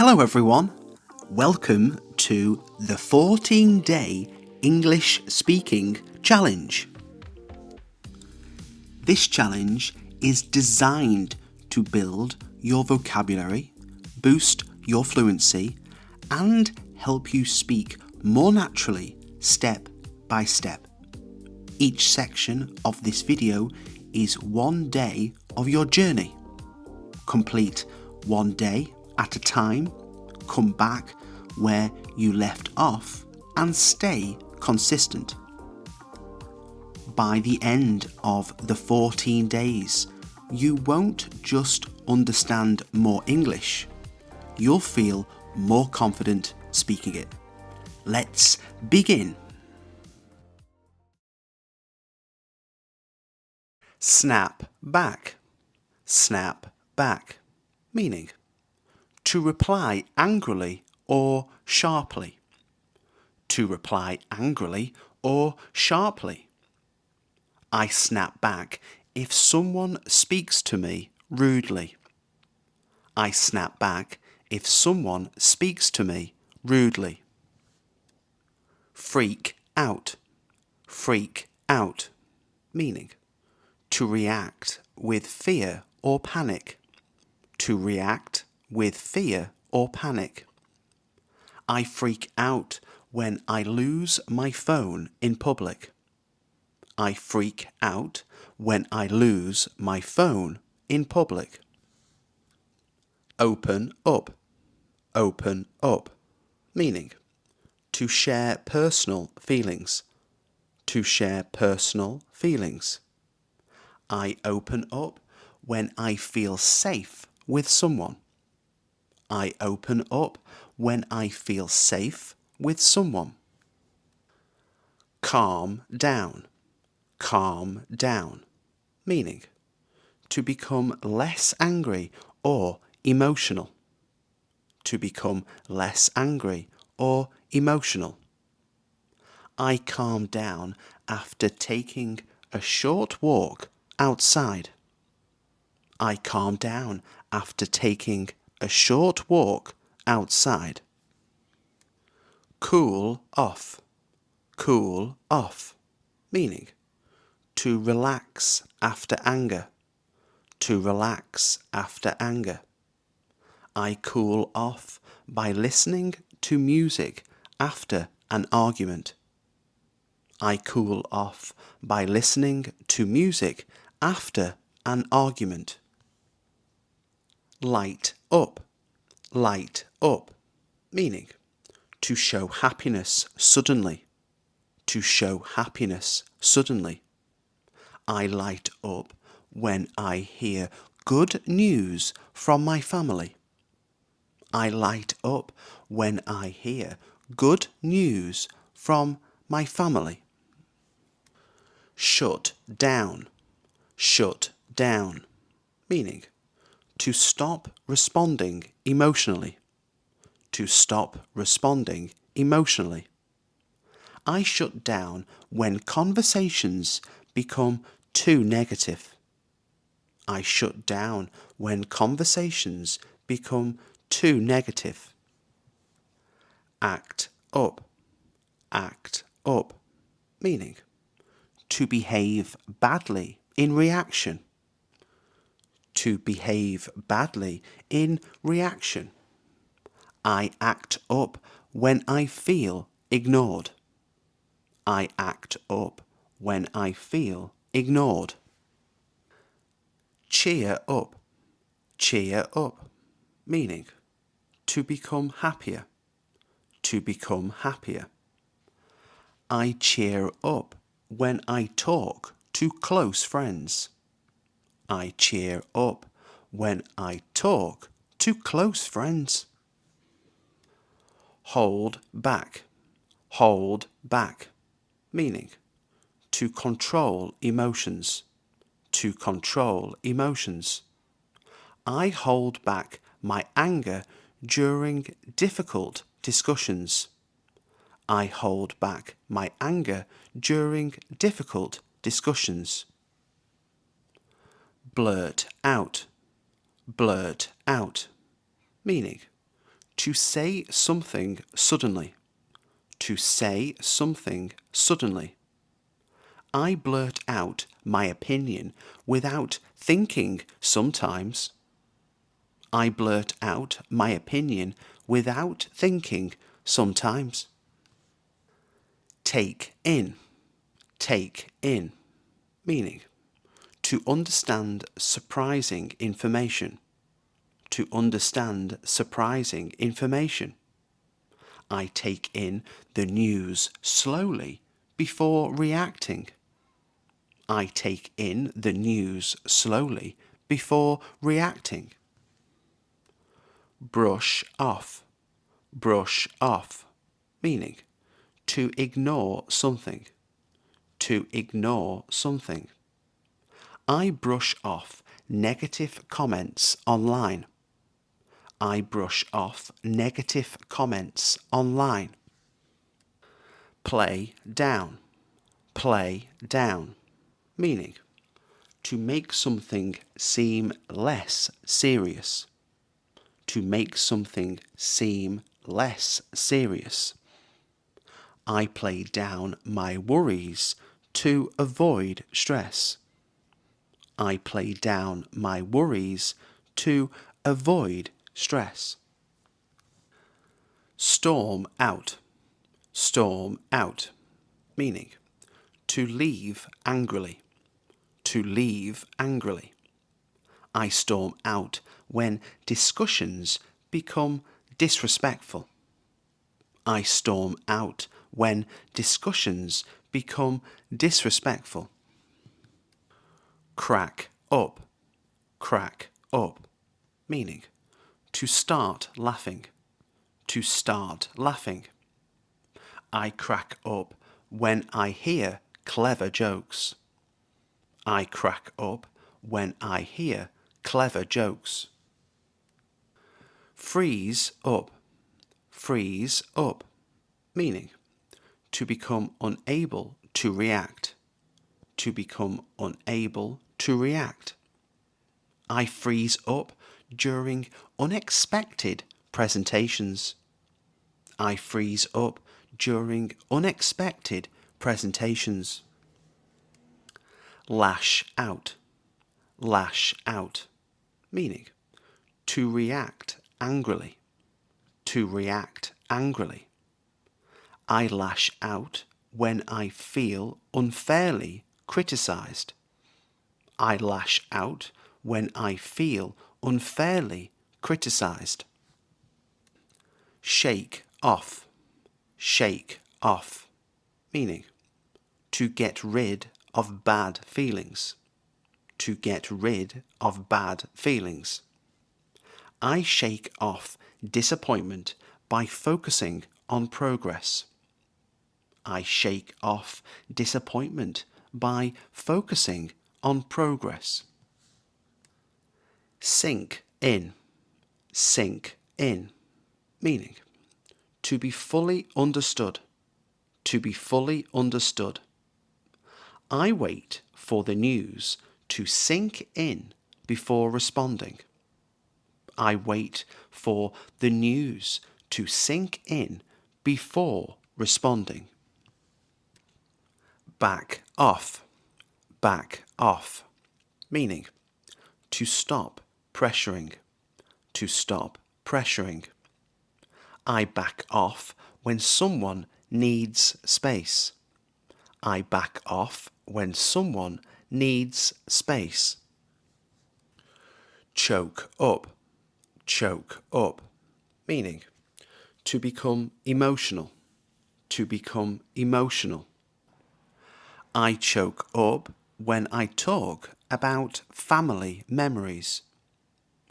Hello everyone, welcome to the 14-day English Speaking Challenge. This challenge is designed to build your vocabulary, boost your fluency, and help you speak more naturally step by step. Each section of this video is one day of your journey. Complete one day at a time, come back where you left off, and stay consistent. By the end of the 14 days, you won't just understand more English, you'll feel more confident speaking it. Let's begin. Snap back. Snap back. Meaning, to reply angrily or sharply. To reply angrily or sharply. I snap back if someone speaks to me rudely. I snap back if someone speaks to me rudely. Freak out. Freak out. Meaning, to react with fear or panic. To react with fear or panic. I freak out when I lose my phone in public. I freak out when I lose my phone in public. Open up. Open up. Meaning, to share personal feelings. To share personal feelings. I open up when I feel safe with someone. I open up when I feel safe with someone. Calm down. Calm down. Meaning, to become less angry or emotional. To become less angry or emotional. I calm down after taking a short walk outside. I calm down after taking a short walk outside. Cool off. Cool off. Meaning, to relax after anger. To relax after anger. I cool off by listening to music after an argument. I cool off by listening to music after an argument. Light up. Light up. Meaning, to show happiness suddenly. To show happiness suddenly. I light up when I hear good news from my family. I light up when I hear good news from my family. Shut down. Shut down. Meaning, to stop responding emotionally. To stop responding emotionally. I shut down when conversations become too negative. I shut down when conversations become too negative. Act up. Act up. Meaning, to behave badly in reaction. To behave badly in reaction. I act up when I feel ignored. I act up when I feel ignored. Cheer up. Cheer up. Meaning, to become happier. To become happier. I cheer up when I talk to close friends. I cheer up when I talk to close friends. Hold back. Hold back. Meaning, to control emotions. To control emotions. I hold back my anger during difficult discussions. I hold back my anger during difficult discussions. Blurt out. Blurt out. Meaning, To say something suddenly. To say something suddenly. I blurt out my opinion without thinking sometimes. I blurt out my opinion without thinking sometimes. Take in. Take in. Meaning, to understand surprising information. To understand surprising information. I take in the news slowly before reacting. I take in the news slowly before reacting. Brush off. Brush off. Meaning, to ignore something. To ignore something. I brush off negative comments online. I brush off negative comments online. Play down. Play down. Meaning, to make something seem less serious. To make something seem less serious. I play down my worries to avoid stress. I play down my worries to avoid stress. Storm out. Storm out. Meaning, to leave angrily. To leave angrily. I storm out when discussions become disrespectful. I storm out when discussions become disrespectful. Crack up. Crack up. Meaning, to start laughing. To start laughing. I crack up when I hear clever jokes. I crack up when I hear clever jokes. Freeze up. Freeze up. Meaning, to become unable to react. To become unable to react. I freeze up during unexpected presentations. I freeze up during unexpected presentations. Lash out. Lash out. Meaning, to react angrily. To react angrily. I lash out when I feel unfairly criticised. I lash out when I feel unfairly criticised. Shake off. Shake off. Meaning, to get rid of bad feelings. To get rid of bad feelings. I shake off disappointment by focusing on progress. I shake off disappointment by focusing on progress. Sink in. Sink in. Meaning, to be fully understood. To be fully understood. I wait for the news to sink in before responding. I wait for the news to sink in before responding. Back off. Back off. Meaning, to stop pressuring. To stop pressuring. I back off when someone needs space. I back off when someone needs space. Choke up. Choke up. Meaning, to become emotional. To become emotional. I choke up when I talk about family memories.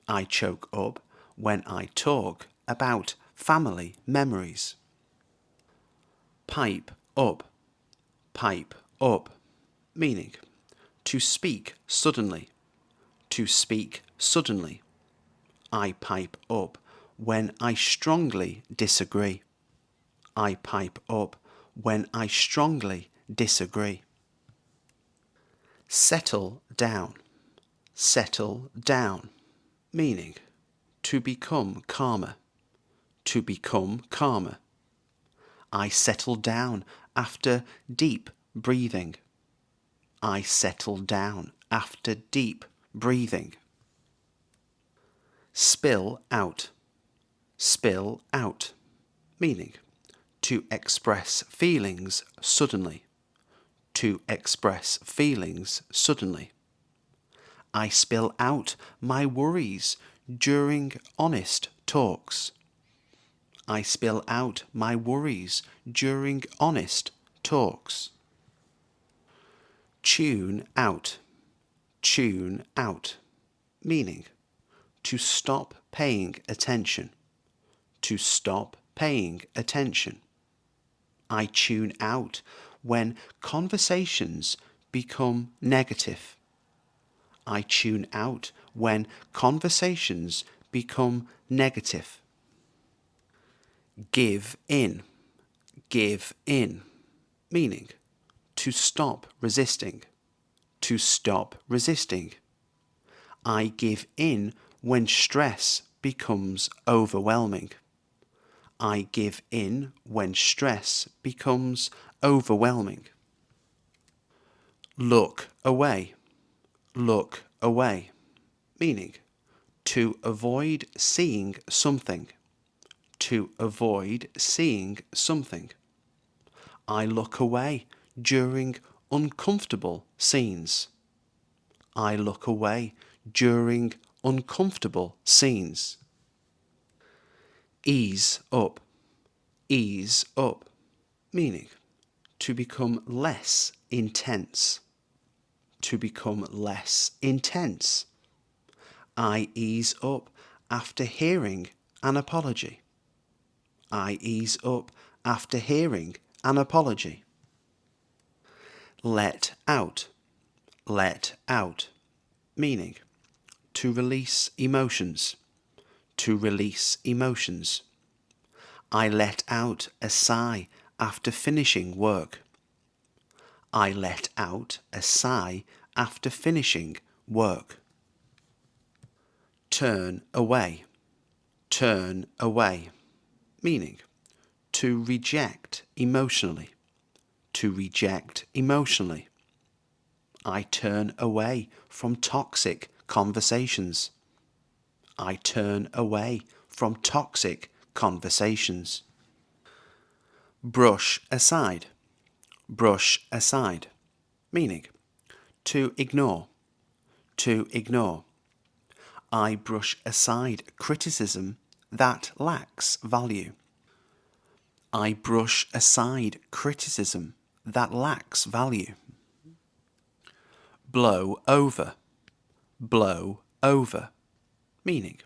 I choke up when I talk about family memories. Pipe up. Pipe up. Meaning, to speak suddenly. To speak suddenly. I pipe up when I strongly disagree. I pipe up when I strongly disagree. Settle down. Settle down. Meaning, to become calmer. to become calmer. I settle down after deep breathing. I settle down after deep breathing. Spill out. Spill out. Meaning, to express feelings suddenly. To express feelings suddenly. I spill out my worries during honest talks. I spill out my worries during honest talks. Tune out. Tune out. Meaning, to stop paying attention. To stop paying attention. I tune out when conversations become negative. I tune out when conversations become negative. Give in. Give in. Meaning, to stop resisting. To stop resisting. I give in when stress becomes overwhelming. I give in when stress becomes overwhelming. Look away. Look away. Meaning, to avoid seeing something. To avoid seeing something. I look away during uncomfortable scenes. I look away during uncomfortable scenes. Ease up. Ease up. Meaning, to become less intense. To become less intense. I ease up after hearing an apology. I ease up after hearing an apology. Let out. Let out. Meaning, to release emotions. To release emotions. I let out a sigh after finishing work. I let out a sigh after finishing work. Turn away. Turn away. Meaning, to reject emotionally. To reject emotionally. I turn away from toxic conversations. I turn away from toxic conversations. Brush aside. Brush aside. Meaning, to ignore. To ignore. I brush aside criticism that lacks value. I brush aside criticism that lacks value. Blow over. Blow over. Meaning,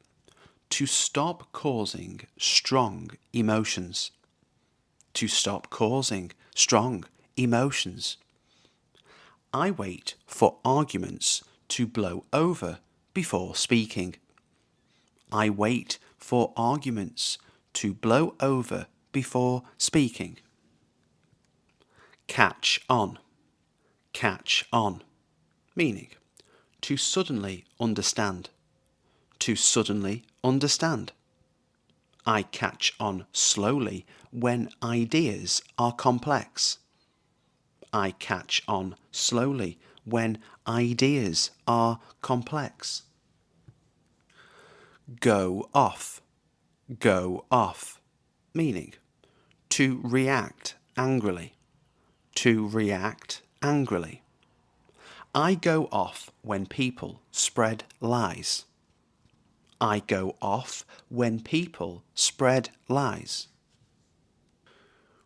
to stop causing strong emotions. To stop causing strong emotions. I wait for arguments to blow over before speaking. I wait for arguments to blow over before speaking. Catch on. Catch on. Meaning, to suddenly understand. To suddenly understand. I catch on slowly when ideas are complex. I catch on slowly when ideas are complex. Go off. Go off. Meaning, to react angrily. To react angrily. I go off when people spread lies. I go off when people spread lies.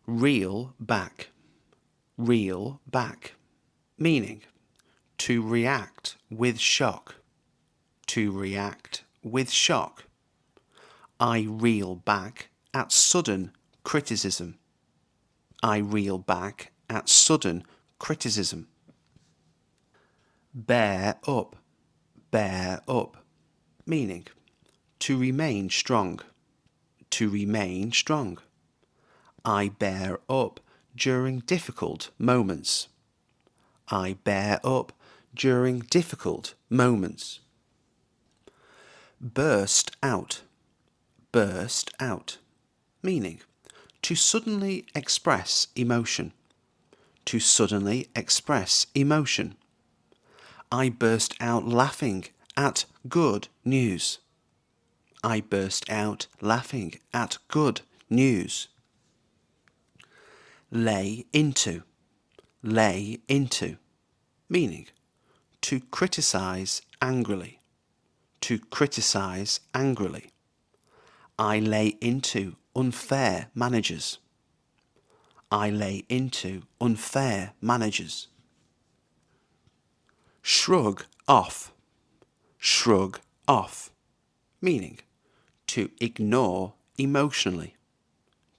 Reel back. Reel back. Meaning, to react with shock. To react with shock. I reel back at sudden criticism. I reel back at sudden criticism. Bear up. Bear up. Meaning, to remain strong. To remain strong. I bear up during difficult moments. I bear up during difficult moments. Burst out. Burst out. meaning to suddenly express emotion. To suddenly express emotion. I burst out laughing at good news. I burst out laughing at good news. Lay into. Lay into. Meaning to criticise angrily. To criticise angrily. I lay into unfair managers. I lay into unfair managers. Shrug off. Shrug off. Meaning to ignore emotionally.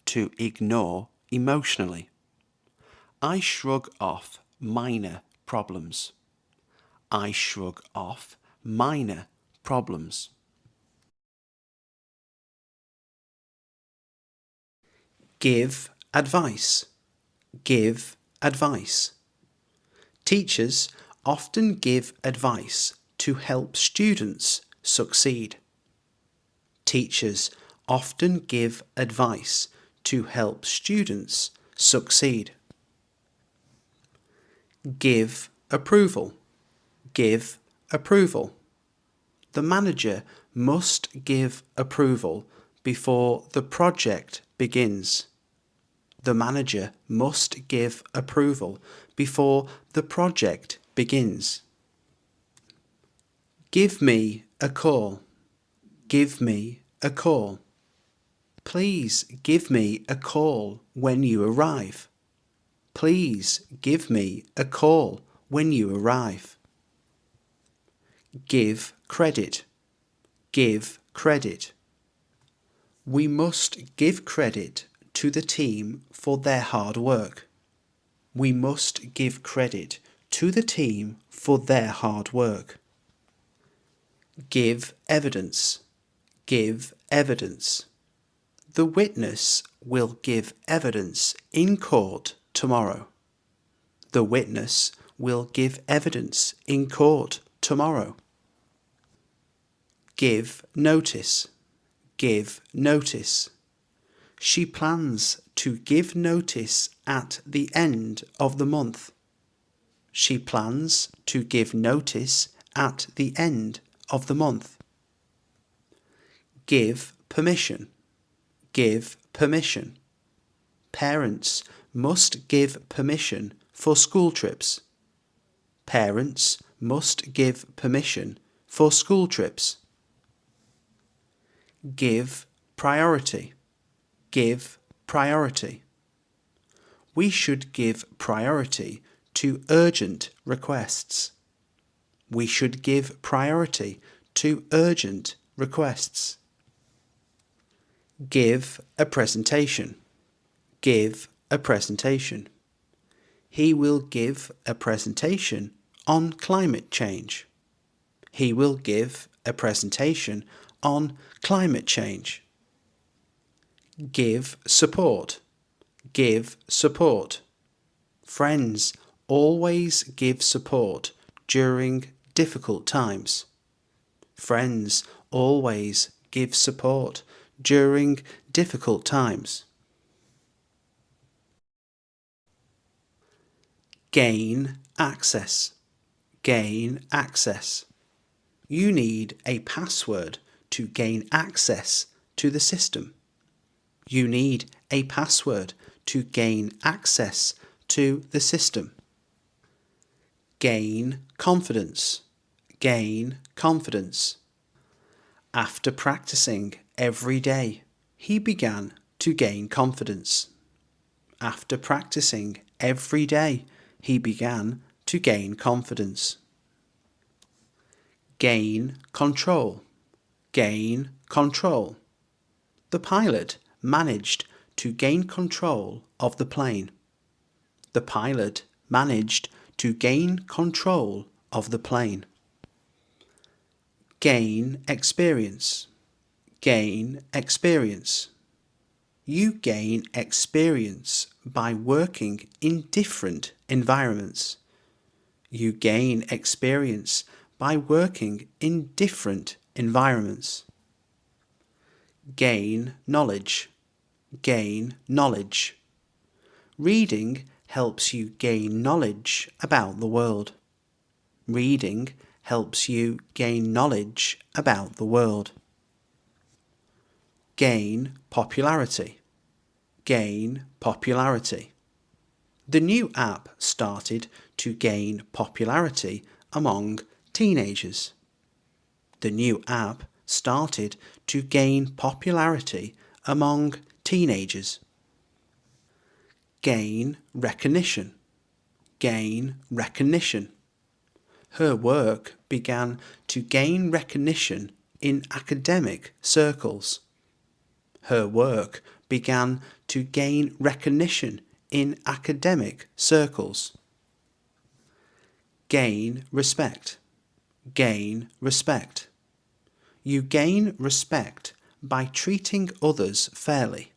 To ignore emotionally. I shrug off minor problems. I shrug off minor problems. Give advice. Give advice. Teachers often give advice to help students succeed. Teachers often give advice to help students succeed. Give approval. Give approval. The manager must give approval before the project begins. The manager must give approval before the project begins. Give me a call. Give me a call. Please give me a call when you arrive. Please give me a call when you arrive. Give credit. Give credit. We must give credit to the team for their hard work. We must give credit to the team for their hard work. Give evidence. Give evidence. The witness will give evidence in court tomorrow. The witness will give evidence in court tomorrow. Give notice. Give notice. She plans to give notice at the end of the month. She plans to give notice at the end of the month. Give permission. Give permission. Parents must give permission for school trips. Parents must give permission for school trips. Give priority. Give priority. We should give priority to urgent requests. We should give priority to urgent requests. Give a presentation. Give a presentation. He will give a presentation on climate change. He will give a presentation on climate change. Give support. Give support. Friends always give support during difficult times. Friends always give support during difficult times. Gain access. Gain access. You need a password to gain access to the system. You need a password to gain access to the system. Gain confidence. Gain confidence. After practicing every day, he began to gain confidence. After practicing every day, he began to gain confidence. Gain control. Gain control. The pilot managed to gain control of the plane. The pilot managed to gain control of the plane. Gain experience. Gain experience. You gain experience by working in different environments. You gain experience by working in different environments. Gain knowledge. gain knowledge. Reading helps you gain knowledge about the world. Reading helps you gain knowledge about the world. Gain popularity. Gain popularity. The new app started to gain popularity among teenagers. The new app started to gain popularity among teenagers. Gain recognition. Gain recognition. Her work began to gain recognition in academic circles. Her work began to gain recognition in academic circles. Gain respect. Gain respect. You gain respect by treating others fairly.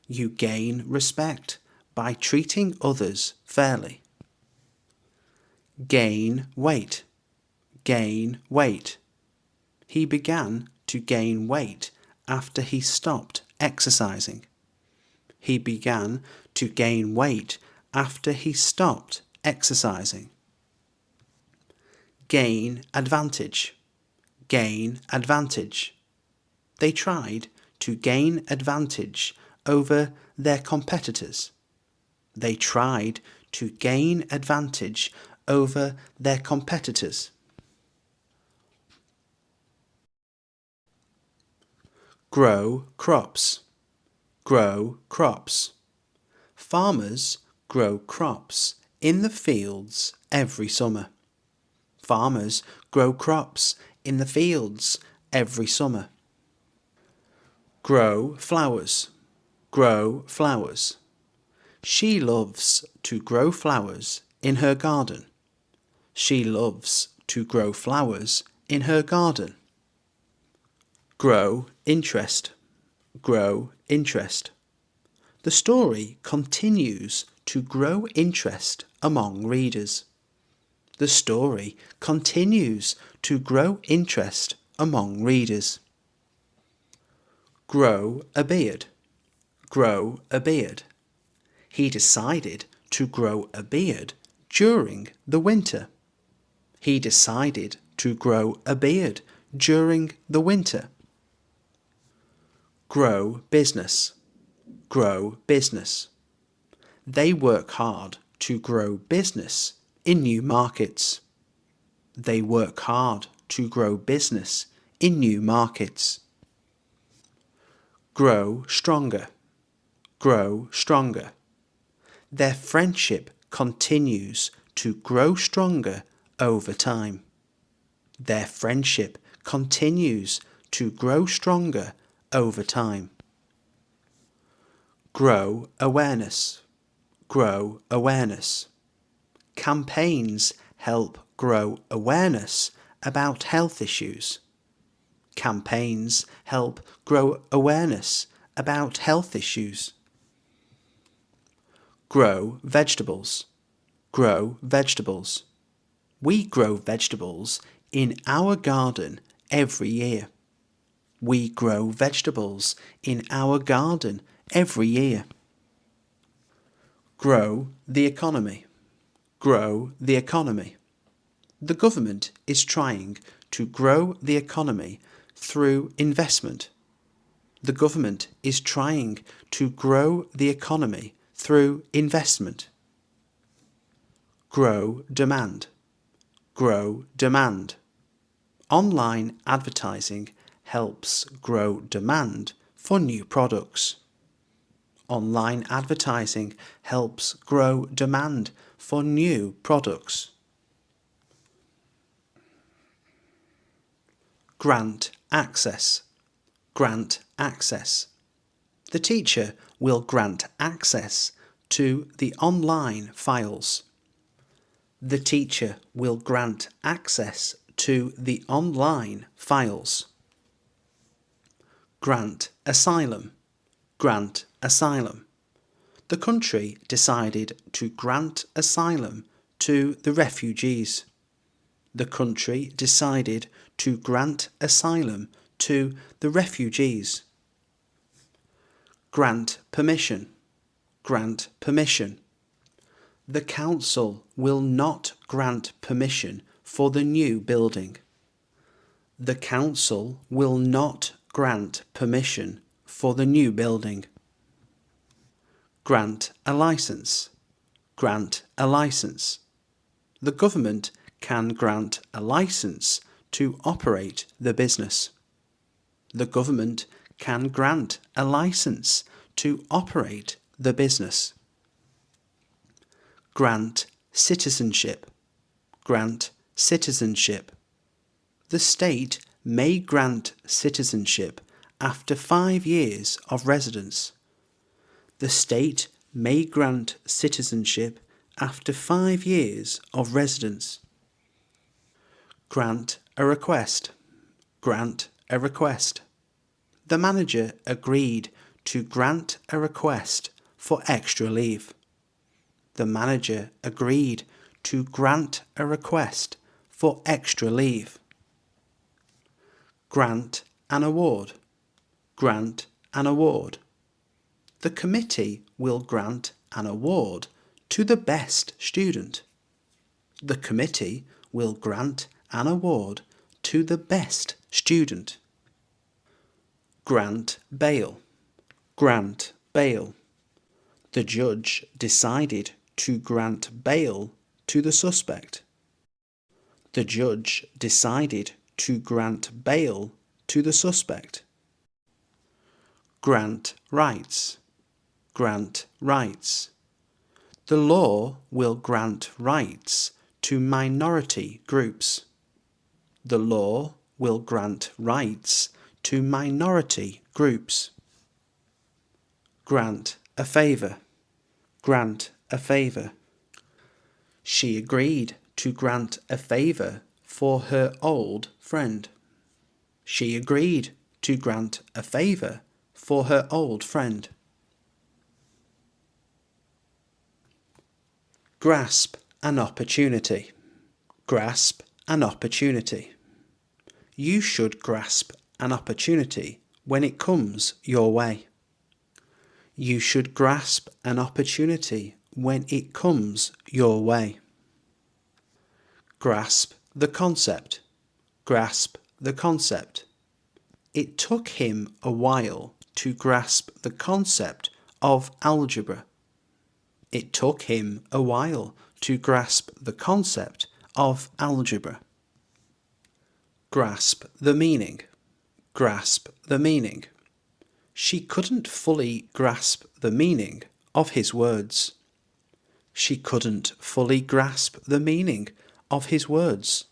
You gain respect by treating others fairly. Gain weight. Gain weight. He began to gain weight after he stopped exercising. He began to gain weight after he stopped exercising. Gain advantage. Gain advantage. They tried to gain advantage over their competitors. They tried to gain advantage over their competitors. Grow crops. Grow crops. Farmers grow crops in the fields every summer. Farmers grow crops in the fields every summer. Grow flowers. Grow flowers. She loves to grow flowers in her garden. She loves to grow flowers in her garden. Grow interest. Grow interest. The story continues to grow interest among readers. The story continues to grow interest among readers. Grow a beard. Grow a beard. He decided to grow a beard during the winter. He decided to grow a beard during the winter. Grow business. Grow business. They work hard to grow business in new markets. They work hard to grow business in new markets. Grow stronger. Grow stronger. Their friendship continues to grow stronger over time. Their friendship continues to grow stronger over time. Grow awareness. Grow awareness. Campaigns help grow awareness about health issues. Campaigns help grow awareness about health issues. Grow vegetables. Grow vegetables. We grow vegetables in our garden every year. We grow vegetables in our garden every year. Grow the economy. Grow the economy. The government is trying to grow the economy through investment. The government is trying to grow the economy through investment. Grow demand. Grow demand. Online advertising helps grow demand for new products. Online advertising helps grow demand for new products. Grant access. Grant access. The teacher will grant access to the online files. The teacher will grant access to the online files. Grant asylum. Grant asylum. The country decided to grant asylum to the refugees. The country decided to grant asylum to the refugees. grant permission, grant permission. The council will not grant permission for the new building. The council will not grant permission for the new building. Grant a license, grant a license. The government can grant a license to operate the business. The government can grant a license to operate the business. Grant citizenship, grant citizenship. The state may grant citizenship after 5 years of residence. The state may grant citizenship after 5 years of residence. Grant a request, grant a request. The manager agreed to grant a request for extra leave. The manager agreed to grant a request for extra leave. Grant an award, grant an award. The committee will grant an award to the best student. The committee will grant an award to the best student. Grant bail, grant bail. The judge decided to grant bail to the suspect. The judge decided to grant bail to the suspect. Grant rights, grant rights. The law will grant rights to minority groups. The law will grant rights to minority groups. Grant a favour, grant a favour. She agreed to grant a favour for her old friend. She agreed to grant a favour for her old friend. Grasp an opportunity, grasp an opportunity. You should grasp an opportunity when it comes your way. You should grasp an opportunity when it comes your way. Grasp the concept, grasp the concept. It took him a while to grasp the concept of algebra. It took him a while to grasp the concept of algebra. Grasp the meaning, grasp the meaning. She couldn't fully grasp the meaning of his words. She couldn't fully grasp the meaning of his words.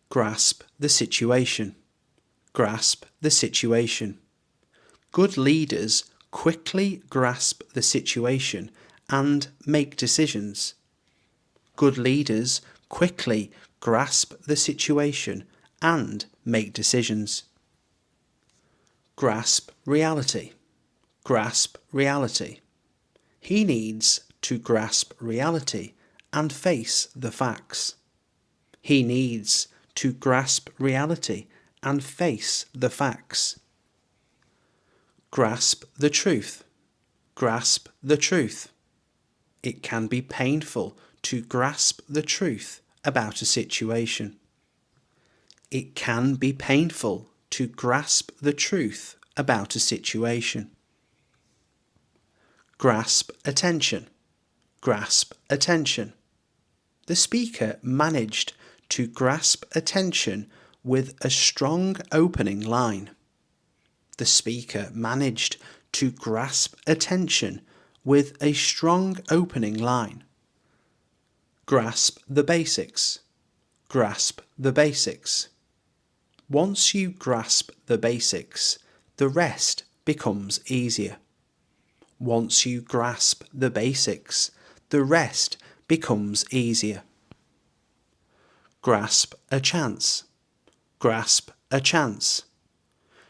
Grasp the situation, grasp the situation. Good leaders quickly grasp the situation and make decisions. Good leaders quickly grasp the situation and make decisions. Grasp reality, grasp reality. He needs to grasp reality and face the facts. He needs to grasp reality and face the facts. Grasp the truth, grasp the truth. It can be painful to grasp the truth about a situation. It can be painful to grasp the truth about a situation. Grasp attention, grasp attention. The speaker managed to grasp attention with a strong opening line. The speaker managed to grasp attention with a strong opening line. Grasp the basics, grasp the basics. Once you grasp the basics, the rest becomes easier. Once you grasp the basics, the rest becomes easier. Grasp a chance, grasp a chance.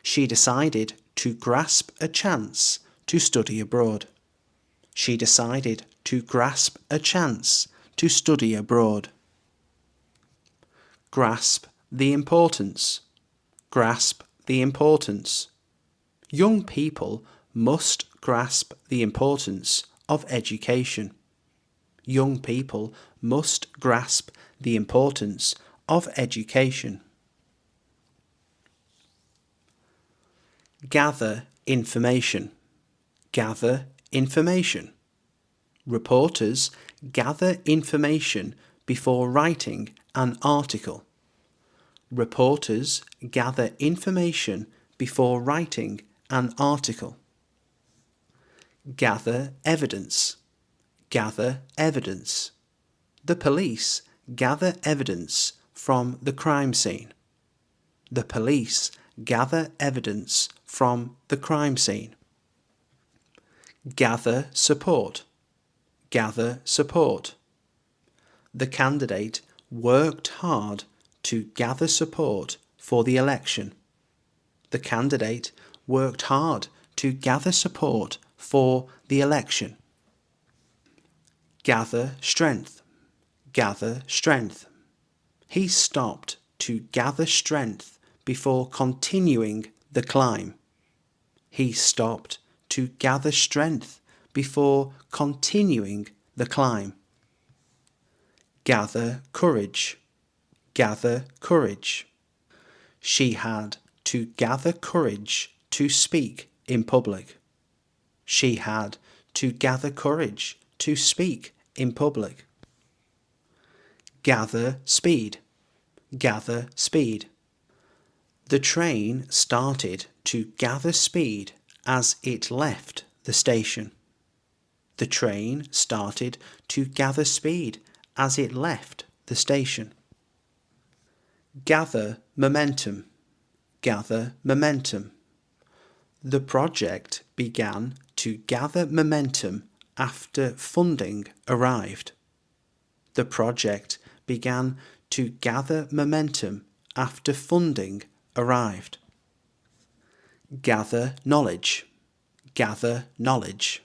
She decided to grasp a chance to study abroad. She decided to grasp a chance to study abroad. Grasp the importance, grasp the importance. Young people must grasp the importance of education. Young people must grasp the importance of education. Gather information. Gather information. Reporters gather information before writing an article. Reporters gather information before writing an article. Gather evidence. Gather evidence. The police gather evidence from the crime scene. The police gather evidence from the crime scene. Gather support. Gather support. The candidate worked hard to gather support for the election. The candidate worked hard to gather support for the election. Gather strength. Gather strength. He stopped to gather strength before continuing the climb. He stopped to gather strength before continuing the climb. Gather courage. Gather courage. She had to gather courage to speak in public. She had to gather courage to speak in public. Gather speed. Gather speed. The train started to gather speed as it left the station. The train started to gather speed as it left the station. Gather momentum. Gather momentum. The project began to gather momentum after funding arrived. The project began to gather momentum after funding arrived. Gather knowledge. Gather knowledge.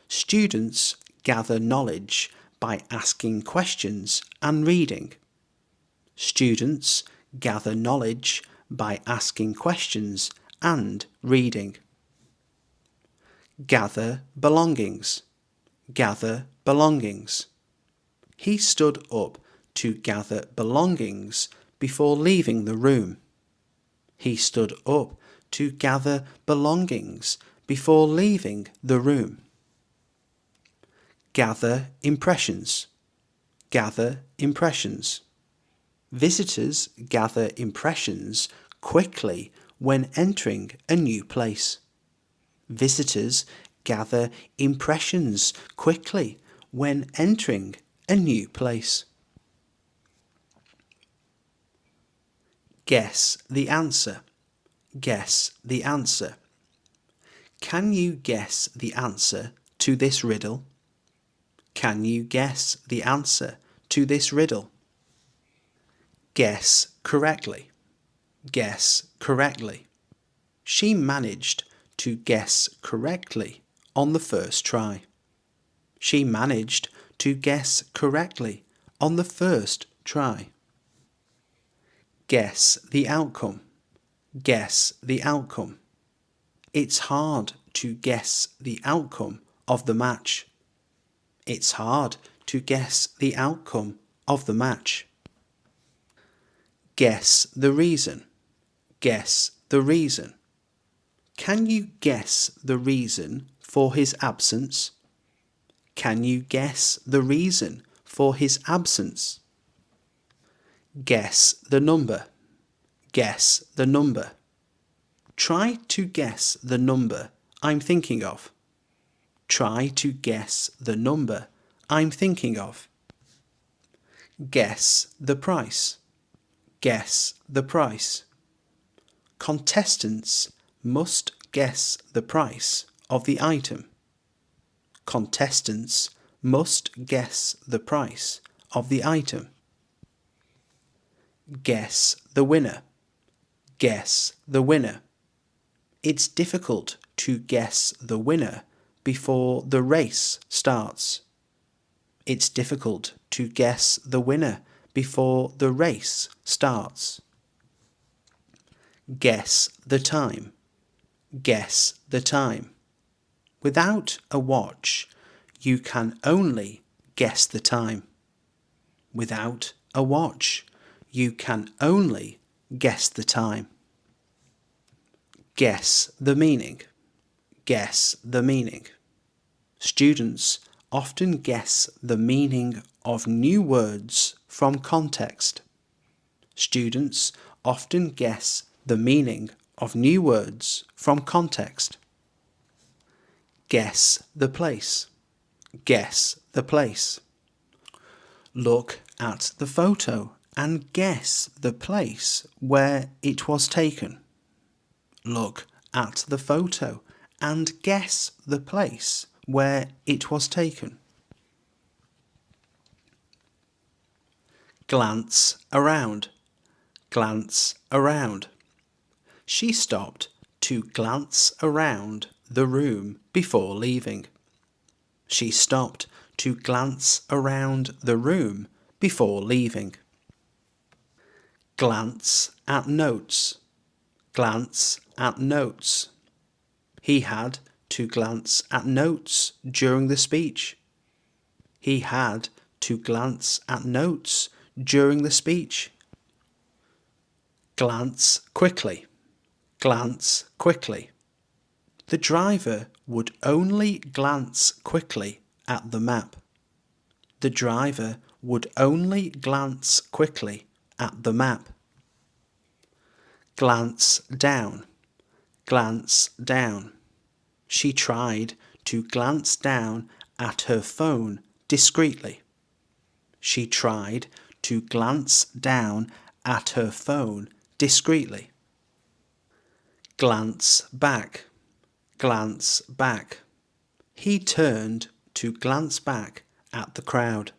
Students gather knowledge by asking questions and reading. Students gather knowledge by asking questions and reading. Gather belongings. Gather belongings. He stood up to gather belongings before leaving the room. He stood up to gather belongings before leaving the room. Gather impressions. Gather impressions. Visitors gather impressions quickly when entering a new place. Visitors gather impressions quickly when entering a new place. Guess the answer. Guess the answer. Can you guess the answer to this riddle? Can you guess the answer to this riddle? Guess correctly. Guess correctly. She managed to guess correctly on the first try. She managed to guess correctly on the first try. Guess the outcome. Guess the outcome. It's hard to guess the outcome of the match. It's hard to guess the outcome of the match. Guess the reason. Guess the reason. Can you guess the reason for his absence? Can you guess the reason for his absence? Guess the number. Guess the number. Try to guess the number I'm thinking of. Try to guess the number I'm thinking of. Guess the price. Guess the price. Contestants must guess the price of the item. Contestants must guess the price of the item. Guess the winner. Guess the winner. It's difficult to guess the winner before the race starts. It's difficult to guess the winner before the race starts. Guess the time. guess the time. Without a watch, you can only guess the time. Without a watch, you can only guess the time. Guess the meaning. Guess the meaning. Students often guess the meaning of new words from context. Students often guess the meaning of new words from context. Guess the place. Guess the place. Look at the photo and guess the place where it was taken. Look at the photo and guess the place where it was taken. Glance around. Glance around. She stopped to glance around the room before leaving. She stopped to glance around the room before leaving. Glance at notes. Glance at notes. He had to glance at notes during the speech. He had to glance at notes during the speech. Glance quickly. Glance quickly. The driver would only glance quickly at the map. The driver would only glance quickly at the map. Glance down. Glance down. She tried to glance down at her phone discreetly. She tried to glance down at her phone discreetly. Glance back. Glance back. He turned to glance back at the crowd.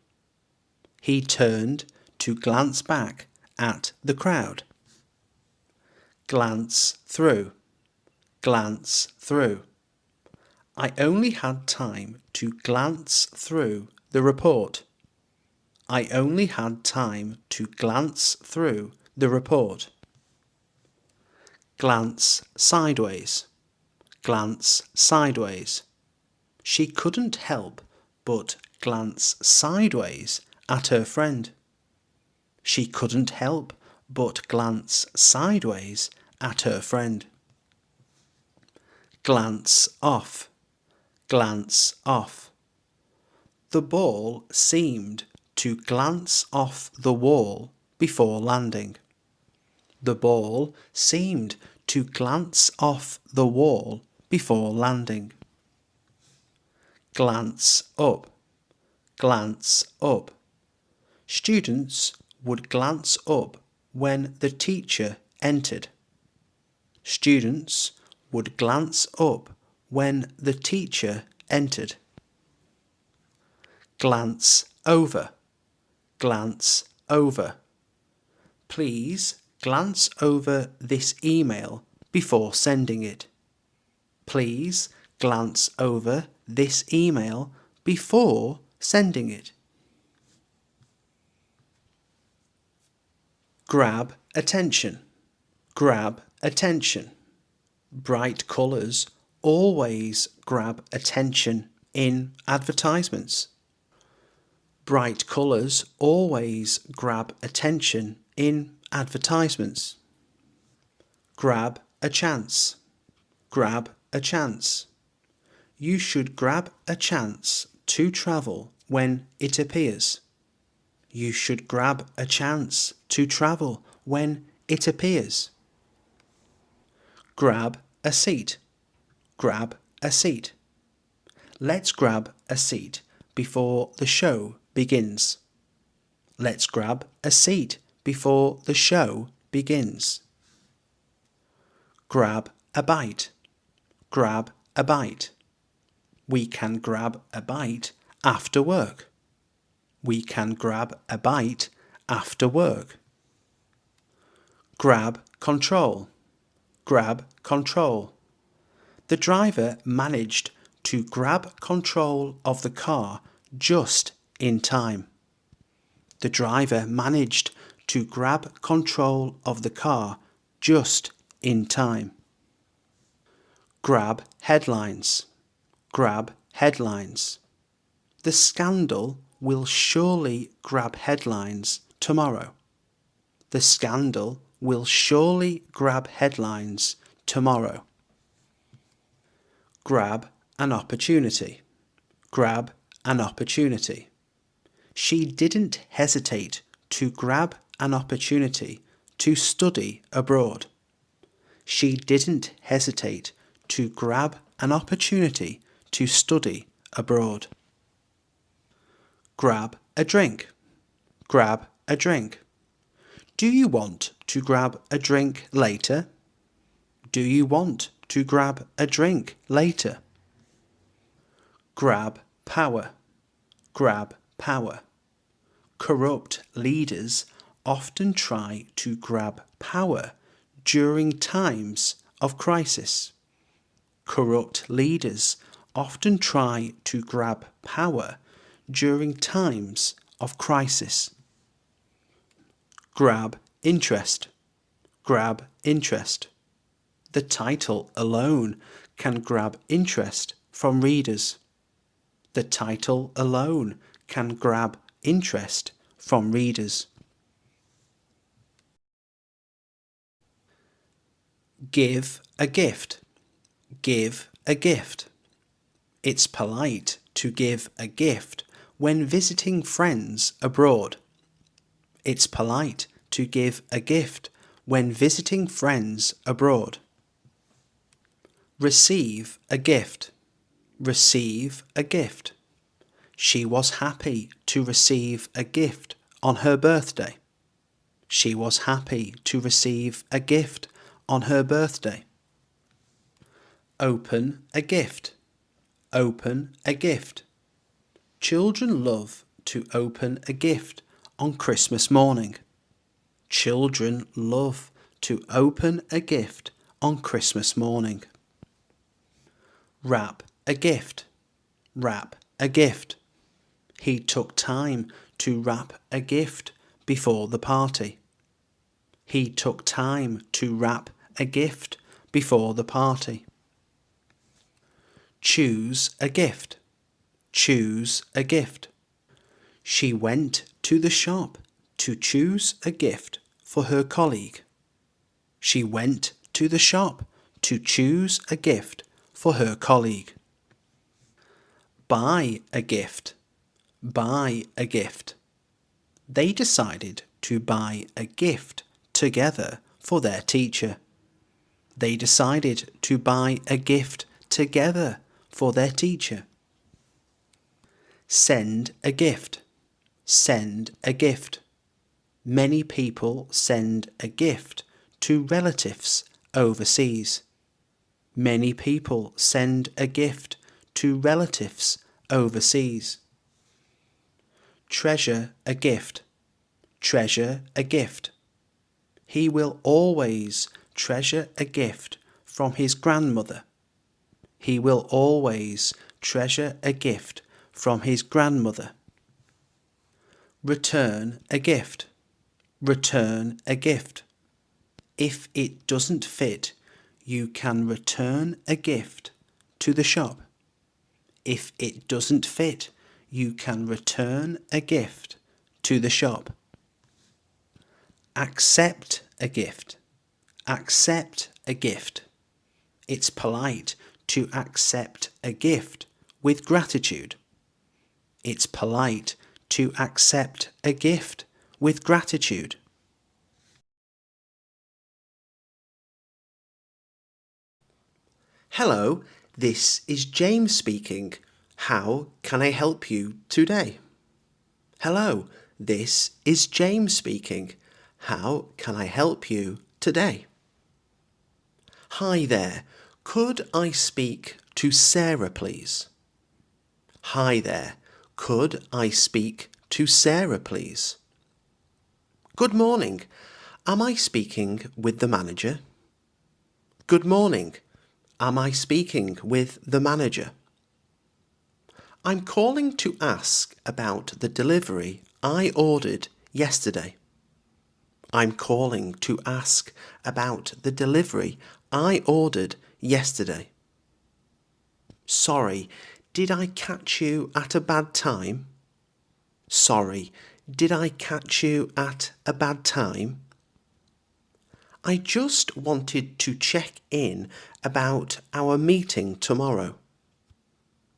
He turned to glance back at the crowd. Glance through. Glance through. I only had time to glance through the report. I only had time to glance through the report. Glance sideways. Glance sideways. She couldn't help but glance sideways at her friend. She couldn't help but glance sideways at her friend. Glance off. Glance off. The ball seemed to glance off the wall before landing. The ball seemed to glance off the wall before landing. Glance up. Glance up. Students would glance up when the teacher entered. Students would glance up when the teacher entered. Glance over. Glance over. Please glance over this email before sending it. Please glance over this email before sending it. Grab attention. Grab attention. Bright colours always grab attention in advertisements. Bright colours always grab attention in advertisements. Grab a chance. Grab a chance. You should grab a chance to travel when it appears. You should grab a chance to travel when it appears. Grab a seat. Grab a seat. Let's grab a seat before the show begins. Let's grab a seat before the show begins. Grab a bite. Grab a bite. We can grab a bite after work. We can grab a bite after work. Grab control. Grab control. The driver managed to grab control of the car just in time. The driver managed to grab control of the car just in time. Grab headlines. Grab headlines. The scandal will surely grab headlines tomorrow. The scandal will surely grab headlines tomorrow. Grab an opportunity. Grab an opportunity. She didn't hesitate to grab an opportunity to study abroad. She didn't hesitate to grab an opportunity to study abroad. Grab a drink. Grab a drink. Do you want to grab a drink later? Do you want to grab a drink later? Grab power. Grab power. Corrupt leaders often try to grab power during times of crisis. Corrupt leaders often try to grab power during times of crisis. Grab interest. Grab interest. The title alone can grab interest from readers. The title alone can grab interest from readers. Give a gift. Give a gift. It's polite to give a gift when visiting friends abroad. It's polite to give a gift when visiting friends abroad. Receive a gift. Receive a gift. She was happy to receive a gift on her birthday. She was happy to receive a gift on her birthday. Open a gift. Open a gift. Children love to open a gift on Christmas morning. Children love to open a gift on Christmas morning. Wrap a gift. Wrap a gift. He took time to wrap a gift before the party. He took time to wrap a gift before the party. Choose a gift. Choose a gift. She went to the shop to choose a gift for her colleague. She went to the shop to choose a gift for her colleague. Buy a gift. Buy a gift. They decided to buy a gift together for their teacher. They decided to buy a gift together for their teacher. Send a gift. Send a gift. Many people send a gift to relatives overseas. Many people send a gift to relatives overseas. Treasure a gift. Treasure a gift. He will always treasure a gift from his grandmother. He will always treasure a gift from his grandmother. Return a gift. Return a gift. If it doesn't fit, you can return a gift to the shop. If it doesn't fit, you can return a gift to the shop. Accept a gift. Accept a gift. It's polite to accept a gift with gratitude. It's polite to accept a gift with gratitude. Hello, this is James speaking. How can I help you today? Hello, this is James speaking. How can I help you today? Hi there. Could I speak to Sarah, please? Hi there. Could I speak to Sarah, please? Good morning. Am I speaking with the manager? Good morning. Am I speaking with the manager? I'm calling to ask about the delivery I ordered yesterday. I'm calling to ask about the delivery I ordered yesterday. Sorry, did I catch you at a bad time? Sorry, did I catch you at a bad time? I just wanted to check in about our meeting tomorrow.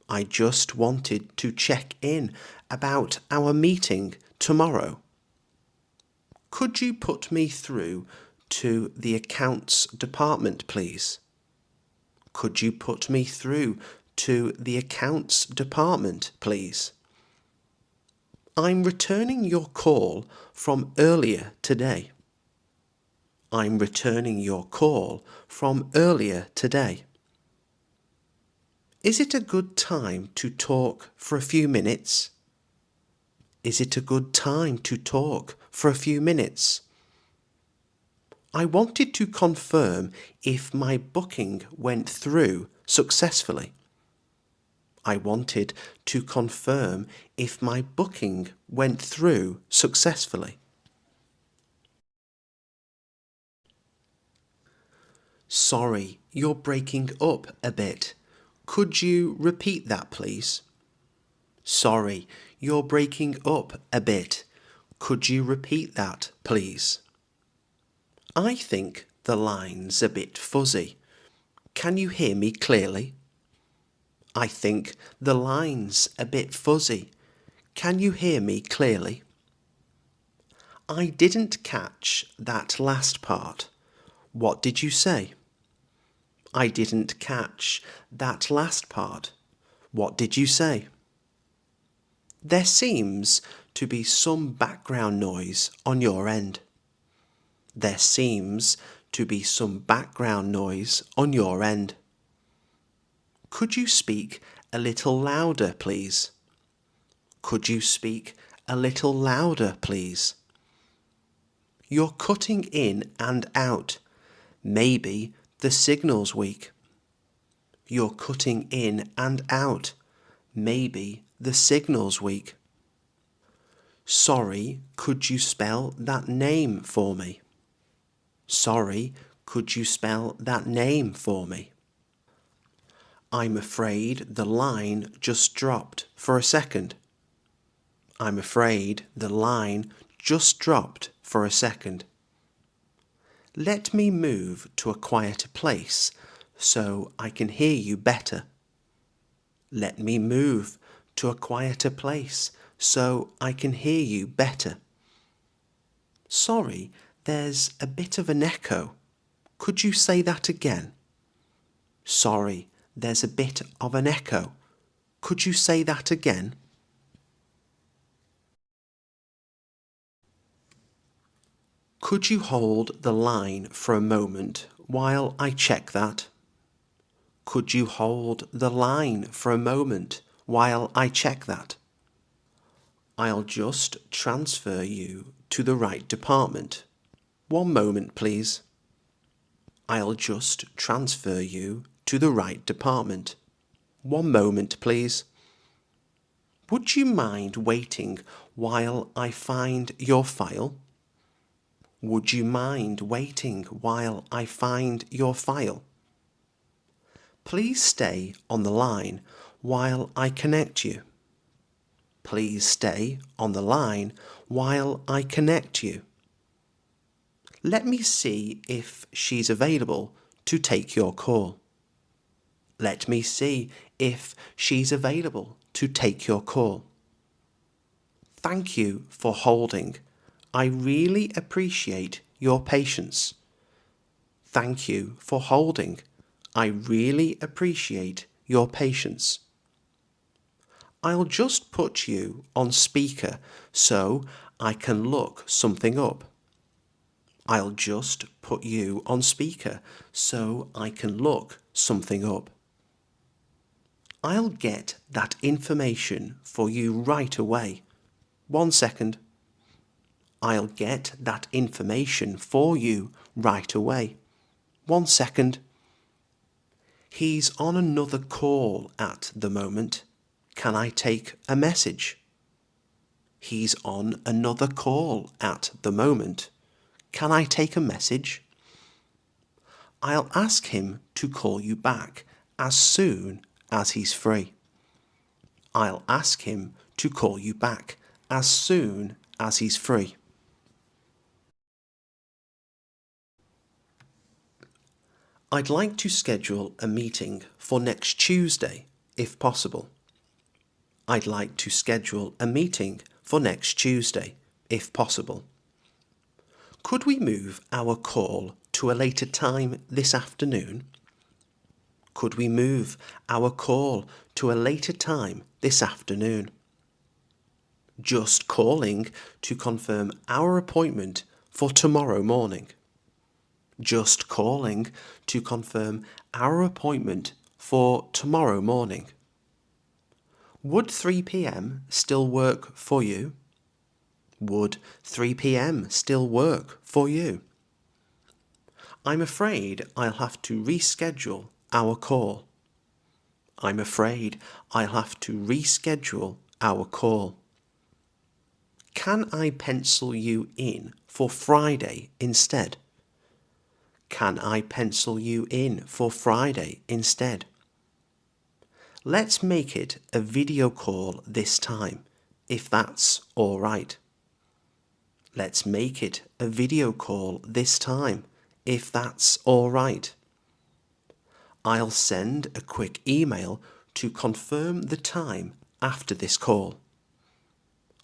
I just wanted to check in about our meeting tomorrow. Could you put me through to the accounts department, please? Could you put me through to the accounts department, please? I'm returning your call from earlier today. I'm returning your call from earlier today. Is it a good time to talk for a few minutes? Is it a good time to talk for a few minutes? I wanted to confirm if my booking went through successfully. I wanted to confirm if my booking went through successfully. Sorry, you're breaking up a bit. Could you repeat that, please? Sorry, you're breaking up a bit. Could you repeat that, please? I think the line's a bit fuzzy. Can you hear me clearly? I think the line's a bit fuzzy. Can you hear me clearly? I didn't catch that last part. What did you say? I didn't catch that last part. What did you say? There seems to be some background noise on your end. There seems to be some background noise on your end. Could you speak a little louder, please? Could you speak a little louder, please? You're cutting in and out. Maybe the signal's weak. You're cutting in and out. Maybe the signal's weak. Sorry, could you spell that name for me? Sorry, could you spell that name for me? I'm afraid the line just dropped for a second. I'm afraid the line just dropped for a second. Let me move to a quieter place so I can hear you better. Let me move to a quieter place so I can hear you better. Sorry, there's a bit of an echo. Could you say that again? Sorry, there's a bit of an echo. Could you say that again? Could you hold the line for a moment while I check that? Could you hold the line for a moment while I check that? I'll just transfer you to the right department. One moment, please. I'll just transfer you to the right department. One moment, please. Would you mind waiting while I find your file? Would you mind waiting while I find your file? Please stay on the line while I connect you. Please stay on the line while I connect you. Let me see if she's available to take your call. Let me see if she's available to take your call. Thank you for holding. I really appreciate your patience. Thank you for holding. I really appreciate your patience. I'll just put you on speaker so I can look something up. I'll just put you on speaker so I can look something up. I'll get that information for you right away. 1 second. I'll get that information for you right away. 1 second. He's on another call at the moment. Can I take a message? He's on another call at the moment. Can I take a message? I'll ask him to call you back as soon as he's free. I'll ask him to call you back as soon as he's free. I'd like to schedule a meeting for next Tuesday, if possible. I'd like to schedule a meeting for next Tuesday, if possible. Could we move our call to a later time this afternoon? Could we move our call to a later time this afternoon? Just calling to confirm our appointment for tomorrow morning. Just calling to confirm our appointment for tomorrow morning. Would 3 p.m. still work for you? Would 3 p.m. still work for you? I'm afraid I'll have to reschedule our call. I'm afraid I'll have to reschedule our call. Can I pencil you in for Friday instead? Can I pencil you in for Friday instead? Let's make it a video call this time, if that's all right. Let's make it a video call this time, if that's all right. I'll send a quick email to confirm the time after this call.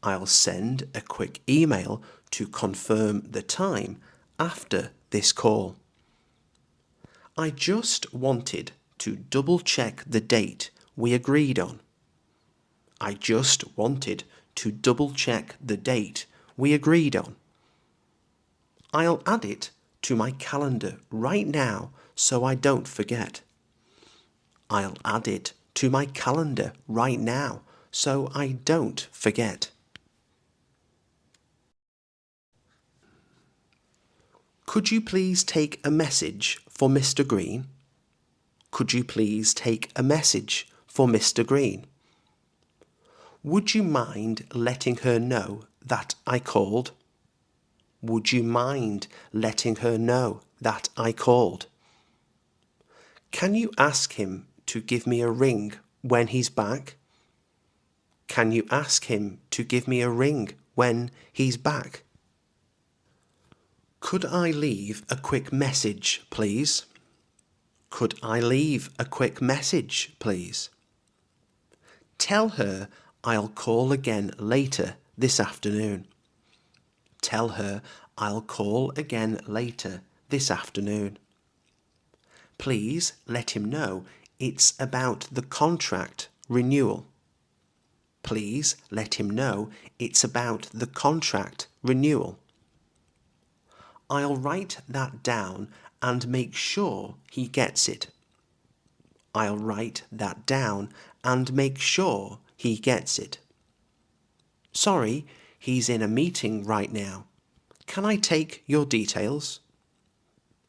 I'll send a quick email to confirm the time after this call. I just wanted to double check the date we agreed on. I just wanted to double check the date we agreed on. I'll add it to my calendar right now so I don't forget. I'll add it to my calendar right now so I don't forget. Could you please take a message for Mr. Green? Could you please take a message for Mr. Green? Would you mind letting her know that I called? Would you mind letting her know that I called? Can you ask him to give me a ring when he's back? Can you ask him to give me a ring when he's back? Could I leave a quick message, please? Could I leave a quick message, please? Tell her I'll call again later this afternoon. Tell her I'll call again later this afternoon. Please let him know it's about the contract renewal. Please let him know it's about the contract renewal. I'll write that down and make sure he gets it. I'll write that down and make sure he gets it. Sorry, he's in a meeting right now. Can I take your details?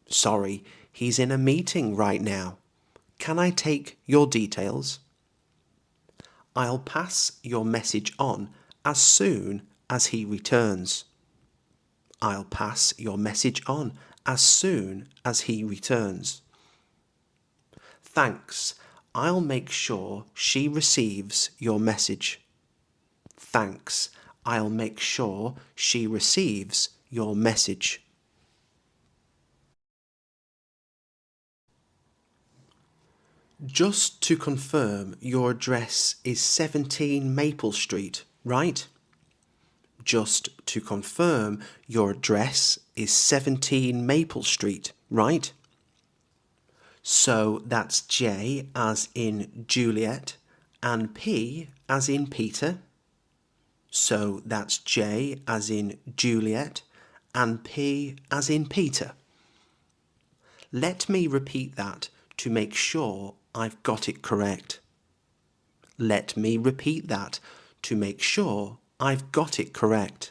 Sorry, he's in a meeting right now. Can I take your details? I'll pass your message on as soon as he returns. I'll pass your message on as soon as he returns. Thanks. I'll make sure she receives your message. Thanks. I'll make sure she receives your message. Just to confirm, your address is 17 Maple Street, right? Just to confirm, your address is 17 Maple Street, right? So that's J as in Juliet and P as in Peter. So that's J as in Juliet and P as in Peter. Let me repeat that to make sure I've got it correct. Let me repeat that to make sure I've got it correct.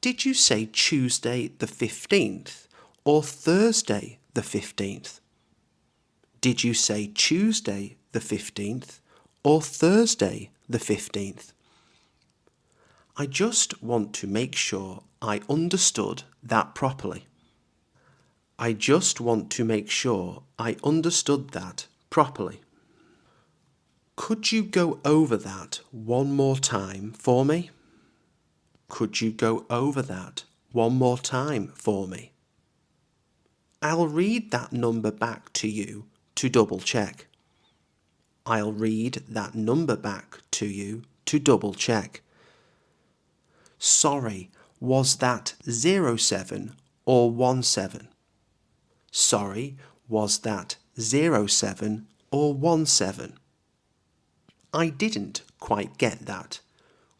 Did you say Tuesday the 15th or Thursday the 15th? Did you say Tuesday the 15th or Thursday the 15th? I just want to make sure I understood that properly. I just want to make sure I understood that properly. Could you go over that one more time for me? Could you go over that one more time for me? I'll read that number back to you to double check. I'll read that number back to you to double check. Sorry, was that 07 or 17? Sorry, was that 07 or 17? I didn't quite get that.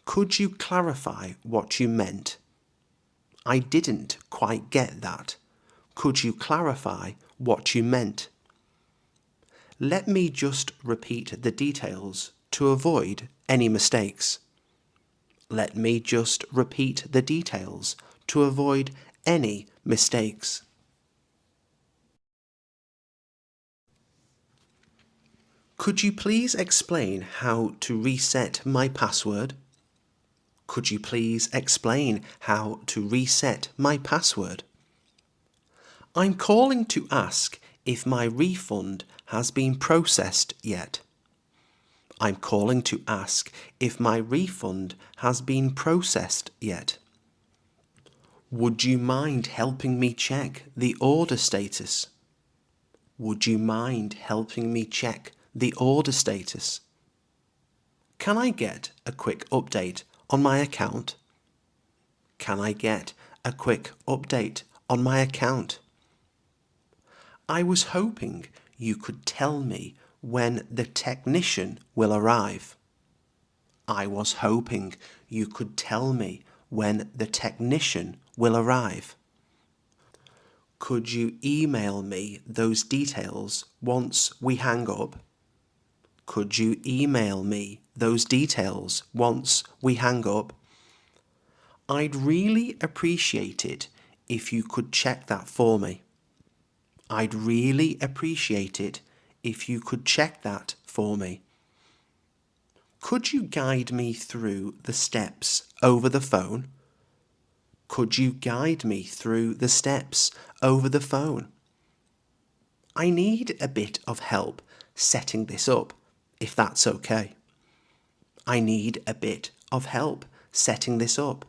Could you clarify what you meant? I didn't quite get that. Could you clarify what you meant? Let me just repeat the details to avoid any mistakes. Let me just repeat the details to avoid any mistakes. Could you please explain how to reset my password? Could you please explain how to reset my password? I'm calling to ask if my refund has been processed yet. I'm calling to ask if my refund has been processed yet. Would you mind helping me check the order status? Would you mind helping me check the order status? Can I get a quick update on my account? Can I get a quick update on my account? I was hoping you could tell me when the technician will arrive. I was hoping you could tell me when the technician will arrive. Could you email me those details once we hang up? Could you email me those details once we hang up? I'd really appreciate it if you could check that for me. I'd really appreciate it if you could check that for me. Could you guide me through the steps over the phone? Could you guide me through the steps over the phone? I need a bit of help setting this up, if that's okay. I need a bit of help setting this up,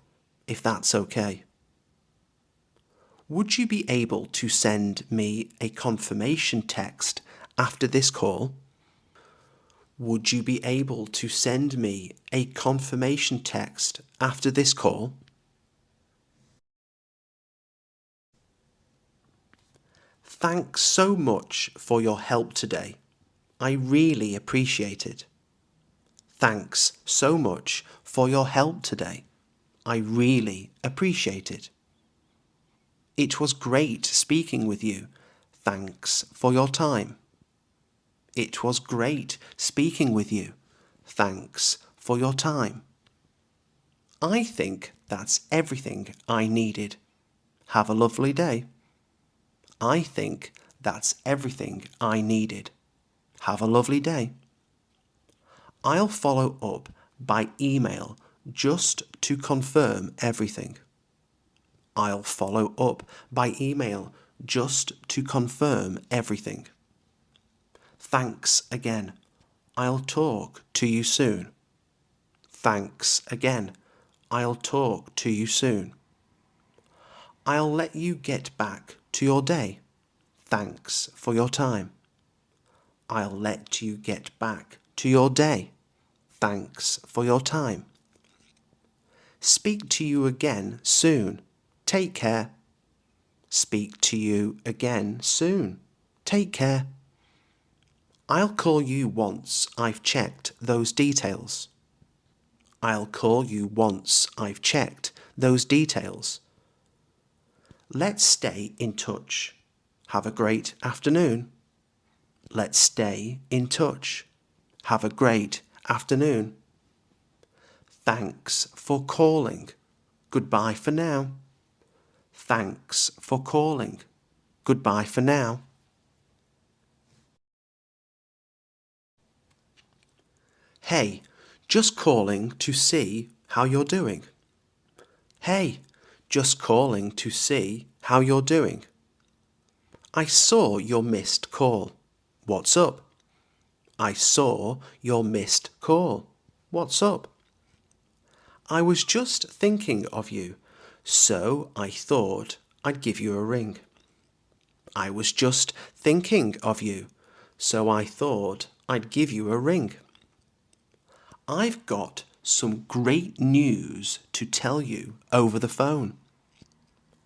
if that's okay. Would you be able to send me a confirmation text after this call? Would you be able to send me a confirmation text after this call? Thanks so much for your help today. I really appreciate it. Thanks so much for your help today. I really appreciate it. It was great speaking with you. Thanks for your time. It was great speaking with you. Thanks for your time. I think that's everything I needed. Have a lovely day. I think that's everything I needed. Have a lovely day. I'll follow up by email just to confirm everything. I'll follow up by email just to confirm everything. Thanks again. I'll talk to you soon. Thanks again. I'll talk to you soon. I'll let you get back to your day. Thanks for your time. I'll let you get back to your day. Thanks for your time. Speak to you again soon. Take care. Speak to you again soon. Take care. I'll call you once I've checked those details. I'll call you once I've checked those details. Let's stay in touch. Have a great afternoon. Let's stay in touch. Have a great afternoon. Thanks for calling. Goodbye for now. Thanks for calling. Goodbye for now. Hey, just calling to see how you're doing. Hey, just calling to see how you're doing. I saw your missed call. What's up? I saw your missed call. What's up? I was just thinking of you, so I thought I'd give you a ring. I was just thinking of you, so I thought I'd give you a ring. I've got some great news to tell you over the phone.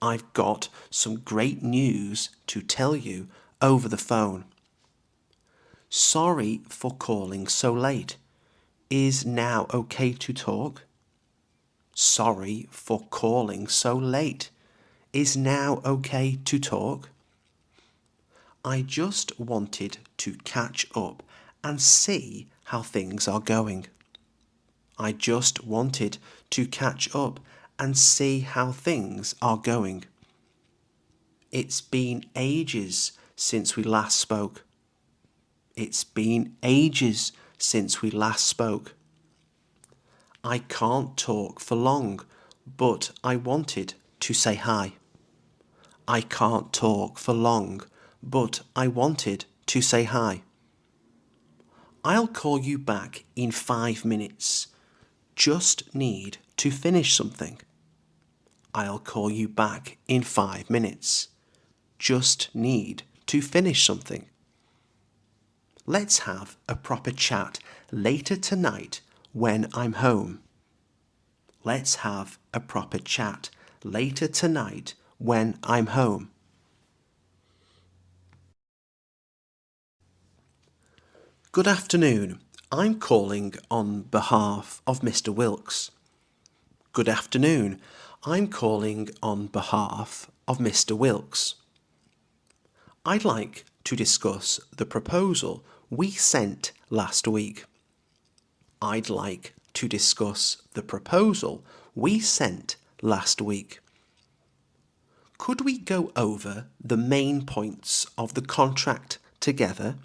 I've got some great news to tell you over the phone. Sorry for calling so late. Is now okay to talk? Sorry for calling so late. Is now okay to talk? I just wanted to catch up and see how things are going. I just wanted to catch up and see how things are going. It's been ages since we last spoke. It's been ages since we last spoke. I can't talk for long, but I wanted to say hi. I can't talk for long, but I wanted to say hi. I'll call you back in 5 minutes. Just need to finish something. I'll call you back in 5 minutes. Just need to finish something. Let's have a proper chat later tonight when I'm home. Let's have a proper chat later tonight when I'm home. Good afternoon. I'm calling on behalf of Mr. Wilkes. Good afternoon. I'm calling on behalf of Mr. Wilkes. I'd like to discuss the proposal we sent last week. I'd like to discuss the proposal we sent last week. Could we go over the main points of the contract together?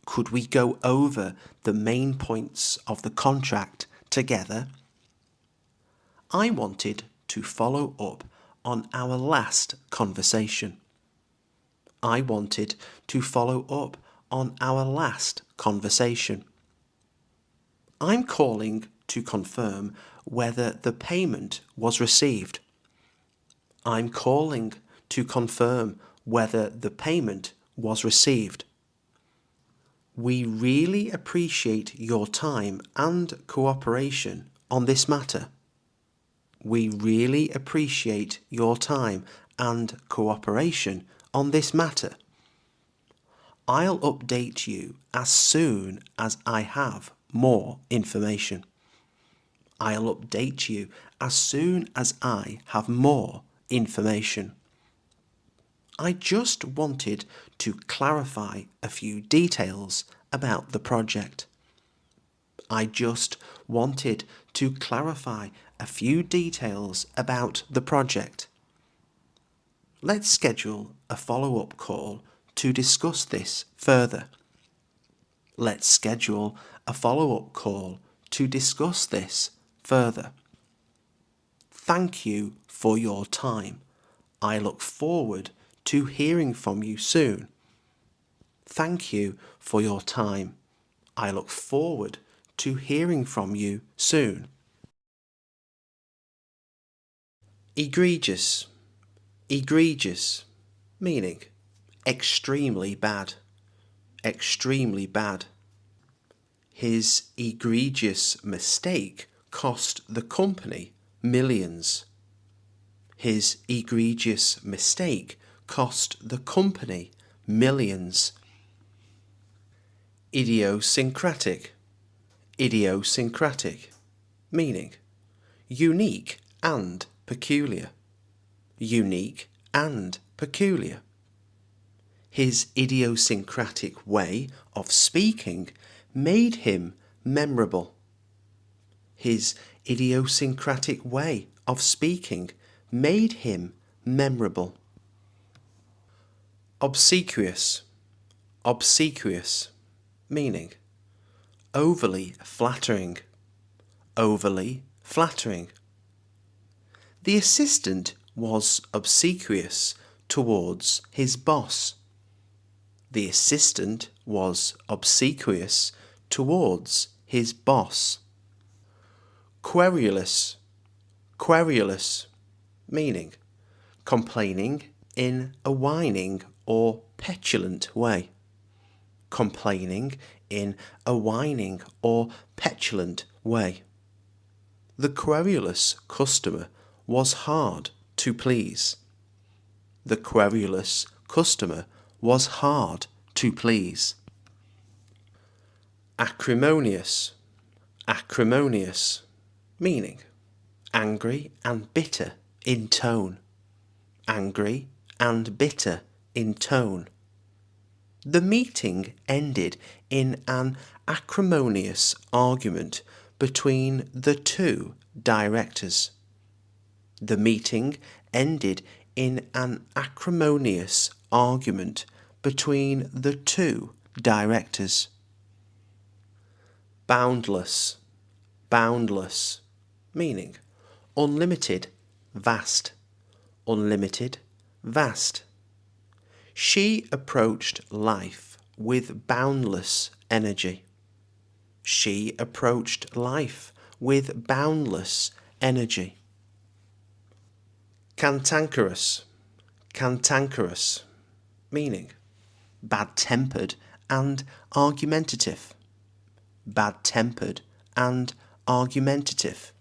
Could we go over the main points of the contract together? I wanted to follow up on our last conversation. I wanted to follow up on our last conversation. I'm calling to confirm whether the payment was received. I'm calling to confirm whether the payment was received. We really appreciate your time and cooperation on this matter. We really appreciate your time and cooperation on this matter. I'll update you as soon as I have more information. I'll update you as soon as I have more information. I just wanted to clarify a few details about the project. I just wanted to clarify a few details about the project. Let's schedule a follow-up call to discuss this further. Let's schedule a follow-up call to discuss this further. Thank you for your time. I look forward to hearing from you soon. Thank you for your time. I look forward to hearing from you soon. Egregious. Egregious. Meaning extremely bad. Extremely bad. His egregious mistake cost the company millions. His egregious mistake cost the company millions. Idiosyncratic. Idiosyncratic. Meaning unique and peculiar. Unique and peculiar. His idiosyncratic way of speaking made him memorable. His idiosyncratic way of speaking made him memorable. Obsequious. Obsequious. Meaning overly flattering. Overly flattering. The assistant was obsequious towards his boss. The assistant was obsequious towards his boss. Querulous, querulous, meaning complaining in a whining or petulant way. Complaining in a whining or petulant way. The querulous customer was hard to please. The querulous customer was hard to please. Acrimonious, acrimonious, meaning angry and bitter in tone. Angry and bitter in tone. The meeting ended in an acrimonious argument between the two directors. The meeting ended in an acrimonious argument between the two directors. Boundless, boundless, meaning unlimited, vast. Unlimited, vast. She approached life with boundless energy. She approached life with boundless energy. Cantankerous, cantankerous, meaning bad-tempered and argumentative. Bad-tempered and argumentative.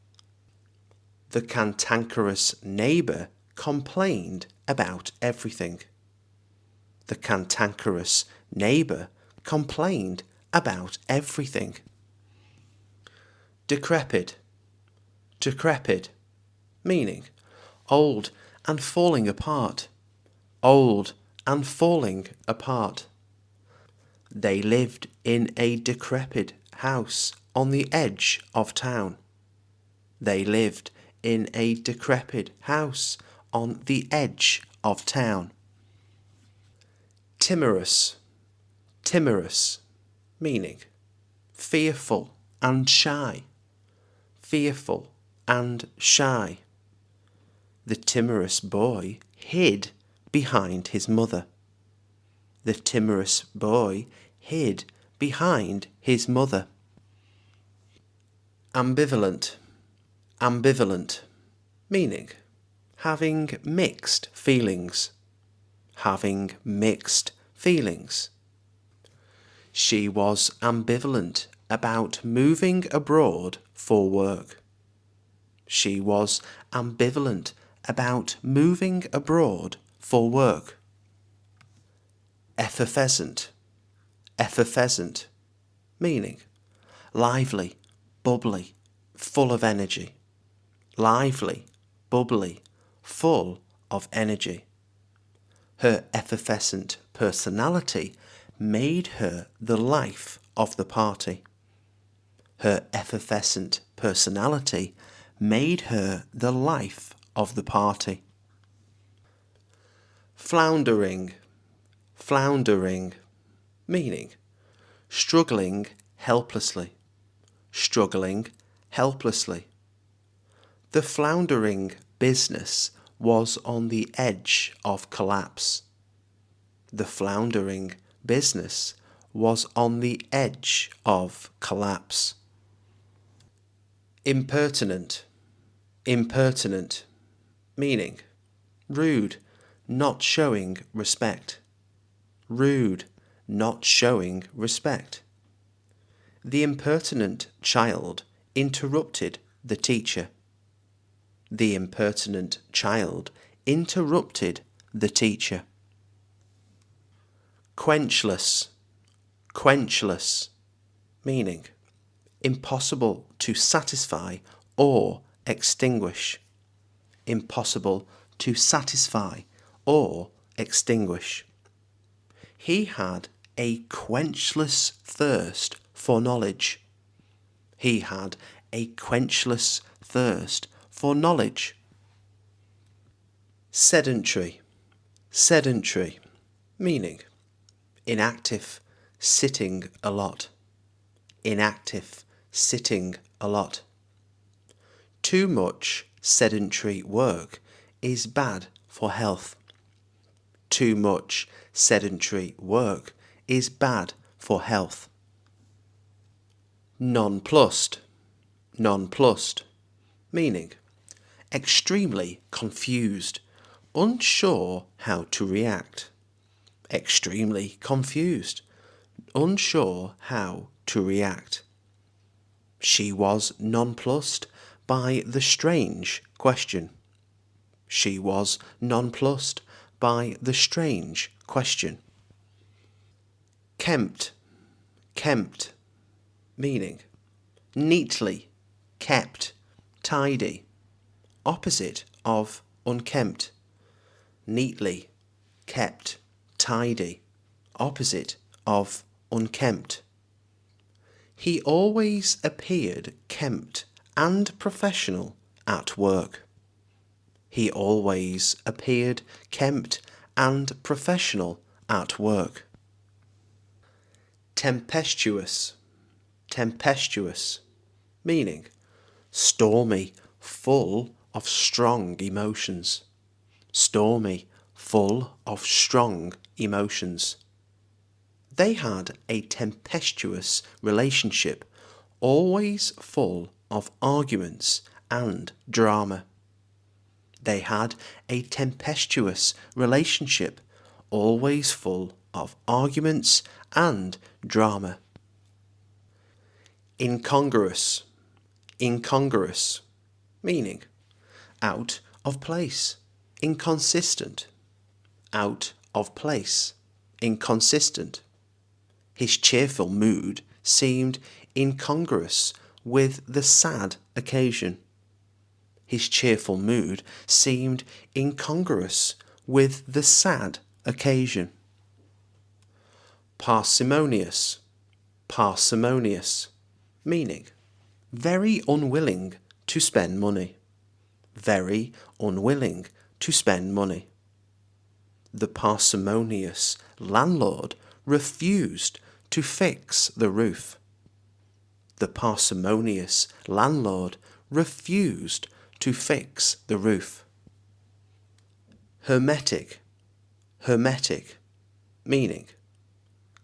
The cantankerous neighbour complained about everything. The cantankerous neighbour complained about everything. Decrepit, decrepit, meaning old and falling apart. Old and falling apart. They lived in a decrepit house on the edge of town. They lived in a decrepit house on the edge of town. Timorous, timorous, meaning fearful and shy. Fearful and shy. The timorous boy hid behind his mother. The timorous boy hid behind his mother. Ambivalent, ambivalent, meaning having mixed feelings. Having mixed feelings. She was ambivalent about moving abroad for work. She was ambivalent about moving abroad for work. Effervescent, effervescent, meaning lively, bubbly, full of energy. Lively, bubbly, full of energy. Her effervescent personality made her the life of the party. Her effervescent personality made her the life of the party. Floundering, floundering, meaning struggling helplessly. Struggling helplessly. The floundering business was on the edge of collapse. The floundering business was on the edge of collapse. Impertinent, impertinent, meaning rude, not showing respect. Rude, not showing respect. The impertinent child interrupted the teacher. The impertinent child interrupted the teacher. Quenchless, quenchless, meaning impossible to satisfy or extinguish. Impossible to satisfy or extinguish. He had a quenchless thirst for knowledge. He had a quenchless thirst for knowledge. Sedentary, sedentary, meaning inactive, sitting a lot. Inactive, sitting a lot. Too much sedentary work is bad for health. Too much sedentary work is bad for health. Nonplussed, nonplussed, meaning extremely confused, unsure how to react. Extremely confused, unsure how to react. She was nonplussed by the strange question. She was nonplussed by the strange question. Kempt, kempt, meaning neatly, kept, tidy. Opposite of unkempt. Neatly, kept, tidy. Opposite of unkempt. He always appeared kempt and professional at work. He always appeared kempt and professional at work. Tempestuous, tempestuous, meaning stormy, full of strong emotions. Stormy, full of strong emotions. They had a tempestuous relationship, always full of arguments and drama. They had a tempestuous relationship, always full of arguments and drama. Incongruous, incongruous, meaning out of place, inconsistent. Out of place, inconsistent. His cheerful mood seemed incongruous with the sad occasion. His cheerful mood seemed incongruous with the sad occasion. Parsimonious, parsimonious, meaning very unwilling to spend money. Very unwilling to spend money. The parsimonious landlord refused to fix the roof. The parsimonious landlord refused to fix the roof. Hermetic, hermetic, meaning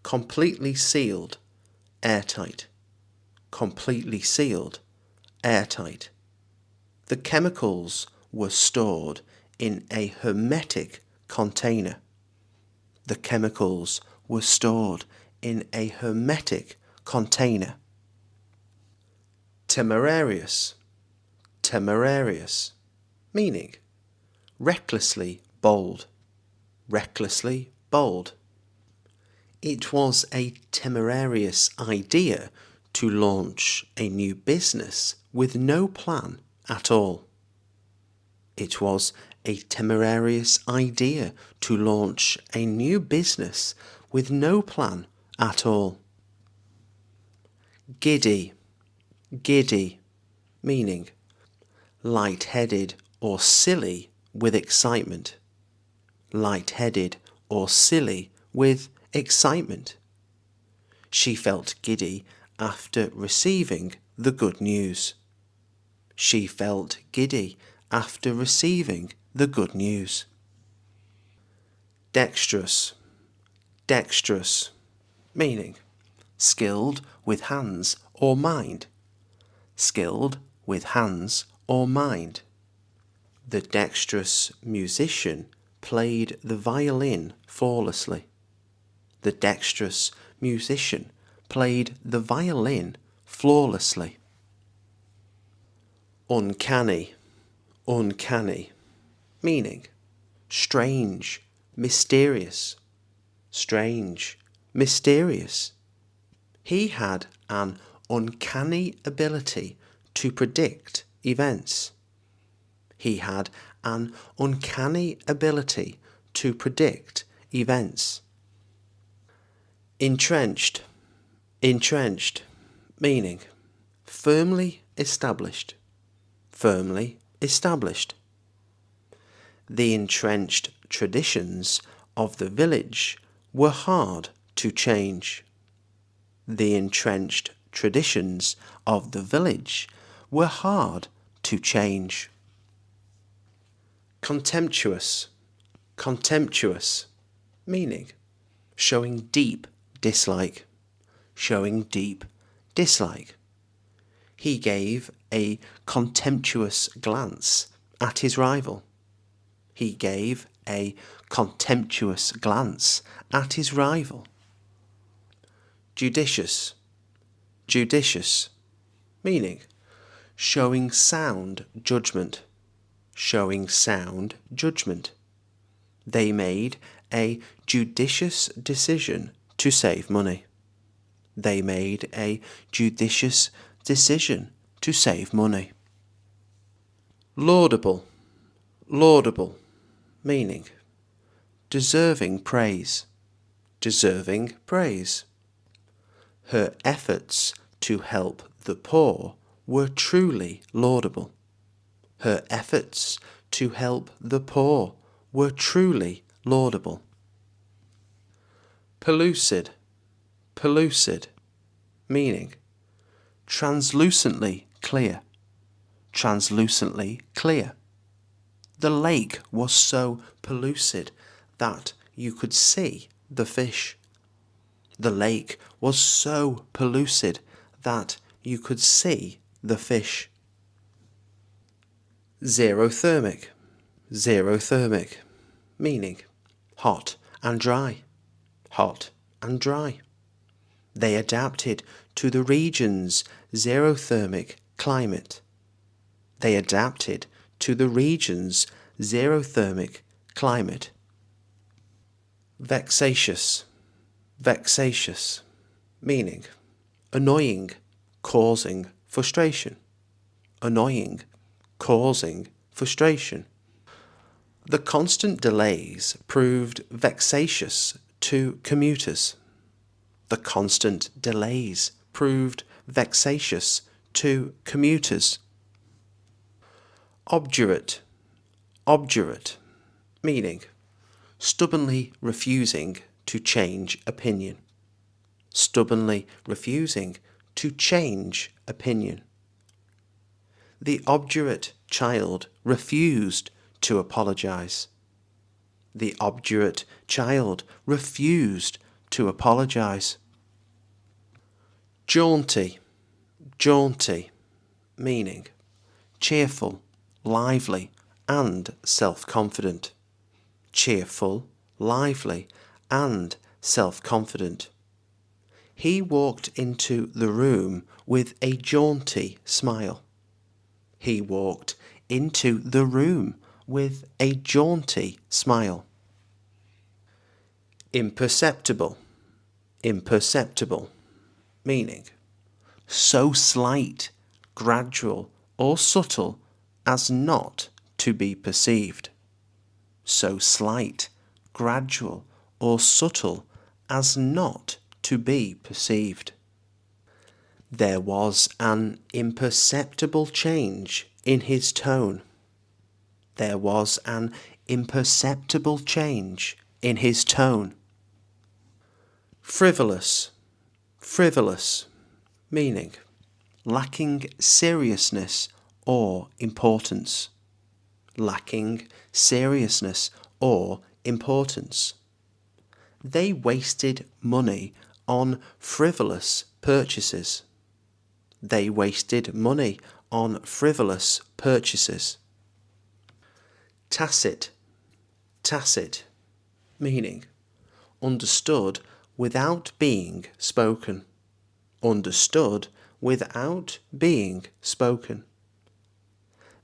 completely sealed, airtight. Completely sealed, airtight. The chemicals were stored in a hermetic container. The chemicals were stored in a hermetic container. Temerarious, temerarious, meaning recklessly bold. Recklessly bold. It was a temerarious idea to launch a new business with no plan at all. It was a temerarious idea to launch a new business with no plan at all. Giddy, giddy, meaning light-headed or silly with excitement. Light-headed or silly with excitement. She felt giddy after receiving the good news. She felt giddy after receiving the good news. Dexterous, dexterous, meaning skilled with hands or mind. Skilled with hands or mind. The dexterous musician played the violin flawlessly. The dexterous musician played the violin flawlessly. Uncanny, uncanny, meaning strange, mysterious. Strange, mysterious. He had an uncanny ability to predict events. He had an uncanny ability to predict events. Entrenched, entrenched, meaning firmly established. Firmly established. The entrenched traditions of the village were hard to change. The entrenched traditions of the village were hard to change. Contemptuous, contemptuous, meaning showing deep dislike. showing deep dislike. He gave a contemptuous glance at his rival. He gave a contemptuous glance at his rival. Judicious. Judicious, meaning showing sound judgment. Showing sound judgment. They made a judicious decision to save money. They made a judicious decision to save money. Laudable. Laudable, meaning deserving praise. Deserving praise. Her efforts to help the poor were truly laudable. Her efforts to help the poor were truly laudable. Pellucid. Pellucid, meaning translucently clear. Translucently clear. The lake was so pellucid that you could see the fish. The lake was so pellucid that you could see the fish. Xerothermic. Xerothermic, meaning hot and dry. Hot and dry. They adapted to the region's xerothermic climate. They adapted to the region's xerothermic climate. Vexatious. Vexatious, meaning annoying, causing frustration. Annoying, causing frustration. The constant delays proved vexatious to commuters. The constant delays proved vexatious to commuters. Obdurate. Obdurate, meaning stubbornly refusing to change opinion. Stubbornly refusing to change opinion. The obdurate child refused to apologize. The obdurate child refused to apologize. Jaunty. Jaunty, meaning cheerful, lively, and self-confident. Cheerful, lively, and self-confident. He walked into the room with a jaunty smile. He walked into the room with a jaunty smile. Imperceptible. Imperceptible, meaning so slight, gradual, or subtle as not to be perceived. So slight, gradual, or subtle as not to be perceived. There was an imperceptible change in his tone. There was an imperceptible change in his tone. Frivolous. Frivolous, meaning lacking seriousness or importance. Lacking seriousness or importance. They wasted money on frivolous purchases. They wasted money on frivolous purchases. Tacit. Tacit, meaning understood without being spoken. Understood without being spoken.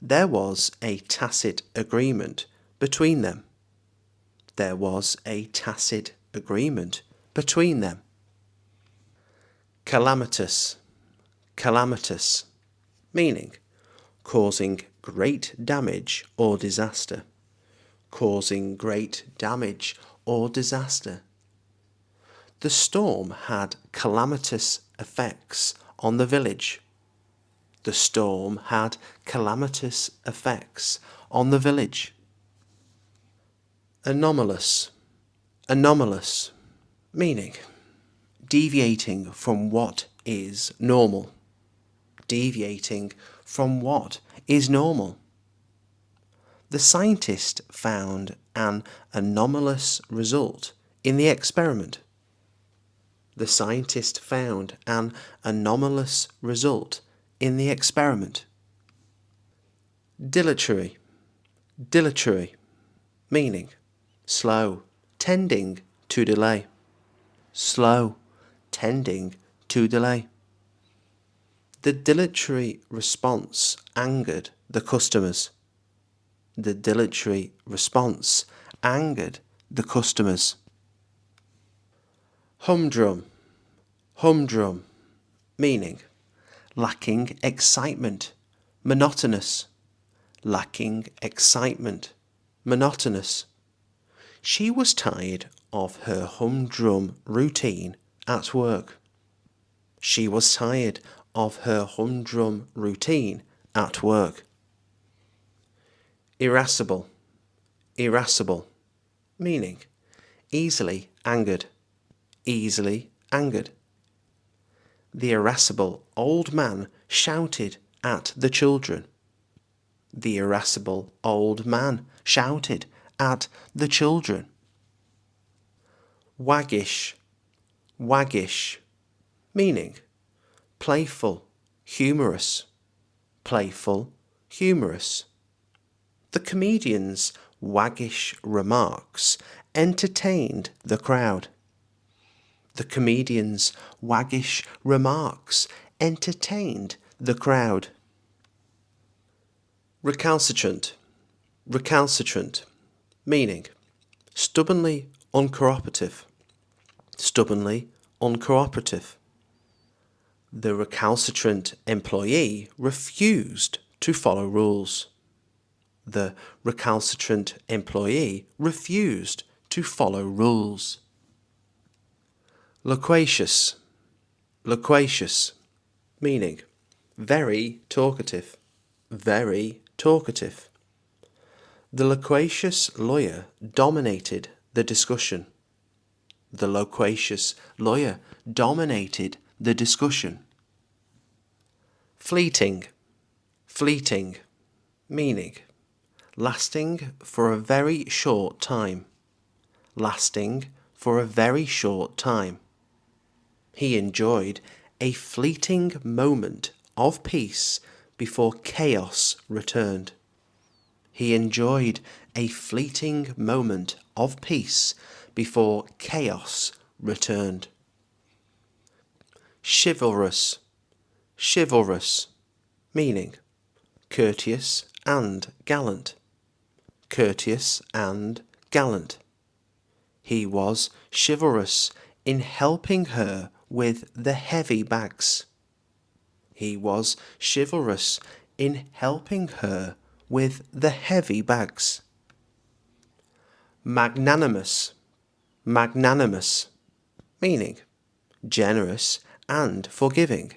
There was a tacit agreement between them. There was a tacit agreement between them. Calamitous. Calamitous, meaning causing great damage or disaster. Causing great damage or disaster. The storm had calamitous effects on the village. The storm had calamitous effects on the village. Anomalous. Anomalous, meaning deviating from what is normal. Deviating from what is normal. The scientist found an anomalous result in the experiment. The scientist found an anomalous result in the experiment. Dilatory. Dilatory. Meaning slow, tending to delay. Slow, tending to delay. The dilatory response angered the customers. The dilatory response angered the customers. Humdrum. Humdrum. Meaning lacking excitement, monotonous. Lacking excitement, monotonous. She was tired of her humdrum routine at work. She was tired of her humdrum routine at work. Irascible. Irascible. Meaning easily angered. Easily angered. The irascible old man shouted at the children. The irascible old man shouted at the children. Waggish. Waggish. Meaning playful, humorous. Playful, humorous. The comedian's waggish remarks entertained the crowd. The comedian's waggish remarks entertained the crowd. Recalcitrant. Recalcitrant. Meaning stubbornly uncooperative. Stubbornly uncooperative. The recalcitrant employee refused to follow rules. The recalcitrant employee refused to follow rules. Loquacious. Loquacious. Meaning very talkative. Very talkative. The loquacious lawyer dominated the discussion. The loquacious lawyer dominated the discussion. Fleeting. Fleeting. Meaning lasting for a very short time. Lasting for a very short time. He enjoyed a fleeting moment of peace before chaos returned. He enjoyed a fleeting moment of peace before chaos returned. Chivalrous. Chivalrous. Meaning courteous and gallant. Courteous and gallant. He was chivalrous in helping her with the heavy bags. He was chivalrous in helping her with the heavy bags. Magnanimous. Magnanimous. Meaning generous and forgiving.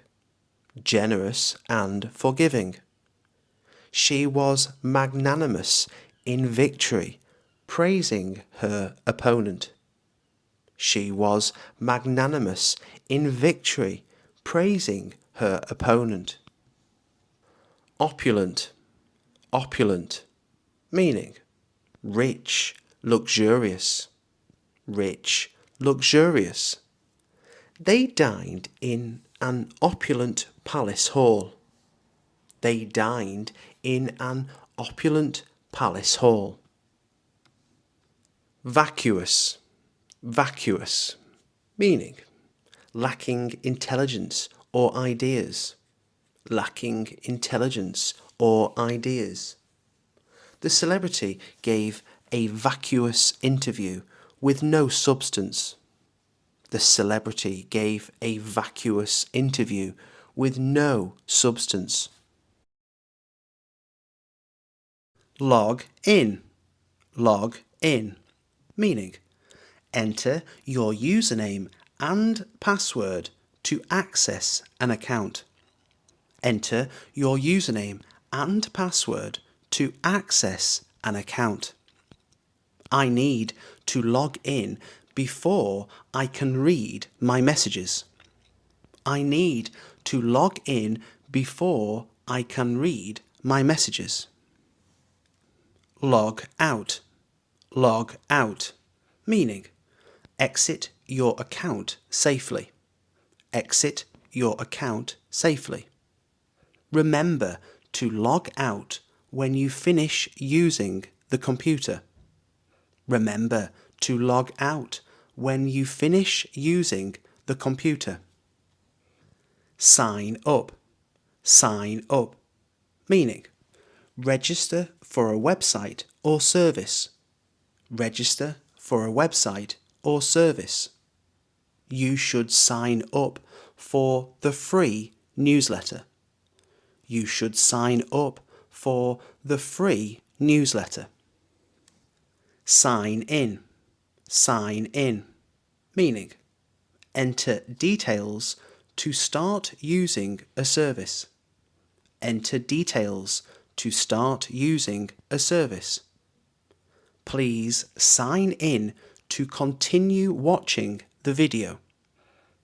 Generous and forgiving. She was magnanimous in victory, praising her opponent. She was magnanimous in victory, praising her opponent. Opulent. Opulent. Meaning rich, luxurious. Rich, luxurious. They dined in an opulent palace hall. They dined in an opulent palace hall. Vacuous. Vacuous. Meaning lacking intelligence or ideas. Lacking intelligence or ideas. The celebrity gave a vacuous interview with no substance. The celebrity gave a vacuous interview with no substance. Log in. Log in. Meaning enter your username and password to access an account. Enter your username and password to access an account. I need to log in before I can read my messages. I need to log in before I can read my messages. Log out. Log out. Meaning exit your account safely. Exit your account safely. Remember to log out when you finish using the computer. Remember to log out when you finish using the computer. Sign up. Sign up. Meaning, register for a website or service. Register for a website or service. You should sign up for the free newsletter. You should sign up for the free newsletter. Sign in. Sign in. Meaning, enter details to start using a service. Enter details to start using a service. Please sign in to continue watching the video.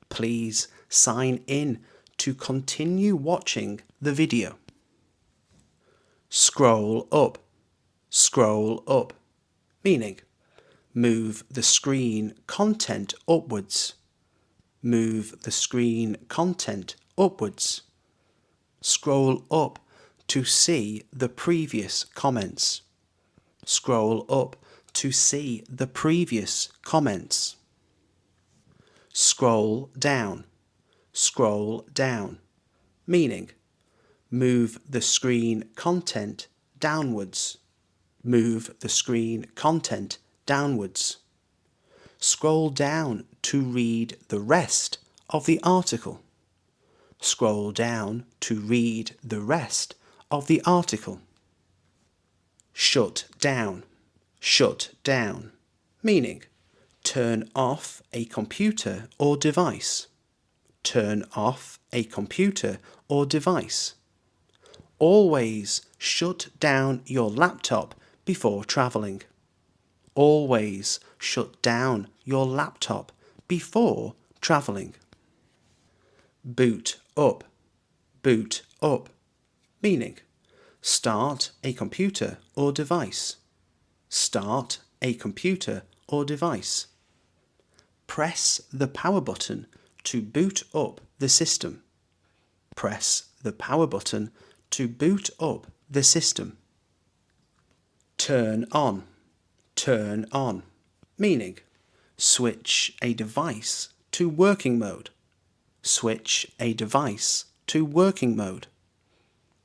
Please sign in to continue watching the video. Scroll up. Scroll up. Meaning, move the screen content upwards. Move the screen content upwards. Scroll up to see the previous comments. Scroll up to see the previous comments. Scroll down. Scroll down. Meaning, move the screen content downwards. Move the screen content downwards. Scroll down to read the rest of the article. Scroll down to read the rest of the article. Shut down. Shut down. Meaning, turn off a computer or device. Turn off a computer or device. Always shut down your laptop before travelling. Always shut down your laptop before travelling. Boot up. Boot up. Meaning, start a computer or device. Start a computer or device. Press the power button to boot up the system. Press the power button to boot up the system. Turn on. Turn on. Meaning, switch a device to working mode. Switch a device to working mode.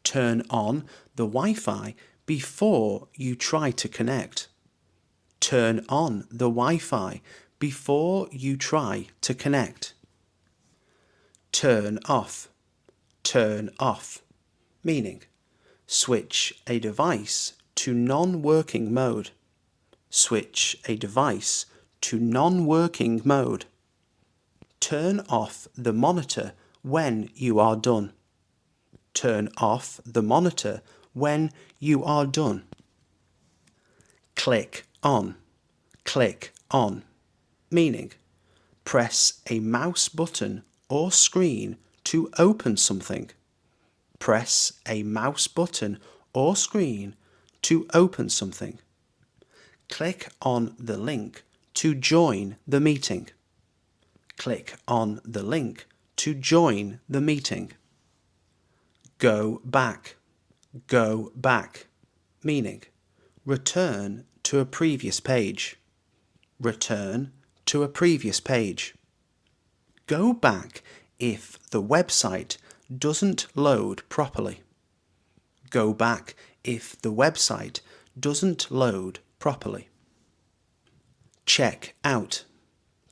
Turn on the Wi-Fi before you try to connect. Turn on the Wi-Fi before you try to connect. Turn off. Turn off. Meaning, switch a device to non-working mode. Switch a device to non-working mode. Turn off the monitor when you are done. Turn off the monitor when you are done. Click on. Click on. Meaning, press a mouse button or screen to open something. Press a mouse button or screen to open something. Click on the link to join the meeting. Click on the link to join the meeting. Go back. Go back. Meaning, return to a previous page. Return to a previous page. Go back if the website doesn't load properly. Go back if the website doesn't load properly. Check out.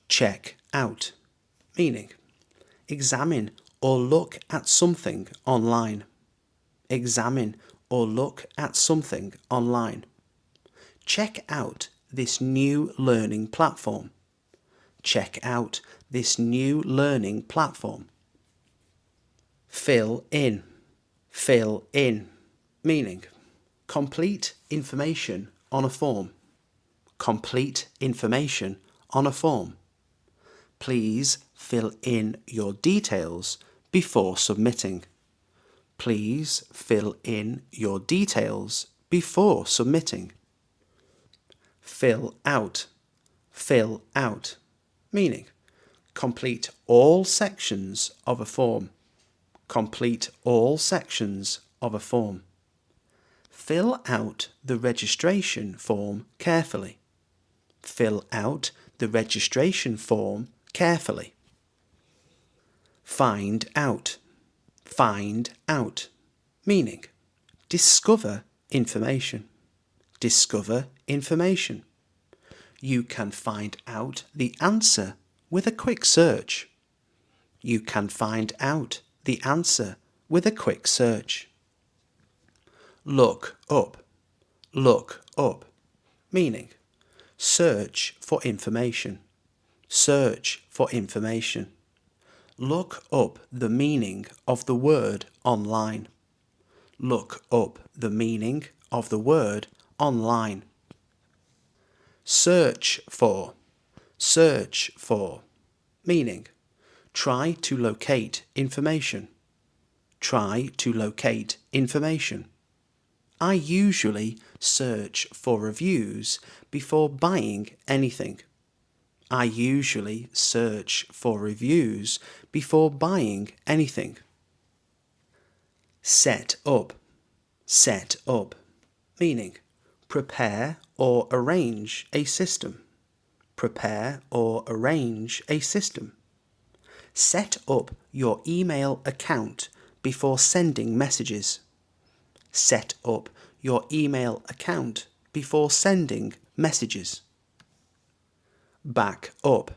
Check out. Meaning, examine or look at something online. Examine or look at something online. Check out this new learning platform. Check out this new learning platform. Fill in. Fill in. Meaning, complete information on a form. Complete information on a form. Please fill in your details before submitting. Please fill in your details before submitting. Fill out. Fill out. Meaning, Complete all sections of a form. Complete all sections of a form. Fill out the registration form carefully. Fill out the registration form carefully. Find out. Find out. Meaning, discover information. Discover information. You can find out the answer with a quick search. You can find out the answer with a quick search. Look up. Look up. Meaning, search for information. Search for information. Look up the meaning of the word online. Look up the meaning of the word online. Search for. Search for. Meaning, try to locate information. Try to locate information. I usually search for reviews before buying anything. I usually search for reviews before buying anything. Set up. Set up. Meaning, prepare or arrange a system. Prepare or arrange a system. Set up your email account before sending messages. Set up your email account before sending messages. Back up.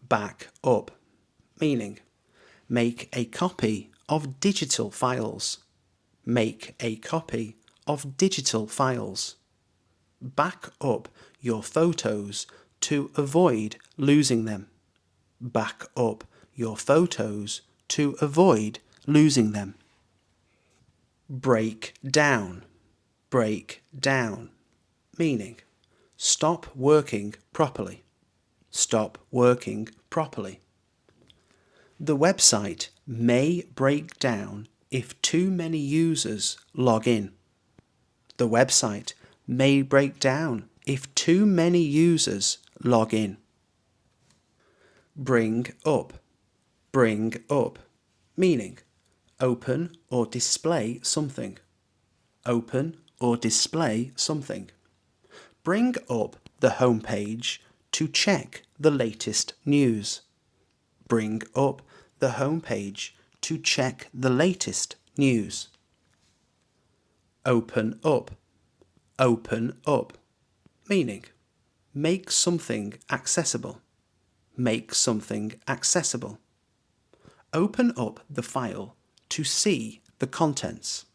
Back up. Meaning, make a copy of digital files. Make a copy of digital files. Back up your photos to avoid losing them. Back up your photos to avoid losing them. Break down. Break down. Meaning, stop working properly. Stop working properly. The website may break down if too many users log in. The website may break down if too many users log in. Bring up. Bring up. Meaning, open or display something. Open or display something. Bring up the home page to check the latest news. Bring up the home page to check the latest news. Open up. Open up. Meaning, make something accessible. Make something accessible. Open up the file to see the contents.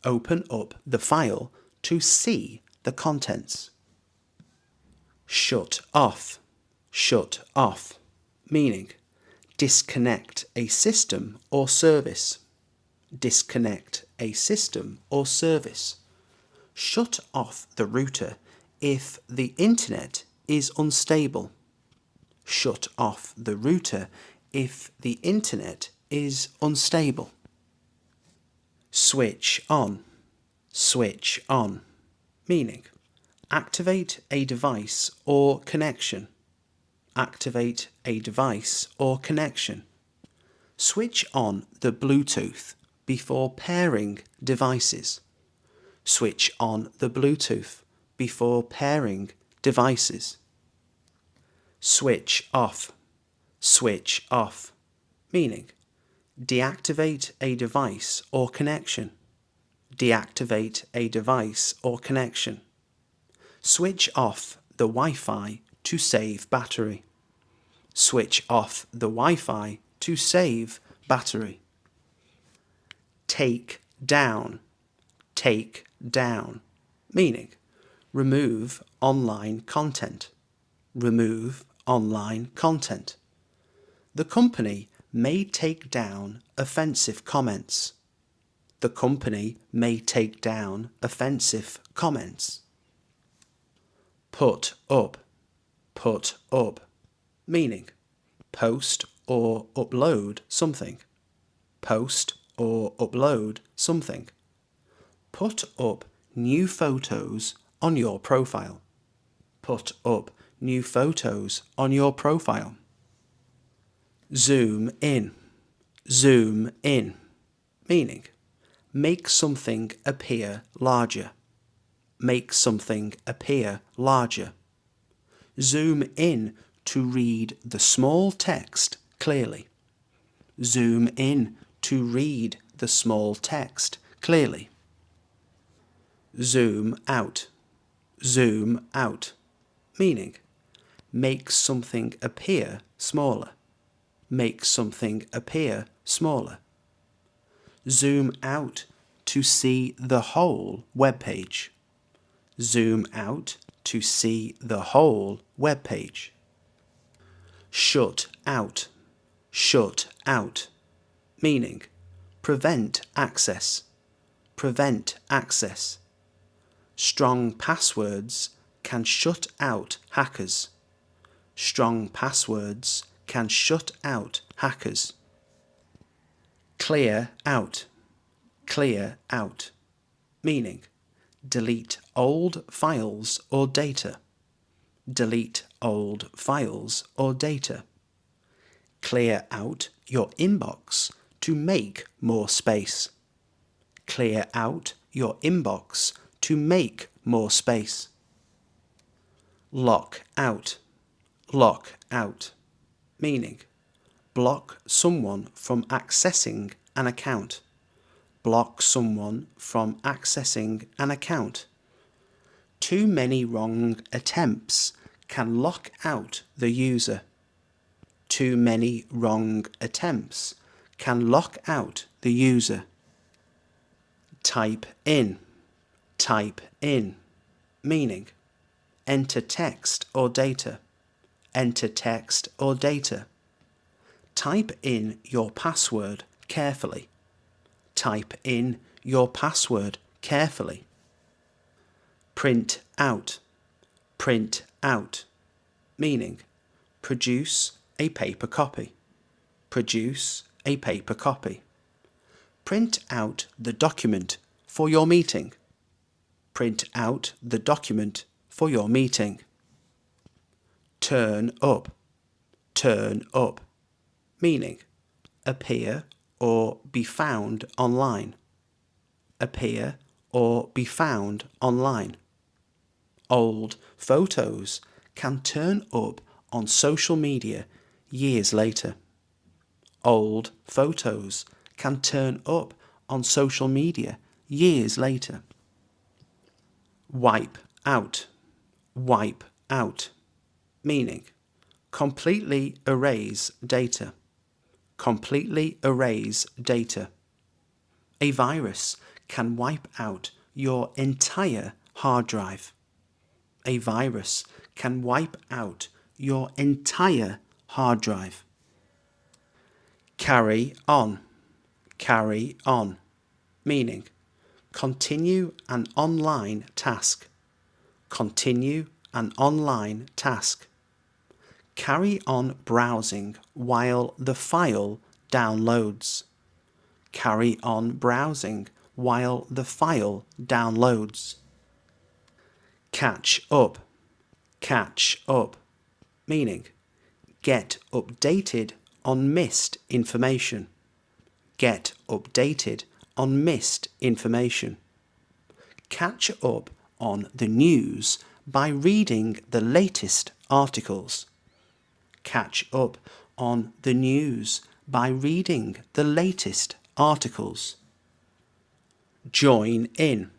Open up the file to see the contents. Shut off. Shut off. Meaning, disconnect a system or service. Disconnect a system or service. Shut off the router if the internet is unstable. Shut off the router if the internet is unstable. Switch on. Switch on. Meaning, activate a device or connection. Activate a device or connection. Switch on the Bluetooth before pairing devices. Switch on the Bluetooth before pairing devices. Switch off. Switch off. Meaning, deactivate a device or connection. Deactivate a device or connection. Switch off the Wi-Fi to save battery. Switch off the Wi-Fi to save battery. Take down. Take down. Meaning, remove online content. Remove online content. The company may take down offensive comments. The company may take down offensive comments. Put up. Put up. Meaning, post or upload something. Post or upload something. Put up new photos on your profile. Put up new photos on your profile. Zoom in, zoom in, meaning make something appear larger, make something appear larger. Zoom in to read the small text clearly. Zoom in to read the small text clearly. Zoom out, meaning make something appear smaller, make something appear smaller. Zoom out to see the whole web page. Zoom out to see the whole web page. Shut out, meaning prevent access, prevent access. Strong passwords can shut out hackers. Strong passwords can shut out hackers. Clear out, meaning delete old files or data. Delete old files or data. Clear out your inbox to make more space. Clear out your inbox to make more space. Lock out, meaning block someone from accessing an account. Block someone from accessing an account. Too many wrong attempts can lock out the user. Too many wrong attempts can lock out the user. Type in, meaning enter text or data. Enter text or data. Type in your password carefully. Type in your password carefully. Print out, meaning produce a paper copy. Produce a paper copy. Print out the document for your meeting. Print out the document for your meeting. Turn up, meaning appear or be found online. Appear or be found online. Old photos can turn up on social media years later. Old photos can turn up on social media years later. Wipe out, meaning completely erase data. Completely erase data. A virus can wipe out your entire hard drive. A virus can wipe out your entire hard drive. Carry on, meaning continue an online task. Continue an online task. Carry on browsing while the file downloads. Carry on browsing while the file downloads. Catch up, meaning get updated on missed information. Get updated on missed information. Catch up on the news by reading the latest articles. Catch up on the news by reading the latest articles. Join in,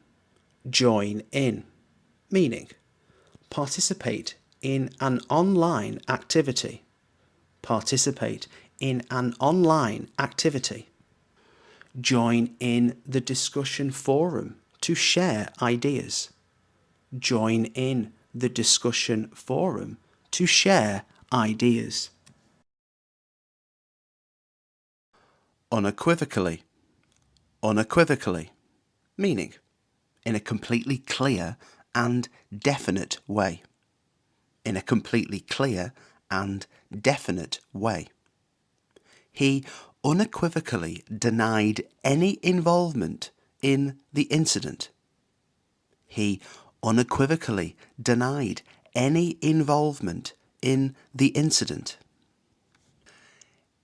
meaning participate in an online activity. Participate in an online activity. Join in the discussion forum to share ideas. Join in the discussion forum to share ideas. Unequivocally, meaning in a completely clear and definite way. In a completely clear and definite way. He unequivocally denied any involvement in the incident. He unequivocally denied any involvement in the incident.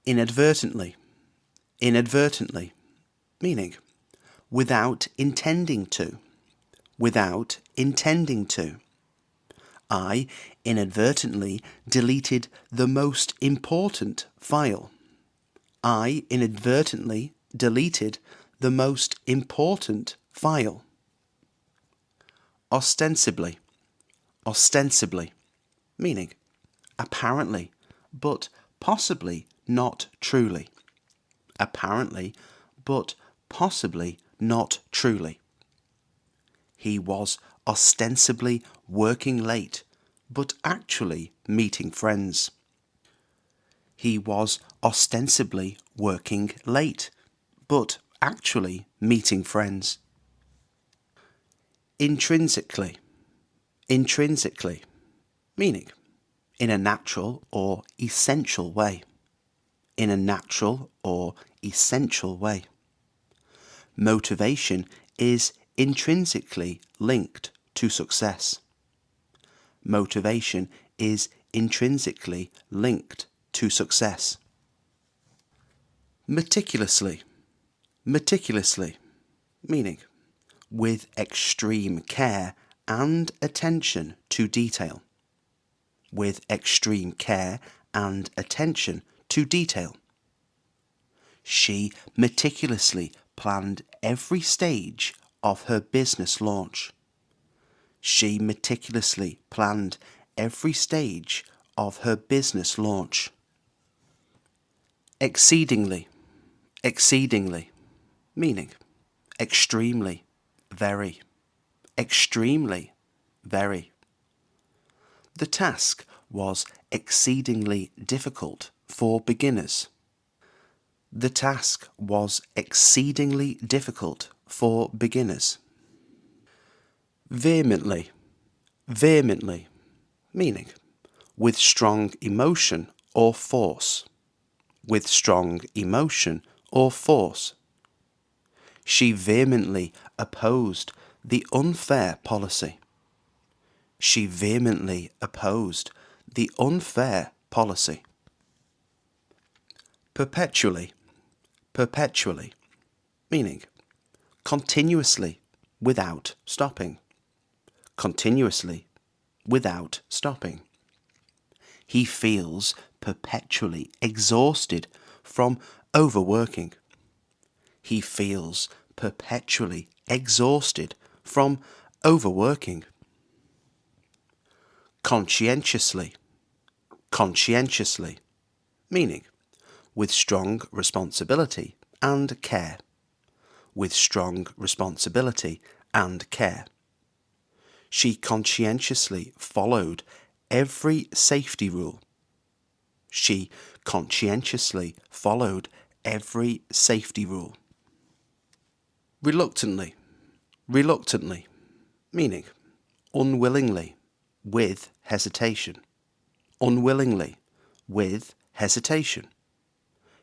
inadvertently, inadvertently, meaning without intending to, without intending to. I inadvertently deleted the most important file. I inadvertently deleted the most important file. Ostensibly, ostensibly, meaning apparently, but possibly not truly. Apparently, but possibly not truly. He was ostensibly working late, but actually meeting friends. He was ostensibly working late, but actually meeting friends. Intrinsically, intrinsically, meaning in a natural or essential way. In a natural or essential way. Motivation is intrinsically linked to success. Motivation is intrinsically linked to success. Meticulously, meticulously, meaning with extreme care and attention to detail. With extreme care and attention to detail. She meticulously planned every stage of her business launch. She meticulously planned every stage of her business launch. Exceedingly, exceedingly, meaning extremely, very, extremely, very. The task was exceedingly difficult for beginners. The task was exceedingly difficult for beginners. Vehemently, vehemently, meaning with strong emotion or force. With strong emotion or force. She vehemently opposed the unfair policy. She vehemently opposed the unfair policy. Perpetually, perpetually, meaning continuously without stopping. Continuously without stopping. He feels perpetually exhausted from overworking. He feels perpetually exhausted from overworking. Conscientiously, conscientiously, meaning with strong responsibility and care. With strong responsibility and care. She conscientiously followed every safety rule. She conscientiously followed every safety rule. Reluctantly, reluctantly, meaning unwillingly, with hesitation. Unwillingly, with hesitation.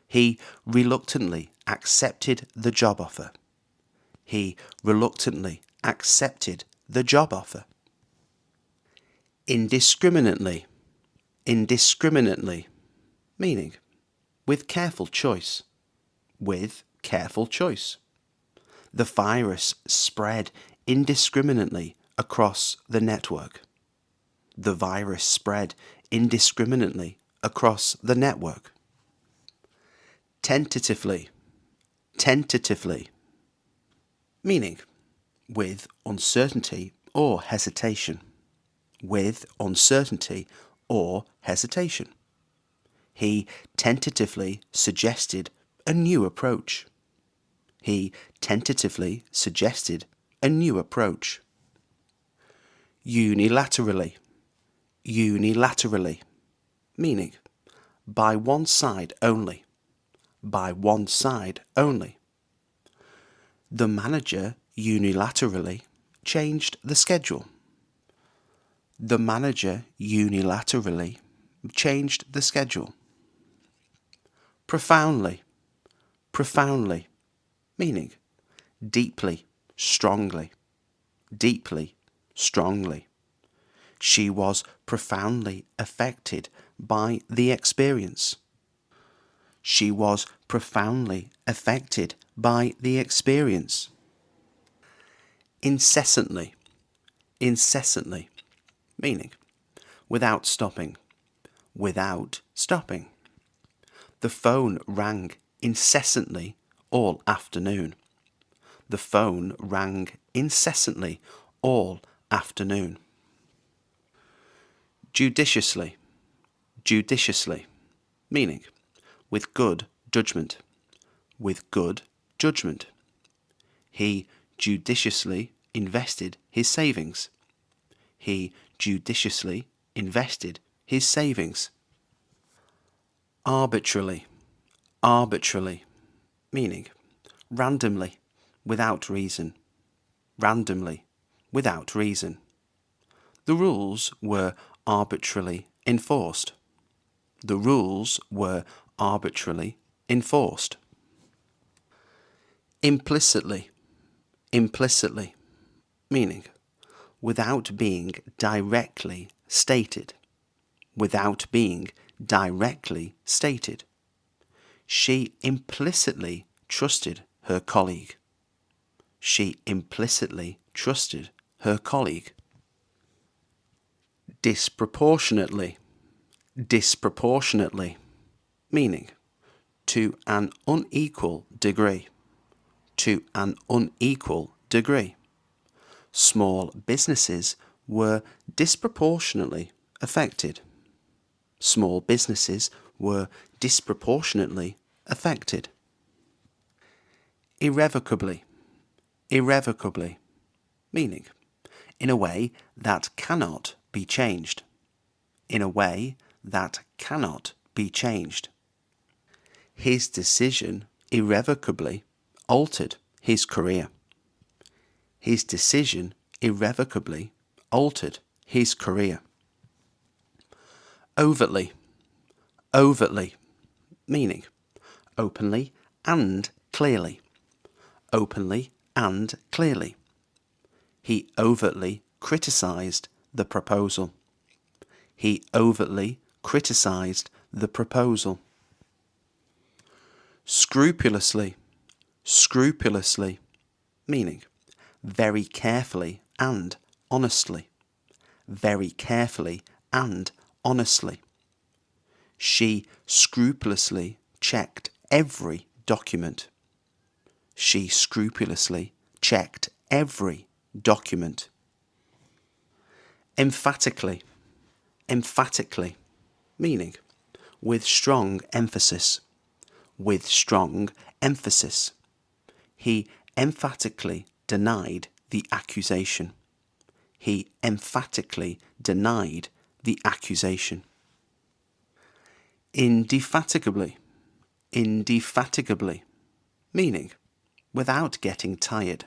He reluctantly accepted the job offer. He reluctantly accepted the job offer. Indiscriminately, indiscriminately, meaning with careful choice. With careful choice. The virus spread indiscriminately across the network. The virus spread indiscriminately across the network. Tentatively, tentatively, meaning with uncertainty or hesitation. With uncertainty or hesitation. He tentatively suggested a new approach. He tentatively suggested a new approach. Unilaterally, unilaterally, meaning by one side only. By one side only. The manager unilaterally changed the schedule. The manager unilaterally changed the schedule. Profoundly, profoundly, meaning deeply, strongly, deeply, strongly. She was profoundly affected by the experience. She was profoundly affected by the experience. Incessantly, incessantly, meaning without stopping, without stopping. The phone rang incessantly all afternoon. The phone rang incessantly all afternoon. Judiciously, judiciously, meaning with good judgment, with good judgment. He judiciously invested his savings. He judiciously invested his savings. Arbitrarily, arbitrarily, meaning randomly, without reason, randomly, without reason. The rules were arbitrarily enforced. The rules were arbitrarily enforced. Implicitly, implicitly, meaning without being directly stated, without being directly stated. She implicitly trusted her colleague. She implicitly trusted her colleague. Disproportionately, disproportionately, meaning to an unequal degree, to an unequal degree. Small businesses were disproportionately affected. Small businesses were disproportionately affected. Irrevocably, irrevocably, meaning in a way that cannot be changed, in a way that cannot be changed. His decision irrevocably altered his career. His decision irrevocably altered his career. Overtly, overtly, meaning openly and clearly, openly and clearly. He overtly criticised the proposal. He overtly criticised the proposal. Scrupulously, scrupulously, meaning very carefully and honestly, very carefully and honestly. She scrupulously checked every document. She scrupulously checked every document. Emphatically, emphatically, meaning with strong emphasis, with strong emphasis. He emphatically denied the accusation. He emphatically denied the accusation. Indefatigably, indefatigably, meaning without getting tired,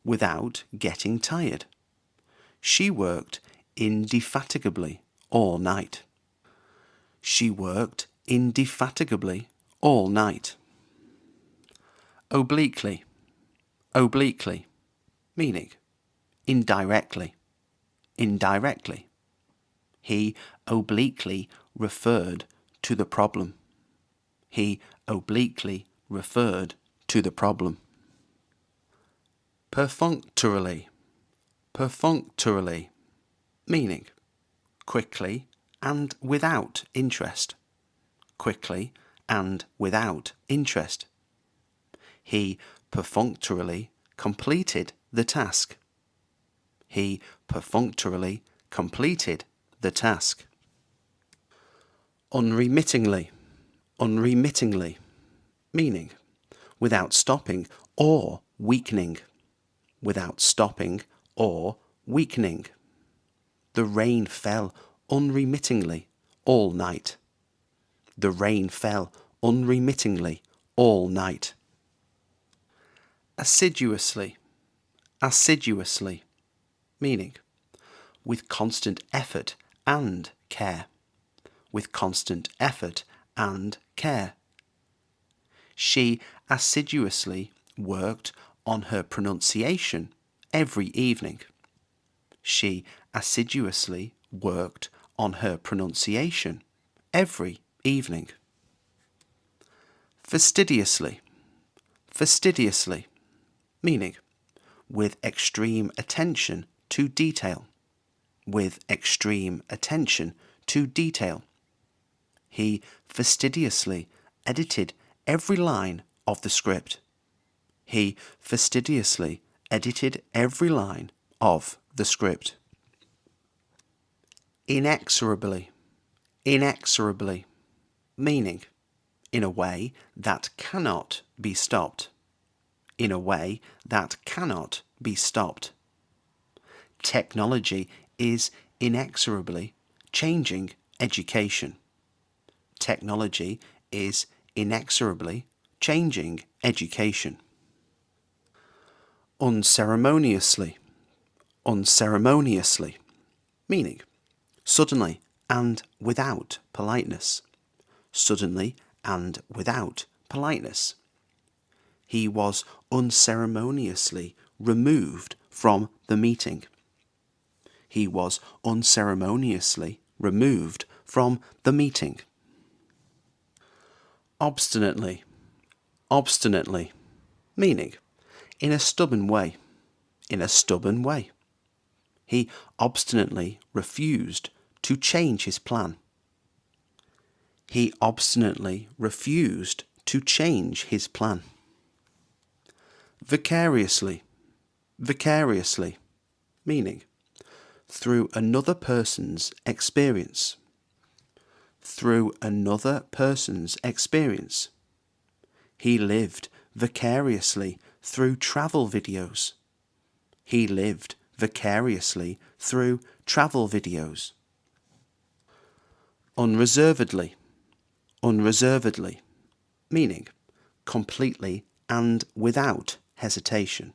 without getting tired. She worked indefatigably all night. She worked indefatigably all night. Obliquely, obliquely, meaning indirectly, indirectly. He obliquely referred to the problem. He obliquely referred to the problem. Perfunctorily, perfunctorily, meaning quickly and without interest, quickly and without interest. He perfunctorily completed the task. He perfunctorily completed the task. Unremittingly, unremittingly, meaning without stopping or weakening, without stopping or weakening. The rain fell unremittingly all night. The rain fell unremittingly all night. Assiduously, assiduously, meaning with constant effort and care, with constant effort and care. She assiduously worked on her pronunciation every evening. She assiduously worked on her pronunciation every evening. Fastidiously, fastidiously, meaning with extreme attention to detail, with extreme attention to detail. He fastidiously edited every line of the script. He fastidiously edited every line of the script. Inexorably, inexorably, meaning in a way that cannot be stopped. In a way that cannot be stopped. Technology is inexorably changing education. Technology is inexorably changing education. Unceremoniously, unceremoniously, meaning suddenly and without politeness. Suddenly and without politeness. He was unceremoniously removed from the meeting. He was unceremoniously removed from the meeting. Obstinately, obstinately, meaning in a stubborn way, in a stubborn way. He obstinately refused to change his plan. He obstinately refused to change his plan. Vicariously, vicariously, meaning through another person's experience. Through another person's experience. He lived vicariously through travel videos. He lived vicariously through travel videos. Unreservedly, unreservedly, meaning completely and without hesitation.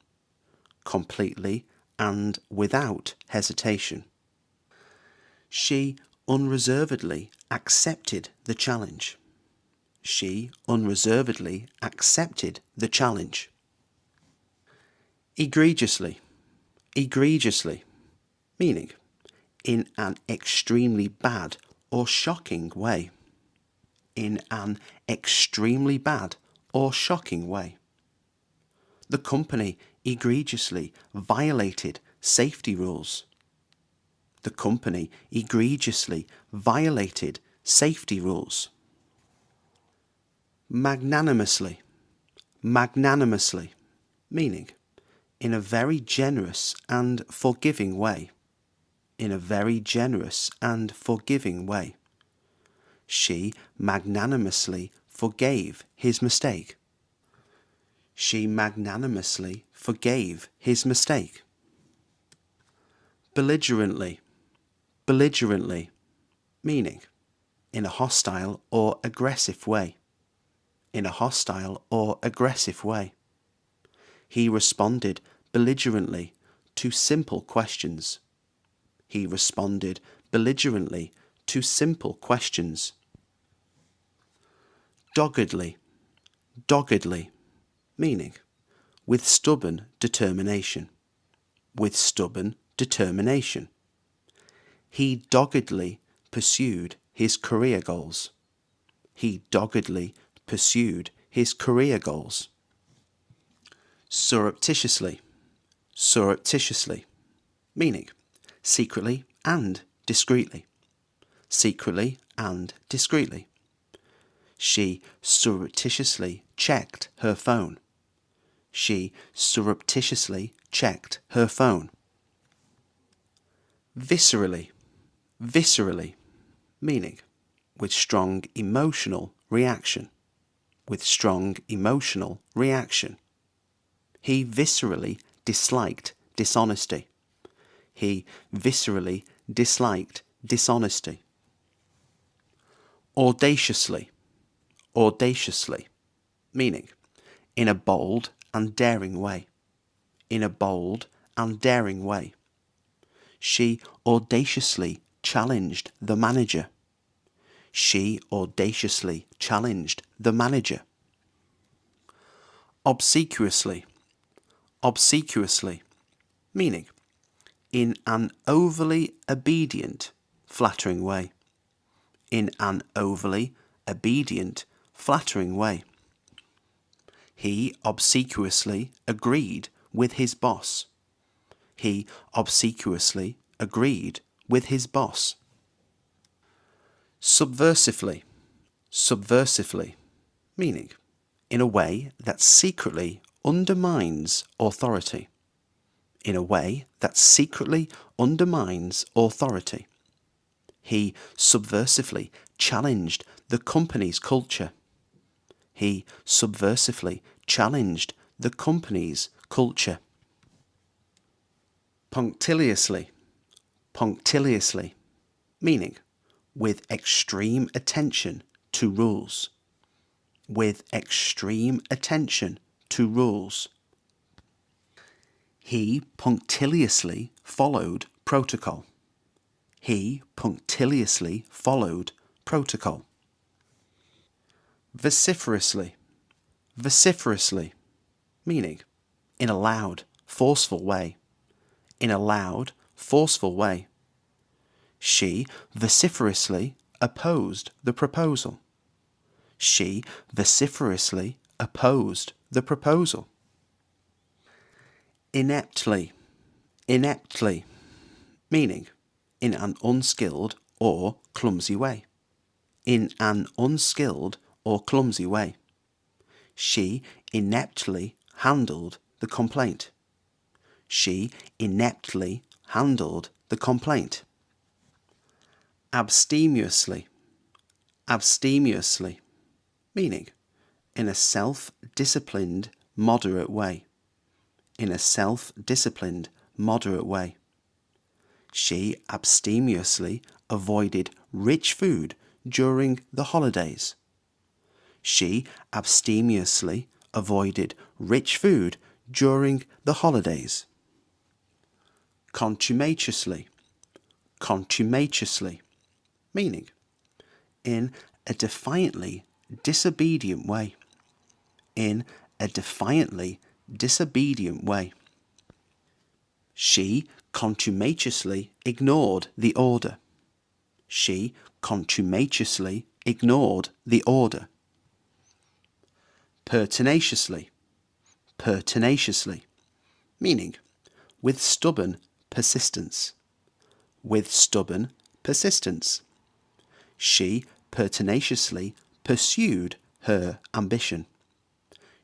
Completely and without hesitation. She unreservedly accepted the challenge. She unreservedly accepted the challenge. Egregiously, egregiously, meaning in an extremely bad or shocking way. In an extremely bad or shocking way. The company egregiously violated safety rules. The company egregiously violated safety rules. Magnanimously, magnanimously, meaning in a very generous and forgiving way. In a very generous and forgiving way. She magnanimously forgave his mistake. She magnanimously forgave his mistake. Belligerently, belligerently, meaning in a hostile or aggressive way. In a hostile or aggressive way. He responded belligerently to simple questions. He responded belligerently to simple questions. Doggedly, doggedly, meaning with stubborn determination. With stubborn determination. He doggedly pursued his career goals. He doggedly pursued his career goals. Surreptitiously, surreptitiously, meaning secretly and discreetly. Secretly and discreetly. She surreptitiously checked her phone. She surreptitiously checked her phone. Viscerally, viscerally, meaning with strong emotional reaction. With strong emotional reaction. He viscerally disliked dishonesty. He viscerally disliked dishonesty. Audaciously, audaciously, meaning in a bold and daring way. In a bold and daring way. She audaciously challenged the manager. She audaciously challenged the manager. Obsequiously, obsequiously, meaning in an overly obedient, flattering way. In an overly obedient, flattering way. He obsequiously agreed with his boss. He obsequiously agreed with his boss. Subversively, subversively, meaning in a way that secretly undermines authority. In a way that secretly undermines authority. He subversively challenged the company's culture. He subversively challenged the company's culture. Punctiliously, punctiliously, meaning with extreme attention to rules. With extreme attention to rules. He punctiliously followed protocol. He punctiliously followed protocol. Vociferously, vociferously, meaning in a loud, forceful way. In a loud, forceful way. She vociferously opposed the proposal. She vociferously opposed the proposal. Ineptly, ineptly, meaning in an unskilled or clumsy way. In an unskilled or clumsy way. She ineptly handled the complaint. She ineptly handled the complaint. Abstemiously, abstemiously, meaning in a self-disciplined, moderate way. In a self-disciplined, moderate way. She abstemiously avoided rich food during the holidays. She abstemiously avoided rich food during the holidays. Contumaciously, contumaciously, meaning in a defiantly disobedient way. In a defiantly disobedient way. She contumaciously ignored the order. She contumaciously ignored the order. Pertinaciously, pertinaciously, meaning with stubborn persistence. With stubborn persistence. She pertinaciously pursued her ambition.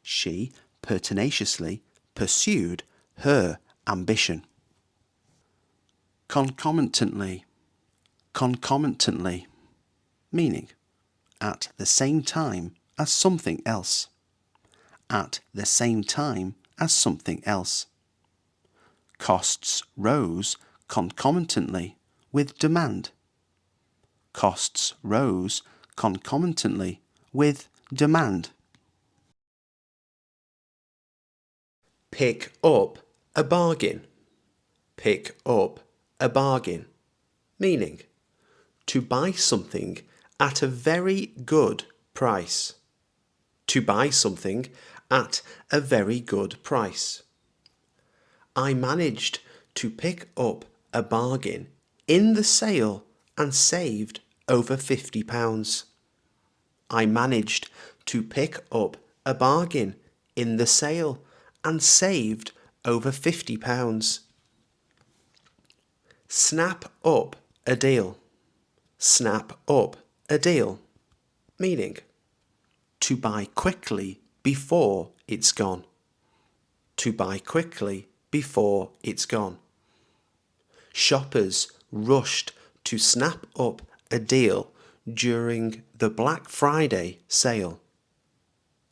She pertinaciously pursued her ambition. Concomitantly, concomitantly, meaning at the same time as something else. At the same time as something else. Costs rose concomitantly with demand. Costs rose concomitantly with demand. Pick up a bargain. Pick up a bargain, meaning to buy something at a very good price. To buy something at a very good price. I managed to pick up a bargain in the sale and saved over £50. I managed to pick up a bargain in the sale and saved over £50. Snap up a deal. Snap up a deal, meaning to buy quickly before it's gone. To buy quickly before it's gone. Shoppers rushed to snap up a deal during the Black Friday sale.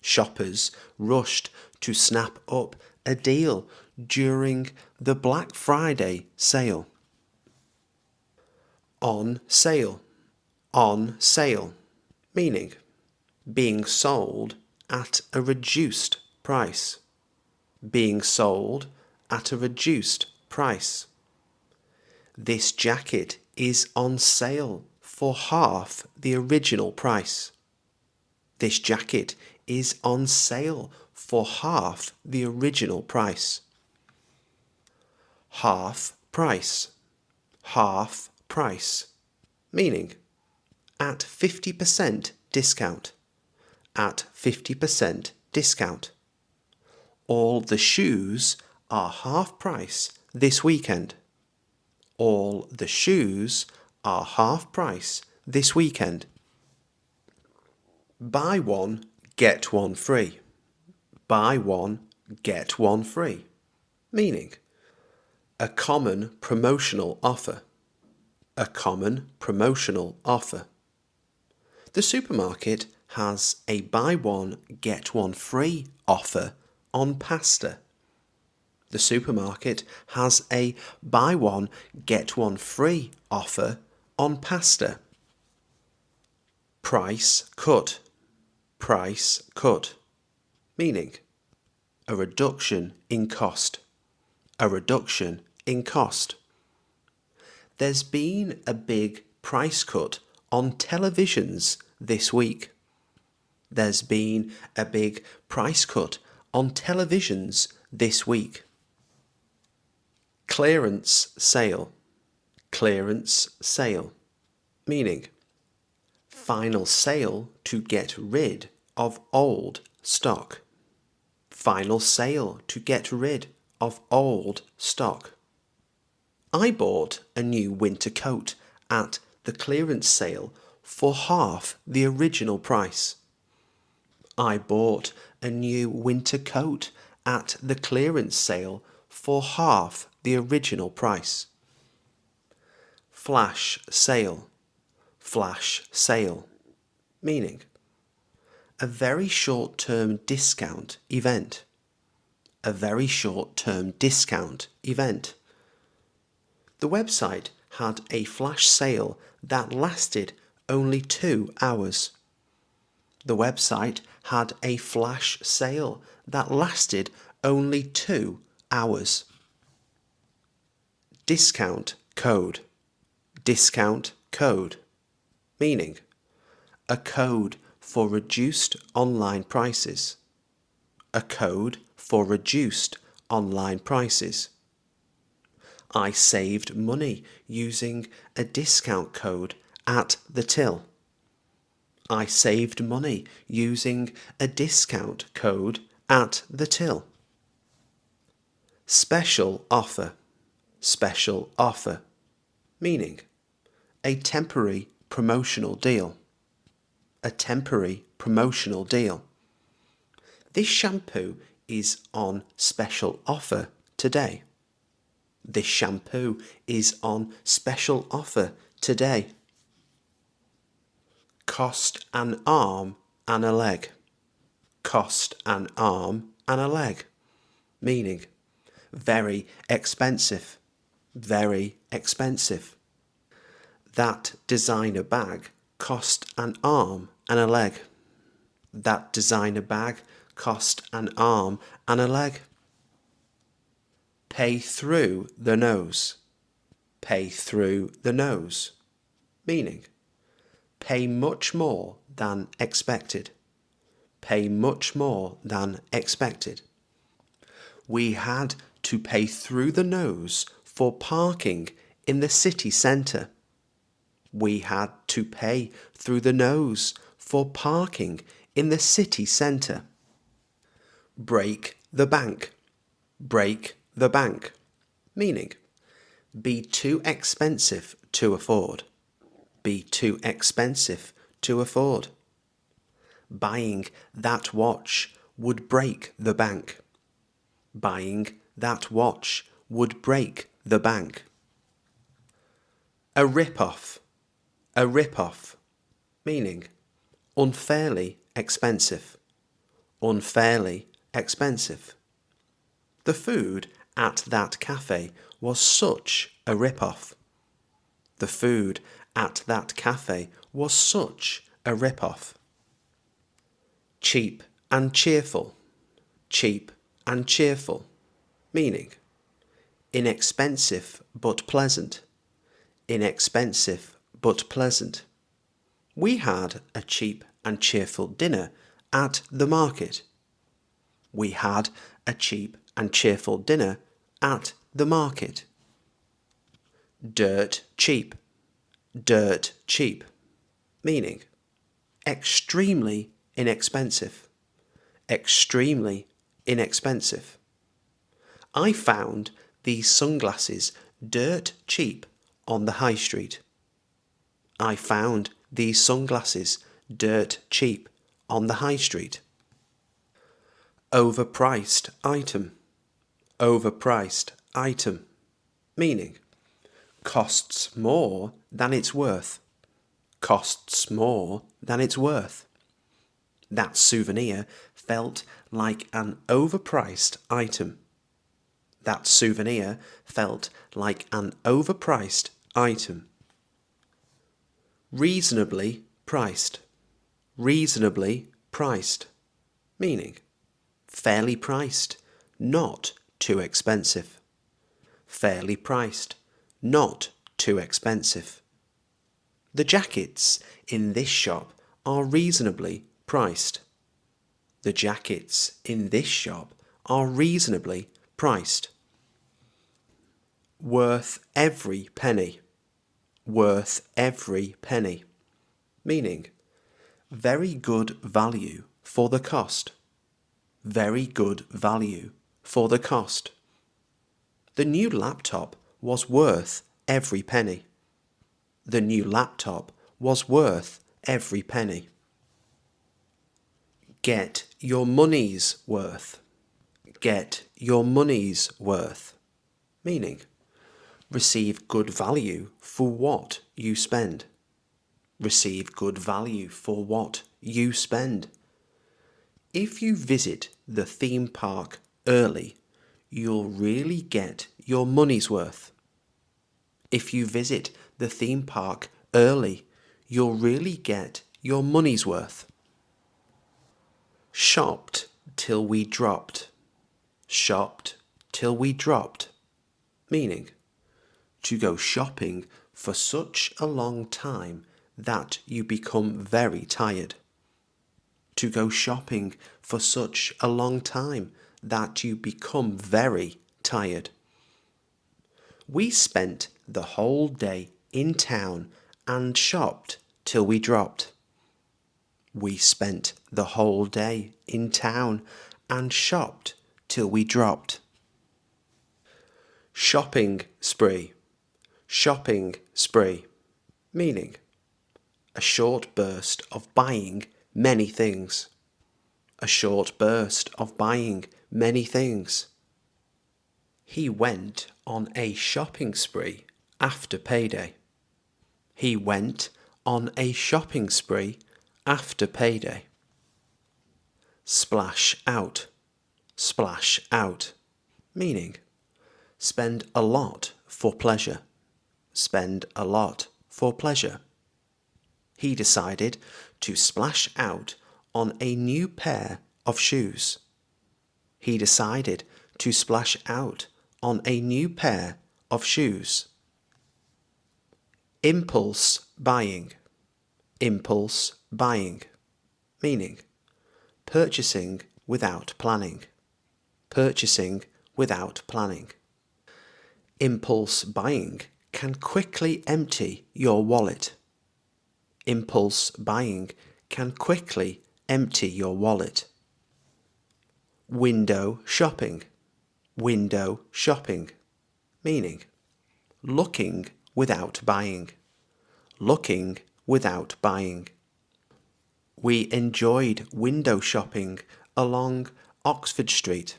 Shoppers rushed to snap up a deal during the Black Friday sale. On sale, on sale, meaning being sold at a reduced price. Being sold at a reduced price. This jacket is on sale for half the original price. This jacket is on sale for half the original price. Half price. Half price, meaning at 50% discount. At 50% discount. All the shoes are half price this weekend. All the shoes are half price this weekend. Buy one, get one free. Buy one, get one free. Meaning, a common promotional offer. A common promotional offer. The supermarket has a buy one, get one free offer on pasta. The supermarket has a buy one, get one free offer on pasta. Price cut. Price cut. Meaning, a reduction in cost. A reduction in cost. There's been a big price cut on televisions this week. There's been a big price cut on televisions this week. Clearance sale. Clearance sale. Meaning, final sale to get rid of old stock. Final sale to get rid of old stock. I bought a new winter coat at the clearance sale for half the original price. I bought a new winter coat at the clearance sale for half the original price. Flash sale. Flash sale. Meaning, a very short-term discount event. A very short-term discount event. The website had a flash sale that lasted only 2 hours. The website had a flash sale that lasted only 2 hours. Discount code. Discount code. Meaning, a code for reduced online prices. A code for reduced online prices. I saved money using a discount code at the till. I saved money using a discount code at the till. Special offer. Special offer. Meaning, a temporary promotional deal. A temporary promotional deal. This shampoo is on special offer today. This shampoo is on special offer today. Cost an arm and a leg. Cost an arm and a leg. Meaning, very expensive. Very expensive. That designer bag cost an arm and a leg. That designer bag cost an arm and a leg. Pay through the nose. Pay through the nose. Meaning, pay much more than expected. Pay much more than expected. We had to pay through the nose for parking in the city centre. We had to pay through the nose for parking in the city centre. Break the bank. Break the bank. Meaning, be too expensive to afford. Be too expensive to afford. Buying that watch would break the bank. Buying that watch would break the bank. A rip-off. A rip-off. Meaning, unfairly expensive. Unfairly expensive. The food at that cafe was such a rip-off. The food at that cafe was such a rip-off. Cheap and cheerful. Cheap and cheerful. Meaning, inexpensive but pleasant. Inexpensive but pleasant. We had a cheap and cheerful dinner at the market. We had a cheap and cheerful dinner at the market. Dirt cheap. Dirt cheap. Meaning, extremely inexpensive. Extremely inexpensive. I found these sunglasses dirt cheap on the high street. I found these sunglasses dirt cheap on the high street. Overpriced item. Overpriced item. Meaning, costs more than it's worth. Costs more than it's worth. That souvenir felt like an overpriced item. That souvenir felt like an overpriced item. Reasonably priced. Reasonably priced. Meaning, fairly priced, not too expensive. Fairly priced, not too expensive. The jackets in this shop are reasonably priced. The jackets in this shop are reasonably priced. Worth every penny. Worth every penny. Meaning, very good value for the cost. Very good value for the cost. The new laptop was worth every penny. The new laptop was worth every penny. Get your money's worth. Get your money's worth. Meaning, receive good value for what you spend. Receive good value for what you spend. If you visit the theme park early, you'll really get your money's worth. If you visit the theme park early, you'll really get your money's worth. Shopped till we dropped. Shopped till we dropped. Meaning, to go shopping for such a long time that you become very tired. To go shopping for such a long time that you become very tired. We spent the whole day in town and shopped till we dropped. We spent the whole day in town and shopped till we dropped. Shopping spree. Shopping spree. Meaning, a short burst of buying many things. A short burst of buying many things. He went on a shopping spree after payday. He went on a shopping spree after payday. Splash out. Splash out. Meaning, spend a lot for pleasure. Spend a lot for pleasure. He decided to splash out on a new pair of shoes. He decided to splash out on a new pair of shoes. Impulse buying. Impulse buying. Meaning, purchasing without planning. Purchasing without planning. Impulse buying can quickly empty your wallet. Impulse buying can quickly empty your wallet. Window shopping. Window shopping. Meaning, looking without buying. Looking without buying. We enjoyed window shopping along Oxford Street.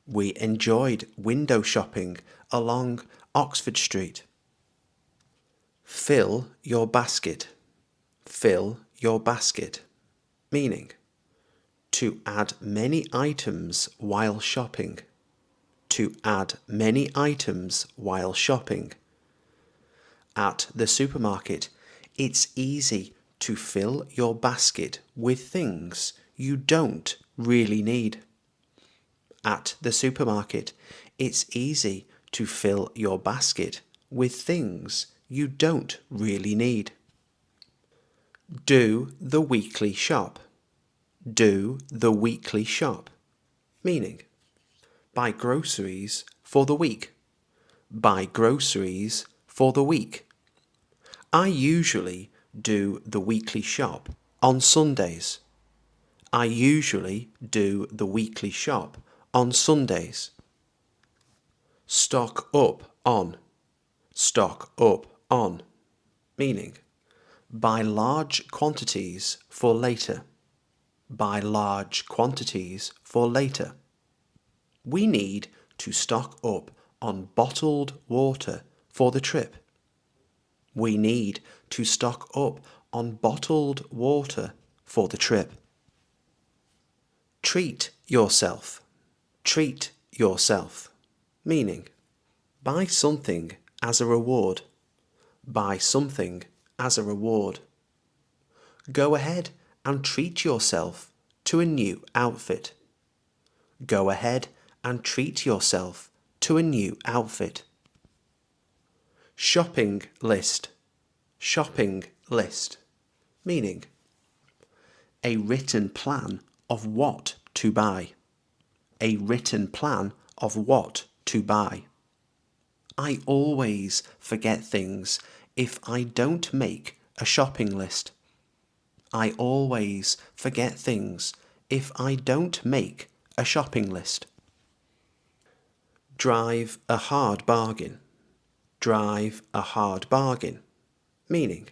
We enjoyed window shopping along Oxford Street. Fill your basket. Fill your basket. Meaning, to add many items while shopping. To add many items while shopping. At the supermarket, it's easy to fill your basket with things you don't really need. At the supermarket, it's easy to fill your basket with things you don't really need. Do the weekly shop. Do the weekly shop. Meaning, buy groceries for the week. Buy groceries for the week. I usually do the weekly shop on Sundays. I usually do the weekly shop on Sundays. Stock up on. Stock up on. Meaning, buy large quantities for later. Buy large quantities for later. We need to stock up on bottled water for the trip. We need to stock up on bottled water for the trip. Treat yourself. Treat yourself. Meaning, buy something as a reward. Buy something as a reward. Go ahead and treat yourself to a new outfit. Go ahead and treat yourself to a new outfit. Shopping list. Shopping list. Meaning, a written plan of what to buy. A written plan of what to buy. I always forget things if I don't make a shopping list. I always forget things if I don't make a shopping list. Drive a hard bargain. Drive a hard bargain. Meaning,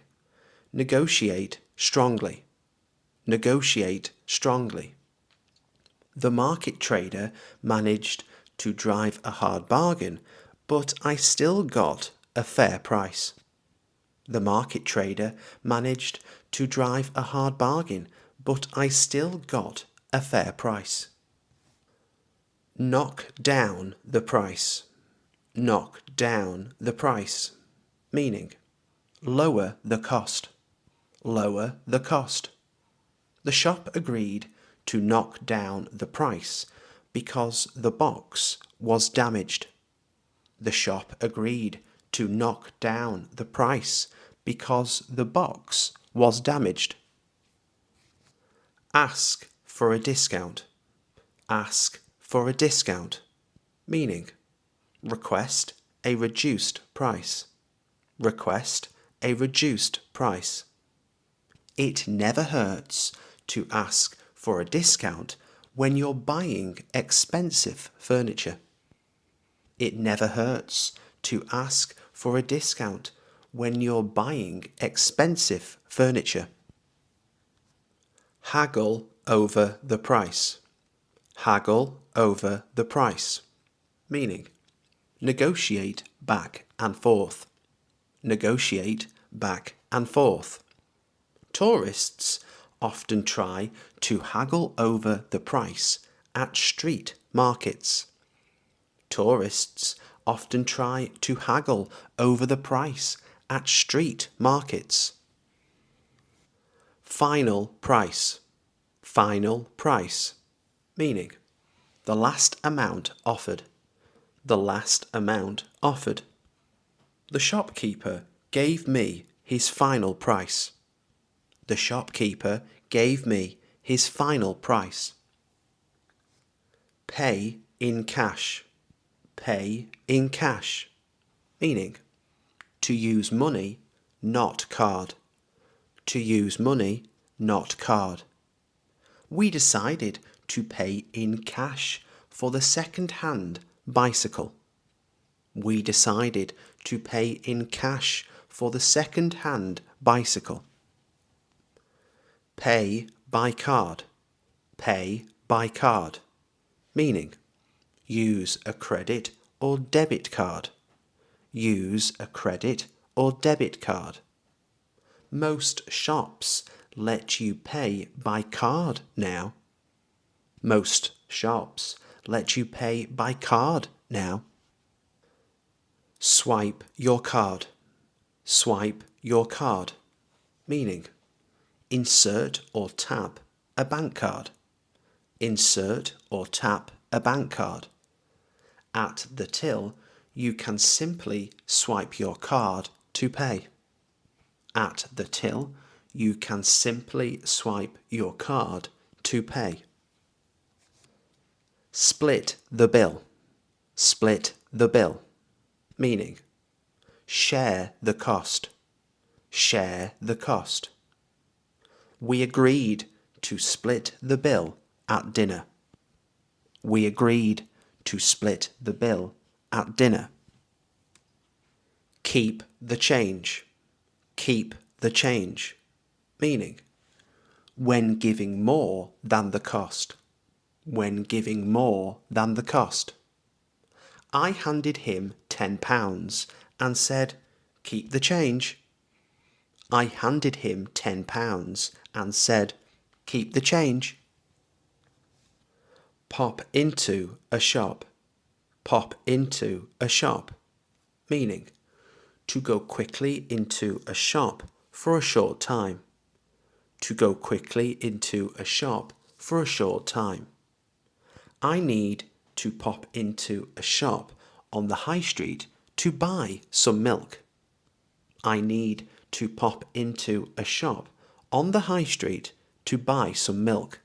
negotiate strongly. Negotiate strongly. The market trader managed to drive a hard bargain, but I still got a fair price. The market trader managed to drive a hard bargain, but I still got a fair price. Knock down the price. Knock down the price. Meaning, lower the cost. Lower the cost. The shop agreed to knock down the price because the box was damaged. The shop agreed to knock down the price because the box was damaged. Ask for a discount. Ask for a discount. Meaning, request a reduced price. Request a reduced price. It never hurts to ask for a discount when you're buying expensive furniture. It never hurts to ask for a discount when you're buying expensive furniture. Haggle over the price. Haggle over the price. Meaning, negotiate back and forth. Negotiate back and forth. Tourists often try to haggle over the price at street markets. Tourists often try to haggle over the price at street markets. Final price. Final price. Meaning, the last amount offered. The last amount offered. The shopkeeper gave me his final price. The shopkeeper gave me his final price. Pay in cash. Pay in cash. Meaning, to use money, not card. To use money, not card. We decided to pay in cash for the second-hand bicycle. We decided to pay in cash for the second-hand bicycle. Pay by card. Pay by card. Meaning, use a credit or debit card. Use a credit or debit card. Most shops let you pay by card now. Most shops let you pay by card now. Swipe your card. Swipe your card. Meaning, insert or tap a bank card. Insert or tap a bank card. At the till, you can simply swipe your card to pay. At the till, you can simply swipe your card to pay. Split the bill. Split the bill. Meaning, share the cost. Share the cost. We agreed to split the bill at dinner. We agreed to split the bill at dinner. Keep the change. Keep the change. Meaning, when giving more than the cost. When giving more than the cost. I handed him £10 and said, keep the change. I handed him £10 and said, keep the change. Pop into a shop. Pop into a shop. Meaning, to go quickly into a shop for a short time. To go quickly into a shop for a short time. I need to pop into a shop on the high street to buy some milk. I need to pop into a shop on the high street to buy some milk.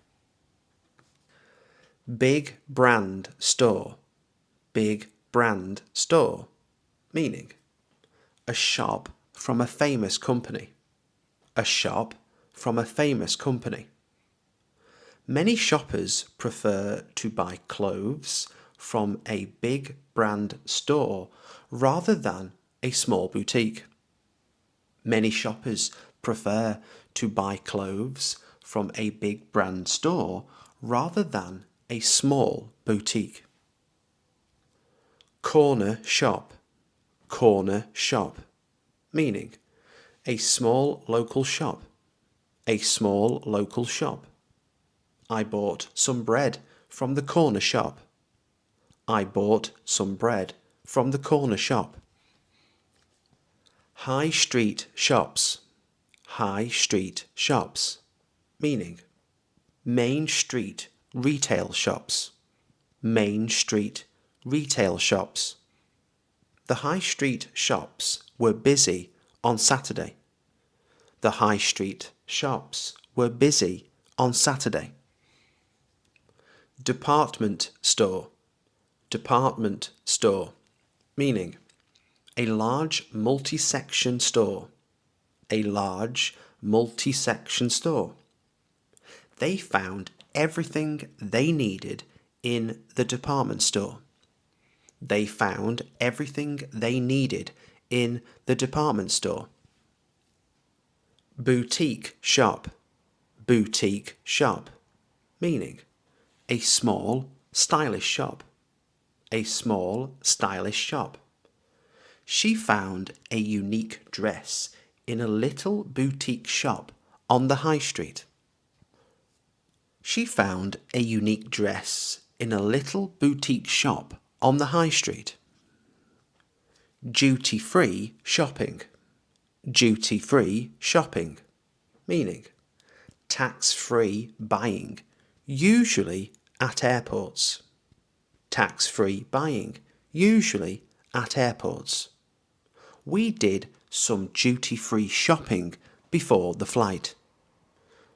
Big brand store. Big brand store. Meaning, a shop from a famous company. A shop from a famous company. Many shoppers prefer to buy clothes from a big brand store rather than a small boutique. Many shoppers prefer to buy clothes from a big brand store rather than a small boutique. Corner shop. Corner shop. Meaning, a small local shop. A small local shop. I bought some bread from the corner shop. I bought some bread from the corner shop. High street shops. High street shops. Meaning, main street retail shops. Main street retail shops. The high street shops were busy on Saturday. The high street shops were busy on Saturday. Department store. Department store. Meaning, a large multi-section store. A large multi-section store. They found everything they needed in the department store. They found everything they needed in the department store. Boutique shop. Boutique shop. Meaning, a small, stylish shop. A small, stylish shop. She found a unique dress in a little boutique shop on the high street. She found a unique dress in a little boutique shop on the high street. Duty-free shopping. Duty-free shopping. Meaning, tax-free buying, usually at airports. Tax-free buying, usually at airports. We did some duty-free shopping before the flight.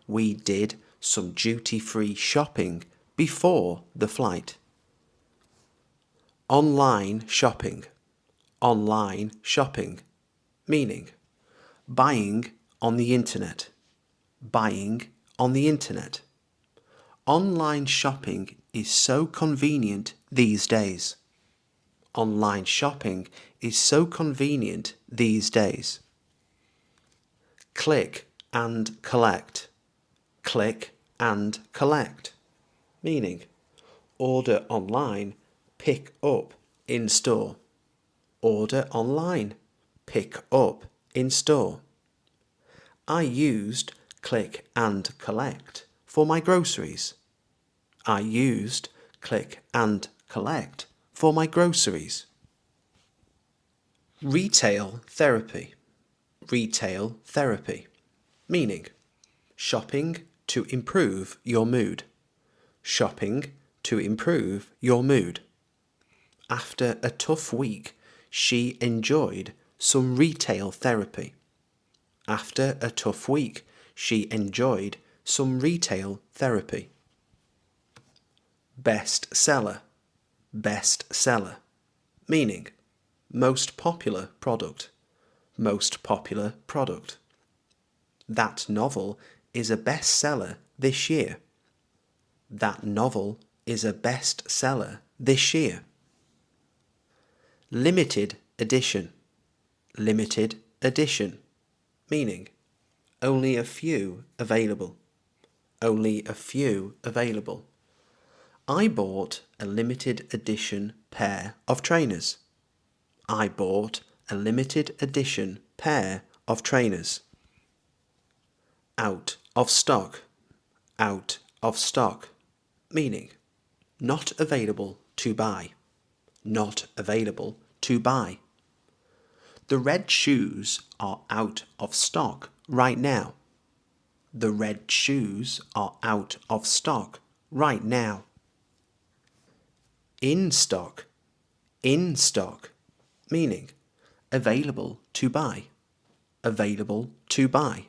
We did some duty-free shopping before the flight. Online shopping. Online shopping. Meaning, buying on the internet. Buying on the internet. Online shopping is so convenient these days. Online shopping is so convenient these days. Click and collect. Click and collect. Meaning, order online, pick up in store. Order online, pick up in store. I used click and collect for my groceries. I used click and collect for my groceries. Retail therapy. Retail therapy. Meaning, shopping to improve your mood. Shopping to improve your mood. After a tough week, she enjoyed some retail therapy. After a tough week, she enjoyed some retail therapy. Bestseller. Bestseller. Meaning, most popular product. Most popular product. That novel is a bestseller this year. That novel is a bestseller this year. Limited edition. Limited edition. Meaning, only a few available. Only a few available. I bought a limited edition pair of trainers. I bought a limited edition pair of trainers. Out of stock. Out of stock. Meaning, not available to buy. Not available to buy. The red shoes are out of stock right now. The red shoes are out of stock right now. In stock. In stock. Meaning, available to buy. Available to buy.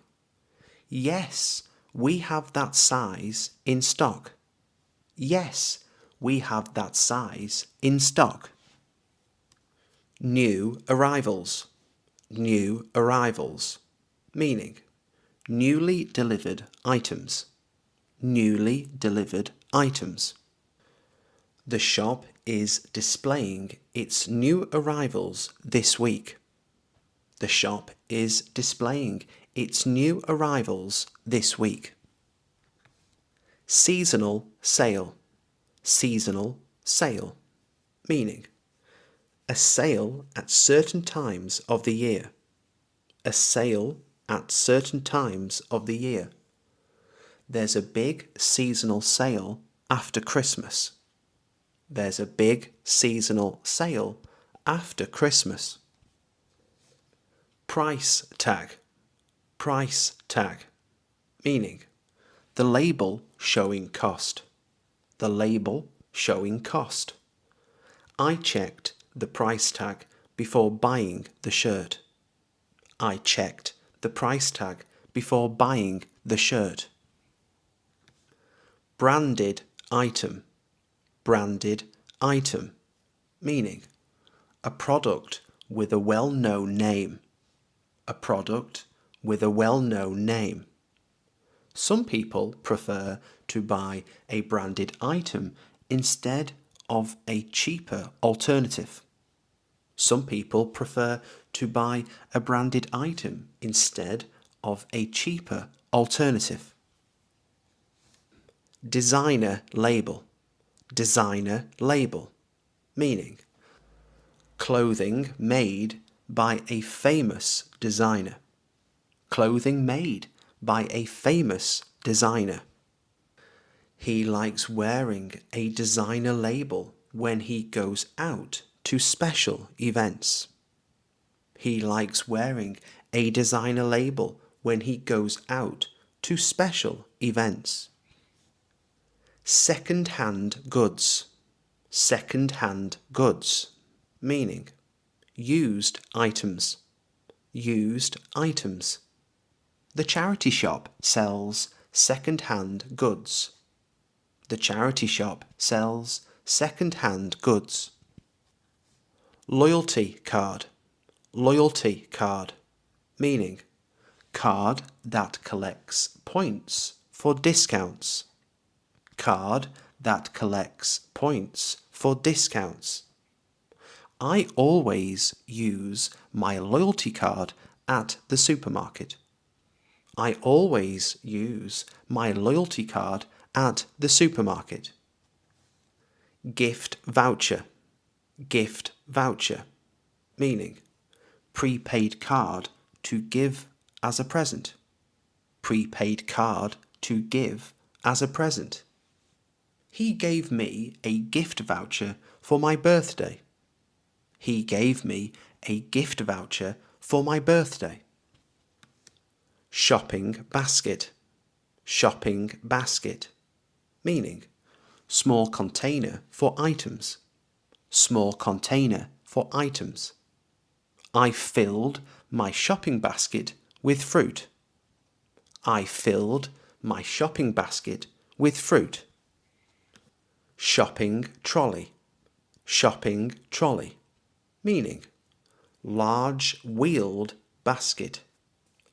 Yes, we have that size in stock. Yes, we have that size in stock. New arrivals. New arrivals. Meaning, newly delivered items. Newly delivered items. The shop is displaying its new arrivals this week. The shop is displaying its new arrivals this week. Seasonal sale. Seasonal sale. Meaning, a sale at certain times of the year. A sale at certain times of the year. There's a big seasonal sale after Christmas. There's a big seasonal sale after Christmas. Price tag. Price tag. Meaning, the label showing cost. The label showing cost. I checked the price tag before buying the shirt. I checked the price tag before buying the shirt. Branded item. Branded item. Meaning, a product with a well-known name. A product with a well-known name. Some people prefer to buy a branded item instead of a cheaper alternative. Some people prefer to buy a branded item instead of a cheaper alternative. Designer label. Designer label. Meaning, clothing made by a famous designer. Clothing made by a famous designer. He likes wearing a designer label when he goes out to special events. He likes wearing a designer label when he goes out to special events. Second-hand goods. Second-hand goods. Meaning, used items. Used items. The charity shop sells second-hand goods. The charity shop sells second-hand goods. Loyalty card. Loyalty card. Meaning, card that collects points for discounts. Card that collects points for discounts. I always use my loyalty card at the supermarket. I always use my loyalty card at the supermarket. Gift voucher. Gift voucher. Meaning, prepaid card to give as a present. Prepaid card to give as a present. He gave me a gift voucher for my birthday. He gave me a gift voucher for my birthday. Shopping basket. Shopping basket. Meaning, small container for items. Small container for items. I filled my shopping basket with fruit. I filled my shopping basket with fruit. Shopping trolley. Shopping trolley. Meaning, large wheeled basket.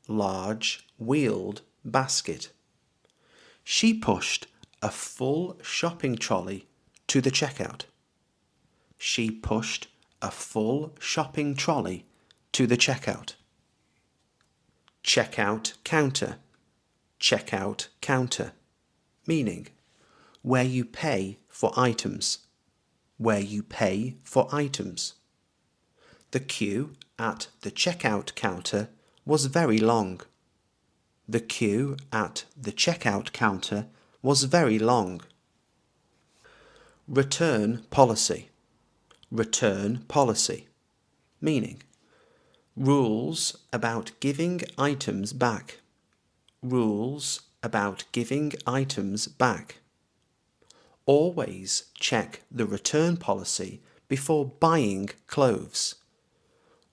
Large wheeled basket. She pushed a full shopping trolley to the checkout. She pushed a full shopping trolley to the checkout. Checkout counter. Checkout counter. Meaning, where you pay for items. Where you pay for items. The queue at the checkout counter was very long. The queue at the checkout counter was very long. Return policy. Return policy. Meaning, rules about giving items back. Rules about giving items back. Always check the return policy before buying clothes.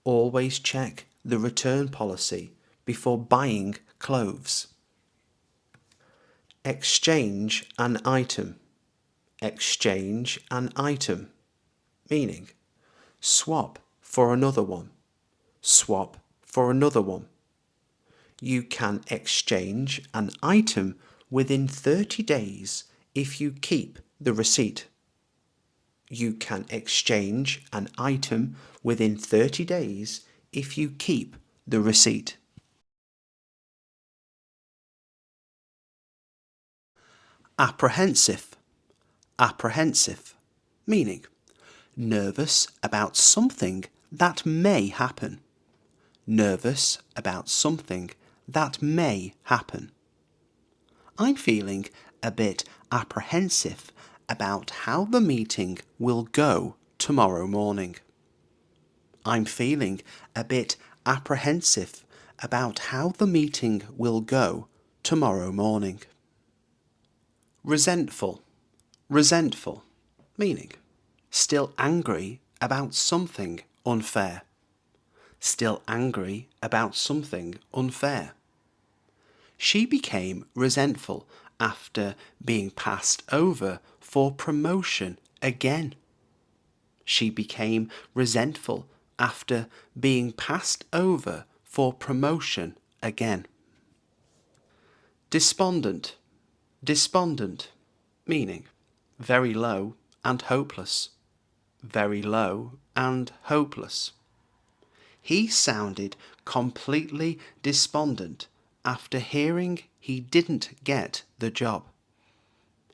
Always check the return policy before buying clothes. Exchange an item. Exchange an item. Meaning, swap for another one. Swap for another one. You can exchange an item within 30 days if you keep the receipt. You can exchange an item within 30 days if you keep the receipt. Apprehensive. Apprehensive. Meaning, nervous about something that may happen. Nervous about something that may happen. I'm feeling a bit apprehensive about how the meeting will go tomorrow morning. I'm feeling a bit apprehensive about how the meeting will go tomorrow morning. Resentful. Resentful. Meaning, still angry about something unfair. Still angry about something unfair. She became resentful after being passed over for promotion again. She became resentful after being passed over for promotion again. Despondent. Despondent. Meaning, very low and hopeless. Very low and hopeless. He sounded completely despondent after hearing he didn't get the job.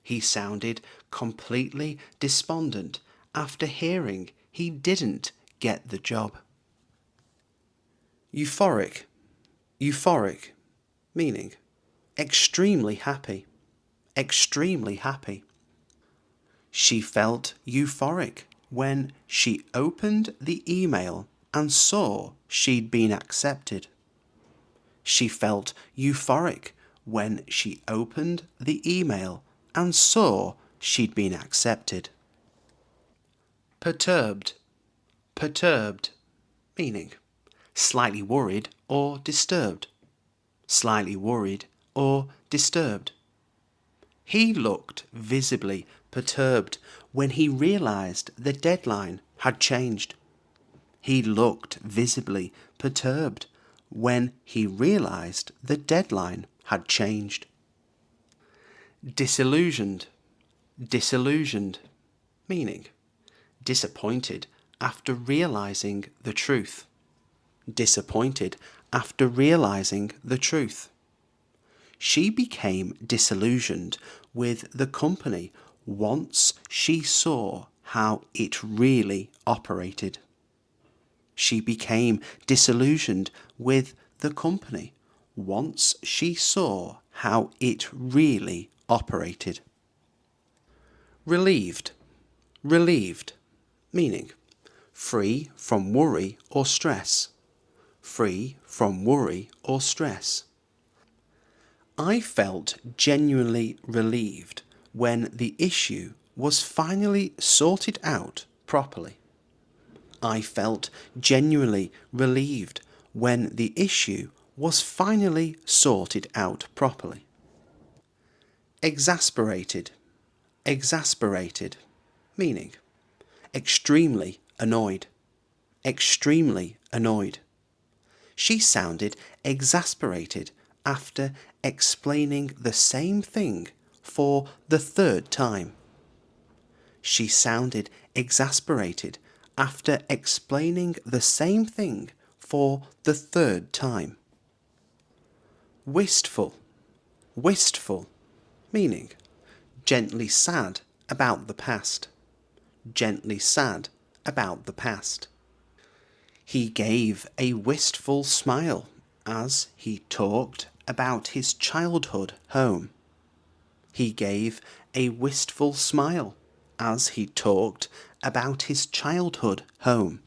He sounded completely despondent after hearing he didn't get the job. Euphoric. Euphoric. Meaning, extremely happy. Extremely happy. She felt euphoric when she opened the email and saw she'd been accepted. She felt euphoric when she opened the email and saw she'd been accepted. Perturbed. Perturbed. Meaning, slightly worried or disturbed. Slightly worried or disturbed. He looked visibly perturbed when he realised the deadline had changed. He looked visibly perturbed when he realised the deadline had changed. Disillusioned. Disillusioned. Meaning, disappointed after realising the truth. Disappointed after realising the truth. She became disillusioned with the company once she saw how it really operated. She became disillusioned with the company once she saw how it really operated. Relieved. Relieved. Meaning, free from worry or stress. Free from worry or stress. I felt genuinely relieved when the issue was finally sorted out properly. I felt genuinely relieved when the issue was finally sorted out properly. Exasperated. Exasperated. Meaning, extremely annoyed. Extremely annoyed. She sounded exasperated after explaining the same thing for the third time. She sounded exasperated after explaining the same thing for the third time. Wistful, wistful, meaning gently sad about the past, gently sad about the past. He gave a wistful smile as he talked about his childhood home. He gave a wistful smile as he talked about his childhood home.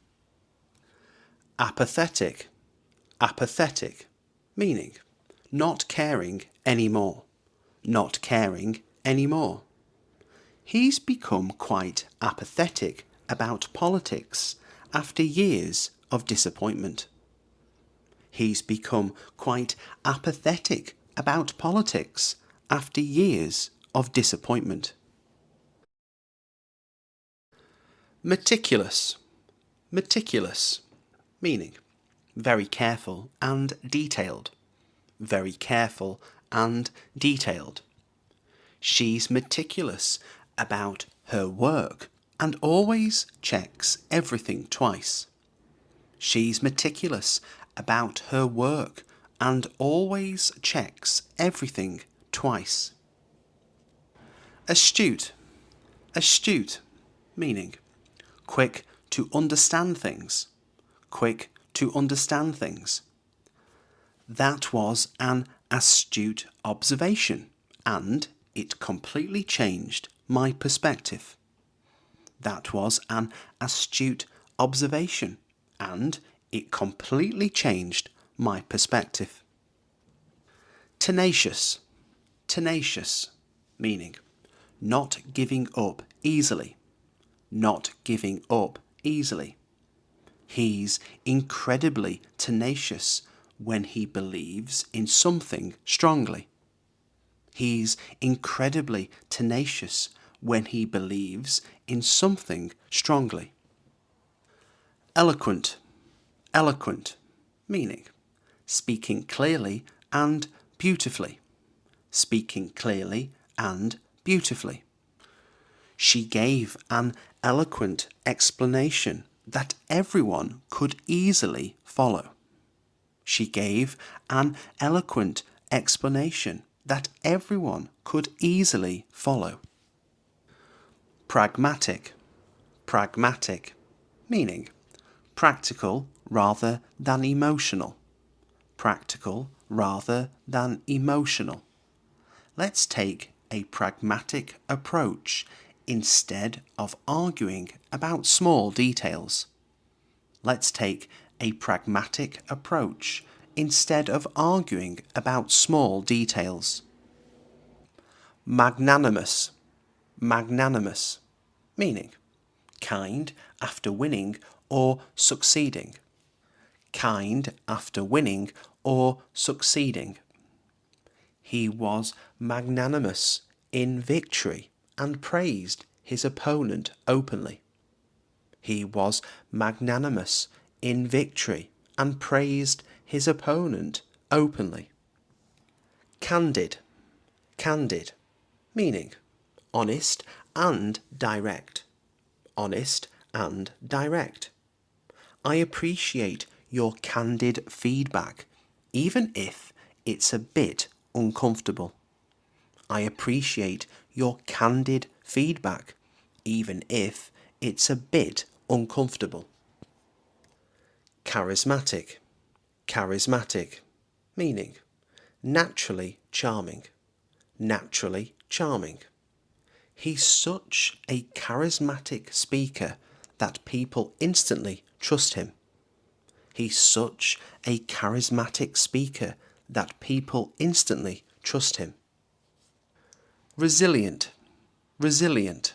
Apathetic, apathetic, meaning not caring anymore, not caring anymore. He's become quite apathetic about politics after years of disappointment. He's become quite apathetic about politics after years of disappointment. Meticulous, meticulous, meaning very careful and detailed, very careful and detailed. She's meticulous about her work and always checks everything twice. She's meticulous about her work and always checks everything twice. Astute, astute, meaning quick to understand things, quick to understand things. That was an astute observation, and it completely changed my perspective. That was an astute observation, and it completely changed my perspective. Tenacious, tenacious, meaning not giving up easily, not giving up easily. He's incredibly tenacious when he believes in something strongly. He's incredibly tenacious when he believes in something strongly. Eloquent, eloquent, meaning speaking clearly and beautifully, speaking clearly and beautifully. She gave an eloquent explanation that everyone could easily follow. She gave an eloquent explanation that everyone could easily follow. Pragmatic, pragmatic, meaning practical rather than emotional, practical rather than emotional. Let's take a pragmatic approach instead of arguing about small details. Let's take a pragmatic approach instead of arguing about small details. Magnanimous, magnanimous, meaning kind after winning or succeeding, kind after winning or succeeding. He was magnanimous in victory and praised his opponent openly. He was magnanimous in victory and praised his opponent openly. Candid, candid, meaning honest and direct, honest and direct. I appreciate your candid feedback, even if it's a bit uncomfortable. I appreciate your candid feedback, even if it's a bit uncomfortable. Charismatic, charismatic, meaning naturally charming, naturally charming. He's such a charismatic speaker that people instantly trust him. He's such a charismatic speaker that people instantly trust him. Resilient, resilient,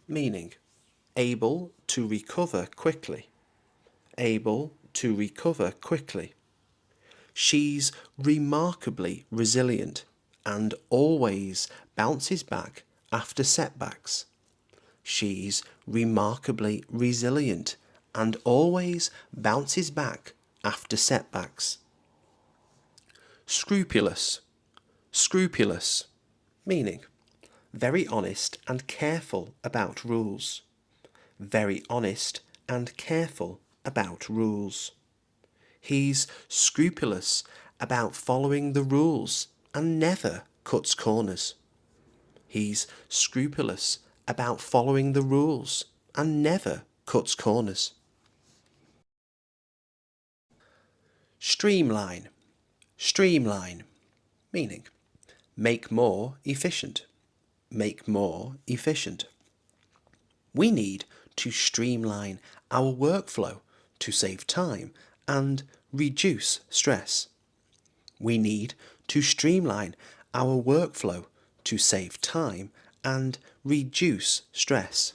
meaning able to recover quickly, able to recover quickly. She's remarkably resilient and always bounces back after setbacks. She's remarkably resilient and always bounces back after setbacks. Scrupulous, Scrupulous, meaning very honest and careful about rules. Very honest and careful about rules. He's scrupulous about following the rules and never cuts corners. He's scrupulous about following the rules and never cuts corners. Streamline, streamline, meaning make more efficient. Make more efficient. We need to streamline our workflow to save time and reduce stress. We need to streamline our workflow to save time and reduce stress.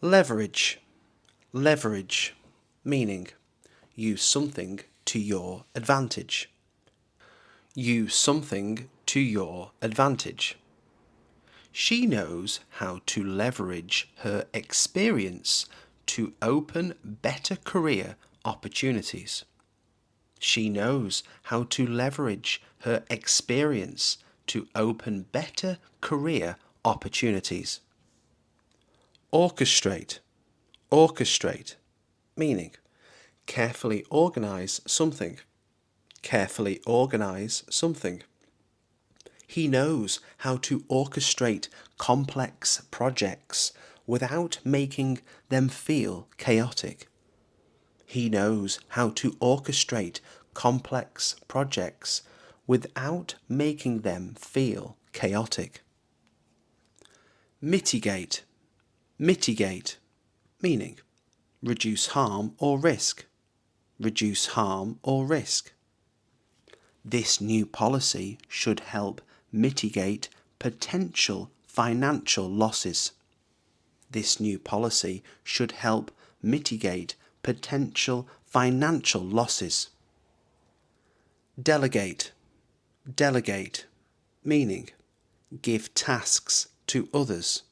Leverage, leverage, meaning use something to your advantage. Use something to your advantage. She knows how to leverage her experience to open better career opportunities. She knows how to leverage her experience to open better career opportunities. Orchestrate, orchestrate, meaning carefully organize something. Carefully organize something. He knows how to orchestrate complex projects without making them feel chaotic. He knows how to orchestrate complex projects without making them feel chaotic. Mitigate, mitigate, meaning reduce harm or risk. Reduce harm or risk. This new policy should help mitigate potential financial losses. This new policy should help mitigate potential financial losses. Delegate, delegate, meaning give tasks to others.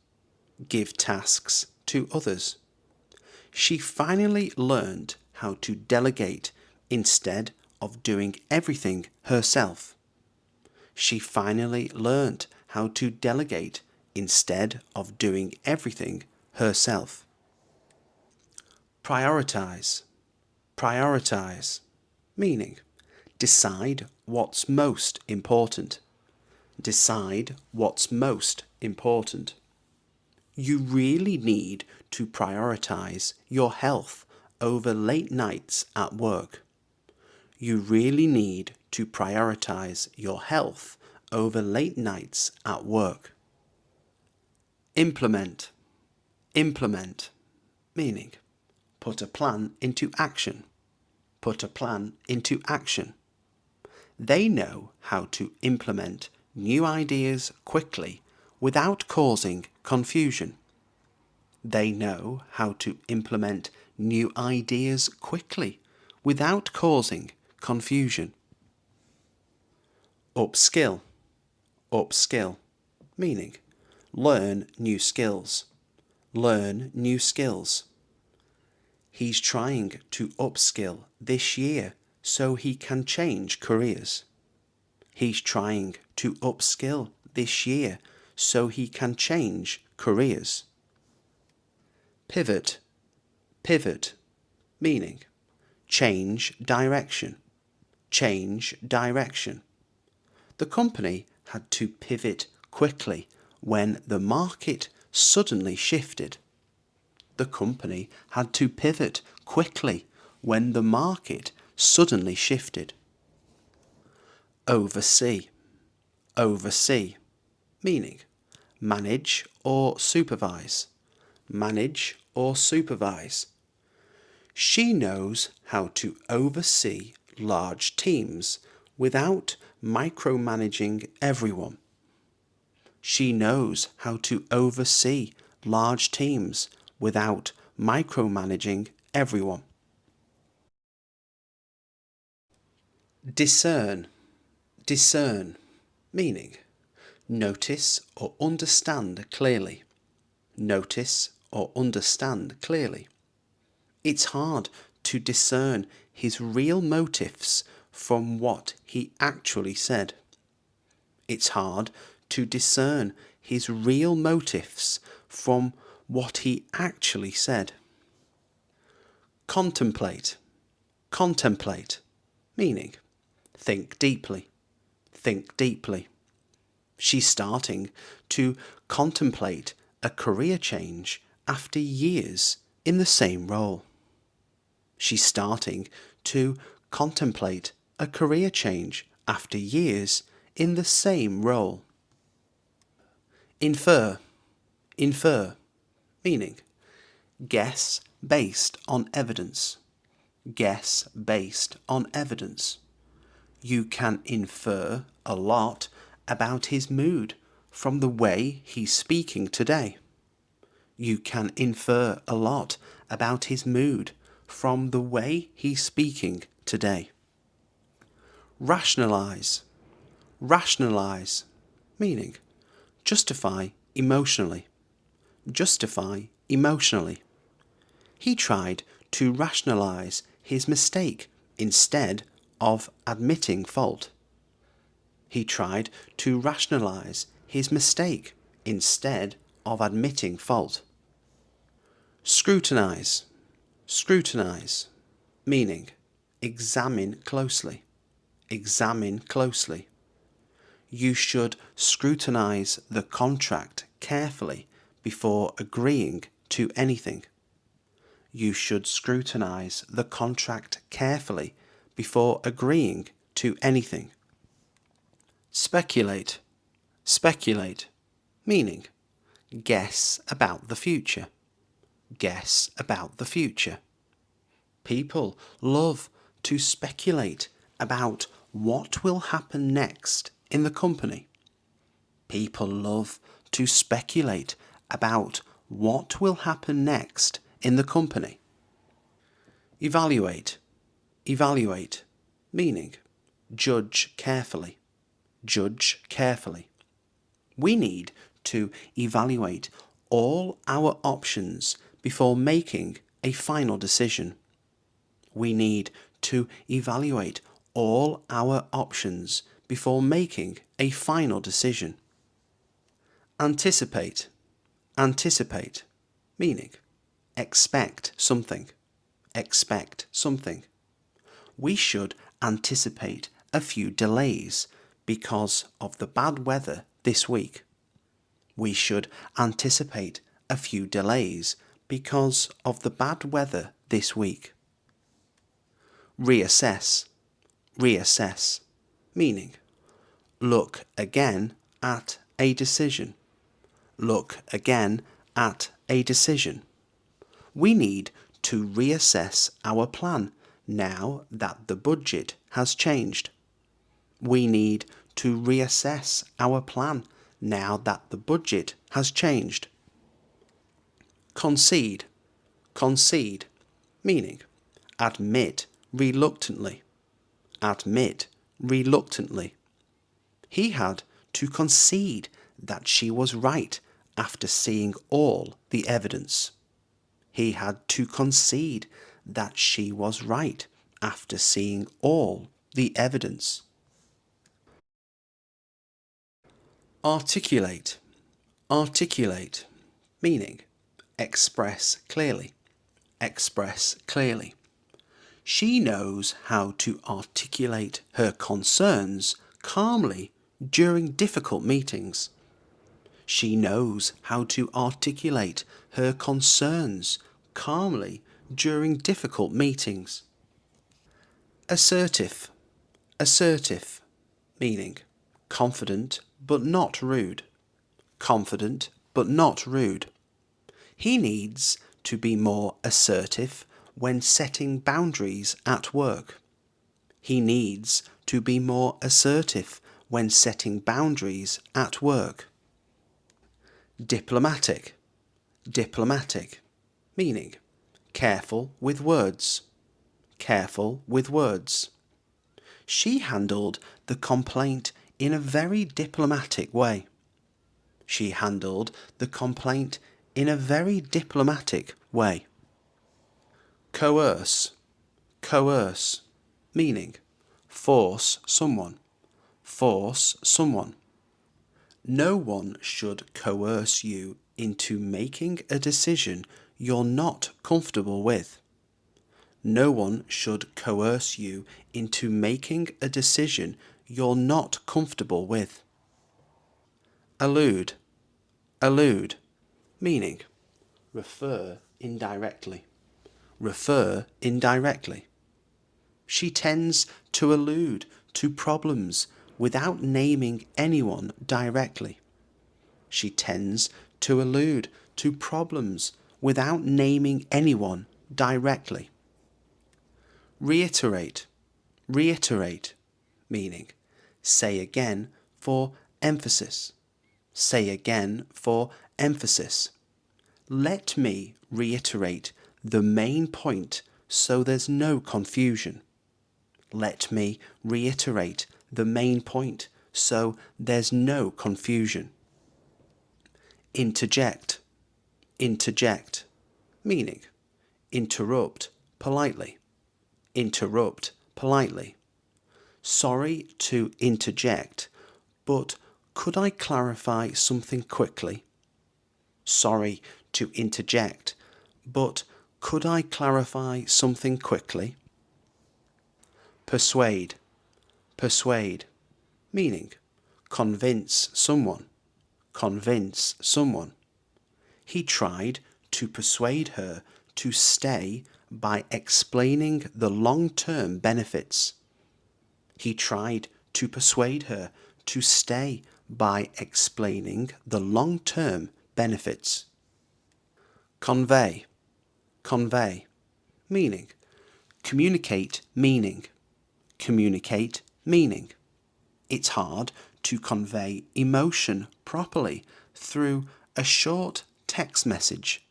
Give tasks to others. She finally learned how to delegate instead of doing everything herself. She finally learned how to delegate instead of doing everything herself. Prioritize, prioritize, meaning decide what's most important. Decide what's most important. You really need to prioritize your health over late nights at work. You really need to prioritize your health over late nights at work. Implement, implement, meaning put a plan into action. Put a plan into action. They know how to implement new ideas quickly without causing confusion. They know how to implement new ideas quickly without causing confusion. Upskill, upskill, meaning learn new skills. Learn new skills. He's trying to upskill this year so he can change careers. He's trying to upskill this year so he can change careers. Pivot, pivot, meaning change direction. Change direction. The company had to pivot quickly when the market suddenly shifted. The company had to pivot quickly when the market suddenly shifted. Oversee, oversee, meaning manage or supervise. Manage or supervise. She knows how to oversee large teams without micromanaging everyone. She knows how to oversee large teams without micromanaging everyone. Discern, discern, meaning notice or understand clearly. Notice or understand clearly. It's hard to discern his real motives from what he actually said. It's hard to discern his real motives from what he actually said. Contemplate. Contemplate. Meaning, think deeply. Think deeply. She's starting to contemplate a career change after years in the same role. She's starting to contemplate a career change after years in the same role. Infer. Infer. Meaning, guess based on evidence. Guess based on evidence. You can infer a lot about his mood from the way he's speaking today. You can infer a lot about his mood from the way he's speaking today. Rationalize. Rationalize. Meaning, justify emotionally. Justify emotionally. He tried to rationalize his mistake instead of admitting fault. He tried to rationalize his mistake instead of admitting fault. Scrutinize. Scrutinize. Meaning, examine closely. Examine closely. You should scrutinize the contract carefully before agreeing to anything. You should scrutinize the contract carefully before agreeing to anything. Speculate. Speculate. Meaning, guess about the future. Guess about the future. People love to speculate about what will happen next in the company. People love to speculate about what will happen next in the company. Evaluate. Evaluate. Meaning, judge carefully. Judge carefully. We need to evaluate all our options before making a final decision. We need to evaluate all our options before making a final decision. Anticipate. Anticipate. Meaning, expect something. Expect something. We should anticipate a few delays because of the bad weather this week. We should anticipate a few delays because of the bad weather this week. Reassess. Reassess. Meaning, look again at a decision. Look again at a decision. We need to reassess our plan now that the budget has changed. We need to reassess our plan now that the budget has changed. Concede. Concede. Meaning, admit reluctantly. Admit reluctantly. He had to concede that she was right after seeing all the evidence. He had to concede that she was right after seeing all the evidence. Articulate. Articulate. Meaning, express clearly. Express clearly. She knows how to articulate her concerns calmly during difficult meetings. She knows how to articulate her concerns calmly during difficult meetings. Assertive. Assertive. Meaning, confident but not rude. Confident but not rude. He needs to be more assertive when setting boundaries at work. He needs to be more assertive when setting boundaries at work. Diplomatic. Diplomatic. Meaning, careful with words. Careful with words. She handled the complaint in a very diplomatic way. She handled the complaint in a very diplomatic way. Coerce. Coerce. Meaning, force someone. Force someone. No one should coerce you into making a decision you're not comfortable with. No one should coerce you into making a decision you're not comfortable with. Allude. Allude. Meaning, refer indirectly. Refer indirectly. She tends to allude to problems without naming anyone directly. She tends to allude to problems without naming anyone directly. Reiterate. Reiterate. Meaning, say again for emphasis. Say again for emphasis. Let me reiterate the main point so there's no confusion. Let me reiterate the main point so there's no confusion. Interject. Interject. Meaning, interrupt politely. Interrupt politely. Sorry to interject, but could I clarify something quickly? Sorry to interject, but could I clarify something quickly? Persuade. Persuade. Meaning, convince someone. Convince someone. He tried to persuade her to stay by explaining the long-term benefits. He tried to persuade her to stay by explaining the long-term benefits. Convey. Convey. Meaning, communicate meaning. Communicate meaning. It's hard to convey emotion properly through a short text message.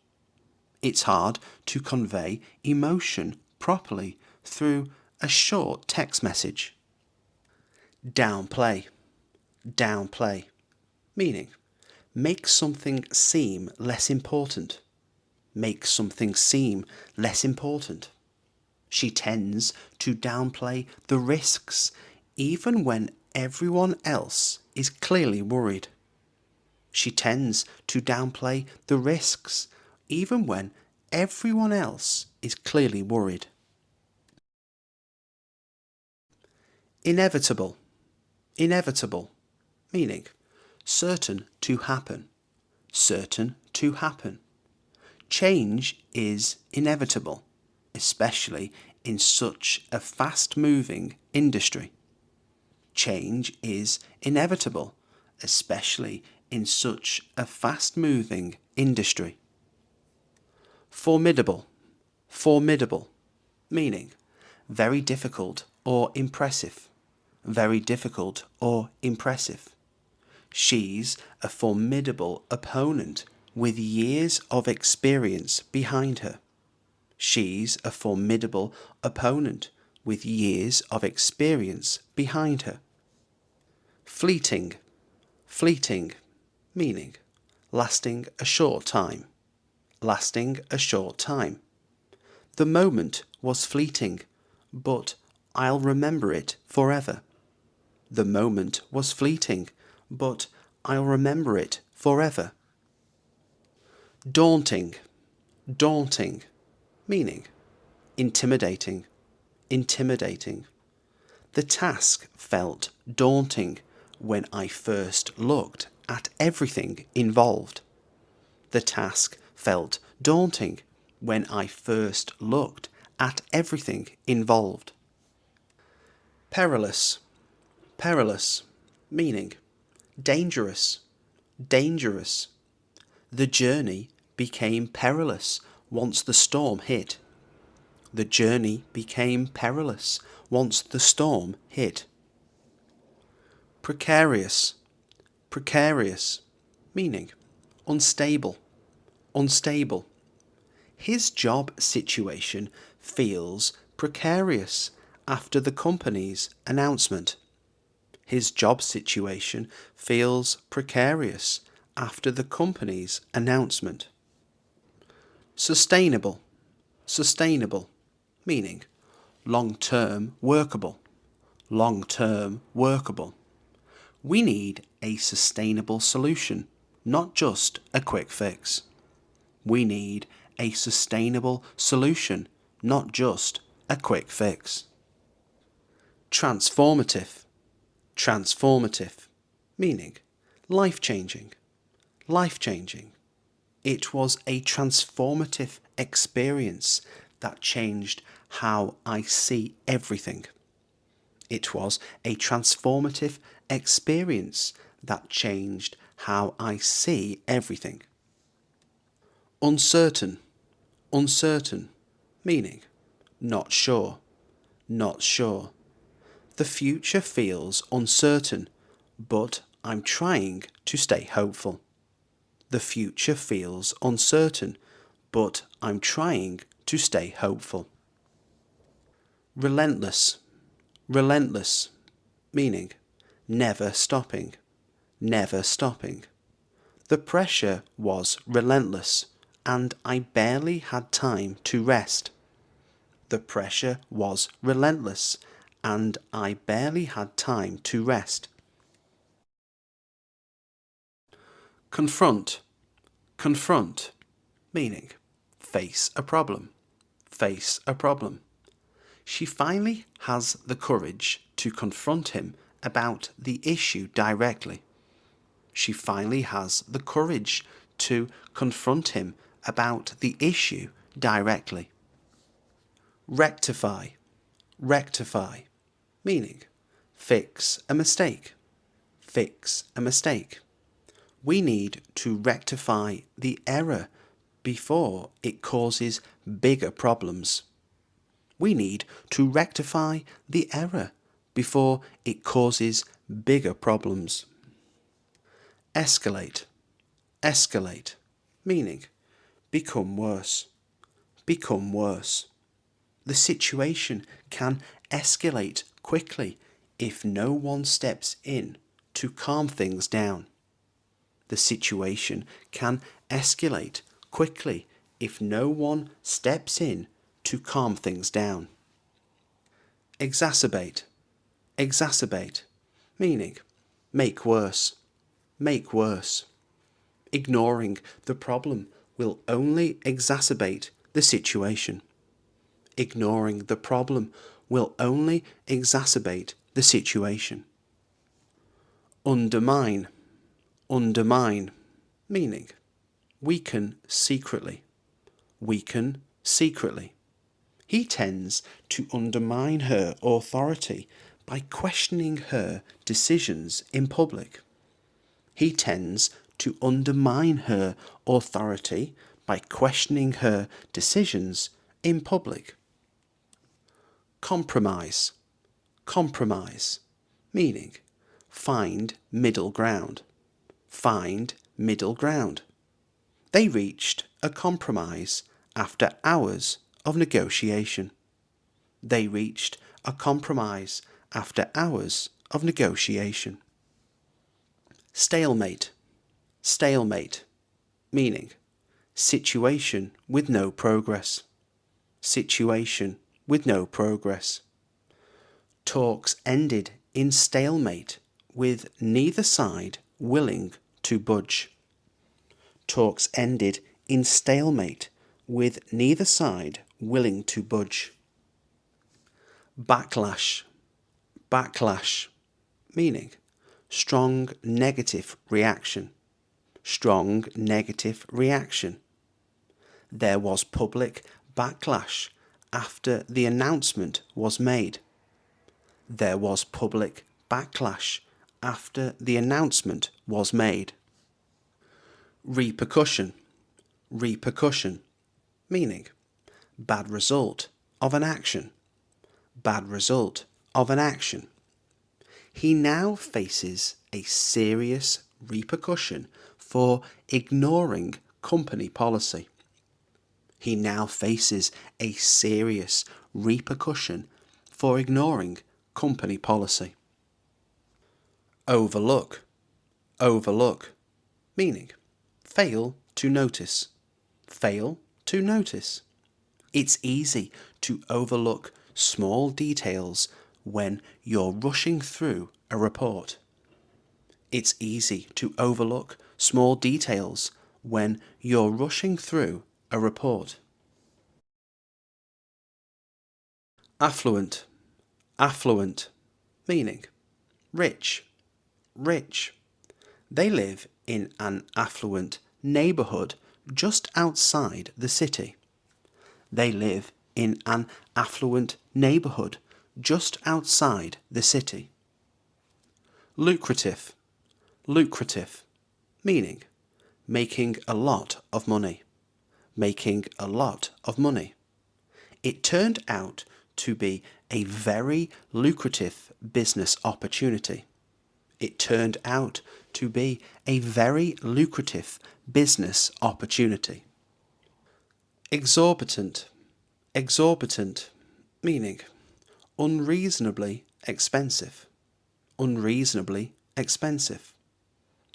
It's hard to convey emotion properly through a short text message. Downplay. Downplay. Meaning, make something seem less important. Make something seem less important. She tends to downplay the risks even when everyone else is clearly worried. She tends to downplay the risks even when everyone else is clearly worried. Inevitable. Inevitable. Meaning, certain to happen. Certain to happen. Change is inevitable, especially in such a fast-moving industry. Change is inevitable, especially in such a fast-moving industry. Formidable. Formidable. Meaning, very difficult or impressive. Very difficult or impressive. She's a formidable opponent with years of experience behind her. She's a formidable opponent with years of experience behind her. Fleeting. Fleeting. Meaning, lasting a short time. Lasting a short time. The moment was fleeting, but I'll remember it forever. The moment was fleeting, but I'll remember it forever. Daunting. Daunting. Meaning, intimidating. Intimidating. The task felt daunting when I first looked at everything involved. The task felt daunting when I first looked at everything involved. Perilous. Perilous. Meaning, dangerous. Dangerous. The journey became perilous once the storm hit. The journey became perilous once the storm hit. Precarious. Precarious. Meaning, unstable. Unstable. His job situation feels precarious after the company's announcement. His job situation feels precarious after the company's announcement. Sustainable. Sustainable. Meaning, long-term workable. Long-term workable. We need a sustainable solution, not just a quick fix. We need a sustainable solution, not just a quick fix. Transformative. Transformative, meaning life-changing. Life-changing. It was a transformative experience that changed how I see everything. It was a transformative experience that changed how I see everything. Uncertain. Uncertain, meaning not sure. Not sure. The future feels uncertain, but I'm trying to stay hopeful. The future feels uncertain, but I'm trying to stay hopeful. Relentless. Relentless, meaning never stopping. Never stopping. The pressure was relentless, and I barely had time to rest. The pressure was relentless, and I barely had time to rest. Confront. Confront, meaning face a problem. Face a problem. She finally has the courage to confront him about the issue directly. She finally has the courage to confront him about the issue directly. Rectify. Rectify, meaning fix a mistake. Fix a mistake. We need to rectify the error before it causes bigger problems. We need to rectify the error before it causes bigger problems. Escalate. Escalate, meaning become worse. Become worse. The situation can escalate quickly if no one steps in to calm things down. The situation can escalate quickly if no one steps in to calm things down. Exacerbate. Exacerbate, meaning make worse. Make worse. Ignoring the problem will only exacerbate the situation. Ignoring the problem will only exacerbate the situation. Undermine. Undermine, meaning weaken secretly. Weaken secretly. He tends to undermine her authority by questioning her decisions in public. He tends to undermine her authority by questioning her decisions in public. Compromise. Compromise, meaning find middle ground. Find middle ground. They reached a compromise after hours of negotiation. They reached a compromise after hours of negotiation. Stalemate. Stalemate, meaning situation with no progress. Situation with no progress. Talks ended in stalemate with neither side willing to budge. Talks ended in stalemate with neither side willing to budge. Backlash. Backlash, meaning strong negative reaction. Strong negative reaction. There was public backlash after the announcement was made. There was public backlash after the announcement was made. Repercussion. Repercussion, meaning bad result of an action. Bad result of an action. He now faces a serious repercussion for ignoring company policy. He now faces a serious repercussion for ignoring company policy. Overlook. Overlook, meaning fail to notice. Fail to notice. It's easy to overlook small details when you're rushing through a report. It's easy to overlook small details when you're rushing through a report. Affluent, affluent, meaning rich, rich. They live in an affluent neighbourhood just outside the city. They live in an affluent neighbourhood just outside the city. Lucrative, lucrative, meaning making a lot of money, making a lot of money. It turned out to be a very lucrative business opportunity. It turned out to be a very lucrative business opportunity. Exorbitant, exorbitant, meaning unreasonably expensive, unreasonably expensive.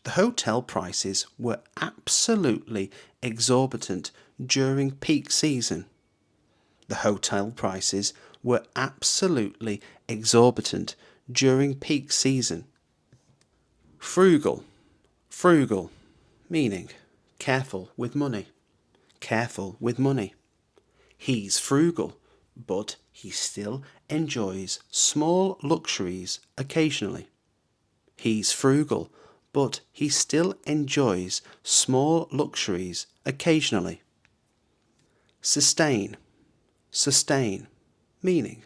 The hotel prices were absolutely exorbitant during peak season. The hotel prices were absolutely exorbitant during peak season. Frugal, frugal, meaning careful with money, careful with money. He's frugal, but he still enjoys small luxuries occasionally. He's frugal, but he still enjoys small luxuries occasionally. Sustain, sustain, meaning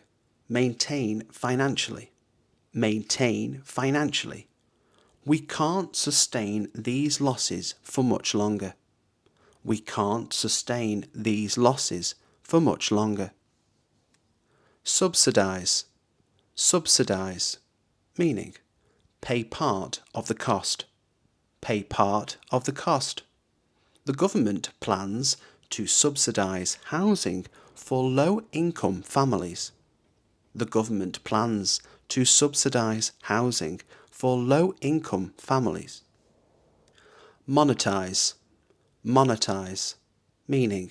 maintain financially, maintain financially. We can't sustain these losses for much longer. We can't sustain these losses for much longer. Subsidize, subsidize, meaning pay part of the cost, pay part of the cost. The government plans to subsidize housing for low-income families. The government plans to subsidize housing for low-income families. Monetize, monetize, meaning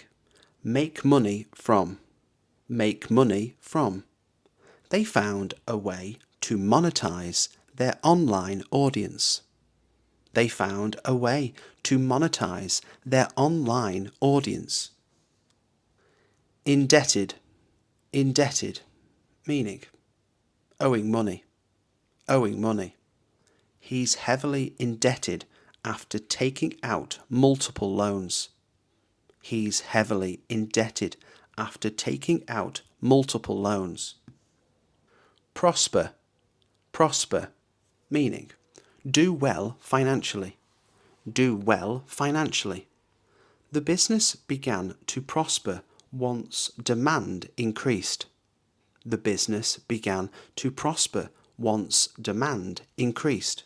make money from, make money from. They found a way to monetize their online audience. They found a way to monetize their online audience. Indebted, indebted, meaning owing money, owing money. He's heavily indebted after taking out multiple loans. He's heavily indebted after taking out multiple loans. Prosper, prosper, meaning do well financially, do well financially. The business began to prosper once demand increased. The business began to prosper once demand increased.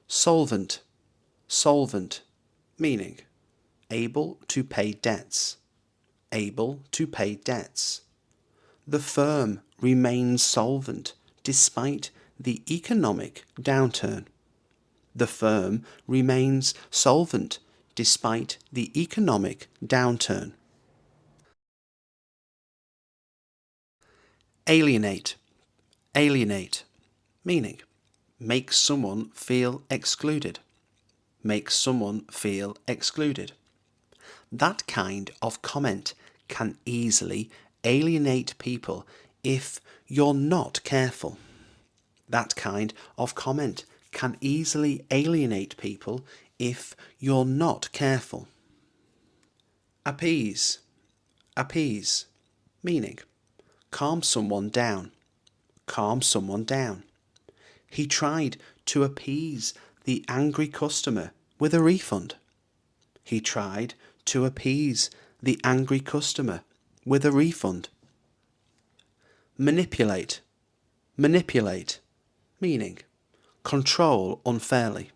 Solvent, solvent, meaning able to pay debts, able to pay debts. The firm remains solvent despite the economic downturn. The firm remains solvent despite the economic downturn. Alienate, alienate, meaning make someone feel excluded, make someone feel excluded. That kind of comment can easily alienate people if you're not careful. That kind of comment can easily alienate people if you're not careful. Appease, appease, meaning calm someone down, calm someone down. He tried to appease the angry customer with a refund. He tried to appease the angry customer with a refund. Manipulate, manipulate, meaning control unfairly,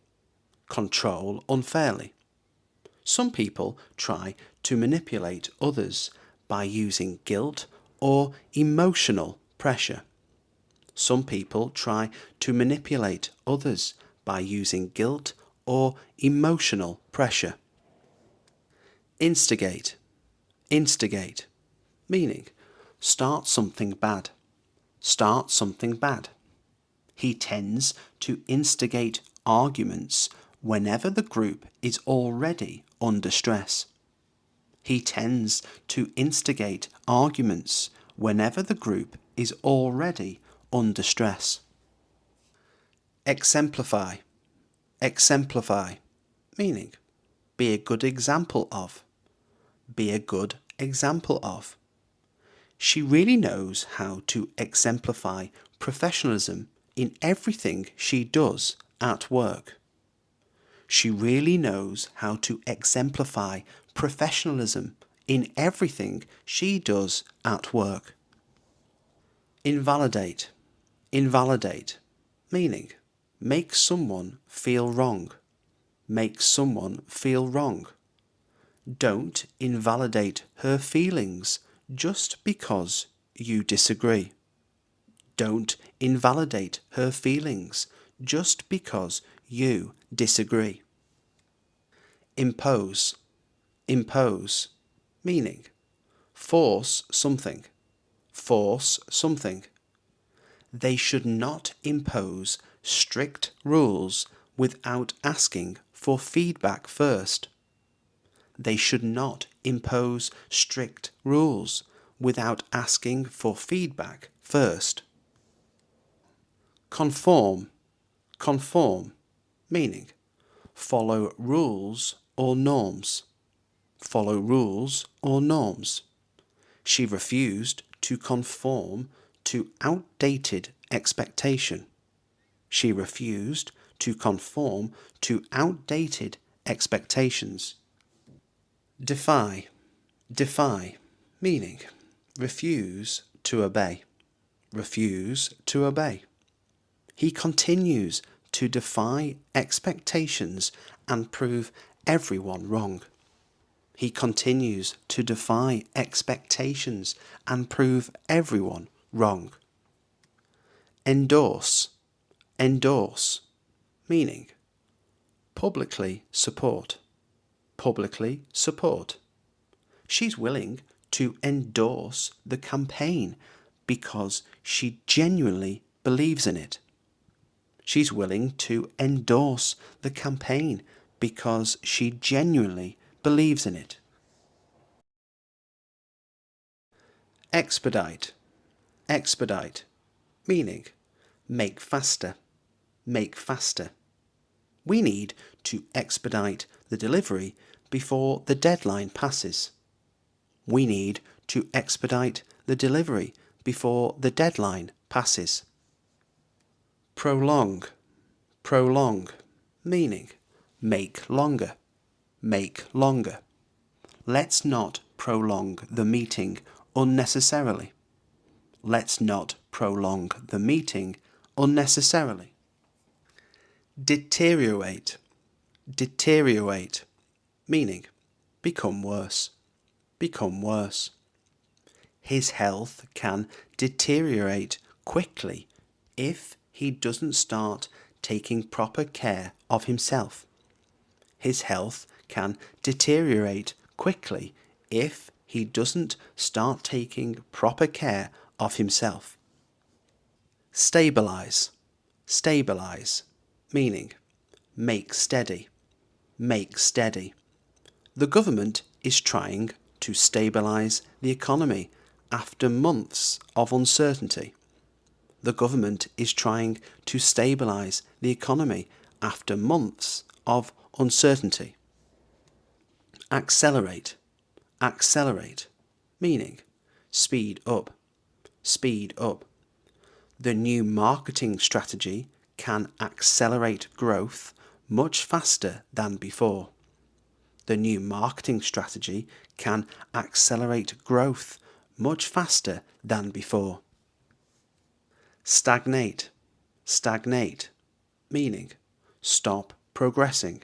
control unfairly. Some people try to manipulate others by using guilt or emotional pressure. Some people try to manipulate others by using guilt or emotional pressure. Instigate, instigate, meaning start something bad, start something bad. He tends to instigate arguments whenever the group is already under stress. He tends to instigate arguments whenever the group is already under stress. Exemplify. Exemplify, meaning be a good example of. Be a good example of. She really knows how to exemplify professionalism in everything she does at work. She really knows how to exemplify professionalism in everything she does at work. Invalidate. Invalidate, meaning make someone feel wrong. Make someone feel wrong. Don't invalidate her feelings just because you disagree. Don't invalidate her feelings just because you disagree. Impose. Impose, meaning force something. Force something. They should not impose strict rules without asking for feedback first. They should not impose strict rules without asking for feedback first. Conform. Conform, meaning follow rules or norms. Follow rules or norms. She refused to conform to outdated expectation. She refused to conform to outdated expectations. Defy. Defy, meaning refuse to obey. Refuse to obey. He continues to defy expectations and prove everyone wrong. He continues to defy expectations and prove everyone wrong. Endorse. Endorse, meaning publicly support. Publicly support. She's willing to endorse the campaign because she genuinely believes in it. She's willing to endorse the campaign because she genuinely believes in it. Expedite. Expedite, meaning make faster. Make faster. We need to expedite the delivery before the deadline passes. We need to expedite the delivery before the deadline passes. Prolong. Prolong, meaning make longer. Make longer. Let's not prolong the meeting unnecessarily. Let's not prolong the meeting unnecessarily. Deteriorate. Deteriorate, meaning become worse. Become worse. His health can deteriorate quickly if he doesn't start taking proper care of himself. His health can deteriorate quickly if he doesn't start taking proper care of himself. Stabilize. Stabilize, meaning make steady. Make steady. The government is trying to stabilize the economy after months of uncertainty. The government is trying to stabilize the economy after months of uncertainty. Accelerate. Accelerate, meaning speed up. Speed up. The new marketing strategy can accelerate growth much faster than before. The new marketing strategy can accelerate growth much faster than before. Stagnate. Stagnate, meaning stop progressing.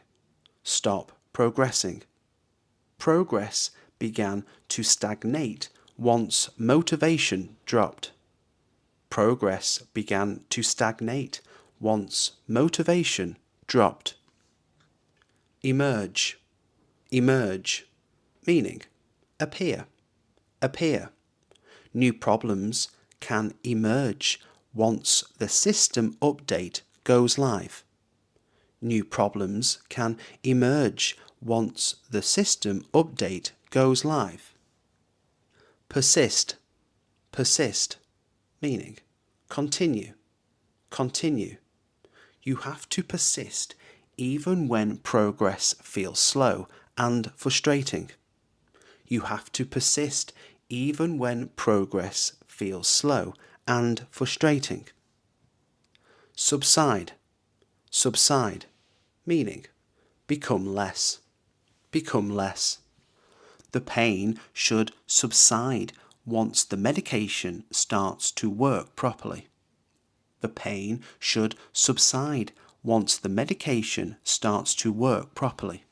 Stop progressing. Progress began to stagnate once motivation dropped. Progress began to stagnate once motivation dropped. Emerge. Emerge, meaning appear. Appear. New problems can emerge once the system update goes live. New problems can emerge once the system update goes live. Persist, persist, meaning continue, continue. You have to persist even when progress feels slow and frustrating. You have to persist even when progress feels slow and frustrating. Subside, subside, meaning become less, become less. The pain should subside once the medication starts to work properly. The pain should subside once the medication starts to work properly.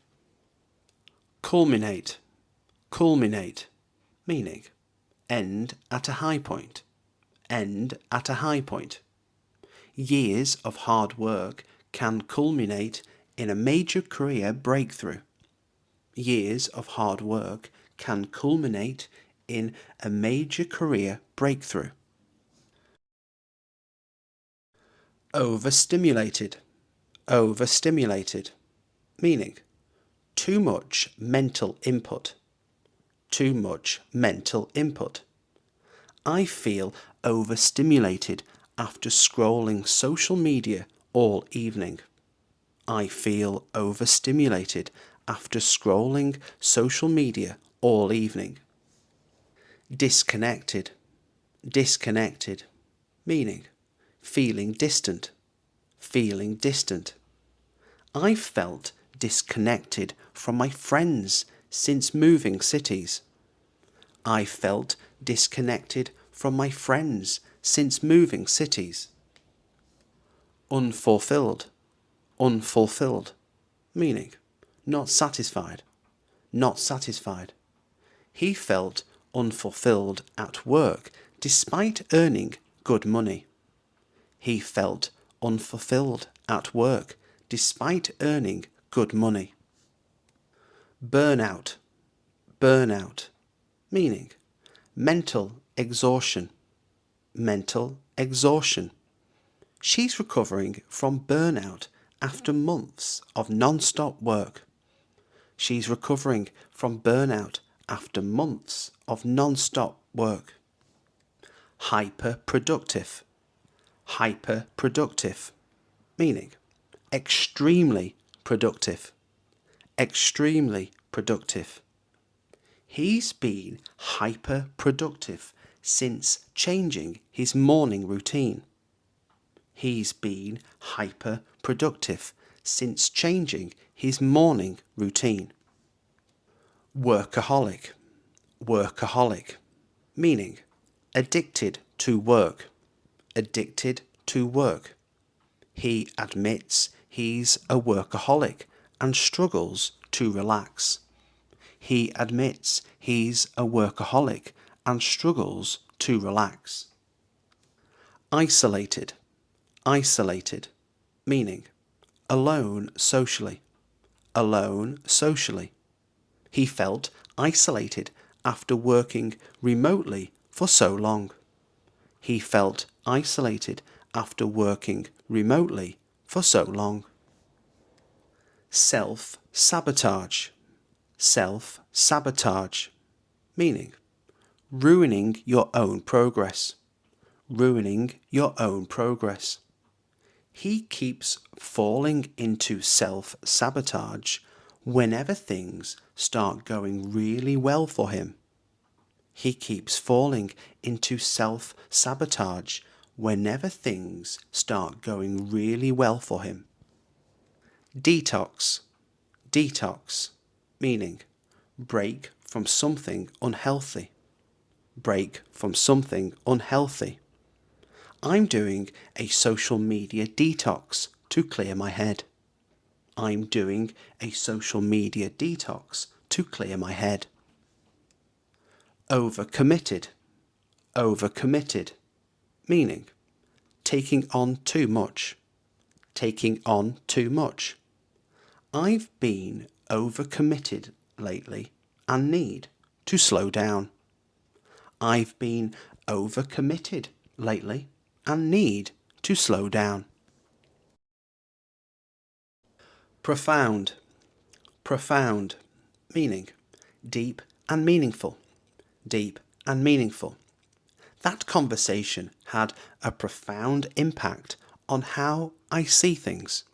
Culminate, culminate, meaning end at a high point, end at a high point. Years of hard work can culminate in a major career breakthrough. Years of hard work can culminate in a major career breakthrough. Overstimulated, overstimulated, meaning too much mental input, too much mental input. I feel overstimulated after scrolling social media all evening. I feel overstimulated after scrolling social media all evening. Disconnected, disconnected, meaning feeling distant, feeling distant. I felt disconnected from my friends since moving cities. I felt disconnected from my friends since moving cities. Unfulfilled, unfulfilled, meaning not satisfied, not satisfied. He felt unfulfilled at work despite earning good money. He felt unfulfilled at work despite earning good money. Burnout, burnout, meaning mental exhaustion, mental exhaustion. She's recovering from burnout after months of non-stop work. She's recovering from burnout after months of non-stop work. Hyper-productive, hyper-productive, meaning extremely productive, extremely productive. He's been hyper-productive since changing his morning routine. He's been hyper-productive since changing his morning routine. Workaholic, workaholic, meaning addicted to work, addicted to work. He admits he's a workaholic and struggles to relax. He admits he's a workaholic and struggles to relax. Isolated, isolated, meaning alone socially, alone socially. He felt isolated after working remotely for so long. He felt isolated after working remotely for so long. Self-sabotage, self-sabotage, meaning ruining your own progress, ruining your own progress. He keeps falling into self-sabotage whenever things start going really well for him. He keeps falling into self-sabotage whenever things start going really well for him. Detox, detox, meaning break from something unhealthy, break from something unhealthy. I'm doing a social media detox to clear my head. I'm doing a social media detox to clear my head. Overcommitted, overcommitted, meaning taking on too much, taking on too much. I've been overcommitted lately and need to slow down. I've been overcommitted lately and need to slow down. Profound, profound, meaning deep and meaningful, deep and meaningful. That conversation had a profound impact on how I see things.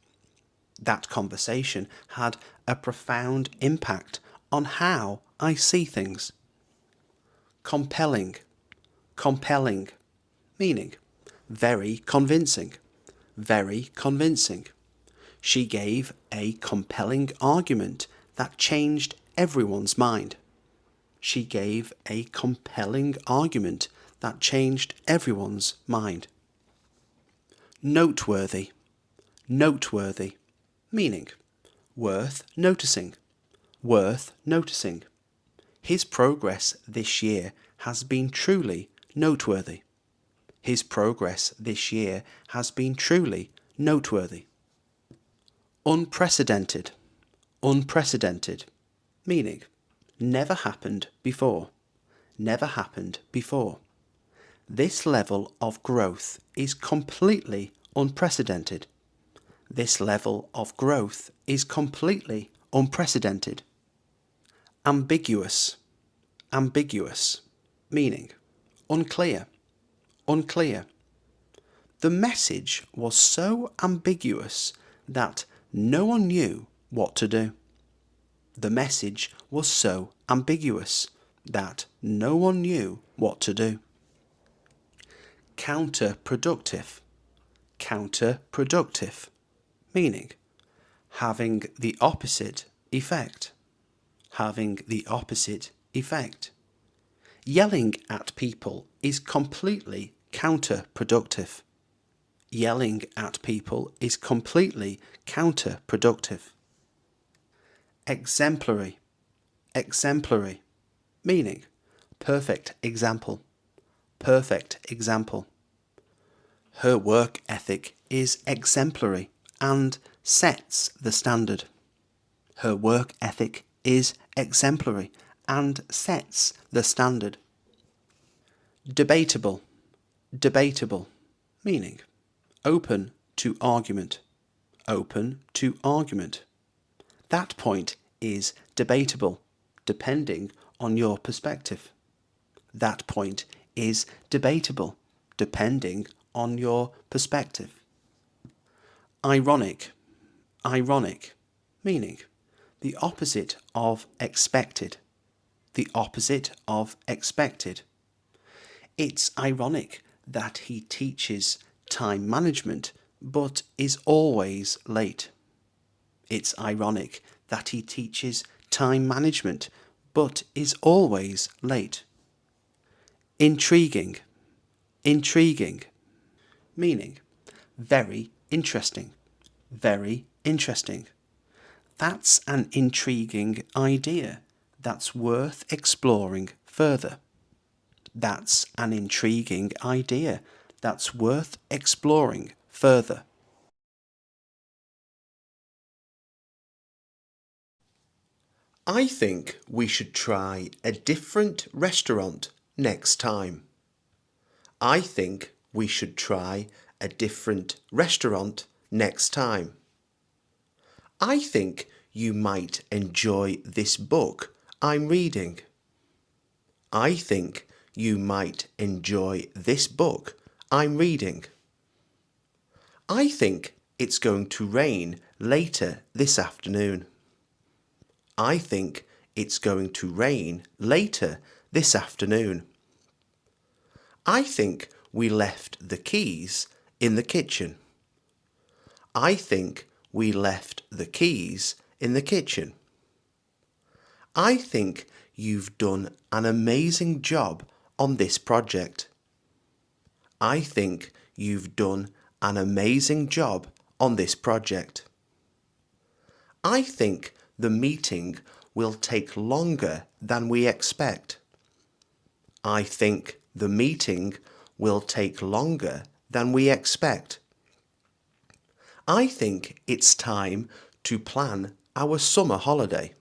That conversation had a profound impact on how I see things. Compelling, compelling, meaning very convincing, very convincing. She gave a compelling argument that changed everyone's mind. She gave a compelling argument that changed everyone's mind. Noteworthy, noteworthy, meaning worth noticing, worth noticing. His progress this year has been truly noteworthy. His progress this year has been truly noteworthy. Unprecedented, unprecedented, meaning never happened before, never happened before. This level of growth is completely unprecedented. This level of growth is completely unprecedented. Ambiguous, ambiguous, meaning unclear, unclear. The message was so ambiguous that no one knew what to do. The message was so ambiguous that no one knew what to do. Counterproductive, counterproductive, meaning having the opposite effect, having the opposite effect. Yelling at people is completely counterproductive. Yelling at people is completely counterproductive. Exemplary, exemplary, meaning perfect example, perfect example. Her work ethic is exemplary and sets the standard. Her work ethic is exemplary and sets the standard. Debatable, debatable, meaning open to argument, open to argument. That point is debatable, depending on your perspective. That point is debatable, depending on your perspective. Ironic, ironic, meaning the opposite of expected, the opposite of expected. It's ironic that he teaches time management but is always late. It's ironic that he teaches time management but is always late. Intriguing, intriguing, meaning very interesting, very interesting. That's an intriguing idea that's worth exploring further. That's an intriguing idea that's worth exploring further. I think we should try a different restaurant next time. I think we should try a different restaurant next time. I think you might enjoy this book I'm reading. I think you might enjoy this book I'm reading. I think it's going to rain later this afternoon. I think it's going to rain later this afternoon. I think we left the keys in the kitchen. I think we left the keys in the kitchen. I think you've done an amazing job on this project. I think you've done an amazing job on this project. I think the meeting will take longer than we expect. I think the meeting will take longer than we expect. I think it's time to plan our summer holiday.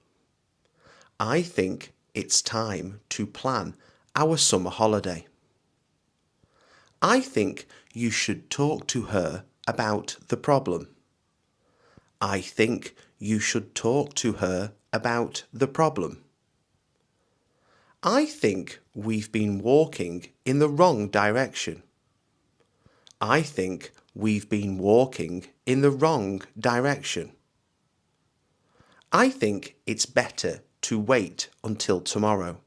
I think it's time to plan our summer holiday. I think you should talk to her about the problem. I think you should talk to her about the problem. I think we've been walking in the wrong direction. I think we've been walking in the wrong direction. I think it's better to wait until tomorrow.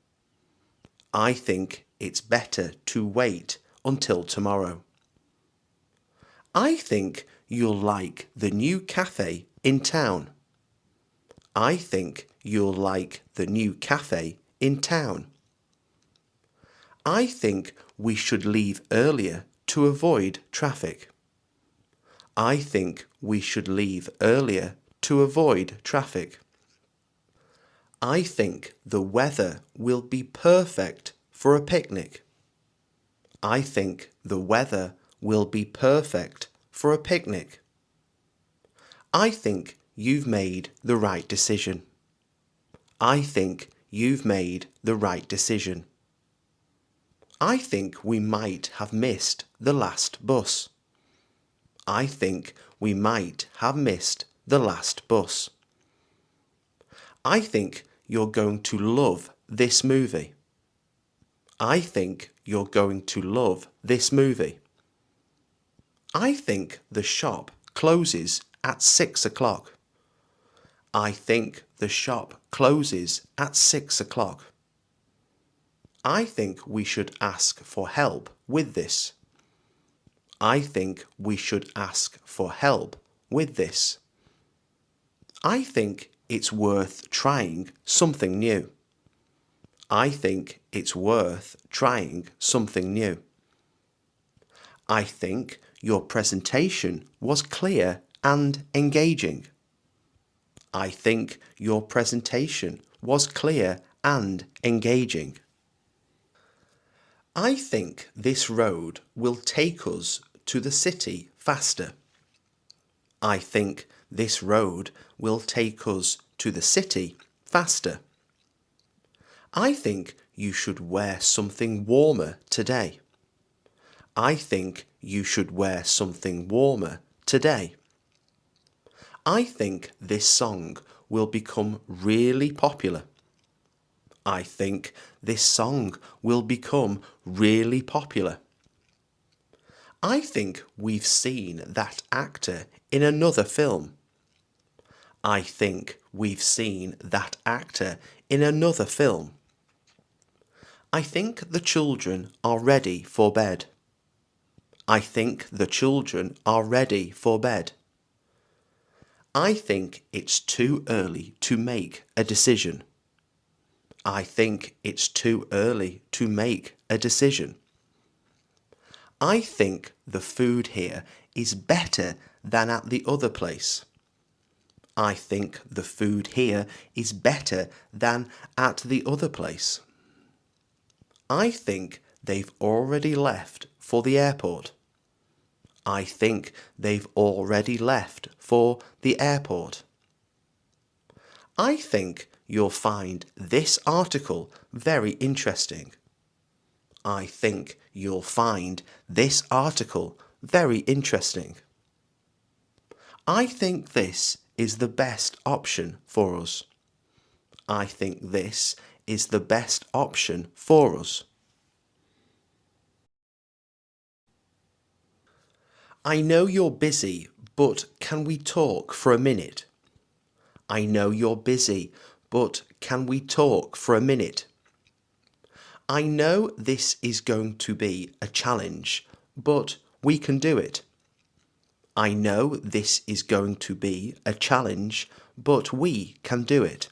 I think it's better to wait until tomorrow. I think you'll like the new cafe in town. I think you'll like the new cafe in town. I think we should leave earlier to avoid traffic. I think we should leave earlier to avoid traffic. I think the weather will be perfect for a picnic. I think the weather will be perfect for a picnic. I think you've made the right decision. I think you've made the right decision. I think we might have missed the last bus. I think we might have missed the last bus. I think you're going to love this movie. I think you're going to love this movie. I think the shop closes at 6 o'clock. I think the shop closes at 6 o'clock. I think we should ask for help with this. I think we should ask for help with this. I think it's worth trying something new. I think it's worth trying something new. I think your presentation was clear and engaging. I think your presentation was clear and engaging. I think this road will take us to the city faster. I think this road will take us to the city faster. I think you should wear something warmer today. I think you should wear something warmer today. I think this song will become really popular. I think this song will become really popular. I think we've seen that actor in another film. I think we've seen that actor in another film. I think the children are ready for bed. I think the children are ready for bed. I think it's too early to make a decision. I think it's too early to make a decision. I think the food here is better than at the other place. I think the food here is better than at the other place. I think they've already left for the airport. I think they've already left for the airport. I think you'll find this article very interesting. I think you'll find this article very interesting. I think this is the best option for us. I think this is the best option for us. I know you're busy, but can we talk for a minute? I know you're busy, but can we talk for a minute? I know this is going to be a challenge, but we can do it. I know this is going to be a challenge, but we can do it.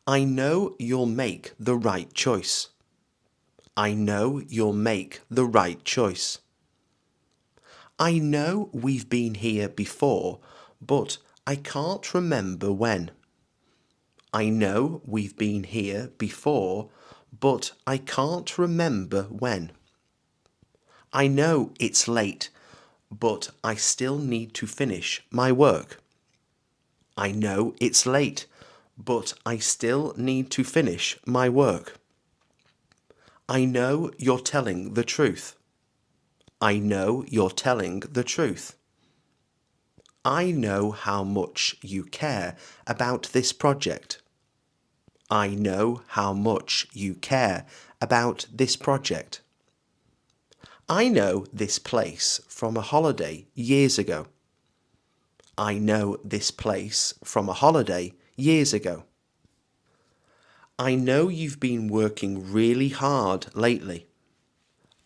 I know you'll make the right choice. I know you'll make the right choice. I know we've been here before, but I can't remember when. I know we've been here before, but I can't remember when. I know it's late, but I still need to finish my work. I know it's late, but I still need to finish my work. I know you're telling the truth. I know you're telling the truth. I know how much you care about this project. I know how much you care about this project. I know this place from a holiday years ago. I know this place from a holiday years ago. I know you've been working really hard lately.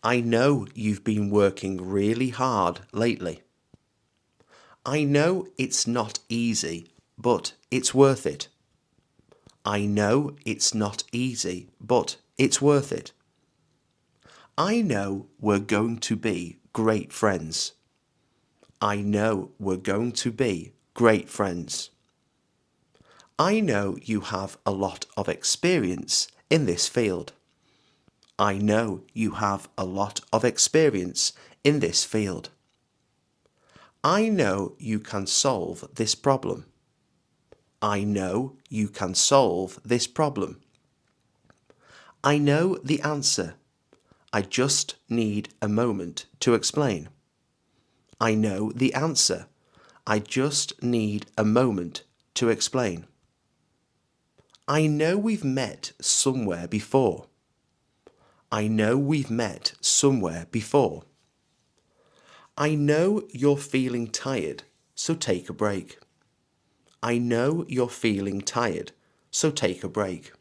I know you've been working really hard lately. I know it's not easy, but it's worth it. I know it's not easy, but it's worth it. I know we're going to be great friends. I know we're going to be great friends. I know you have a lot of experience in this field. I know you have a lot of experience in this field. I know you can solve this problem. I know you can solve this problem. I know the answer. I just need a moment to explain. I know the answer. I just need a moment to explain. I know we've met somewhere before. I know we've met somewhere before. I know you're feeling tired, so take a break. I know you're feeling tired, so take a break.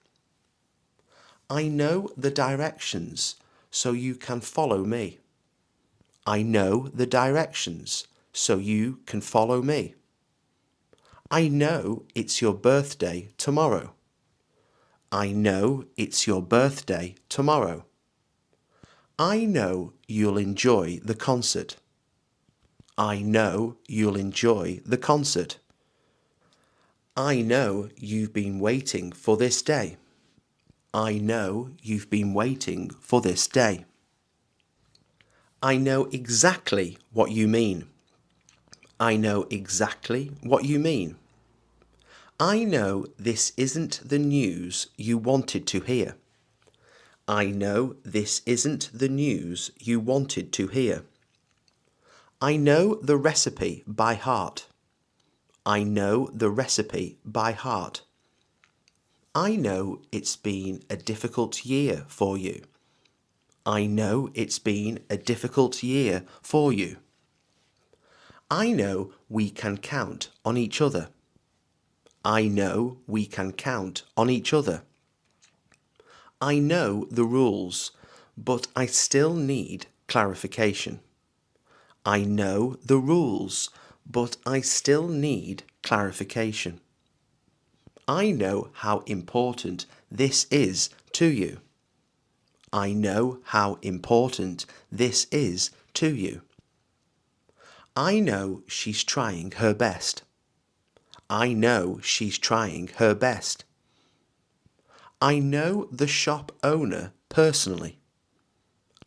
I know the directions, so you can follow me. I know the directions, so you can follow me. I know it's your birthday tomorrow. I know it's your birthday tomorrow. I know you'll enjoy the concert. I know you'll enjoy the concert. I know you've been waiting for this day. I know you've been waiting for this day. I know exactly what you mean. I know exactly what you mean. I know this isn't the news you wanted to hear. I know this isn't the news you wanted to hear. I know the recipe by heart. I know the recipe by heart. I know it's been a difficult year for you. I know it's been a difficult year for you. I know we can count on each other. I know we can count on each other. I know the rules, but I still need clarification. I know the rules, but I still need clarification. I know how important this is to you. I know how important this is to you. I know she's trying her best. I know she's trying her best. I know the shop owner personally.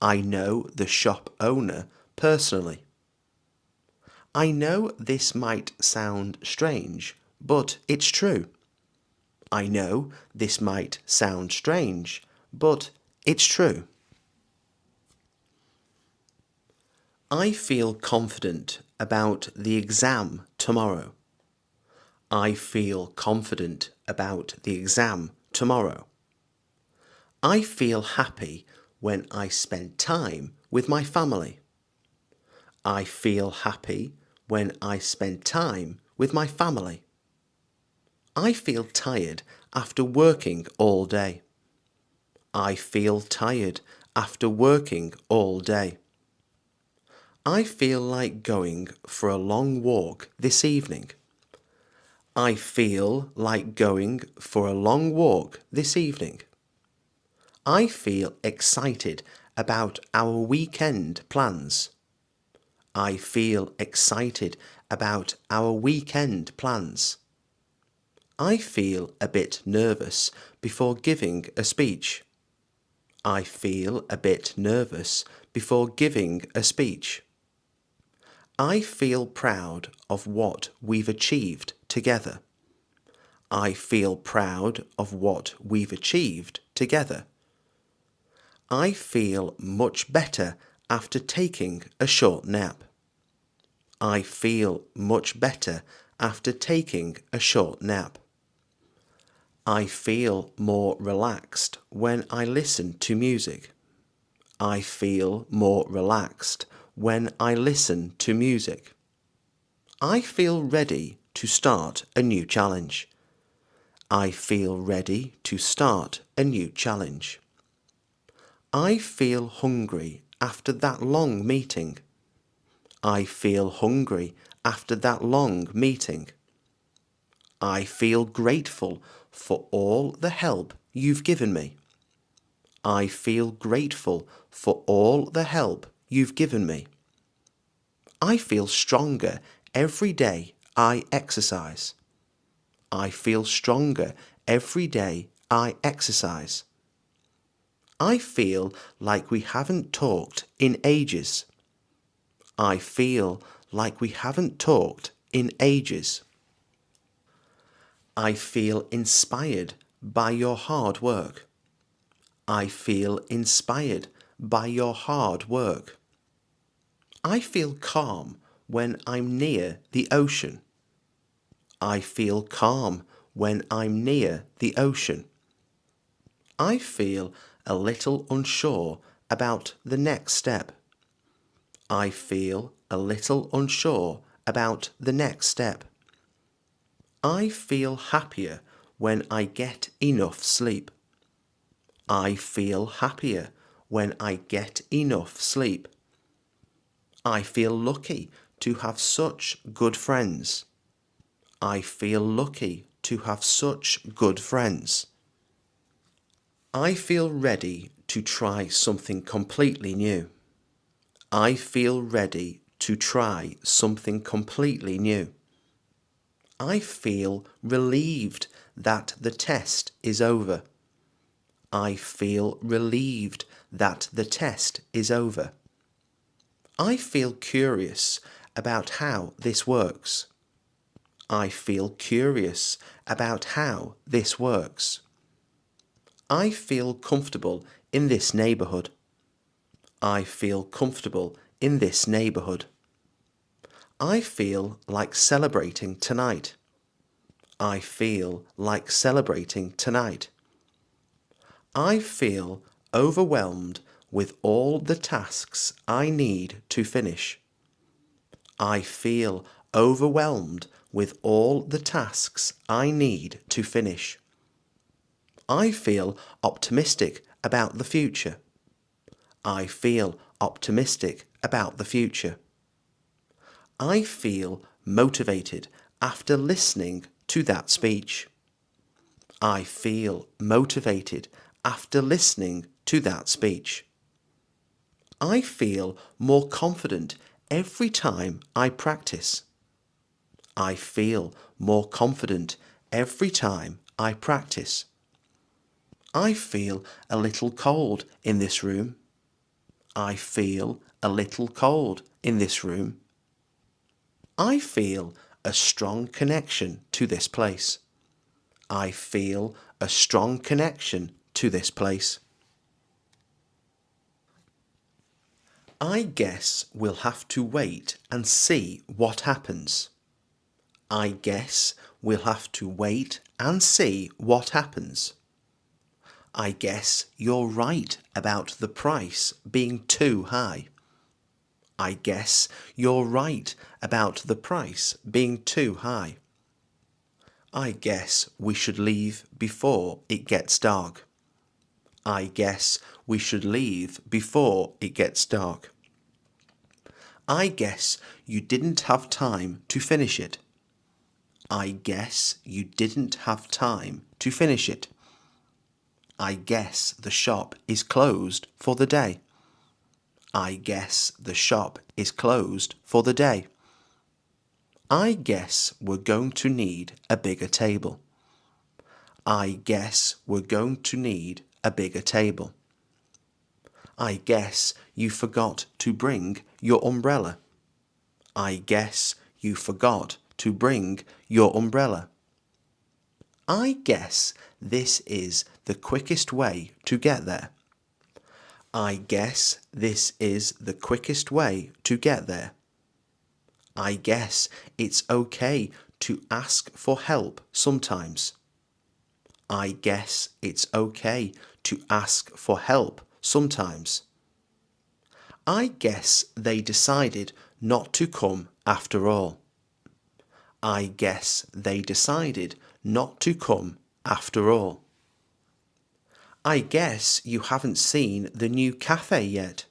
I know the shop owner personally. I know this might sound strange, but it's true. I know this might sound strange, but it's true. I feel confident about the exam tomorrow. I feel confident about the exam tomorrow. I feel happy when I spend time with my family. I feel happy when I spend time with my family. I feel tired after working all day. I feel tired after working all day. I feel like going for a long walk this evening. I feel like going for a long walk this evening. I feel excited about our weekend plans. I feel excited about our weekend plans. I feel a bit nervous before giving a speech. I feel a bit nervous before giving a speech. I feel proud of what we've achieved together. I feel proud of what we've achieved together. I feel much better after taking a short nap. I feel much better after taking a short nap. I feel more relaxed when I listen to music. I feel more relaxed when I listen to music. I feel ready to start a new challenge. I feel ready to start a new challenge. I feel hungry after that long meeting. I feel hungry after that long meeting. I feel grateful for all the help you've given me. I feel grateful for all the help you've given me. I feel stronger every day I exercise. I feel stronger every day I exercise. I feel like we haven't talked in ages. I feel like we haven't talked in ages. I feel inspired by your hard work. I feel inspired by your hard work. I feel calm when I'm near the ocean. I feel calm when I'm near the ocean. I feel a little unsure about the next step. I feel a little unsure about the next step. I feel happier when I get enough sleep. I feel happier when I get enough sleep. I feel lucky to have such good friends. I feel lucky to have such good friends. I feel ready to try something completely new. I feel ready to try something completely new. I feel relieved that the test is over. I feel relieved that the test is over. I feel curious about how this works. I feel curious about how this works. I feel comfortable in this neighbourhood. I feel comfortable in this neighbourhood. I feel like celebrating tonight. I feel like celebrating tonight. I feel overwhelmed with all the tasks I need to finish. I feel overwhelmed with all the tasks I need to finish. I feel optimistic about the future. I feel optimistic about the future. I feel motivated after listening to that speech. I feel motivated after listening to that speech. I feel more confident every time I practice. I feel more confident every time I practice. I feel a little cold in this room. I feel a little cold in this room. I feel a strong connection to this place. I feel a strong connection to this place. I guess we'll have to wait and see what happens. I guess we'll have to wait and see what happens. I guess you're right about the price being too high. I guess you're right about the price being too high. I guess we should leave before it gets dark. I guess we should leave before it gets dark. I guess you didn't have time to finish it. I guess you didn't have time to finish it. I guess the shop is closed for the day. I guess the shop is closed for the day. I guess we're going to need a bigger table. I guess we're going to need a bigger table. I guess you forgot to bring your umbrella. I guess you forgot to bring your umbrella. I guess this is the quickest way to get there. I guess this is the quickest way to get there. I guess it's okay to ask for help sometimes. I guess it's okay to ask for help sometimes. I guess they decided not to come after all. I guess they decided not to come after all. I guess you haven't seen the new cafe yet.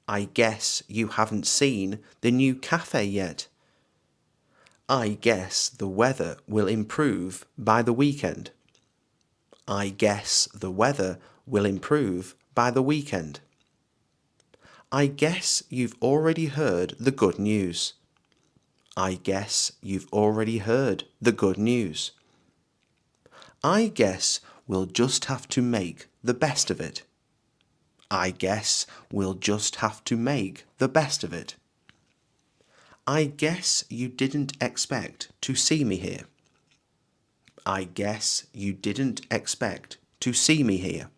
I guess you haven't seen the new cafe yet. I guess the weather will improve by the weekend. I guess the weather will improve by the weekend. I guess you've already heard the good news. I guess you've already heard the good news. I guess we'll just have to make the best of it. I guess we'll just have to make the best of it. I guess you didn't expect to see me here. I guess you didn't expect to see me here.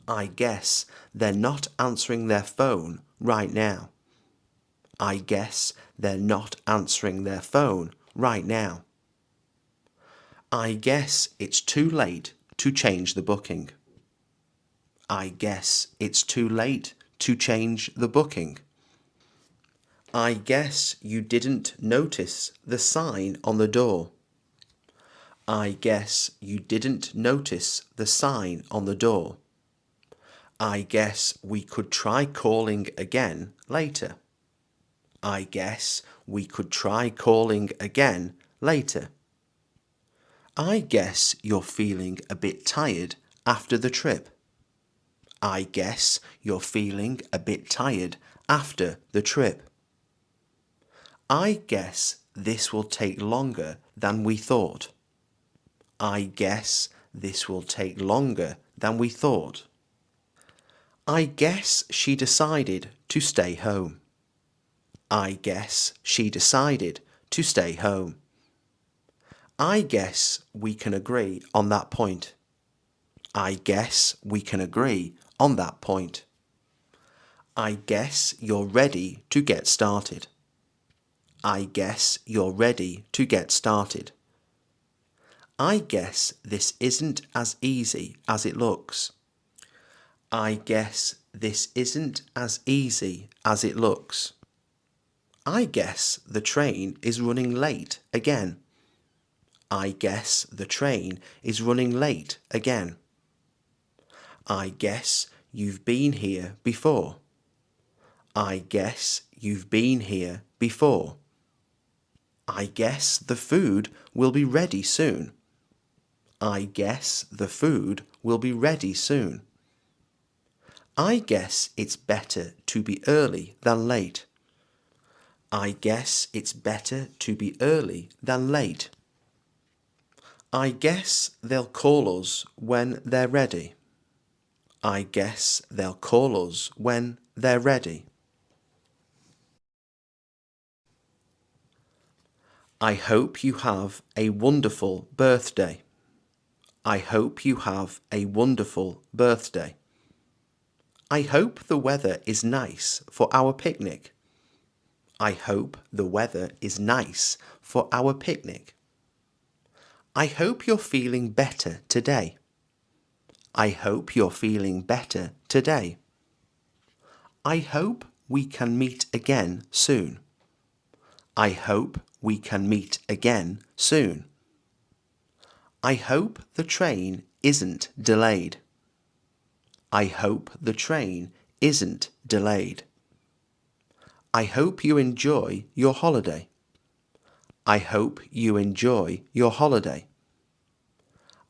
I guess they're not answering their phone right now. I guess they're not answering their phone right now. I guess it's too late to change the booking. I guess it's too late to change the booking. I guess you didn't notice the sign on the door. I guess you didn't notice the sign on the door. I guess we could try calling again later. I guess we could try calling again later. I guess you're feeling a bit tired after the trip. I guess you're feeling a bit tired after the trip. I guess this will take longer than we thought. I guess this will take longer than we thought. I guess she decided to stay home. I guess she decided to stay home. I guess we can agree on that point. I guess we can agree on that point. I guess you're ready to get started. I guess you're ready to get started. I guess this isn't as easy as it looks. I guess this isn't as easy as it looks. I guess the train is running late again. I guess the train is running late again. I guess you've been here before. I guess you've been here before. I guess the food will be ready soon. I guess the food will be ready soon. I guess it's better to be early than late. I guess it's better to be early than late. I guess they'll call us when they're ready. I guess they'll call us when they're ready. I hope you have a wonderful birthday. I hope you have a wonderful birthday. I hope the weather is nice for our picnic. I hope the weather is nice for our picnic. I hope you're feeling better today. I hope you're feeling better today. I hope we can meet again soon. I hope we can meet again soon. I hope the train isn't delayed. I hope the train isn't delayed. I hope you enjoy your holiday. I hope you enjoy your holiday.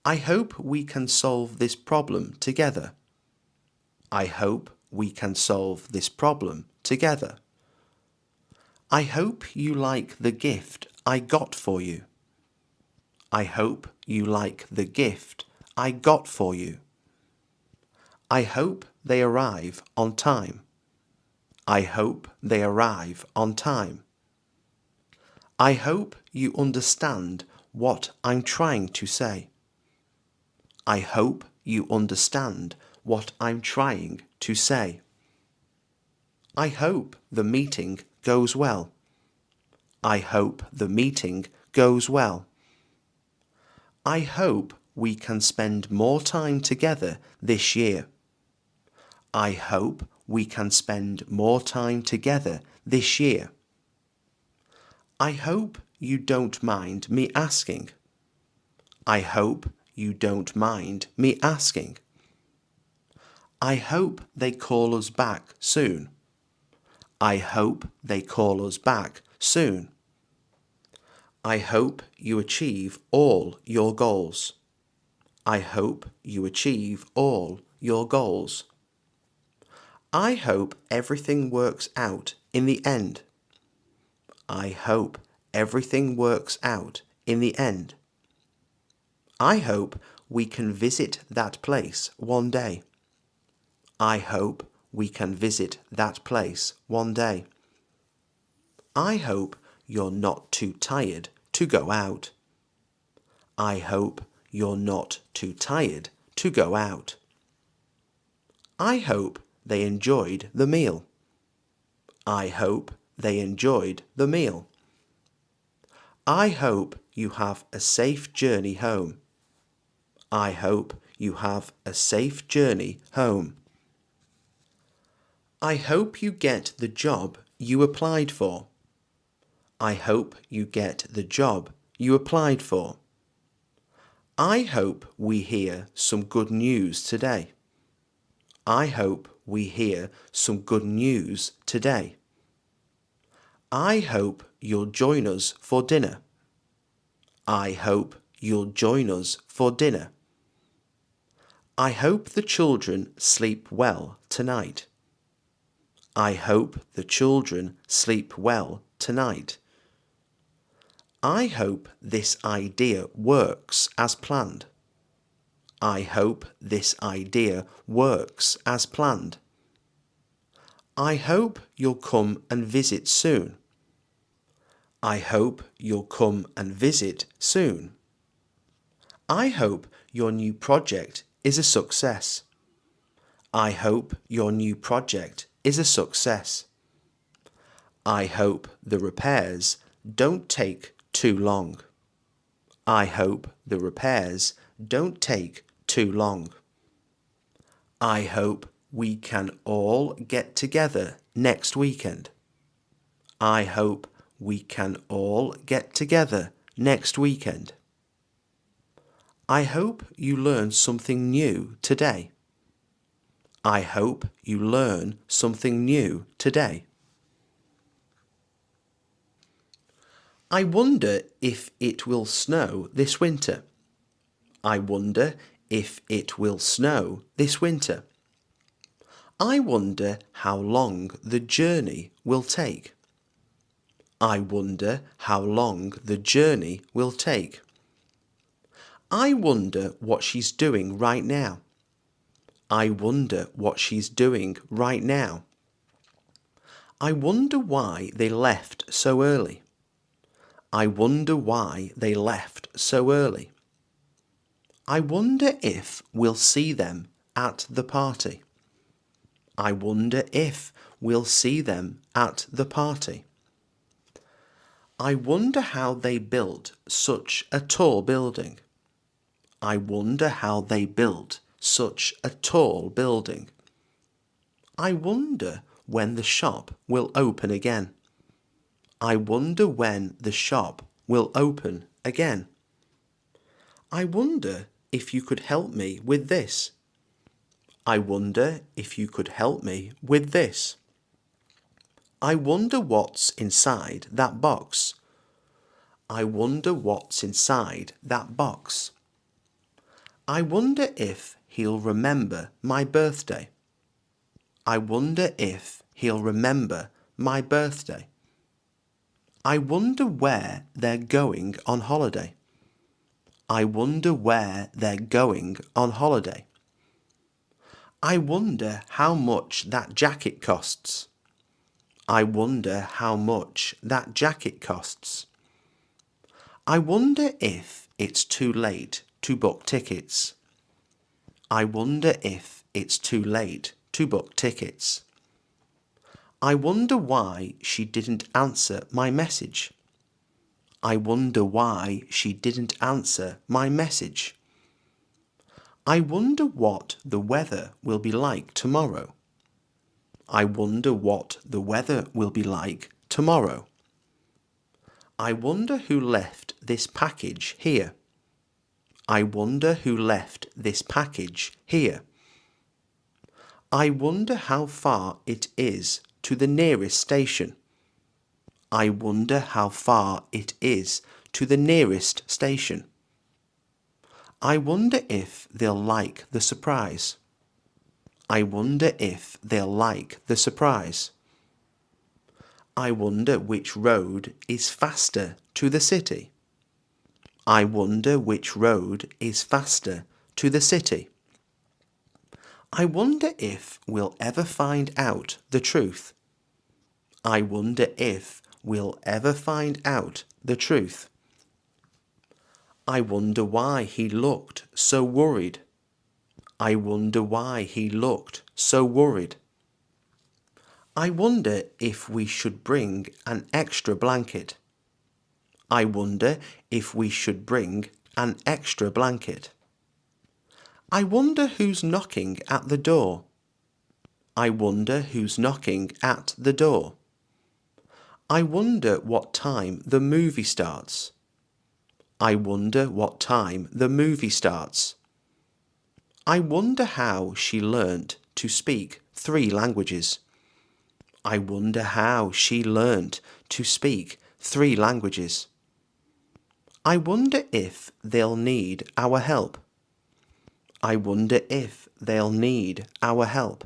I hope we can solve this problem together. I hope we can solve this problem together. I hope you like the gift I got for you. I hope you like the gift I got for you. I hope they arrive on time. I hope they arrive on time. I hope you understand what I'm trying to say. I hope you understand what I'm trying to say. I hope the meeting goes well. I hope the meeting goes well. I hope we can spend more time together this year. I hope we can spend more time together this year. I hope you don't mind me asking. I hope you don't mind me asking. I hope they call us back soon. I hope they call us back soon. I hope you achieve all your goals. I hope you achieve all your goals. I hope everything works out in the end. I hope everything works out in the end. I hope we can visit that place one day. I hope we can visit that place one day. I hope you're not too tired to go out. I hope you're not too tired to go out. I hope they enjoyed the meal. I hope they enjoyed the meal. I hope you have a safe journey home. I hope you have a safe journey home. I hope you get the job you applied for. I hope you get the job you applied for. I hope we hear some good news today. I hope we hear some good news today. I hope you'll join us for dinner. I hope you'll join us for dinner. I hope the children sleep well tonight. I hope the children sleep well tonight. I hope this idea works as planned. I hope this idea works as planned. I hope you'll come and visit soon. I hope you'll come and visit soon. I hope your new project is a success. I hope your new project is a success. I hope the repairs don't take too long. I hope the repairs don't take too long. I hope we can all get together next weekend. I hope we can all get together next weekend. I hope you learn something new today. I hope you learn something new today. I wonder if it will snow this winter. I wonder if it will snow this winter. I wonder how long the journey will take. I wonder how long the journey will take. I wonder what she's doing right now. I wonder what she's doing right now. I wonder why they left so early. I wonder why they left so early. I wonder if we'll see them at the party. I wonder if we'll see them at the party. I wonder how they built such a tall building. I wonder how they built such a tall building. I wonder when the shop will open again. I wonder when the shop will open again. I wonder if you could help me with this. I wonder if you could help me with this. I wonder what's inside that box. I wonder what's inside that box. I wonder if he'll remember my birthday. I wonder if he'll remember my birthday. I wonder where they're going on holiday. I wonder where they're going on holiday. I wonder how much that jacket costs. I wonder how much that jacket costs. I wonder if it's too late to book tickets. I wonder if it's too late to book tickets. I wonder why she didn't answer my message. I wonder why she didn't answer my message. I wonder what the weather will be like tomorrow. I wonder what the weather will be like tomorrow. I wonder who left this package here. I wonder who left this package here. I wonder how far it is to the nearest station. I wonder how far it is to the nearest station. I wonder if they'll like the surprise. I wonder if they'll like the surprise. I wonder which road is faster to the city. I wonder which road is faster to the city. I wonder if we'll ever find out the truth. I wonder if we'll ever find out the truth. I wonder why he looked so worried. I wonder why he looked so worried. I wonder if we should bring an extra blanket. I wonder if we should bring an extra blanket. I wonder who's knocking at the door. I wonder who's knocking at the door. I wonder what time the movie starts. I wonder what time the movie starts. I wonder how she learnt to speak 3 languages. I wonder how she learnt to speak 3 languages. I wonder if they'll need our help. I wonder if they'll need our help.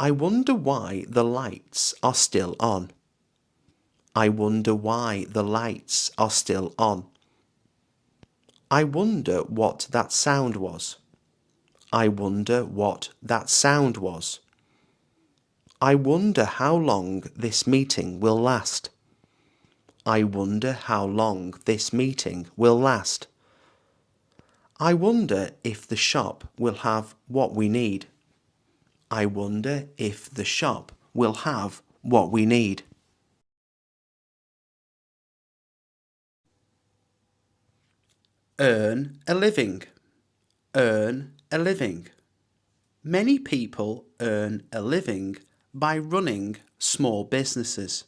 I wonder why the lights are still on. I wonder why the lights are still on. I wonder what that sound was. I wonder what that sound was. I wonder how long this meeting will last. I wonder how long this meeting will last. I wonder if the shop will have what we need. I wonder if the shop will have what we need. Earn a living. Earn a living. Many people earn a living by running small businesses.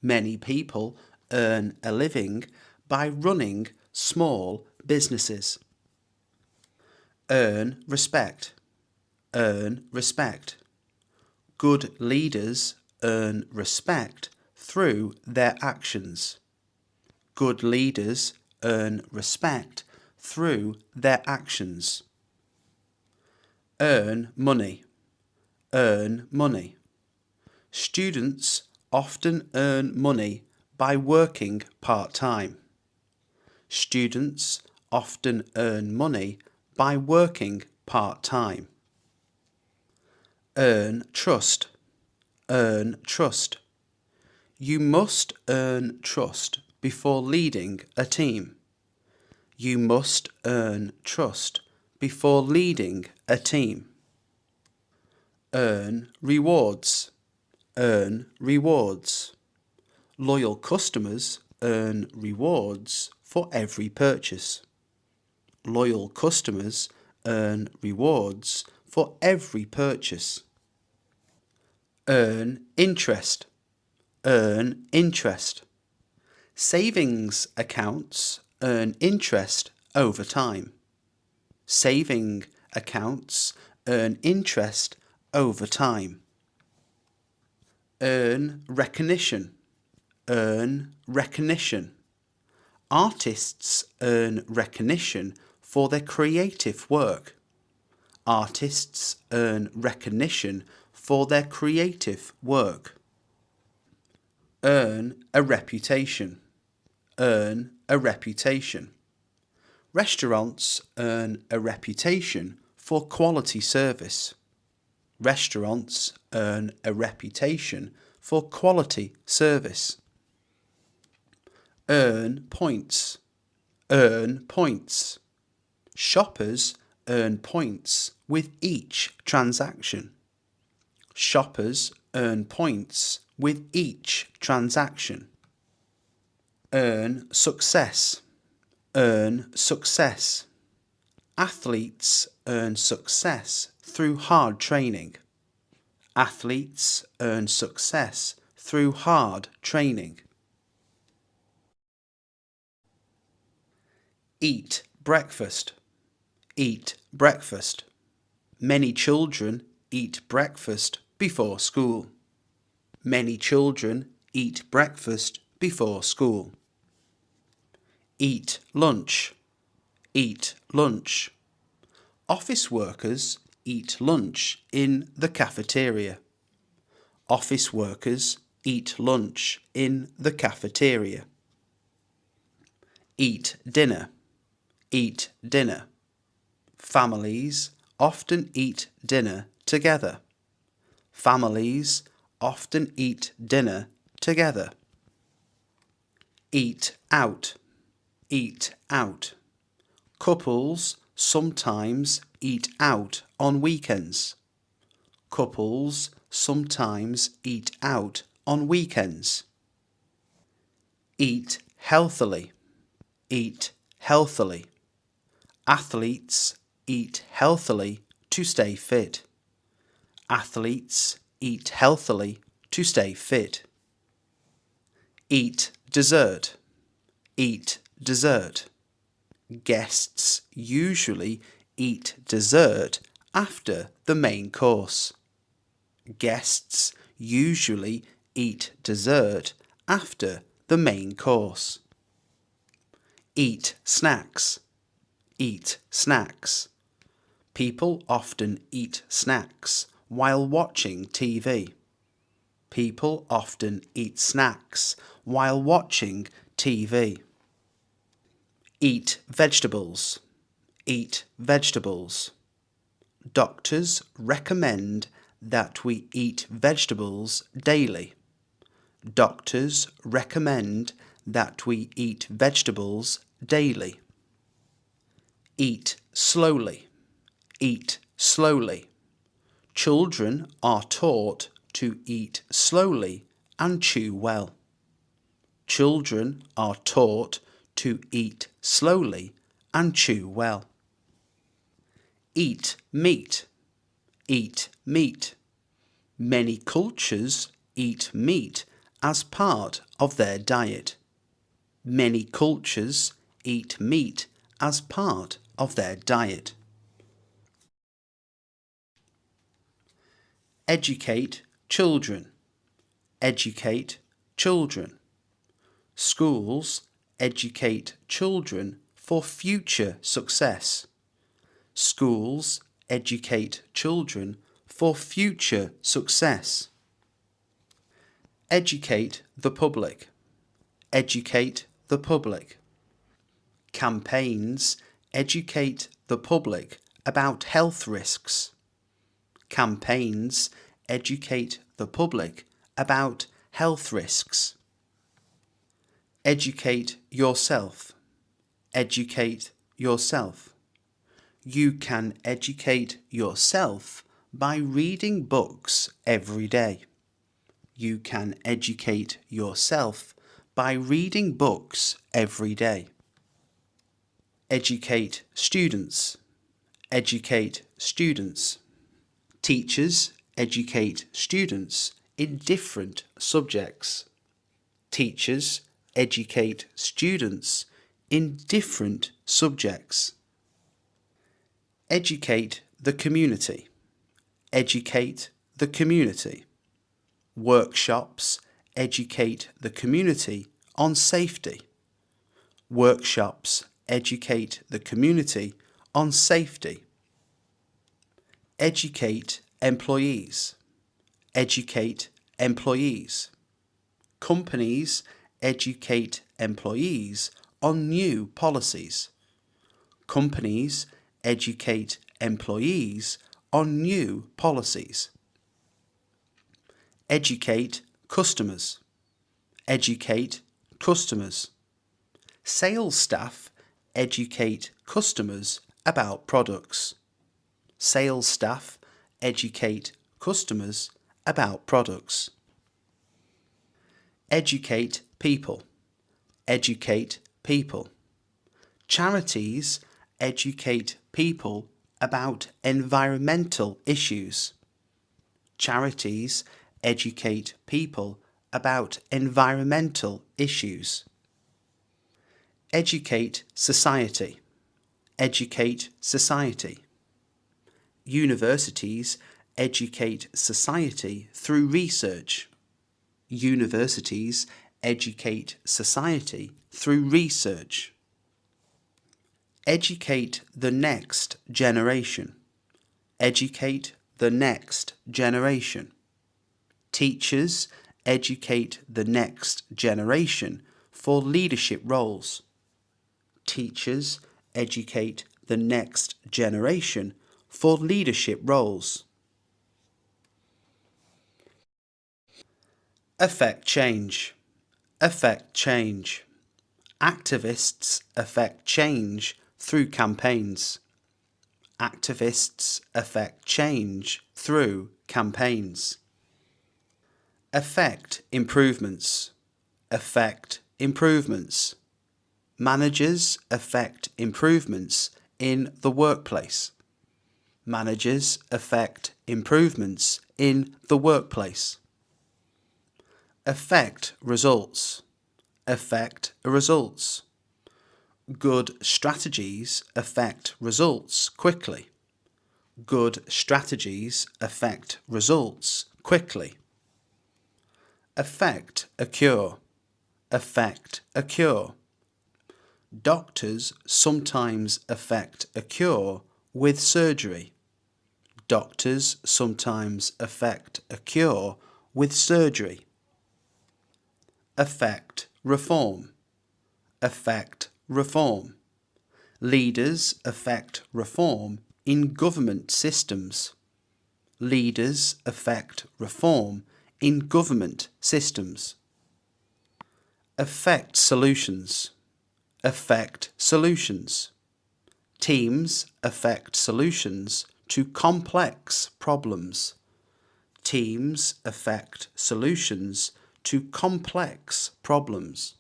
Many people earn a living by running small businesses. Earn respect. Earn respect. Good leaders earn respect through their actions. Good leaders earn respect through their actions. Earn money. Earn money. Students often earn money by working part-time. Students often earn money by working part-time. Earn trust. Earn trust. You must earn trust before leading a team. You must earn trust before leading a team. Earn rewards. Earn rewards. Loyal customers earn rewards for every purchase. Loyal customers earn rewards for every purchase. Earn interest. Earn interest. Savings accounts earn interest over time. Saving accounts earn interest over time. Earn recognition. Earn recognition. Artists earn recognition for their creative work. Artists earn recognition for their creative work. Earn a reputation. Earn a reputation. Restaurants earn a reputation for quality service. Restaurants earn a reputation for quality service. Earn points. Earn points. Shoppers earn points with each transaction. Shoppers earn points with each transaction. Earn success. Earn success. Athletes earn success through hard training. Athletes earn success through hard training. Eat breakfast. Eat breakfast. Many children eat breakfast before school. Many children eat breakfast before school. Eat lunch. Eat lunch. Office workers eat lunch in the cafeteria. Office workers eat lunch in the cafeteria. Eat dinner. Eat dinner. Families often eat dinner together. Families often eat dinner together. Eat out. Eat out. Couples sometimes eat out on weekends. Couples sometimes eat out on weekends. Eat healthily. Eat healthily. Athletes eat healthily to stay fit. Athletes eat healthily to stay fit. Eat dessert. Eat dessert. Guests usually eat dessert after the main course. Guests usually eat dessert after the main course. Eat snacks. Eat snacks. People often eat snacks while watching TV. People often eat snacks while watching TV. Eat vegetables. Eat vegetables. Doctors recommend that we eat vegetables daily. Doctors recommend that we eat vegetables daily. Eat slowly. Eat slowly. Children are taught to eat slowly and chew well. Children are taught to eat slowly and chew well. Eat meat. Eat meat. Many cultures eat meat as part of their diet. Many cultures eat meat as part of their diet. Educate children. Educate children. Schools educate children for future success. Schools educate children for future success. Educate the public. Educate the public. Campaigns educate the public about health risks. Campaigns educate the public about health risks. Educate yourself. Educate yourself. You can educate yourself by reading books every day. You can educate yourself by reading books every day. Educate students. Educate students. Teachers educate students in different subjects. Teachers educate students in different subjects. Educate the community. Educate the community. Workshops educate the community on safety. Workshops educate the community on safety. Educate employees. Educate employees. Companies educate employees on new policies. Companies educate employees on new policies. Educate customers. Educate customers. Sales staff educate customers about products. Sales staff educate customers about products. Educate people. educate people. Charities educate people about environmental issues. Charities educate people about environmental issues. Educate society. Educate society. Universities educate society through research. Universities educate society through research. Educate the next generation. Educate the next generation. Teachers educate the next generation for leadership roles. Teachers educate the next generation for leadership roles. Affect change. Affect change. Activists affect change through campaigns. Activists affect change through campaigns. Affect improvements. Affect improvements. Managers affect improvements in the workplace. Managers affect improvements in the workplace. Affect results. Affect results. Good strategies affect results quickly. Good strategies affect results quickly. Affect a cure. Affect a cure. Doctors sometimes affect a cure with surgery. Doctors sometimes affect a cure with surgery. Affect reform. Affect reform. Leaders affect reform in government systems. Leaders affect reform in government systems. Affect solutions. Affect solutions. Teams affect solutions to complex problems. Teams affect solutions to complex problems.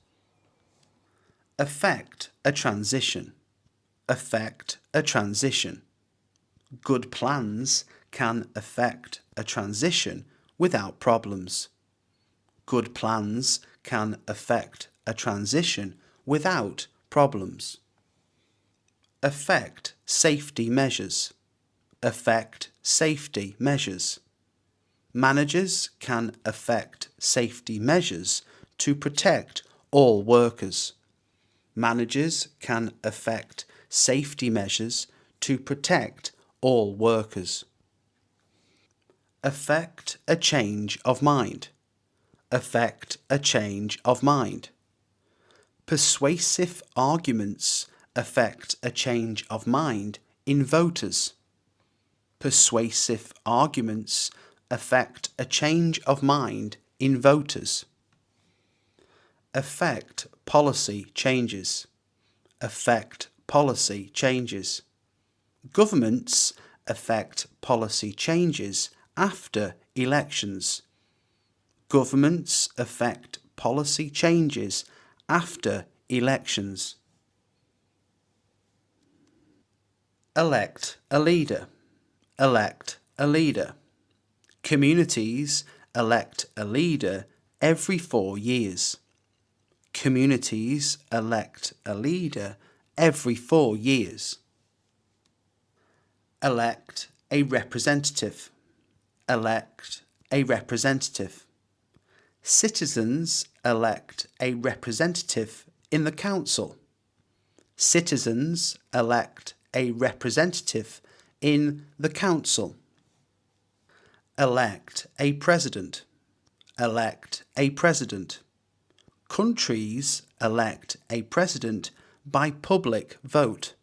Affect a transition. Affect a transition. Good plans can affect a transition without problems. Good plans can affect a transition without problems. Affect safety measures. Affect safety measures. Managers can affect safety measures to protect all workers. Managers can affect safety measures to protect all workers. Affect a change of mind. Affect a change of mind. Persuasive arguments affect a change of mind in voters. Persuasive arguments affect a change of mind in voters. Affect policy changes. Affect policy changes. Governments affect policy changes after elections. Governments affect policy changes after elections. Elect a leader. Elect a leader. Communities elect a leader every 4 years. Communities elect a leader every 4 years. Elect a representative. Elect a representative. Citizens elect a representative in the council. Citizens elect a representative in the council. Elect a president. Elect a president. Countries elect a president by public vote.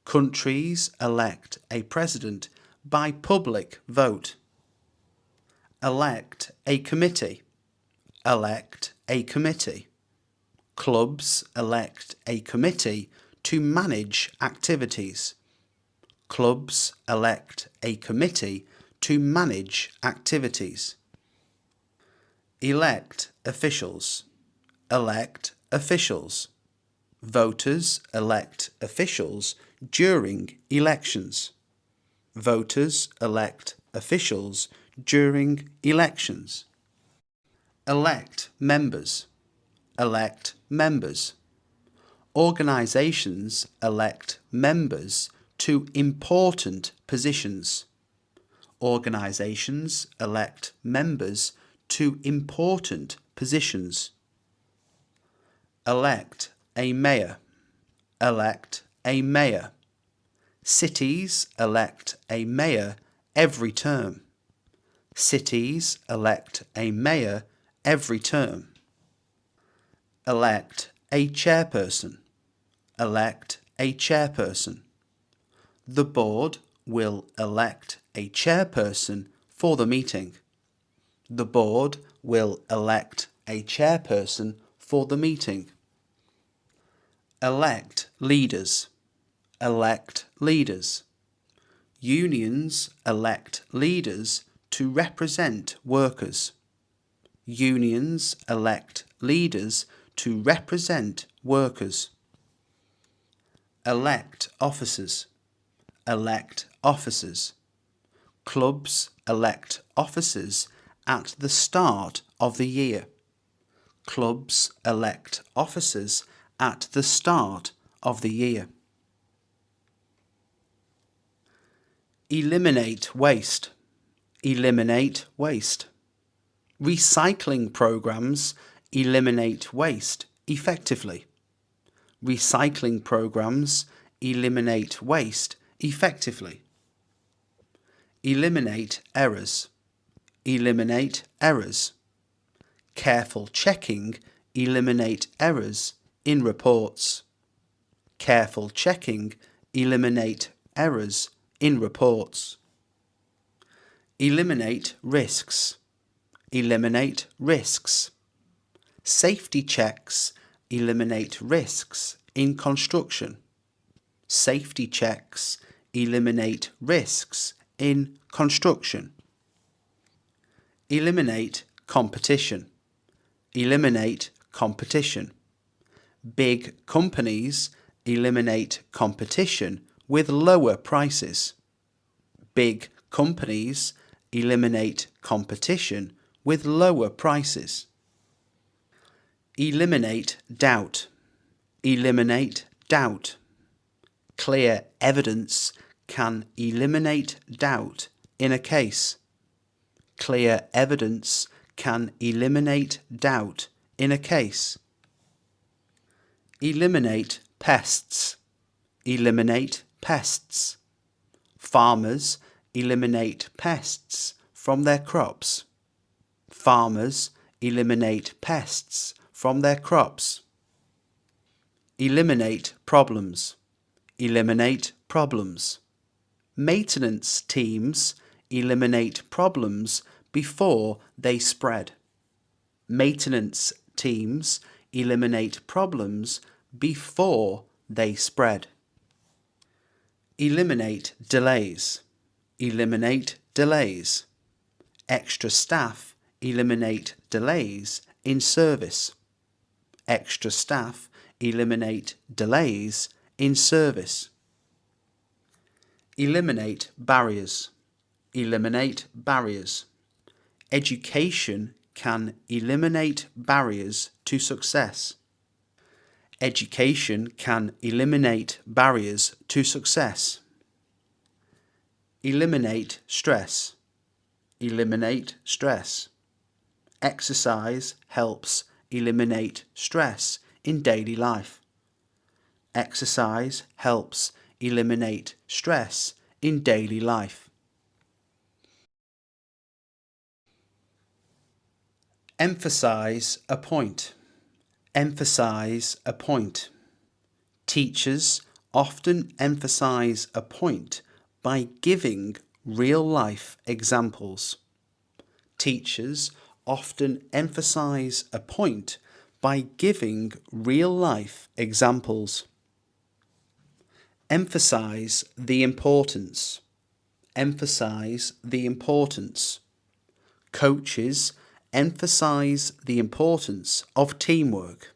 Countries elect a president by public vote. Elect a committee. Elect a committee. Clubs elect a committee to manage activities. Clubs elect a committee to manage activities. Elect officials. Elect officials. Voters elect officials during elections. Voters elect officials during elections. Elect members. Elect members. Organisations elect members to important positions. Organisations elect members to important positions. Elect a mayor. Elect a mayor. Cities elect a mayor every term. Cities elect a mayor every term. Elect a chairperson. Elect a chairperson. The board will elect a chairperson for the meeting. The board will elect a chairperson for the meeting. Elect leaders. Elect leaders. Unions elect leaders to represent workers. Unions elect leaders to represent workers. Elect officers. Elect officers. Clubs elect officers at the start of the year. Clubs elect officers at the start of the year. Eliminate waste. Eliminate waste. Recycling programs eliminate waste effectively. Recycling programs eliminate waste effectively. Eliminate errors. Eliminate errors. Careful checking eliminate errors in reports. Careful checking eliminate errors in reports. Eliminate risks. Eliminate risks. Safety checks eliminate risks in construction. Safety checks eliminate risks in construction. Eliminate competition. Eliminate competition. Big companies eliminate competition with lower prices. Big companies eliminate competition with lower prices. Eliminate doubt. Eliminate doubt. Clear evidence can eliminate doubt in a case. Clear evidence can eliminate doubt in a case. Eliminate pests. Eliminate pests. Farmers eliminate pests from their crops. Farmers eliminate pests from their crops. Eliminate problems. Eliminate problems. Maintenance teams eliminate problems before they spread. Maintenance teams eliminate problems before they spread. Eliminate delays. Eliminate delays. Extra staff eliminate delays in service. Extra staff eliminate delays in service. Eliminate barriers. Eliminate barriers. Education can eliminate barriers to success. Education can eliminate barriers to success. Eliminate stress. Eliminate stress. Exercise helps eliminate stress in daily life. Exercise helps eliminate stress in daily life. Emphasize a point. Emphasize a point. Teachers often emphasize a point by giving real-life examples. Teachers often emphasize a point by giving real-life examples. Emphasize the importance. Emphasize the importance. Coaches emphasize the importance of teamwork.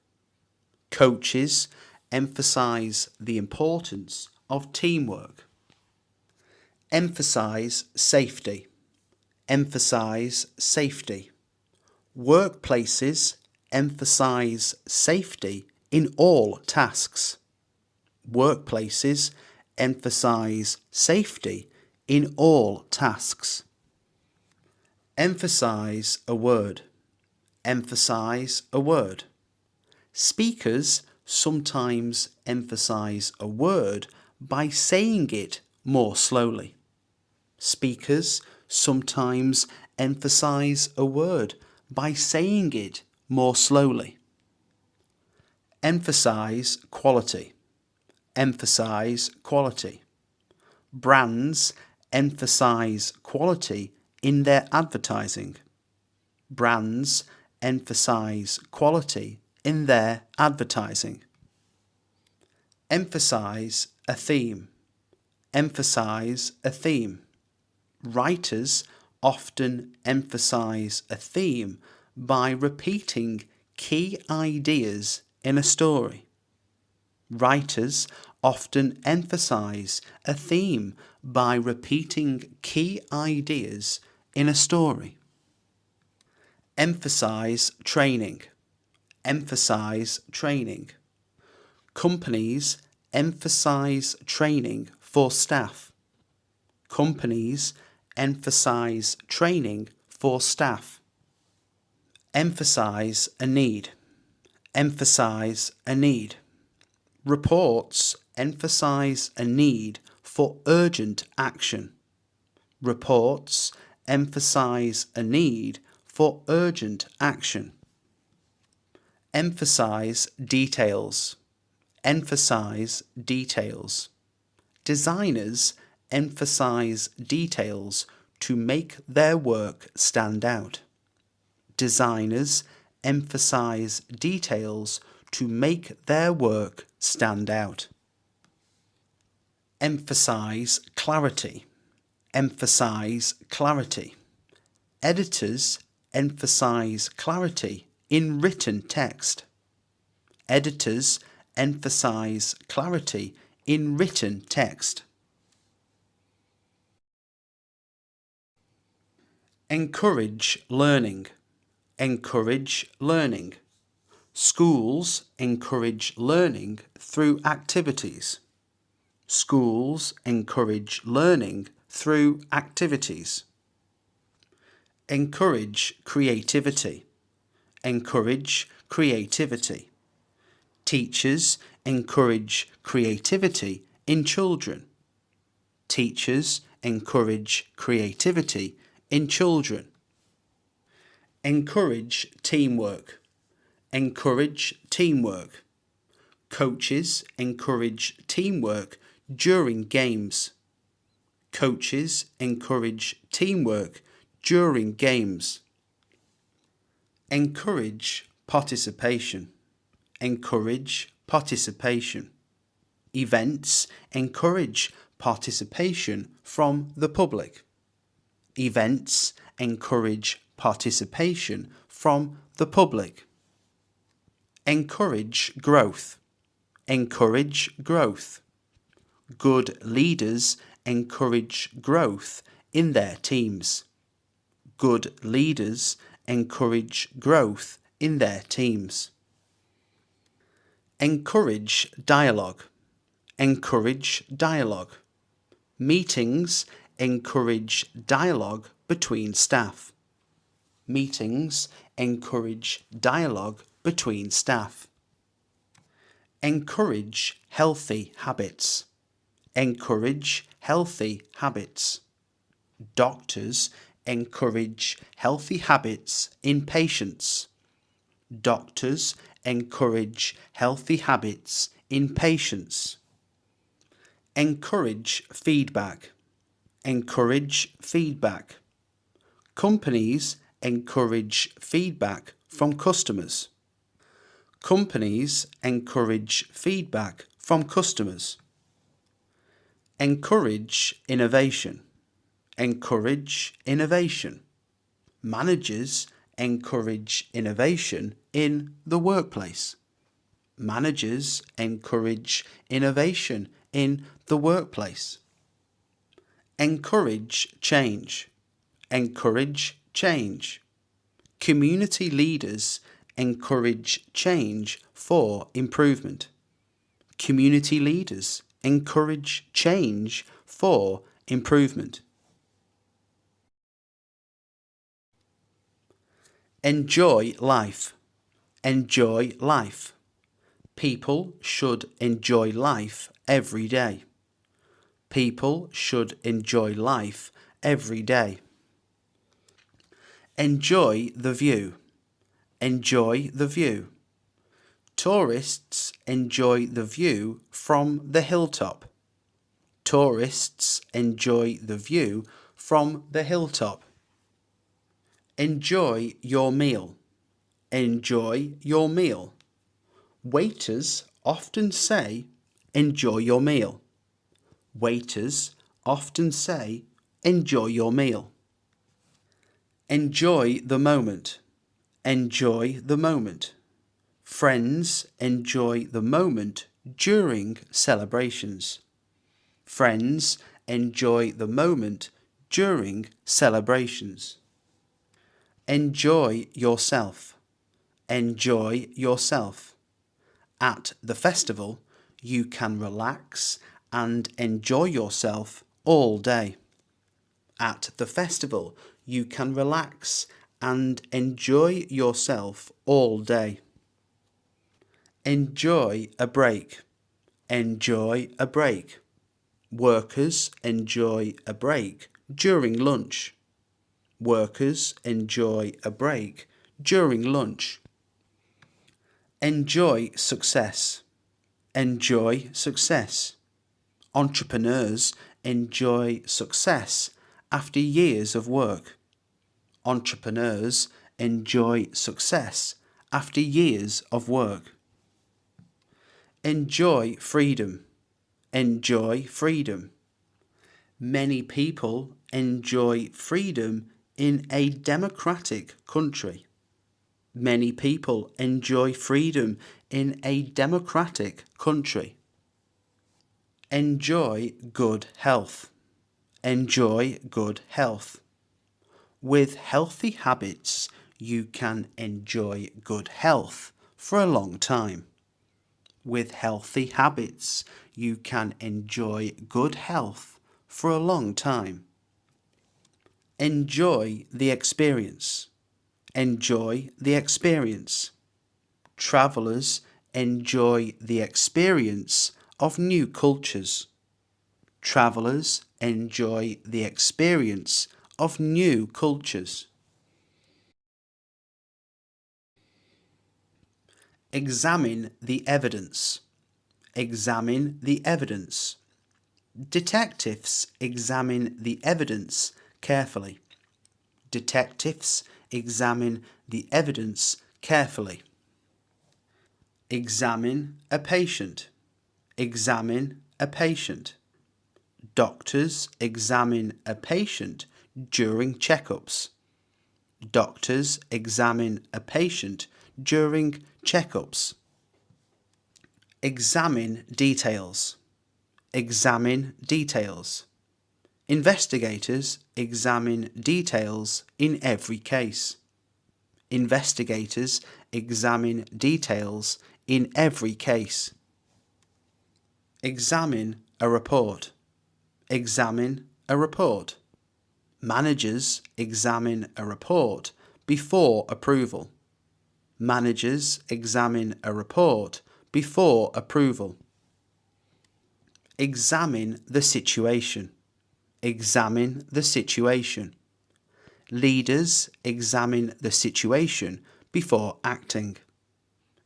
Coaches emphasize the importance of teamwork. Emphasize safety. Emphasize safety. Workplaces emphasize safety in all tasks. Workplaces emphasize safety in all tasks. Emphasize a word. Emphasize a word. Speakers sometimes emphasize a word by saying it more slowly. Speakers sometimes emphasize a word by saying it more slowly. Emphasize quality. Emphasize quality. Brands emphasize quality in their advertising. Brands emphasize quality in their advertising. Emphasize a theme. Emphasize a theme. Writers often emphasize a theme by repeating key ideas in a story. Writers often emphasize a theme by repeating key ideas in a story. Emphasize training. Emphasize training. Companies emphasize training for staff. Companies emphasize training for staff. Emphasize a need. Emphasize a need. Reports emphasize a need for urgent action. Reports emphasize a need for urgent action. Emphasize details. Emphasize details. Designers emphasize details to make their work stand out. Designers emphasize details to make their work stand out. Emphasize clarity. Emphasize clarity. Editors emphasize clarity in written text. Editors emphasize clarity in written text. Encourage learning. Encourage learning. Schools encourage learning through activities. Schools encourage learning through activities. Encourage creativity. Encourage creativity. Teachers encourage creativity in children. Teachers encourage creativity in children. Encourage teamwork. Encourage teamwork. Coaches encourage teamwork during games. Coaches encourage teamwork during games. Encourage participation. Encourage participation. Events encourage participation from the public. Events encourage participation from the public. Encourage growth. Encourage growth. Good leaders encourage growth in their teams. Good leaders encourage growth in their teams. Encourage dialogue. Encourage dialogue. Meetings encourage dialogue between staff. Meetings encourage dialogue between staff. Encourage healthy habits. Encourage healthy habits. Doctors encourage healthy habits in patients. Doctors encourage healthy habits in patients. Encourage feedback. Encourage feedback. Companies encourage feedback from customers. Companies encourage feedback from customers. Encourage innovation. Encourage innovation. Managers encourage innovation in the workplace. Managers encourage innovation in the workplace. Encourage change. Encourage change. Community leaders encourage change for improvement. Community leaders encourage change for improvement. Enjoy life. Enjoy life. People should enjoy life every day. People should enjoy life every day. Enjoy the view. Enjoy the view. Tourists enjoy the view from the hilltop. Tourists enjoy the view from the hilltop. Enjoy your meal. Enjoy your meal. Waiters often say, enjoy your meal. Waiters often say, enjoy your meal. Enjoy the moment. Enjoy the moment. Friends enjoy the moment during celebrations. Friends enjoy the moment during celebrations. Enjoy yourself. Enjoy yourself. At the festival, you can relax and enjoy yourself all day. At the festival, you can relax and enjoy yourself all day. Enjoy a break. Enjoy a break. Workers enjoy a break during lunch. Workers enjoy a break during lunch. Enjoy success. Enjoy success. Entrepreneurs enjoy success after years of work. Entrepreneurs enjoy success after years of work. Enjoy freedom. Enjoy freedom. Many people enjoy freedom in a democratic country. Many people enjoy freedom in a democratic country. Enjoy good health. Enjoy good health. With healthy habits, you can enjoy good health for a long time. With healthy habits, you can enjoy good health for a long time. Enjoy the experience. Enjoy the experience. Travellers enjoy the experience of new cultures. Travellers enjoy the experience of new cultures. Examine the evidence. Examine the evidence. Detectives examine the evidence carefully. Detectives examine the evidence carefully. Examine a patient. Examine a patient. Doctors examine a patient during checkups. Doctors examine a patient during checkups. Examine details. Examine details. Investigators examine details in every case. Investigators examine details in every case. Examine a report. Examine a report. Managers examine a report before approval. Managers examine a report before approval. Examine the situation. Examine the situation. Leaders examine the situation before acting.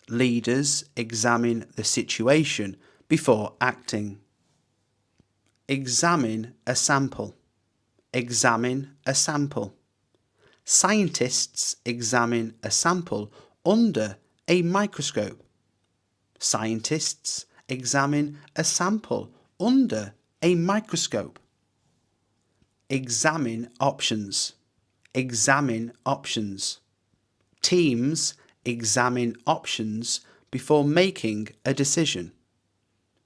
Leaders examine the situation before acting. Examine a sample. Examine a sample. Scientists examine a sample under a microscope. Scientists examine a sample under a microscope. Examine options. Examine options. Teams examine options before making a decision.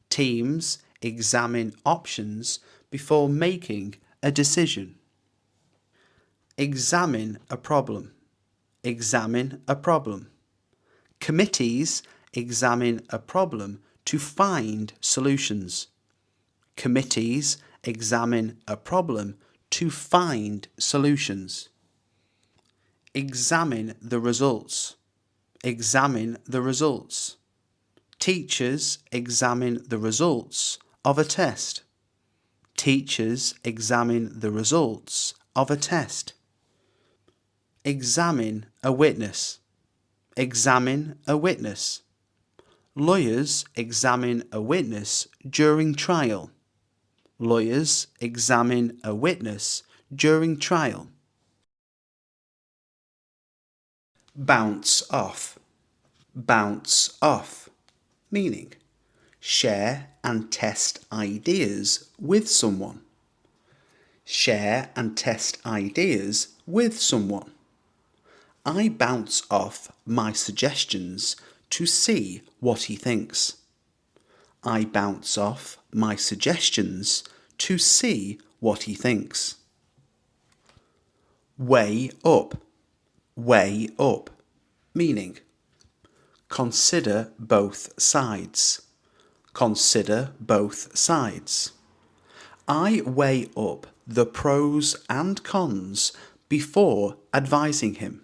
Teams examine options before making a decision. Examine a problem. Examine a problem. Committees examine a problem to find solutions. Committees examine a problem to find solutions. Examine the results. Examine the results. Teachers examine the results of a test. Teachers examine the results of a test. Examine a witness. Examine a witness. Lawyers examine a witness during trial. Lawyers examine a witness during trial. Bounce off. Bounce off. Meaning, share and test ideas with someone. Share and test ideas with someone. I bounce off my suggestions to see what he thinks. I bounce off my suggestions to see what he thinks. Weigh up. Weigh up. Meaning, consider both sides. Consider both sides. I weigh up the pros and cons before advising him.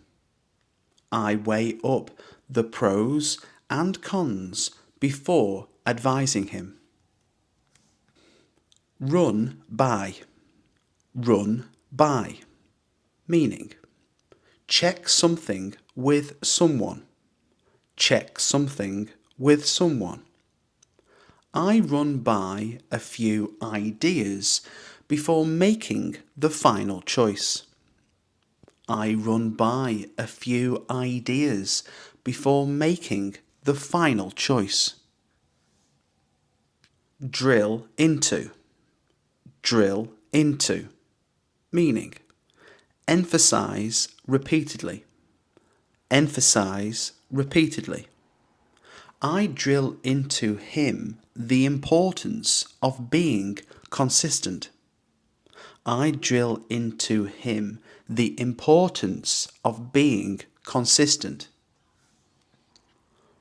I weigh up the pros and cons before advising him. Run by. Run by. Meaning, check something with someone. Check something with someone. I run by a few ideas before making the final choice. I run by a few ideas before making the final choice. Drill into. Drill into. Meaning, emphasize repeatedly. Emphasize repeatedly. I drill into him the importance of being consistent. I drill into him the importance of being consistent.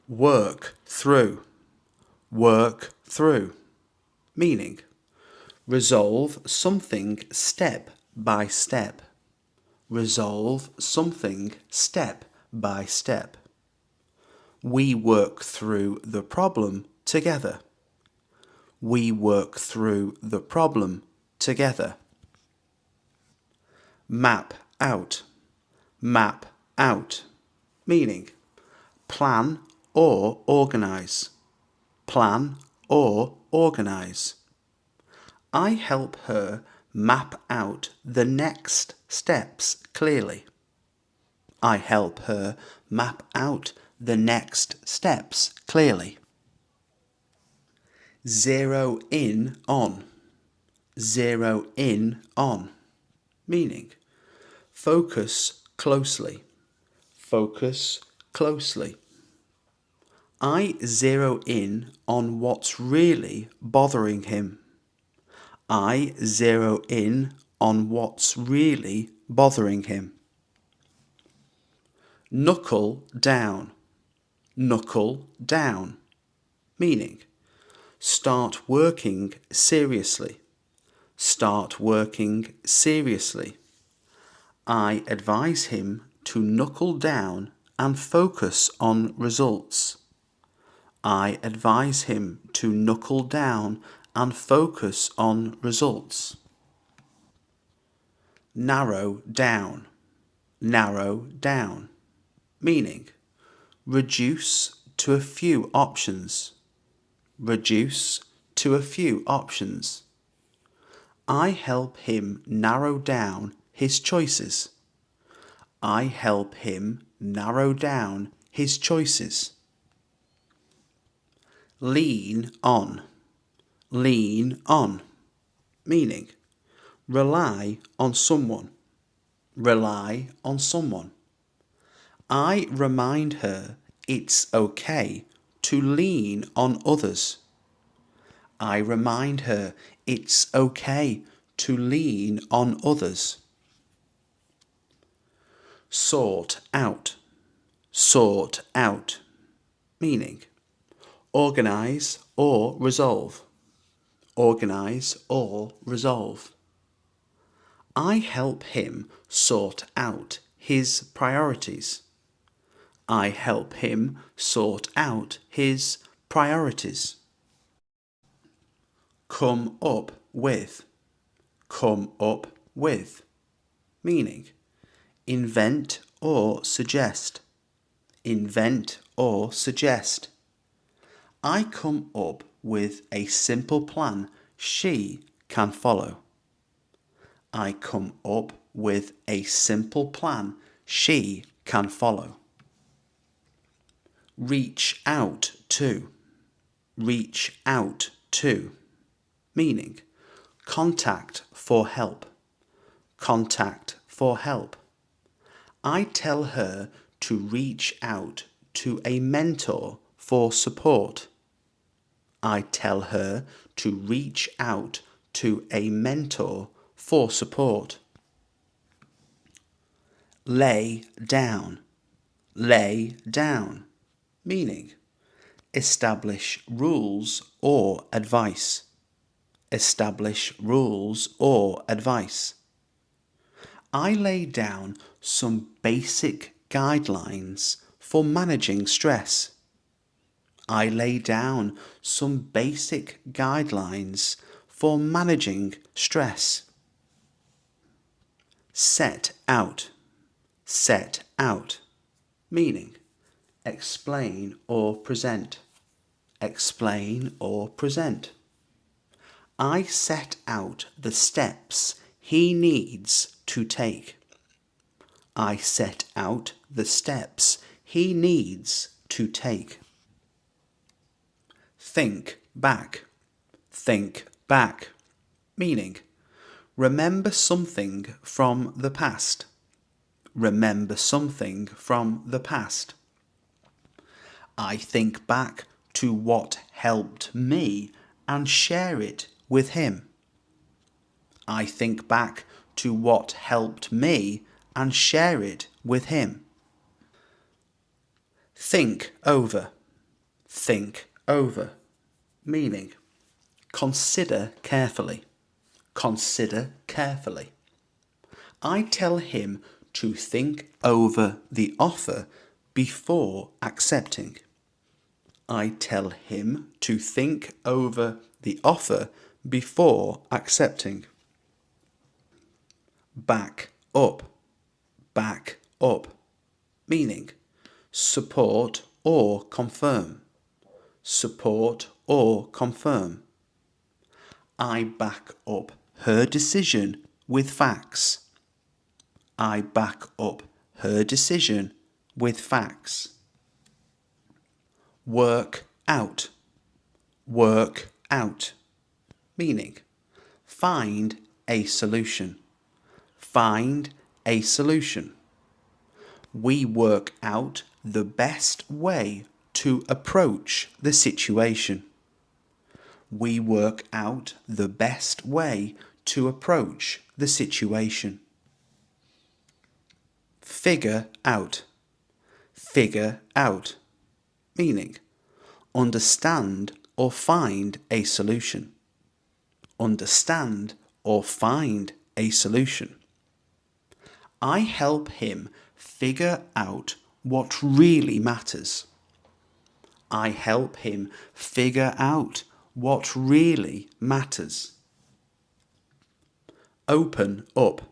Work through. Work through. Meaning, resolve something step by step. Resolve something step by step. We work through the problem together. We work through the problem together. Map out. Map out. Meaning, plan or organize. Plan or organize. I help her map out the next steps clearly. I help her map out the next steps clearly. Zero in on. Zero in on. Meaning, focus closely. Focus closely. I zero in on what's really bothering him. I zero in on what's really bothering him. Knuckle down. Knuckle down. Meaning, start working seriously. Start working seriously. I advise him to knuckle down and focus on results. I advise him to knuckle down and focus on results. Narrow down. Narrow down. Meaning, reduce to a few options. Reduce to a few options. I help him narrow down his choices. I help him narrow down his choices. Lean on. Lean on. Meaning, rely on someone. Rely on someone. I remind her it's okay to lean on others. I remind her it's okay to lean on others. Sort out. Sort out. Meaning organise or resolve. Organise or resolve. I help him sort out his priorities. I help him sort out his priorities. Come up with. Come up with. Meaning invent or suggest. Invent or suggest. I come up with a simple plan she can follow. I come up with a simple plan she can follow. Reach out to. Reach out to. Meaning contact for help. Contact for help. I tell her to reach out to a mentor for support. I tell her to reach out to a mentor for support. Lay down. Lay down. Meaning establish rules or advice. Establish rules or advice. I lay down some basic guidelines for managing stress. I lay down some basic guidelines for managing stress. Set out. Set out. Meaning explain or present. Explain or present. I set out the steps he needs to take. I set out the steps he needs to take. Think back. Think back. Meaning remember something from the past. Remember something from the past. I think back to what helped me and share it with him. I think back to what helped me and share it with him. Think over. Think over. Meaning consider carefully. Consider carefully. I tell him to think over the offer before accepting. I tell him to think over the offer before accepting. Back up. Back up. Meaning support or confirm. Support or confirm. I back up her decision with facts. I back up her decision with facts. Work out. Work out. Meaning find a solution. Find a solution. We work out the best way to approach the situation. We work out the best way to approach the situation. Figure out. Figure out. Meaning understand or find a solution. Understand or find a solution. I help him figure out what really matters. I help him figure out what really matters. Open up.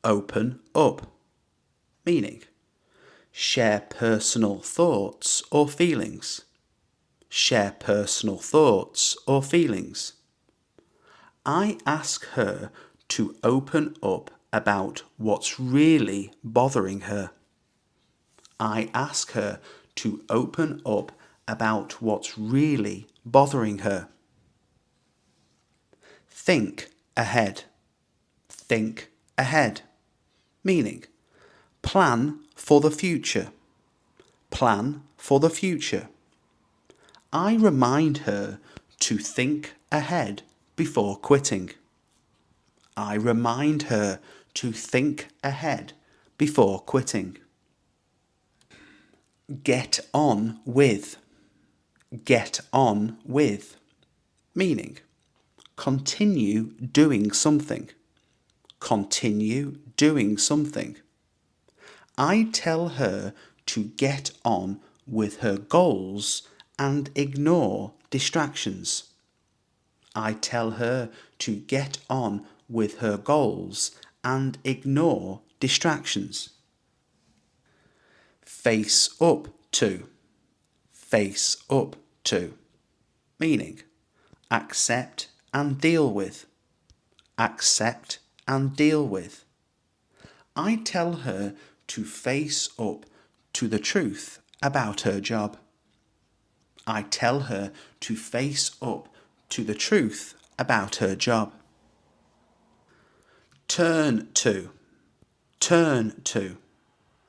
Open up. Meaning share personal thoughts or feelings. Share personal thoughts or feelings. I ask her to open up about what's really bothering her. I ask her to open up about what's really bothering her. Think ahead. Think ahead. Meaning plan for the future. Plan for the future. I remind her to think ahead before quitting. I remind her to think ahead before quitting. Get on with. Get on with. Meaning, continue doing something. Continue doing something. I tell her to get on with her goals and ignore distractions. I tell her to get on with her goals and ignore distractions. Face up to. Face up to. Meaning, accept and deal with. Accept and deal with. I tell her to face up to the truth about her job. I tell her to face up to the truth about her job. Turn to. Turn to.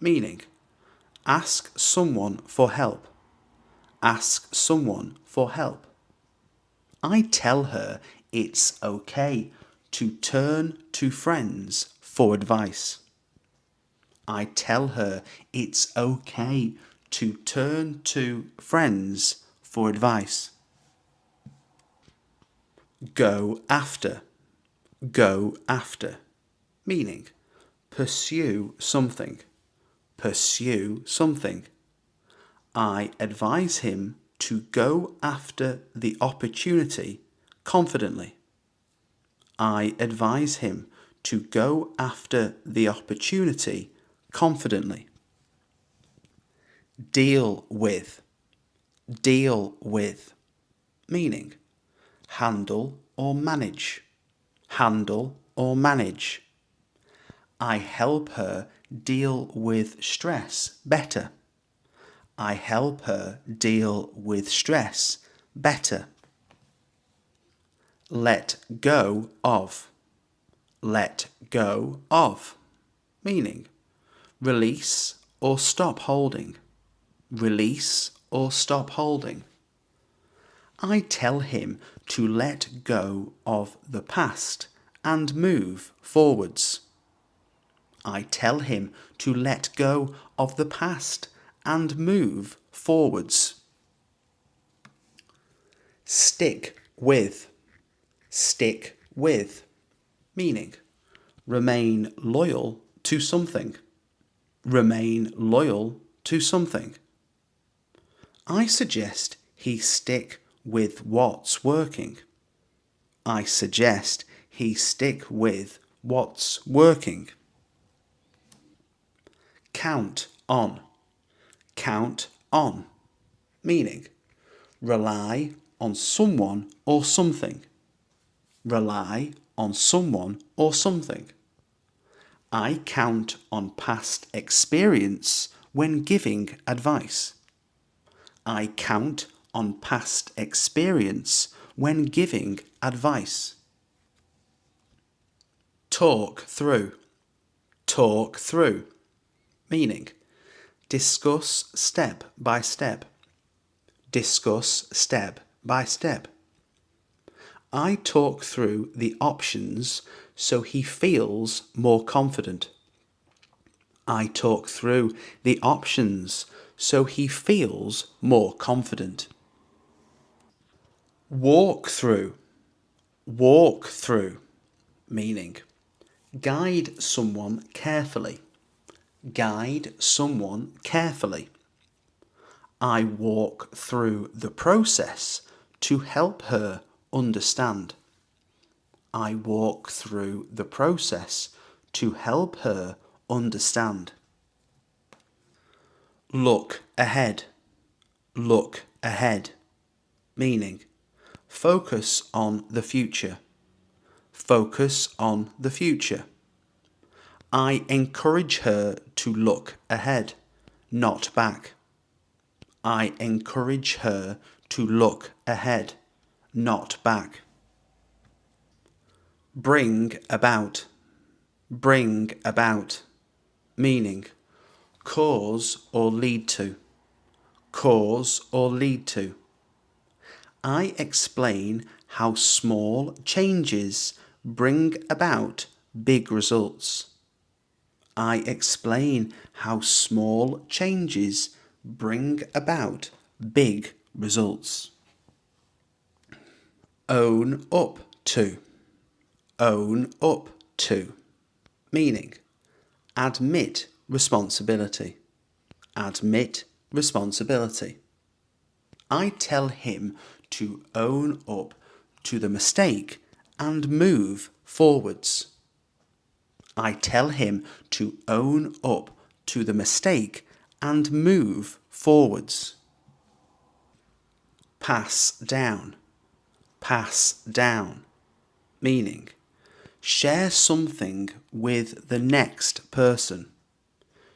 Meaning, ask someone for help. Ask someone for help. I tell her it's okay to turn to friends for advice. I tell her it's okay to turn to friends for advice. Go after. Go after. Meaning, pursue something. Pursue something. I advise him to go after the opportunity confidently. I advise him to go after the opportunity confidently. Deal with. Deal with. Meaning, handle or manage. Handle or manage. I help her deal with stress better. I help her deal with stress better. Let go of. Let go of. Meaning, release or stop holding. Release or stop holding. I tell him to let go of the past and move forwards. I tell him to let go of the past and move forwards. Stick with. Stick with. Meaning, remain loyal to something. Remain loyal to something. I suggest he stick with what's working. I suggest he stick with what's working. Count on. Count on. Meaning, rely on someone or something. Rely on someone or something. I count on past experience when giving advice. I count on past experience when giving advice. Talk through. Talk through. Meaning, discuss step by step. Discuss step by step. I talk through the options so he feels more confident. I talk through the options so he feels more confident. Walk through. Walk through. Meaning, guide someone carefully. Guide someone carefully. I walk through the process to help her understand. I walk through the process to help her understand. Look ahead. Look ahead. Meaning, focus on the future. Focus on the future. I encourage her to look ahead, not back. I encourage her to look ahead, not back. Bring about. Bring about. Meaning, cause or lead to. Cause or lead to. I explain how small changes bring about big results. I explain how small changes bring about big results. Own up to. Own up to. Meaning, admit responsibility. Admit responsibility. I tell him to own up to the mistake and move forwards. I tell him to own up to the mistake and move forwards. Pass down. Pass down. Meaning, share something with the next person.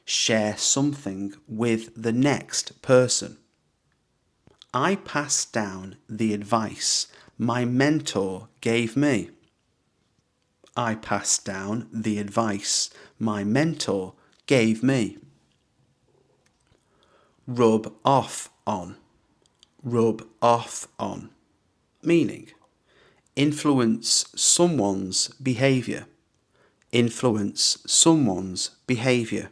Share something with the next person. I pass down the advice my mentor gave me. I pass down the advice my mentor gave me. Rub off on. Rub off on. Meaning, influence someone's behaviour. Influence someone's behaviour.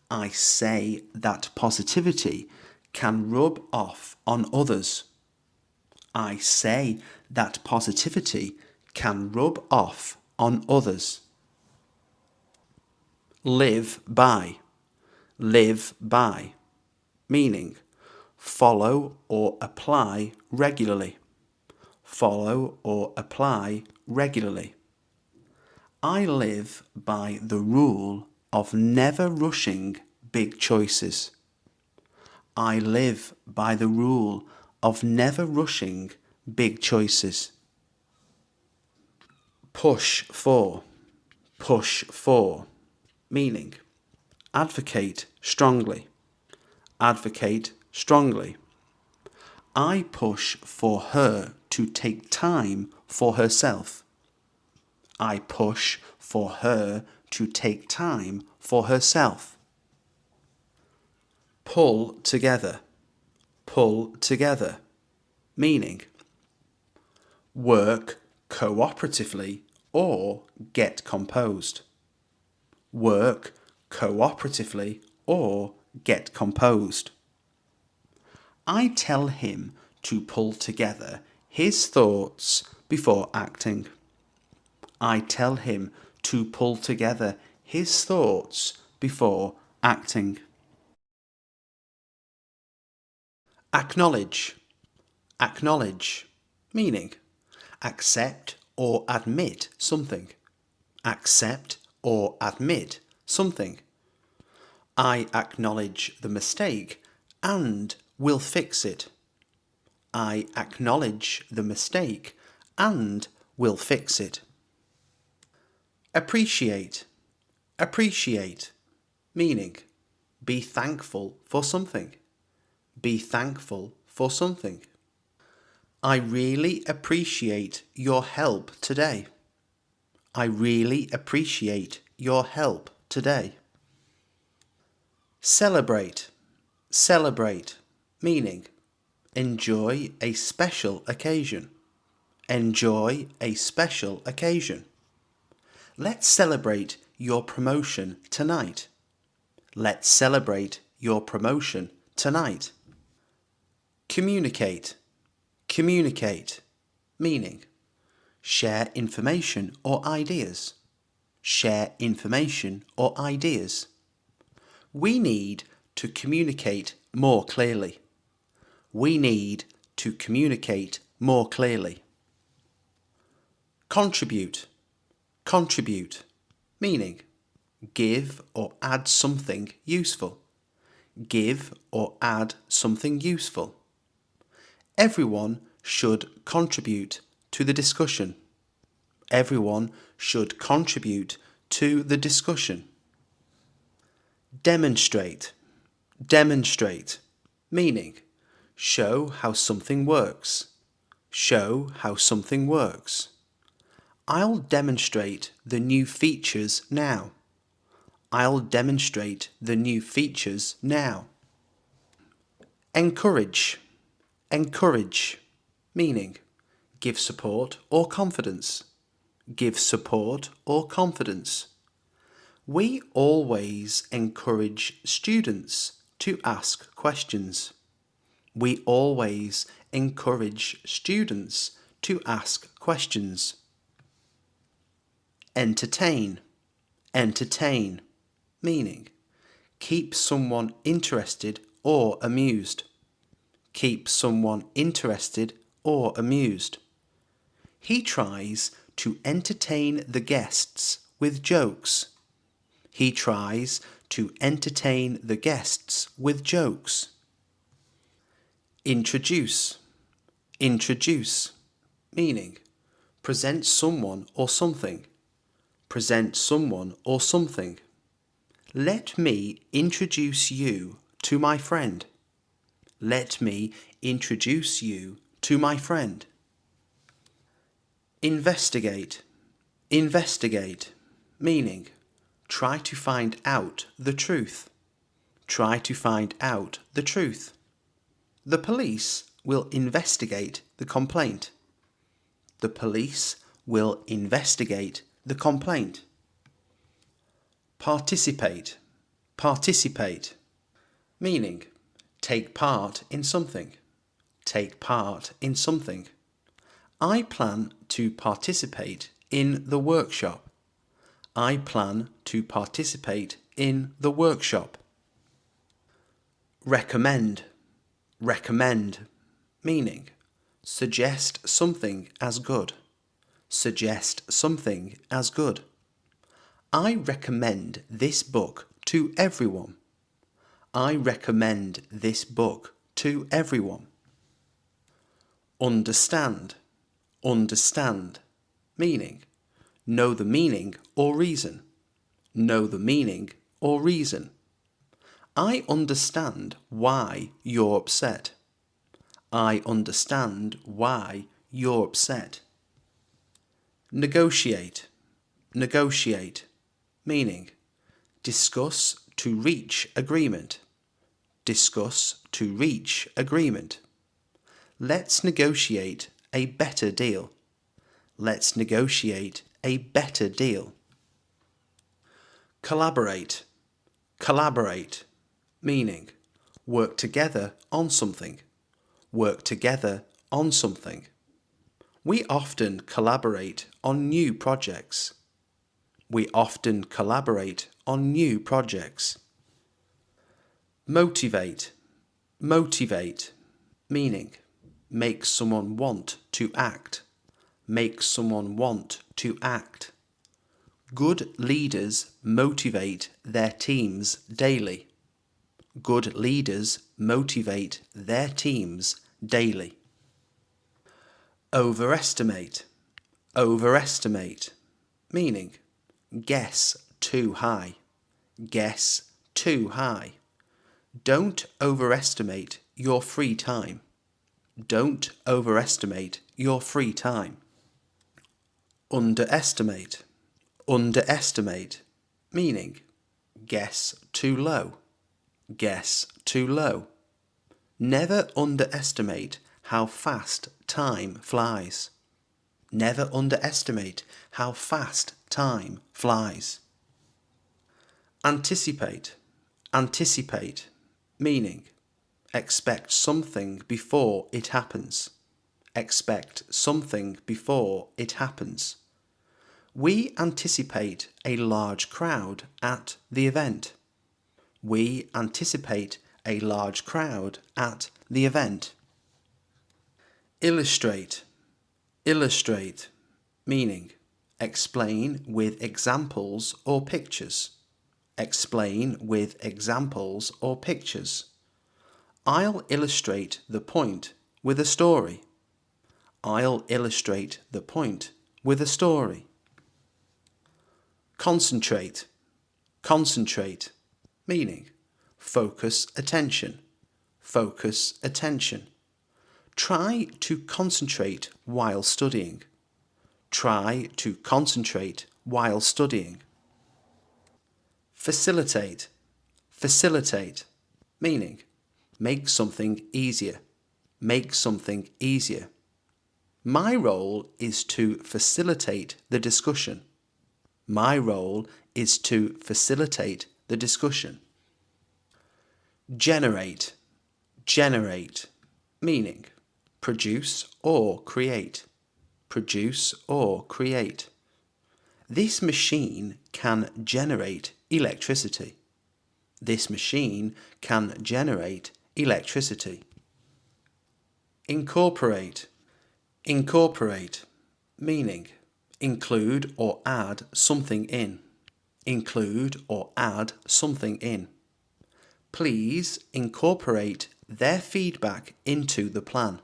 I say that positivity can rub off on others. I say that positivity can rub off on others. Live by. Live by. Meaning, follow or apply regularly. Follow or apply regularly. I live by the rule of never rushing big choices. I live by the rule of never rushing big choices. Push for. Push for. Meaning, advocate strongly. Advocate strongly. I push for her to take time for herself. I push for her to take time for herself. Pull together. Pull together. Meaning, work cooperatively or get composed. Work cooperatively or get composed. I tell him to pull together his thoughts before acting. I tell him to pull together his thoughts before acting. Acknowledge. Acknowledge. Meaning, accept or admit something. Accept or admit something. I acknowledge the mistake and will fix it. I acknowledge the mistake and will fix it. Appreciate. Appreciate. Meaning, be thankful for something. Be thankful for something. I really appreciate your help today. I really appreciate your help today. Celebrate. Celebrate. Meaning, enjoy a special occasion. Enjoy a special occasion. Let's celebrate your promotion tonight. Let's celebrate your promotion tonight. Communicate. Communicate. Meaning, share information or ideas. Share information or ideas. We need to communicate more clearly. We need to communicate more clearly. Contribute. Contribute. Meaning, give or add something useful. Give or add something useful. Everyone should contribute to the discussion. Everyone should contribute to the discussion. Demonstrate. Demonstrate. Meaning, show how something works. Show how something works. I'll demonstrate the new features now. I'll demonstrate the new features now. Encourage. Encourage. meaning give support or confidence. Give support or confidence. We always encourage students to ask questions. We always encourage students to ask questions. Entertain. Entertain, meaning keep someone interested or amused. Keep someone interested or amused. He tries to entertain the guests with jokes. He tries to entertain the guests with jokes. Introduce. Introduce, meaning present someone or something. Present someone or something. Let me introduce you to my friend. Let me introduce you to my friend. Investigate. Investigate, meaning try to find out the truth. Try to find out the truth. The police will investigate the complaint. The police will investigate the complaint. Participate. Participate, meaning take part in something. Take part in something. I plan to participate in the workshop. I plan to participate in the workshop. Recommend. Recommend, meaning suggest something as good. Suggest something as good. I recommend this book to everyone. I recommend this book to everyone. Understand. Understand, meaning know the meaning or reason. Know the meaning or reason. I understand why you're upset. I understand why you're upset. Negotiate. Negotiate, meaning discuss to reach agreement. Discuss to reach agreement. Let's negotiate a better deal. Let's negotiate a better deal. Collaborate. Collaborate, meaning work together on something. Work together on something. We often collaborate on new projects. We often collaborate on new projects. Motivate. Motivate, meaning make someone want to act. Make someone want to act. Good leaders motivate their teams daily. Good leaders motivate their teams daily. Overestimate. Overestimate, meaning guess too high. Guess too high. Don't overestimate your free time. Don't overestimate your free time. Underestimate. Underestimate, meaning guess too low. Guess too low. Never underestimate how fast time flies. Never underestimate how fast time flies. Anticipate. Anticipate, meaning expect something before it happens. Expect something before it happens. We anticipate a large crowd at the event. We anticipate a large crowd at the event. Illustrate. Illustrate, meaning explain with examples or pictures. Explain with examples or pictures. I'll illustrate the point with a story. I'll illustrate the point with a story. Concentrate. Concentrate, meaning focus attention. Focus attention. Try to concentrate while studying. Try to concentrate while studying. Facilitate. Facilitate, meaning make something easier. Make something easier. My role is to facilitate the discussion. My role is to facilitate the discussion. Generate, generate, meaning produce or create. Produce or create. This machine can generate electricity. This machine can generate electricity. Incorporate, incorporate, meaning include or add something in. Include or add something in. Please incorporate their feedback into the plan.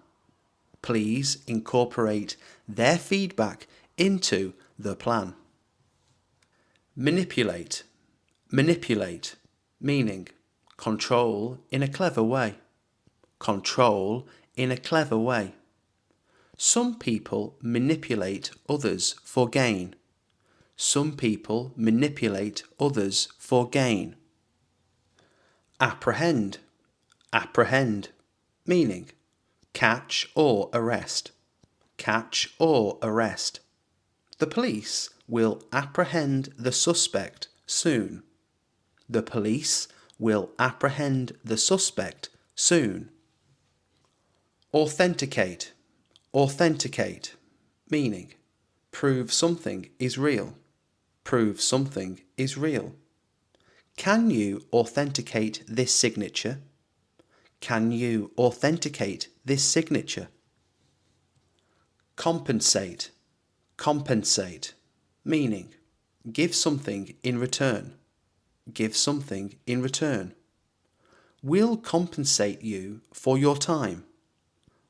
Please incorporate their feedback into the plan. Manipulate, manipulate, meaning control in a clever way. Control in a clever way. Some people manipulate others for gain. Some people manipulate others for gain. Apprehend, apprehend, meaning catch or arrest. Catch or arrest. The police will apprehend the suspect soon. The police will apprehend the suspect soon. Authenticate, authenticate, meaning prove something is real. Prove something is real. Can you authenticate this signature? Can you authenticate this signature? Compensate, compensate, meaning give something in return. Give something in return. We'll compensate you for your time.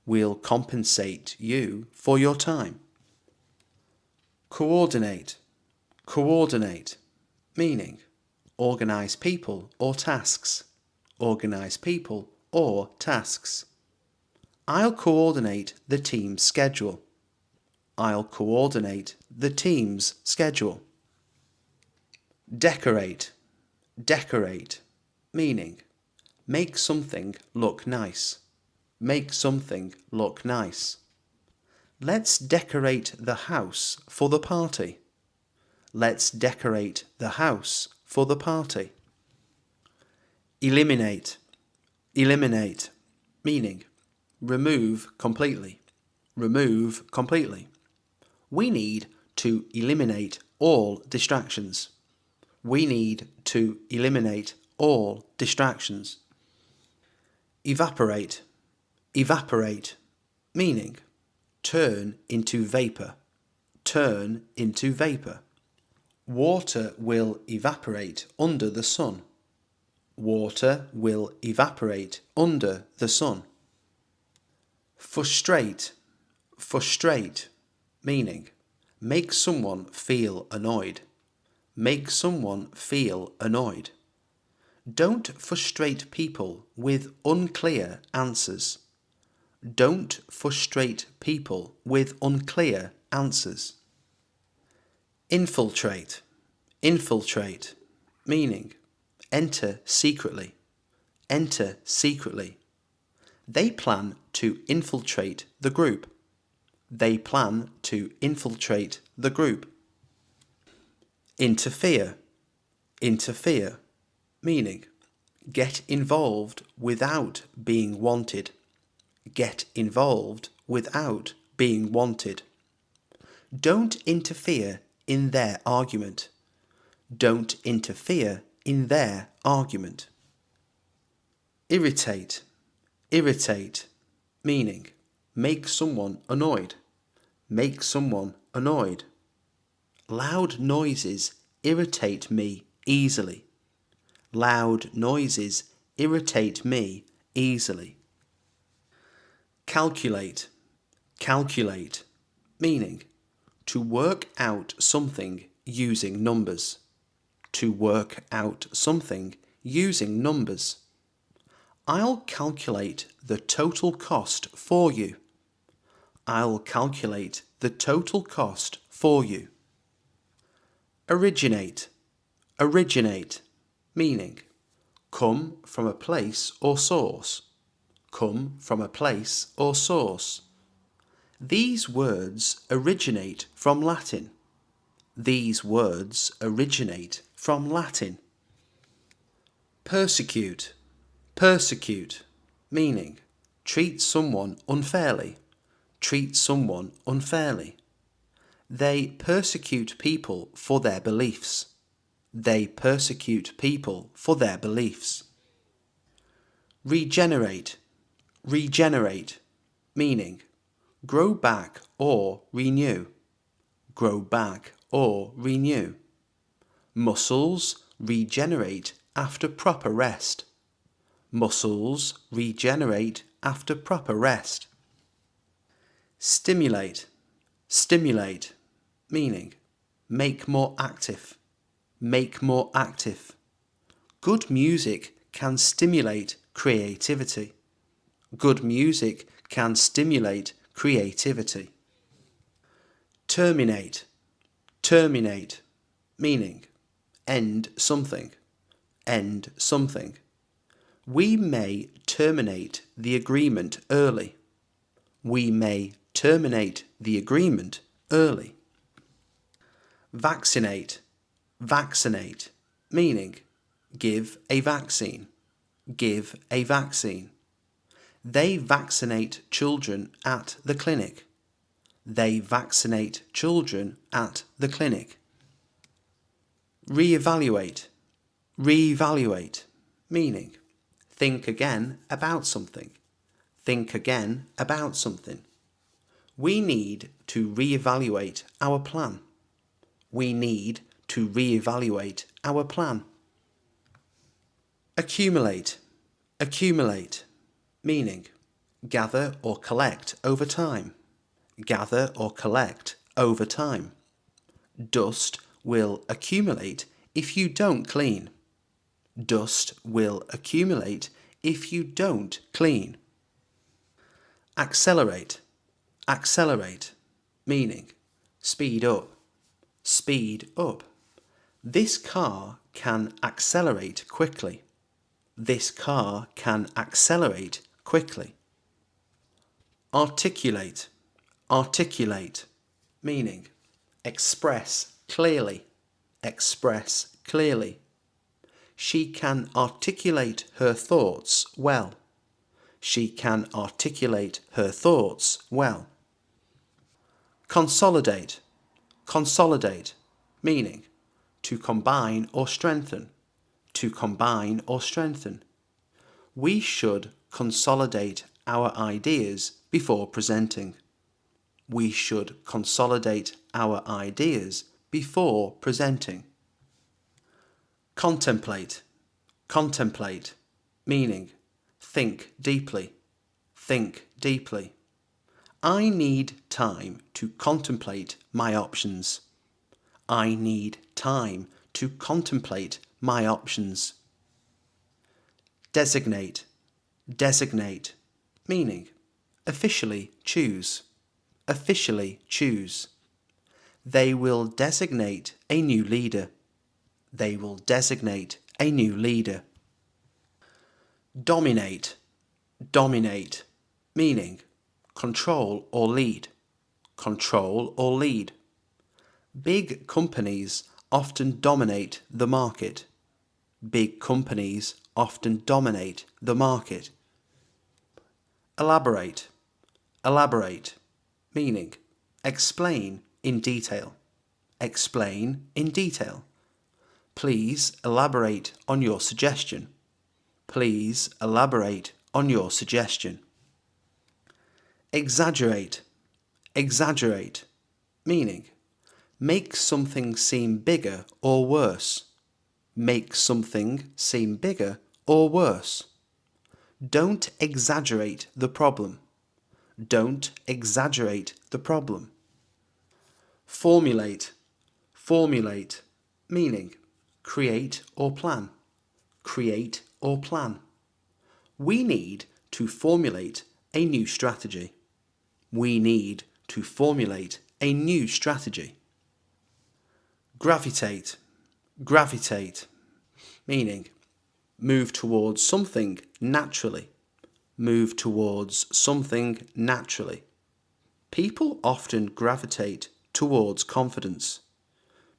We'll compensate you for your time. Coordinate, coordinate, meaning organize people or tasks. Organize people or tasks. I'll coordinate the team's schedule. I'll coordinate the team's schedule. Decorate, decorate, meaning make something look nice. Make something look nice. Let's decorate the house for the party. Let's decorate the house for the party. Eliminate, eliminate, meaning remove completely. Remove completely. We need to eliminate all distractions. We need to eliminate all distractions. Evaporate, evaporate, meaning turn into vapor. Turn into vapor. Water will evaporate under the sun. Water will evaporate under the sun. Frustrate, frustrate, meaning make someone feel annoyed. Make someone feel annoyed. Don't frustrate people with unclear answers. Don't frustrate people with unclear answers. Infiltrate, infiltrate, meaning enter secretly. Enter secretly. They plan to infiltrate the group. They plan to infiltrate the group. Interfere, interfere, meaning get involved without being wanted. Get involved without being wanted. Don't interfere in their argument. Don't interfere in their argument. Irritate, irritate, meaning make someone annoyed. Make someone annoyed. Loud noises irritate me easily. Loud noises irritate me easily. Calculate, calculate, meaning to work out something using numbers. To work out something using numbers. I'll calculate the total cost for you. I'll calculate the total cost for you. Originate, originate, meaning come from a place or source. Come from a place or source. These words originate from Latin. These words originate from Latin. Persecute. Persecute, meaning treat someone unfairly. Treat someone unfairly. They persecute people for their beliefs. They persecute people for their beliefs. Regenerate. Regenerate, meaning grow back or renew. Grow back or renew. Muscles regenerate after proper rest. Muscles regenerate after proper rest. Stimulate. Stimulate, meaning make more active. Make more active. Good music can stimulate creativity. Good music can stimulate creativity. Terminate. Terminate, meaning end something. End something. We may terminate the agreement early. We may terminate the agreement early. Vaccinate. Vaccinate, meaning give a vaccine. Give a vaccine. They vaccinate children at the clinic. They vaccinate children at the clinic. Reevaluate. Reevaluate, meaning think again about something. Think again about something. We need to reevaluate our plan. We need to reevaluate our plan. Accumulate. Accumulate, meaning gather or collect over time. Gather or collect over time. Dust will accumulate if you don't clean. Dust will accumulate if you don't clean. Accelerate. Accelerate, meaning speed up. Speed up. This car can accelerate quickly. This car can accelerate quickly. Articulate. Articulate, meaning express clearly. Express clearly. She can articulate her thoughts well. She can articulate her thoughts well. Consolidate. Consolidate, meaning to combine or strengthen. To combine or strengthen. We should consolidate our ideas before presenting. We should consolidate our ideas before presenting. Contemplate. Contemplate, meaning think deeply. Think deeply. I need time to contemplate my options. I need time to contemplate my options. Designate. Designate, meaning officially choose. Officially choose. They will designate a new leader. They will designate a new leader. Dominate. Dominate, meaning control or lead. Control or lead. Big companies often dominate the market. Big companies often dominate the market. Elaborate. Elaborate, meaning explain in detail. Explain in detail. Please elaborate on your suggestion. Please elaborate on your suggestion. Exaggerate. Exaggerate, meaning make something seem bigger or worse. Make something seem bigger or worse. Don't exaggerate the problem. Don't exaggerate the problem. Formulate. Formulate, meaning create or plan. Create or plan. We need to formulate a new strategy. We need to formulate a new strategy. Gravitate. Gravitate, meaning move towards something naturally. Move towards something naturally. People often gravitate towards confidence.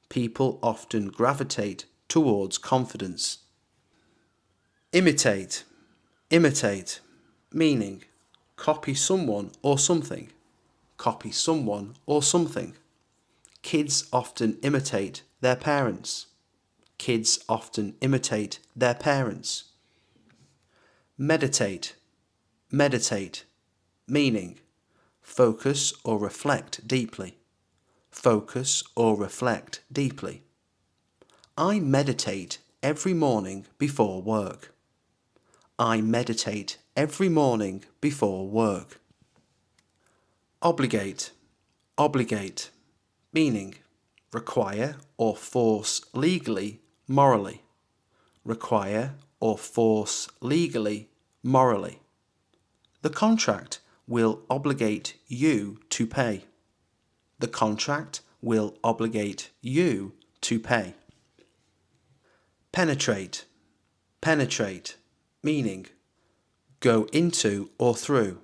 People often gravitate towards confidence. Imitate. Imitate, meaning copy someone or something. Copy someone or something. Kids often imitate their parents. Kids often imitate their parents. Meditate. Meditate, meaning focus or reflect deeply. Focus or reflect deeply. I meditate every morning before work. I meditate every morning before work. Obligate. Obligate, meaning require or force legally, morally. Require or force legally, morally. The contract will obligate you to pay. The contract will obligate you to pay. Penetrate. Penetrate, meaning go into or through.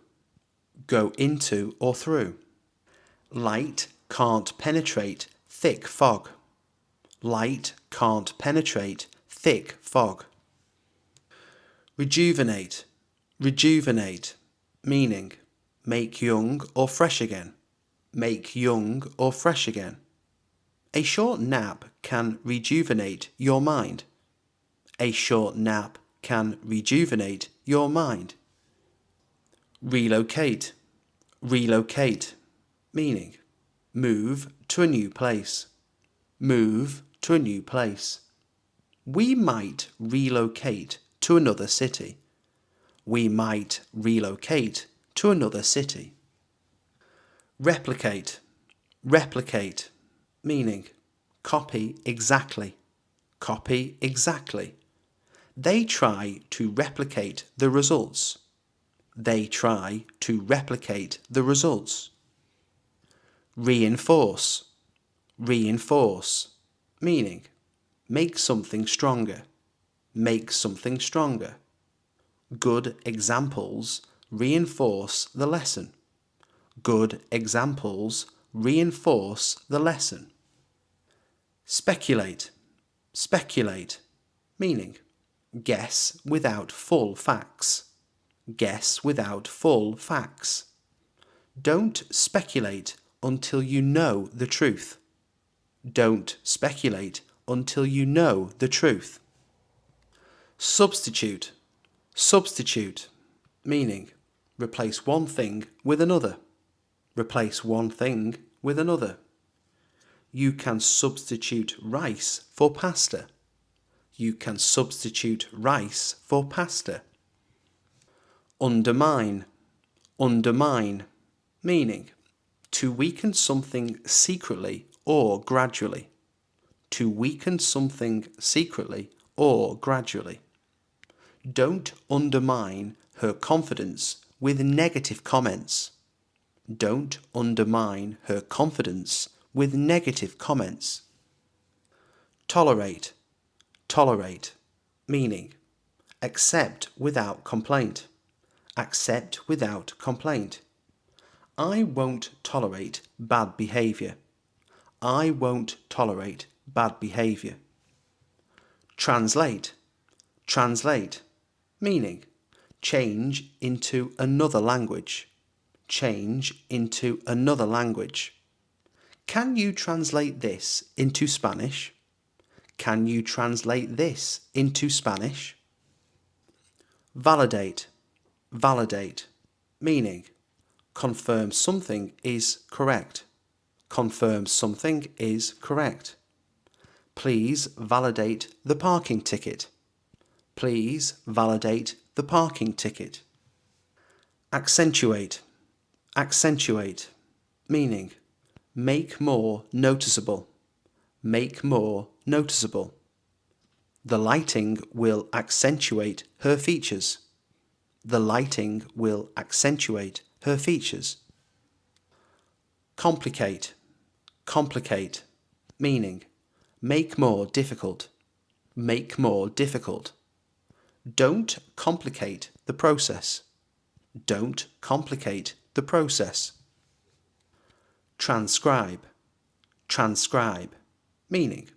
Go into or through. Light can't penetrate thick fog. Light can't penetrate thick fog. Rejuvenate. Rejuvenate, meaning make young or fresh again. Make young or fresh again. A short nap can rejuvenate your mind. A short nap can rejuvenate your mind. Relocate. Relocate, meaning move to a new place. Move to a new place. We might relocate to another city. We might relocate to another city. Replicate. Replicate, meaning copy exactly. Copy exactly. They try to replicate the results. They try to replicate the results. Reinforce. Reinforce, meaning make something stronger. Make something stronger. Good examples reinforce the lesson. Good examples reinforce the lesson. Speculate. Speculate, meaning guess without full facts. Guess without full facts. Don't speculate until you know the truth. Don't speculate until you know the truth. Substitute. Substitute, meaning replace one thing with another. Replace one thing with another. You can substitute rice for pasta. You can substitute rice for pasta. Undermine. Undermine, meaning to weaken something secretly or gradually. To weaken something secretly or gradually. Don't undermine her confidence with negative comments. Don't undermine her confidence with negative comments. Tolerate. Tolerate, meaning accept without complaint. Accept without complaint. I won't tolerate bad behaviour. I won't tolerate bad behaviour. Translate. Translate, meaning change into another language. Change into another language. Can you translate this into Spanish? Can you translate this into Spanish? Validate. Validate, meaning confirm something is correct. Confirm something is correct. Please validate the parking ticket. Please validate the parking ticket. Accentuate. Accentuate, meaning make more noticeable. Make more noticeable. The lighting will accentuate her features. The lighting will accentuate her features. Complicate. Complicate, meaning make more difficult. Make more difficult. Don't complicate the process. Don't complicate the process. Transcribe. Transcribe. Meaning,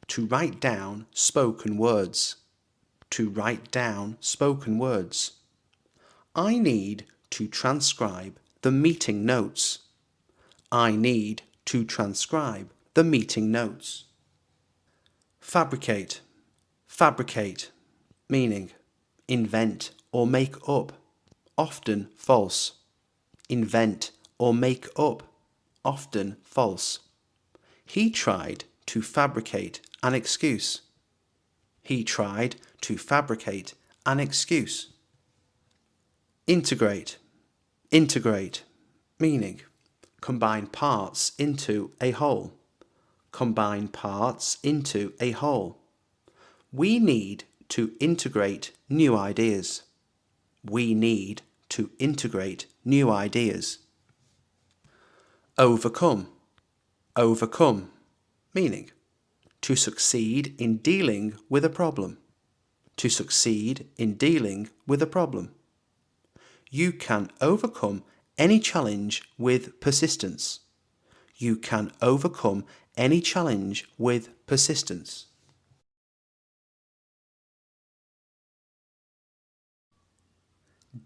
to write down spoken words. To write down spoken words. I need to transcribe the meeting notes. I need to transcribe the meeting notes. Fabricate. Fabricate. Meaning, invent or make up. Often false. Invent or make up. Often false. He tried to fabricate an excuse. He tried to fabricate an excuse. Integrate. Integrate. Meaning, combine parts into a whole. Combine parts into a whole. We need to integrate new ideas. We need to integrate new ideas. Overcome. Overcome. Meaning, to succeed in dealing with a problem. To succeed in dealing with a problem. You can overcome any challenge with persistence. You can overcome any challenge with persistence.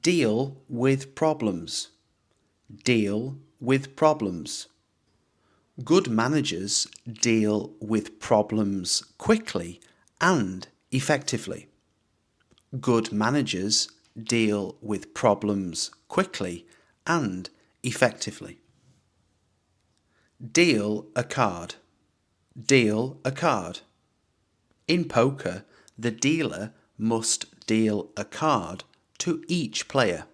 Deal with problems. Deal with problems. Good managers deal with problems quickly and effectively. Good managers deal with problems quickly and effectively. Deal a card. Deal a card. In poker, the dealer must deal a card to each player.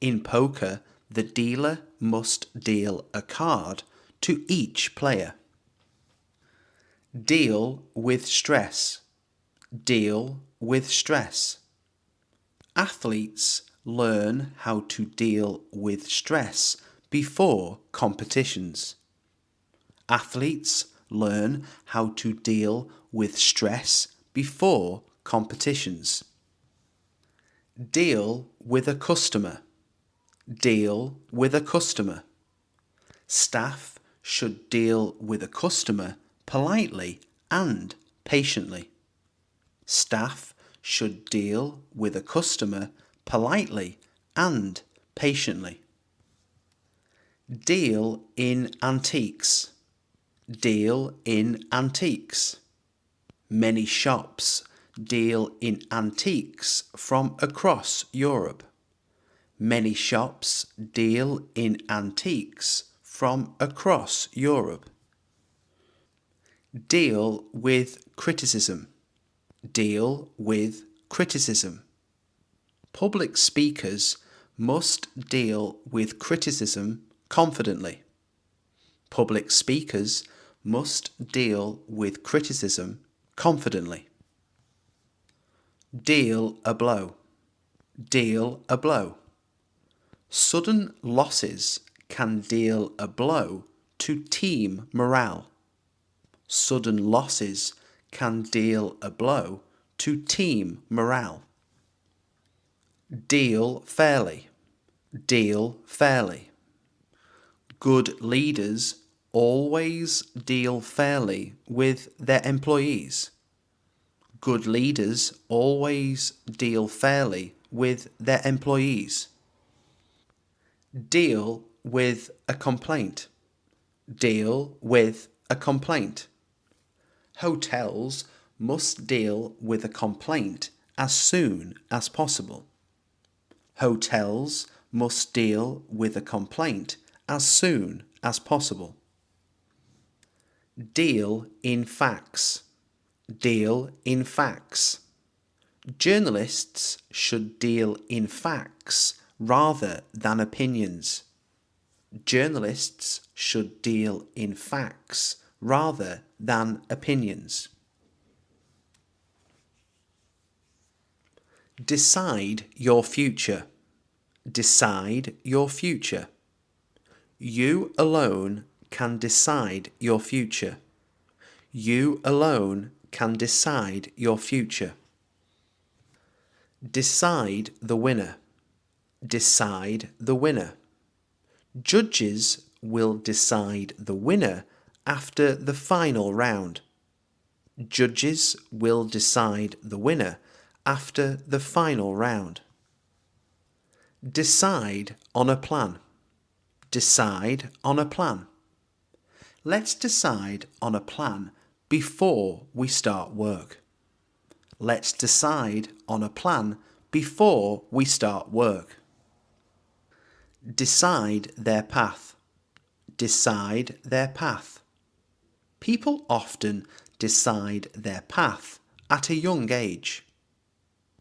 In poker, the dealer must deal a card to each player. Deal with stress. Deal with stress. Athletes learn how to deal with stress before competitions. Athletes learn how to deal with stress before competitions. Deal with a customer. Deal with a customer. Staff should deal with a customer politely and patiently. Staff should deal with a customer politely and patiently. Deal in antiques. Deal in antiques. Many shops deal in antiques from across Europe. Many shops deal in antiques from across Europe. Deal with criticism. Deal with criticism. Public speakers must deal with criticism confidently. Public speakers must deal with criticism confidently. Deal a blow. Deal a blow. Sudden losses can deal a blow to team morale. Sudden losses can deal a blow to team morale. Deal fairly. Deal fairly. Good leaders always deal fairly with their employees. Good leaders always deal fairly with their employees. Deal with a complaint. Deal with a complaint. Hotels must deal with a complaint as soon as possible. Hotels must deal with a complaint as soon as possible. Deal in facts. Deal in facts. Journalists should deal in facts rather than opinions. Journalists should deal in facts rather than opinions. Decide your future. Decide your future. You alone can decide your future. You alone can decide your future. Decide the winner. Decide the winner. Judges will decide the winner after the final round. Judges will decide the winner after the final round. Decide on a plan. Decide on a plan. Let's decide on a plan before we start work. Let's decide on a plan before we start work. Decide their path. Decide their path. People often decide their path at a young age.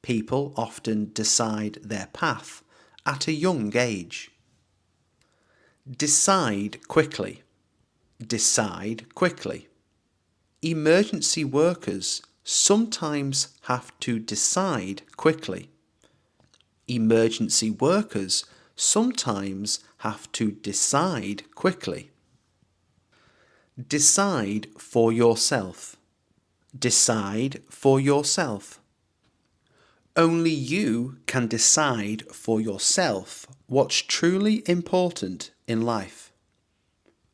People often decide their path at a young age. Decide quickly. Decide quickly. Emergency workers sometimes have to decide quickly. Emergency workers sometimes have to decide quickly. Decide for yourself. Decide for yourself. Only you can decide for yourself what's truly important in life.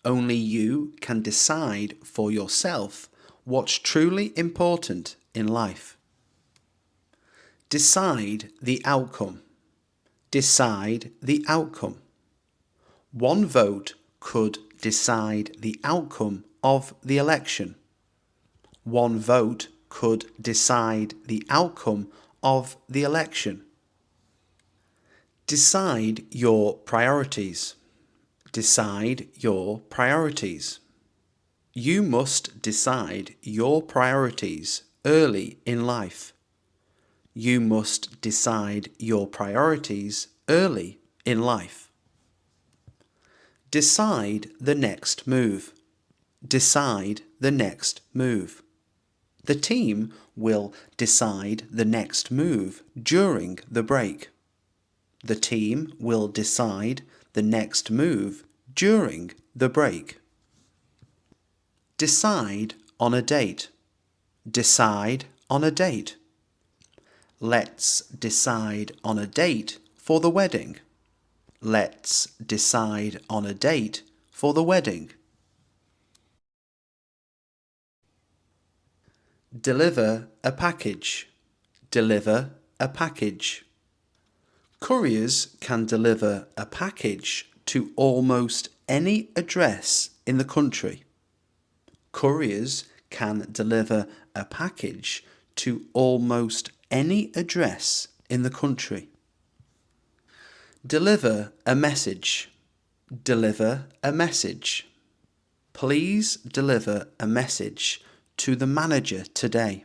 Only you can decide for yourself what's truly important in life. Decide the outcome. Decide the outcome. One vote could decide the outcome of the election. One vote could decide the outcome of the election. Decide your priorities. Decide your priorities. You must decide your priorities early in life. You must decide your priorities early in life. Decide the next move. Decide the next move. The team will decide the next move during the break. The team will decide the next move during the break. Decide on a date. Decide on a date. Let's decide on a date for the wedding. Let's decide on a date for the wedding. Deliver a package. Deliver a package. Couriers can deliver a package to almost any address in the country. Couriers can deliver a package to almost any address in the country. Deliver a message. Deliver a message. Please deliver a message to the manager today.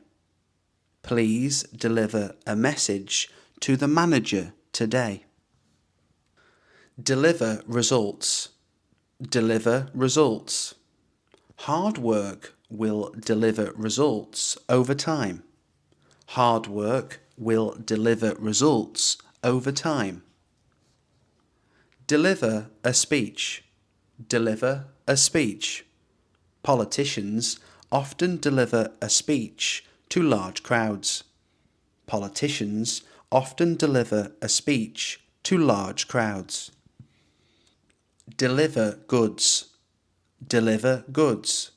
Please deliver a message to the manager today. Deliver results. Deliver results. Hard work will deliver results over time. Hard work will deliver results over time. Deliver a speech. Deliver a speech. Politicians often deliver a speech to large crowds. Politicians often deliver a speech to large crowds. Deliver goods. Deliver goods.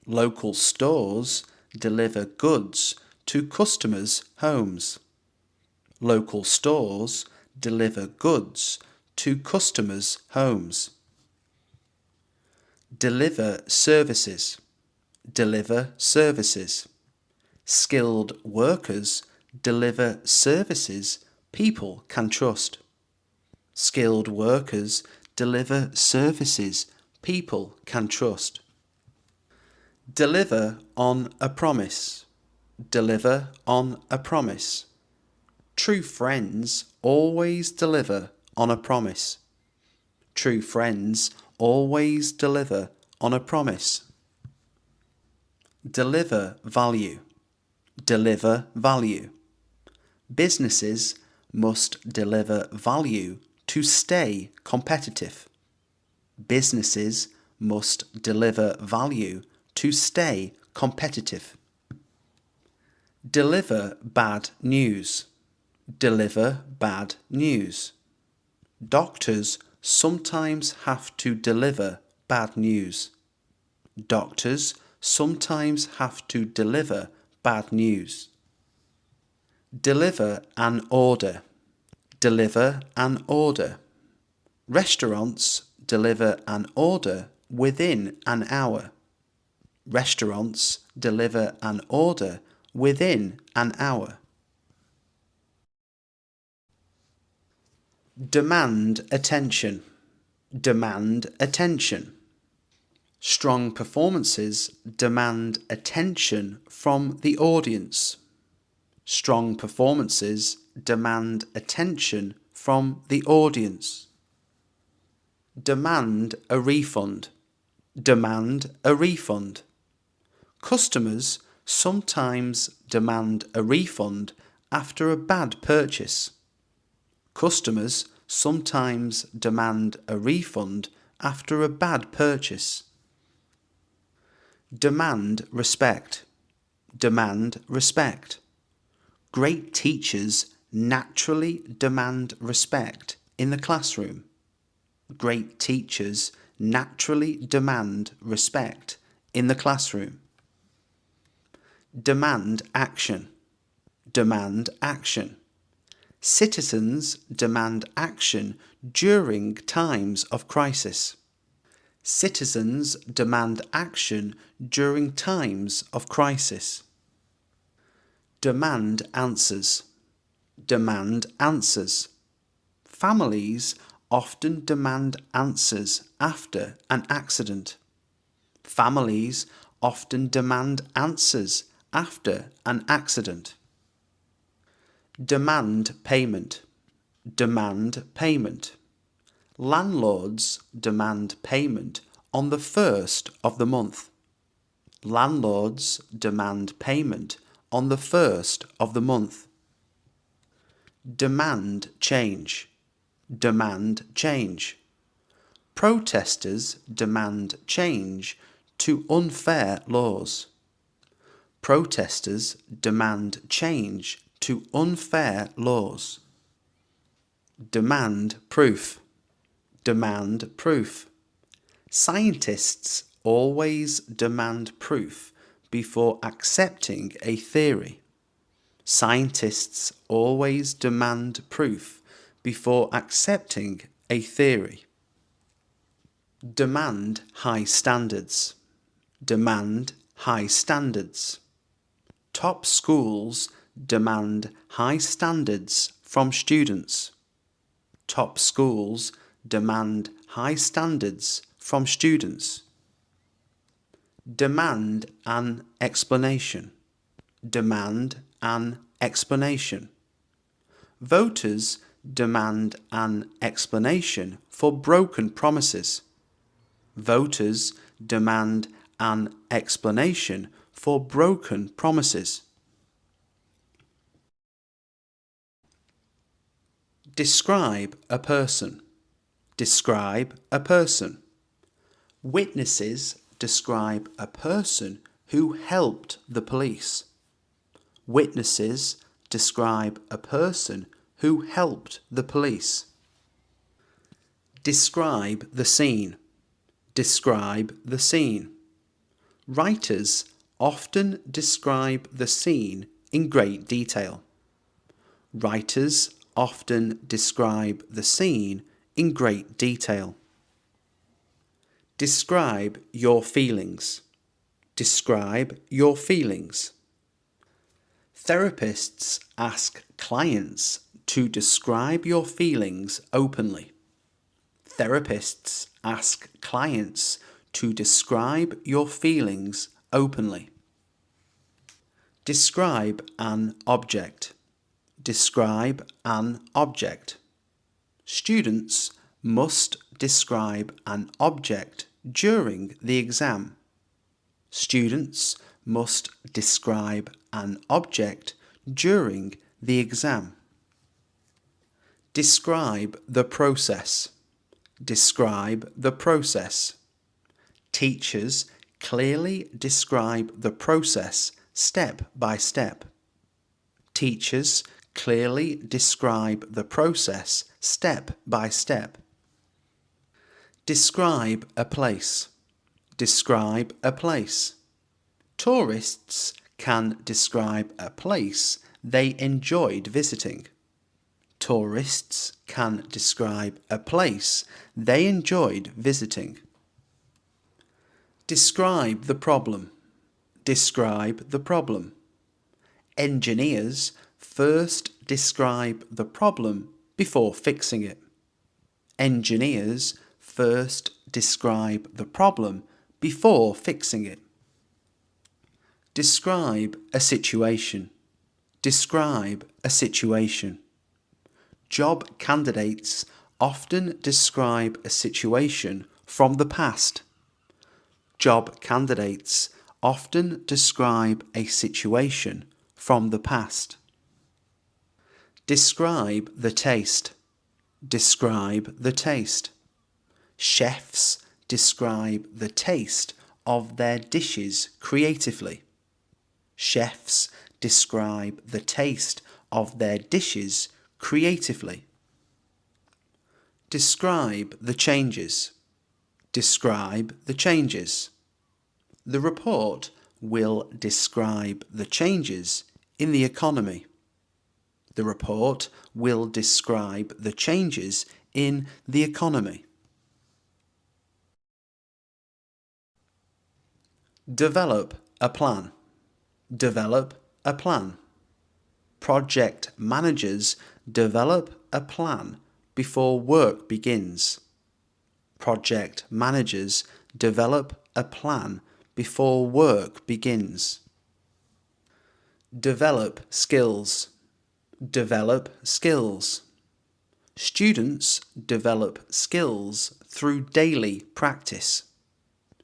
Local stores deliver goods to customers' homes. Local stores deliver goods to customers' homes. Deliver services. Deliver services. Skilled workers deliver services people can trust. Skilled workers deliver services people can trust. Deliver on a promise. Deliver on a promise. True friends always deliver on a promise. True friends always deliver on a promise. Deliver value. Deliver value. Businesses must deliver value to stay competitive. Businesses must deliver value to stay competitive. Deliver bad news. Deliver bad news. Doctors sometimes have to deliver bad news. Doctors sometimes have to deliver bad news. Deliver an order. Deliver an order. Restaurants deliver an order within an hour. Restaurants deliver an order within an hour. Demand attention. Demand attention. Strong performances demand attention from the audience. Strong performances demand attention from the audience. Demand a refund. Demand a refund. Customers sometimes demand a refund after a bad purchase. Customers sometimes demand a refund after a bad purchase. Demand respect. Demand respect. Great teachers naturally demand respect in the classroom. Great teachers naturally demand respect in the classroom. Demand action. Demand action. Citizens demand action during times of crisis. Citizens demand action during times of crisis. Demand answers. Demand answers. Families often demand answers after an accident. Families often demand answers after an accident. Demand payment. Demand payment. Landlords demand payment on the first of the month. Landlords demand payment on the first of the month. Demand change. Demand change. Protesters demand change to unfair laws. Protesters demand change to unfair laws. Demand proof. Demand proof. Scientists always demand proof before accepting a theory. Scientists always demand proof before accepting a theory. Demand high standards. Demand high standards. Top schools demand high standards from students. Top schools demand high standards from students. Demand an explanation. Demand an explanation. Voters demand an explanation for broken promises. Voters demand an explanation for broken promises. Describe a person. Describe a person. Witnesses describe a person who helped the police. Witnesses describe a person who helped the police. Describe the scene. Describe the scene. Writers often describe the scene in great detail. Writers often describe the scene in great detail. Describe your feelings. Describe your feelings. Therapists ask clients to describe your feelings openly. Therapists ask clients to describe your feelings openly. Describe an object. Describe an object. Students must describe an object during the exam. Students must describe an object during the exam. Describe the process. Describe the process. Teachers clearly describe the process step by step. Teachers clearly describe the process step by step. Describe a place. Describe a place. Tourists can describe a place they enjoyed visiting. Tourists can describe a place they enjoyed visiting. Describe the problem. Describe the problem. Engineers first describe the problem before fixing it. Engineers first describe the problem before fixing it. Describe a situation. Describe a situation. Job candidates often describe a situation from the past. Job candidates often describe a situation from the past. Describe the taste. Describe the taste. Chefs describe the taste of their dishes creatively. Chefs describe the taste of their dishes creatively. Describe the changes. Describe the changes. The report will describe the changes in the economy. The report will describe the changes in the economy. Develop a plan. Develop a plan. Project managers develop a plan before work begins. Project managers develop a plan before work begins. Develop skills. Develop skills. Students develop skills through daily practice.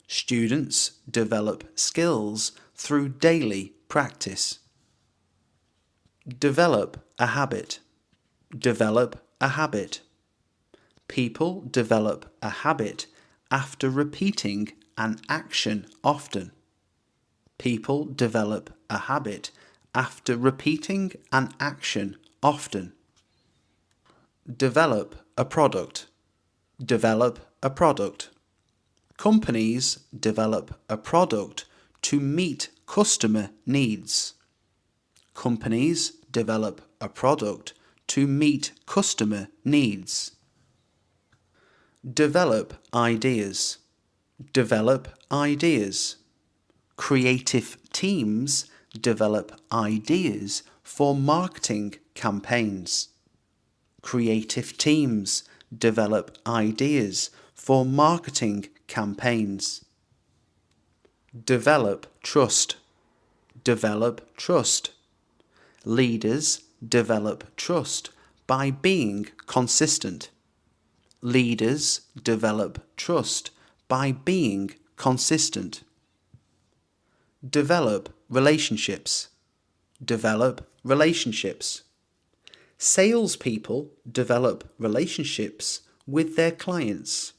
Students develop skills through daily practice. Develop a habit. Develop a habit. People develop a habit after repeating an action often. People develop a habit after repeating an action often. Develop a product. Develop a product. Companies develop a product to meet customer needs. Companies develop a product to meet customer needs. Develop ideas. Develop ideas. Creative teams develop ideas for marketing campaigns. Creative teams develop ideas for marketing campaigns. Develop trust. Develop trust. Leaders develop trust by being consistent. Leaders develop trust by being consistent. Develop relationships. Develop relationships. Salespeople develop relationships with their clients.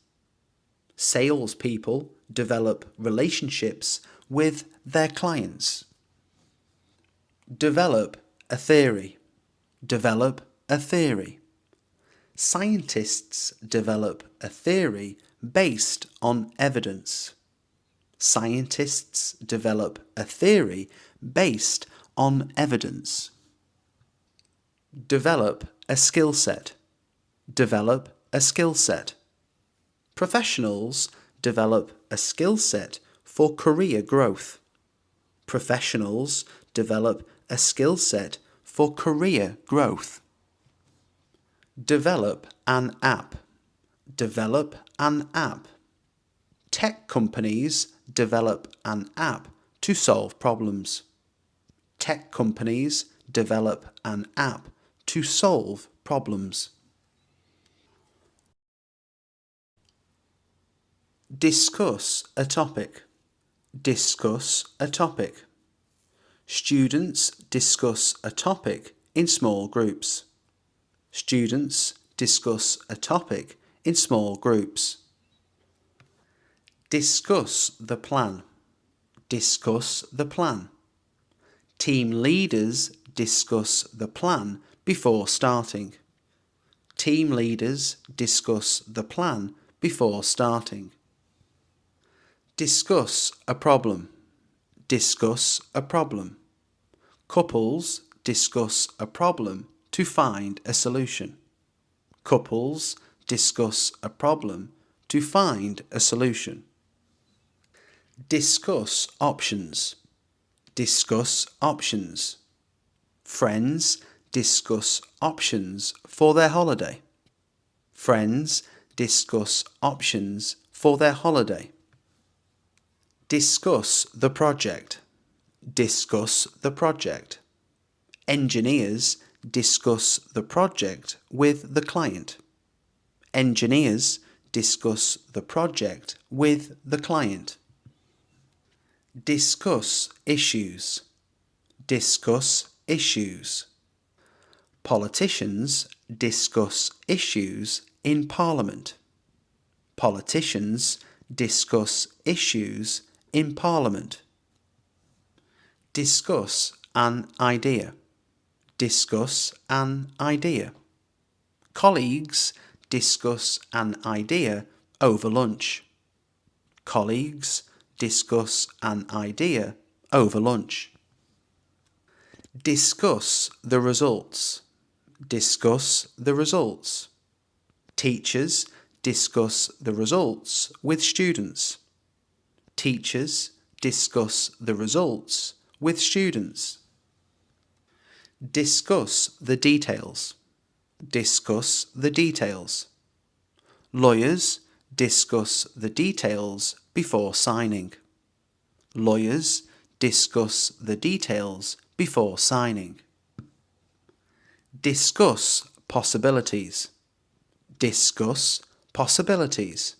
Salespeople develop relationships with their clients. Develop a theory. Develop a theory. Scientists develop a theory based on evidence. Scientists develop a theory based on evidence. Develop a skill set. Develop a skill set. Professionals develop a skill set for career growth. Professionals develop a skill set for career growth. Develop an app. Develop an app. Tech companies develop an app to solve problems. Tech companies develop an app to solve problems. Discuss a topic. Discuss a topic. Students discuss a topic in small groups. Students discuss a topic in small groups. Discuss the plan. Discuss the plan. Team leaders discuss the plan before starting. Team leaders discuss the plan before starting. Discuss a problem. Discuss a problem. Couples discuss a problem to find a solution. Couples discuss a problem to find a solution. Discuss options. Discuss options. Friends discuss options for their holiday. Friends discuss options for their holiday. Discuss the project. Discuss the project. Engineers discuss the project with the client. Engineers discuss the project with the client. Discuss issues. Discuss issues. Politicians discuss issues in Parliament. Politicians discuss issues in Parliament. Discuss an idea. Discuss an idea. Colleagues discuss an idea over lunch. Colleagues discuss an idea over lunch. Discuss the results. Discuss the results. Teachers discuss the results with students. Teachers discuss the results with students. Discuss the details. Discuss the details. Lawyers discuss the details before signing. Lawyers discuss the details before signing. Discuss possibilities. Discuss possibilities.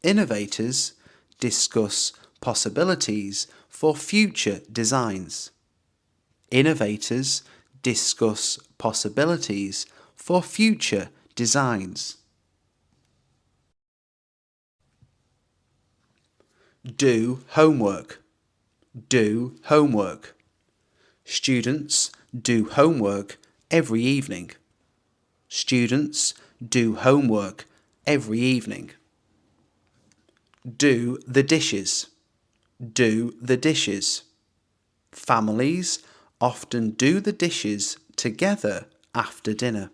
Innovators discuss possibilities for future designs. Innovators discuss possibilities for future designs. Do homework. Do homework. Students do homework every evening. Students do homework every evening. Do the dishes. Do the dishes. Families often do the dishes together after dinner.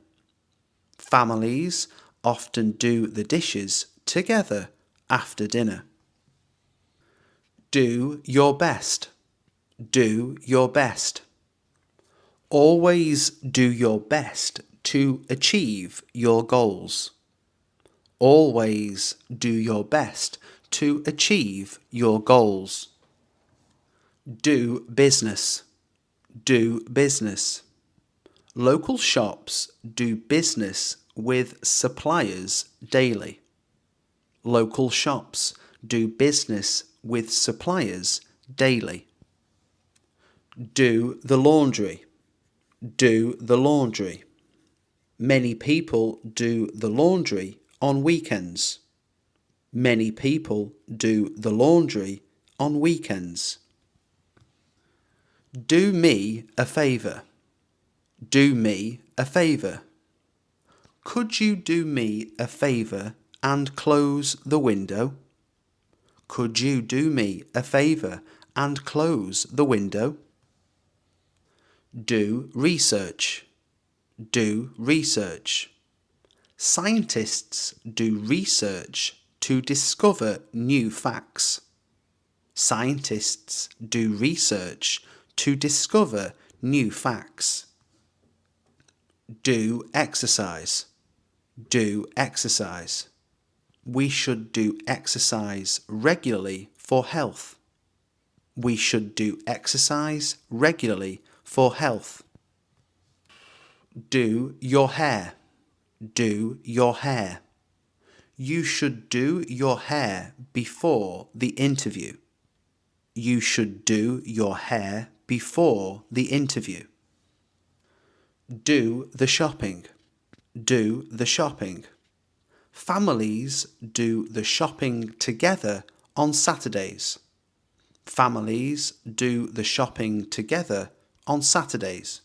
Families often do the dishes together after dinner. Do your best. Do your best. Always do your best to achieve your goals. Always do your best to achieve your goals. Do business. Do business. Local shops do business with suppliers daily. Local shops do business with suppliers daily. Do the laundry. Do the laundry. Many people do the laundry on weekends. Many people do the laundry on weekends. Do me a favour. Do me a favour. Could you do me a favour and close the window? Could you do me a favour and close the window? Do research. Do research. Scientists do research to discover new facts. Scientists do research to discover new facts. Do exercise. Do exercise. We should do exercise regularly for health. We should do exercise regularly for health. Do your hair. Do your hair. You should do your hair before the interview. You should do your hair before the interview. Do the shopping. Do the shopping. Families do the shopping together on Saturdays. Families do the shopping together on Saturdays.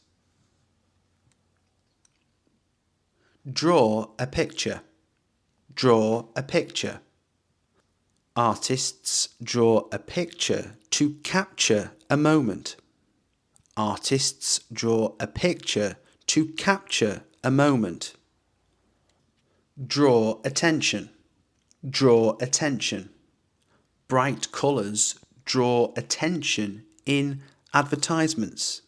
Draw a picture. draw a picture. Artists draw a picture to capture a moment. Artists draw a picture to capture a moment. Draw attention. Draw attention. Bright colours draw attention in advertisements.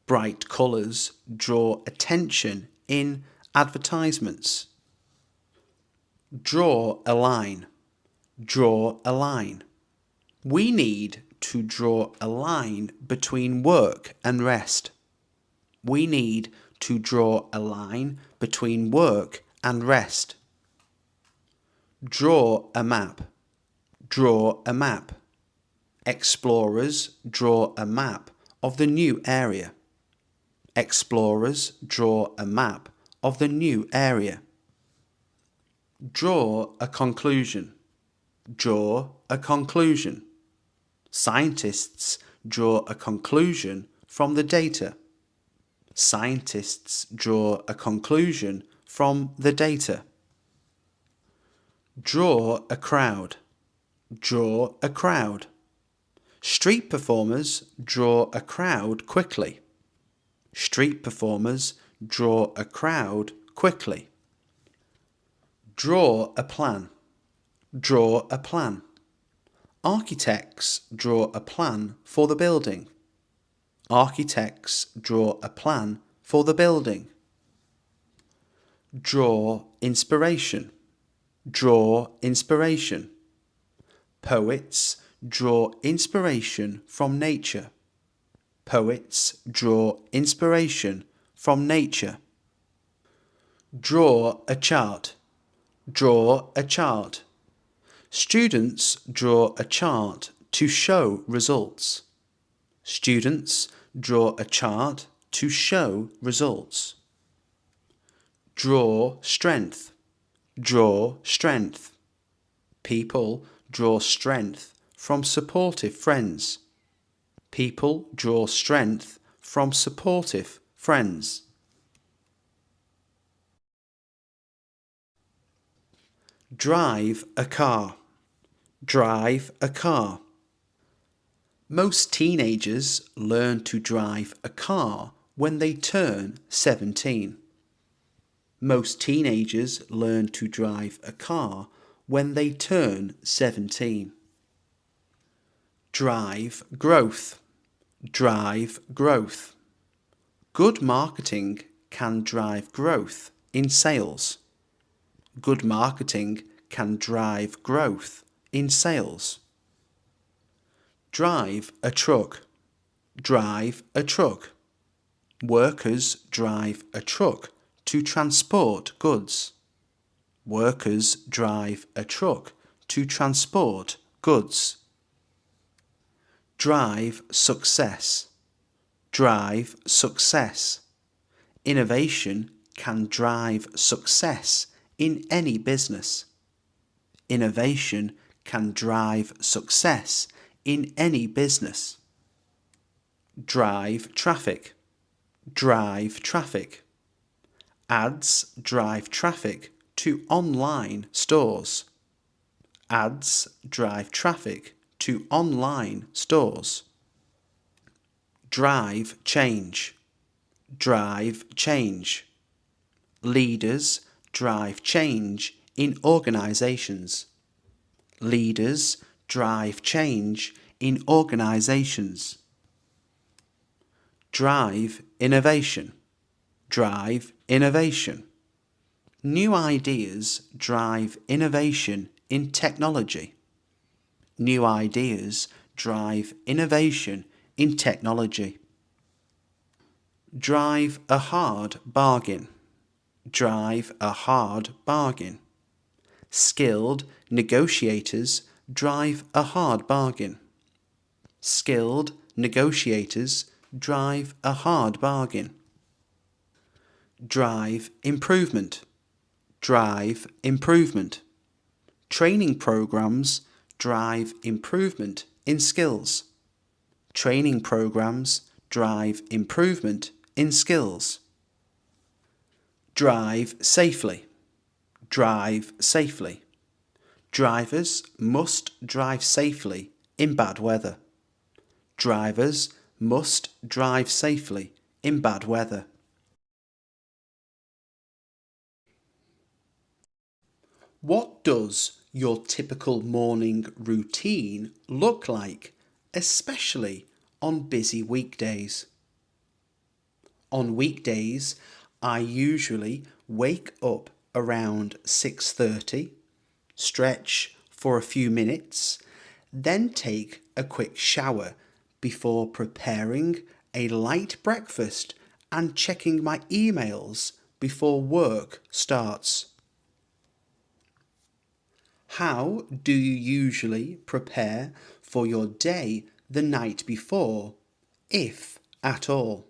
Bright colours draw attention in advertisements. Draw a line. Draw a line. We need to draw a line between work and rest. We need to draw a line between work and rest. Draw a map. Draw a map. Explorers draw a map of the new area. Explorers draw a map of the new area. Draw a conclusion. Draw a conclusion. Scientists draw a conclusion from the data. Scientists draw a conclusion from the data. Draw a crowd. Draw a crowd. Street performers draw a crowd quickly. Street performers draw a crowd quickly. Draw a plan. Draw a plan. Architects draw a plan for the building. Architects draw a plan for the building. Draw inspiration. Draw inspiration. Poets draw inspiration from nature. Poets draw inspiration from nature. Draw a chart. Draw a chart. Students draw a chart to show results. Students draw a chart to show results. Draw strength. Draw strength. People draw strength from supportive friends. People draw strength from supportive friends. Drive a car. Drive a car. Most teenagers learn to drive a car when they turn 17. Most teenagers learn to drive a car when they turn 17. Drive growth. Drive growth. Good marketing can drive growth in sales. Good marketing can drive growth in sales. Drive a truck. Drive a truck. Workers drive a truck to transport goods. Workers drive a truck to transport goods. Drive success. Drive success. Innovation can drive success in any business. Innovation can drive success in any business. Drive traffic. Drive traffic. Ads drive traffic to online stores. Ads drive traffic to online stores. Drive change. Drive change. Leaders drive change in organizations. Leaders drive change in organizations. Drive innovation. Drive innovation. New ideas drive innovation in technology. New ideas drive innovation in technology. Drive a hard bargain. Drive a hard bargain. Skilled negotiators drive a hard bargain. Skilled negotiators drive a hard bargain. Drive improvement. Drive improvement. Training programs drive improvement in skills. Training programs drive improvement in skills. Drive safely. drive safely. Drivers must drive safely in bad weather. Drivers must drive safely in bad weather. What does your typical morning routine look like, especially on busy weekdays? On weekdays, I usually wake up around 6:30, stretch for a few minutes, then take a quick shower before preparing a light breakfast and checking my emails before work starts. How do you usually prepare for your day the night before, if at all?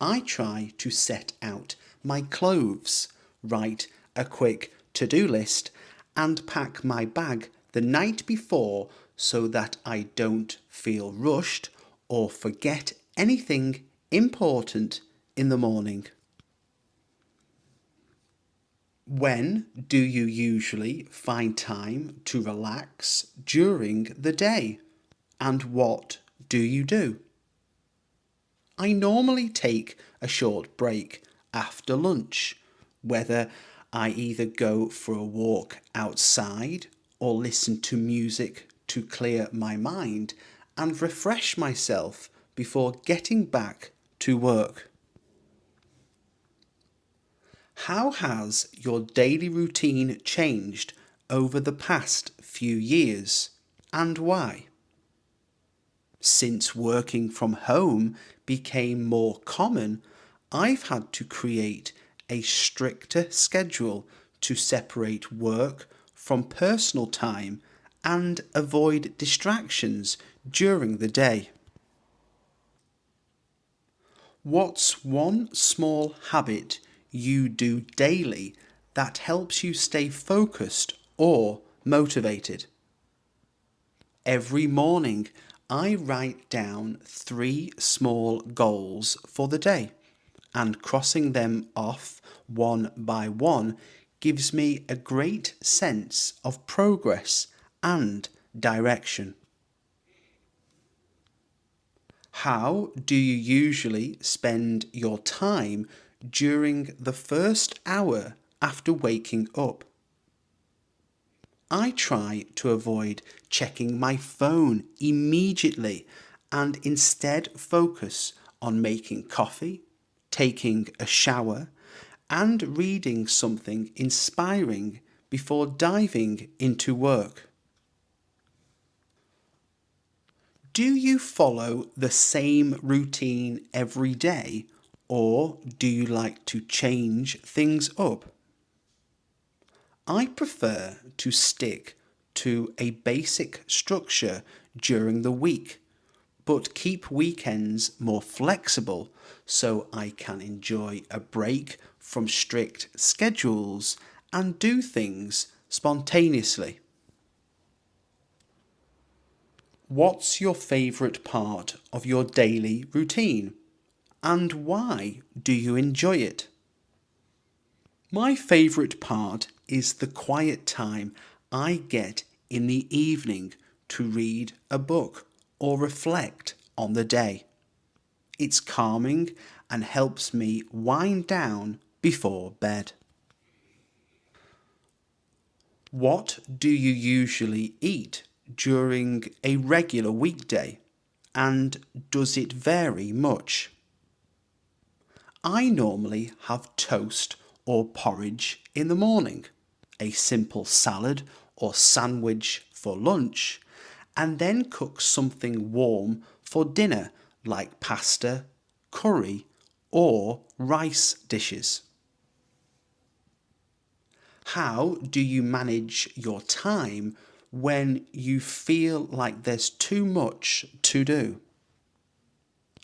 I try to set out my clothes, write a quick to-do list, and pack my bag the night before so that I don't feel rushed or forget anything important in the morning. When do you usually find time to relax during the day? And what do you do? I normally take a short break after lunch, whether I either go for a walk outside or listen to music to clear my mind and refresh myself before getting back to work. How has your daily routine changed over the past few years, and why? Since working from home became more common, I've had to create a stricter schedule to separate work from personal time and avoid distractions during the day. What's one small habit you do daily that helps you stay focused or motivated? Every morning, I write down 3 small goals for the day, and crossing them off one by one gives me a great sense of progress and direction. How do you usually spend your time during the first hour after waking up? I try to avoid checking my phone immediately and instead focus on making coffee, taking a shower, and reading something inspiring before diving into work. Do you follow the same routine every day, or do you like to change things up? I prefer to stick to a basic structure during the week, but keep weekends more flexible so I can enjoy a break from strict schedules and do things spontaneously. What's your favourite part of your daily routine, and why do you enjoy it? My favourite part is the quiet time I get in the evening to read a book or reflect on the day. It's calming and helps me wind down before bed. What do you usually eat during a regular weekday, and does it vary much? I normally have toast or porridge in the morning, a simple salad or sandwich for lunch, and then cook something warm for dinner like pasta, curry, or rice dishes. How do you manage your time when you feel like there's too much to do?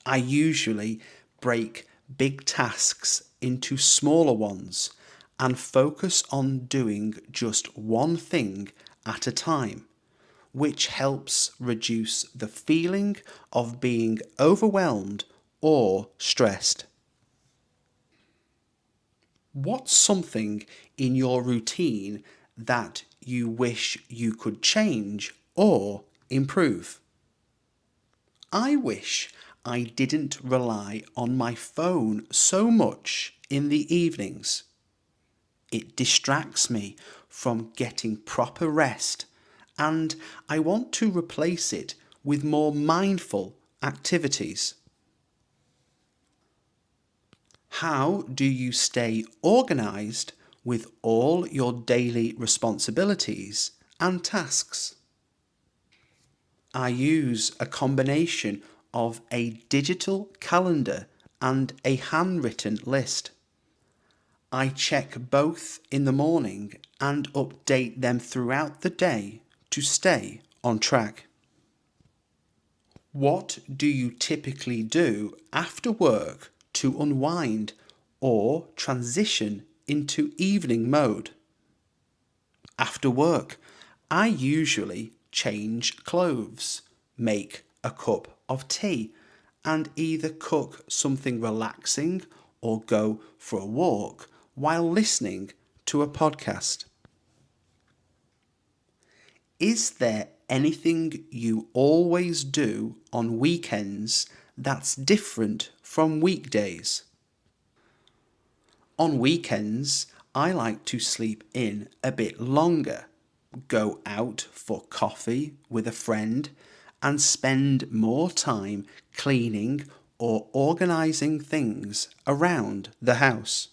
I usually break big tasks into smaller ones and focus on doing just one thing at a time, which helps reduce the feeling of being overwhelmed or stressed. What's something in your routine that you wish you could change or improve? I wish I didn't rely on my phone so much in the evenings. It distracts me from getting proper rest, and I want to replace it with more mindful activities. How do you stay organised with all your daily responsibilities and tasks? I use a combination of a digital calendar and a handwritten list. I check both in the morning and update them throughout the day to stay on track. What do you typically do after work to unwind or transition into evening mode? After work, I usually change clothes, make a cup of tea, and either cook something relaxing or go for a walk while listening to a podcast. Is there anything you always do on weekends that's different from weekdays? On weekends, I like to sleep in a bit longer, go out for coffee with a friend, and spend more time cleaning or organising things around the house.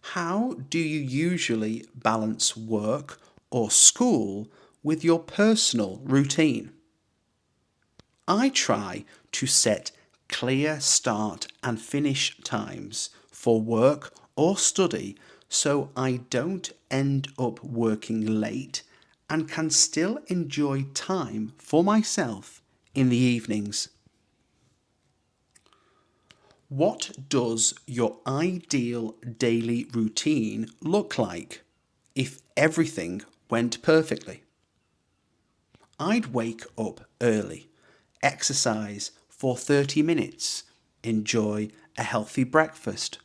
How do you usually balance work or school with your personal routine? I try to set clear start and finish times for work or study so I don't end up working late and can still enjoy time for myself in the evenings. What does your ideal daily routine look like if everything went perfectly? I'd wake up early, exercise for 30 minutes, enjoy a healthy breakfast,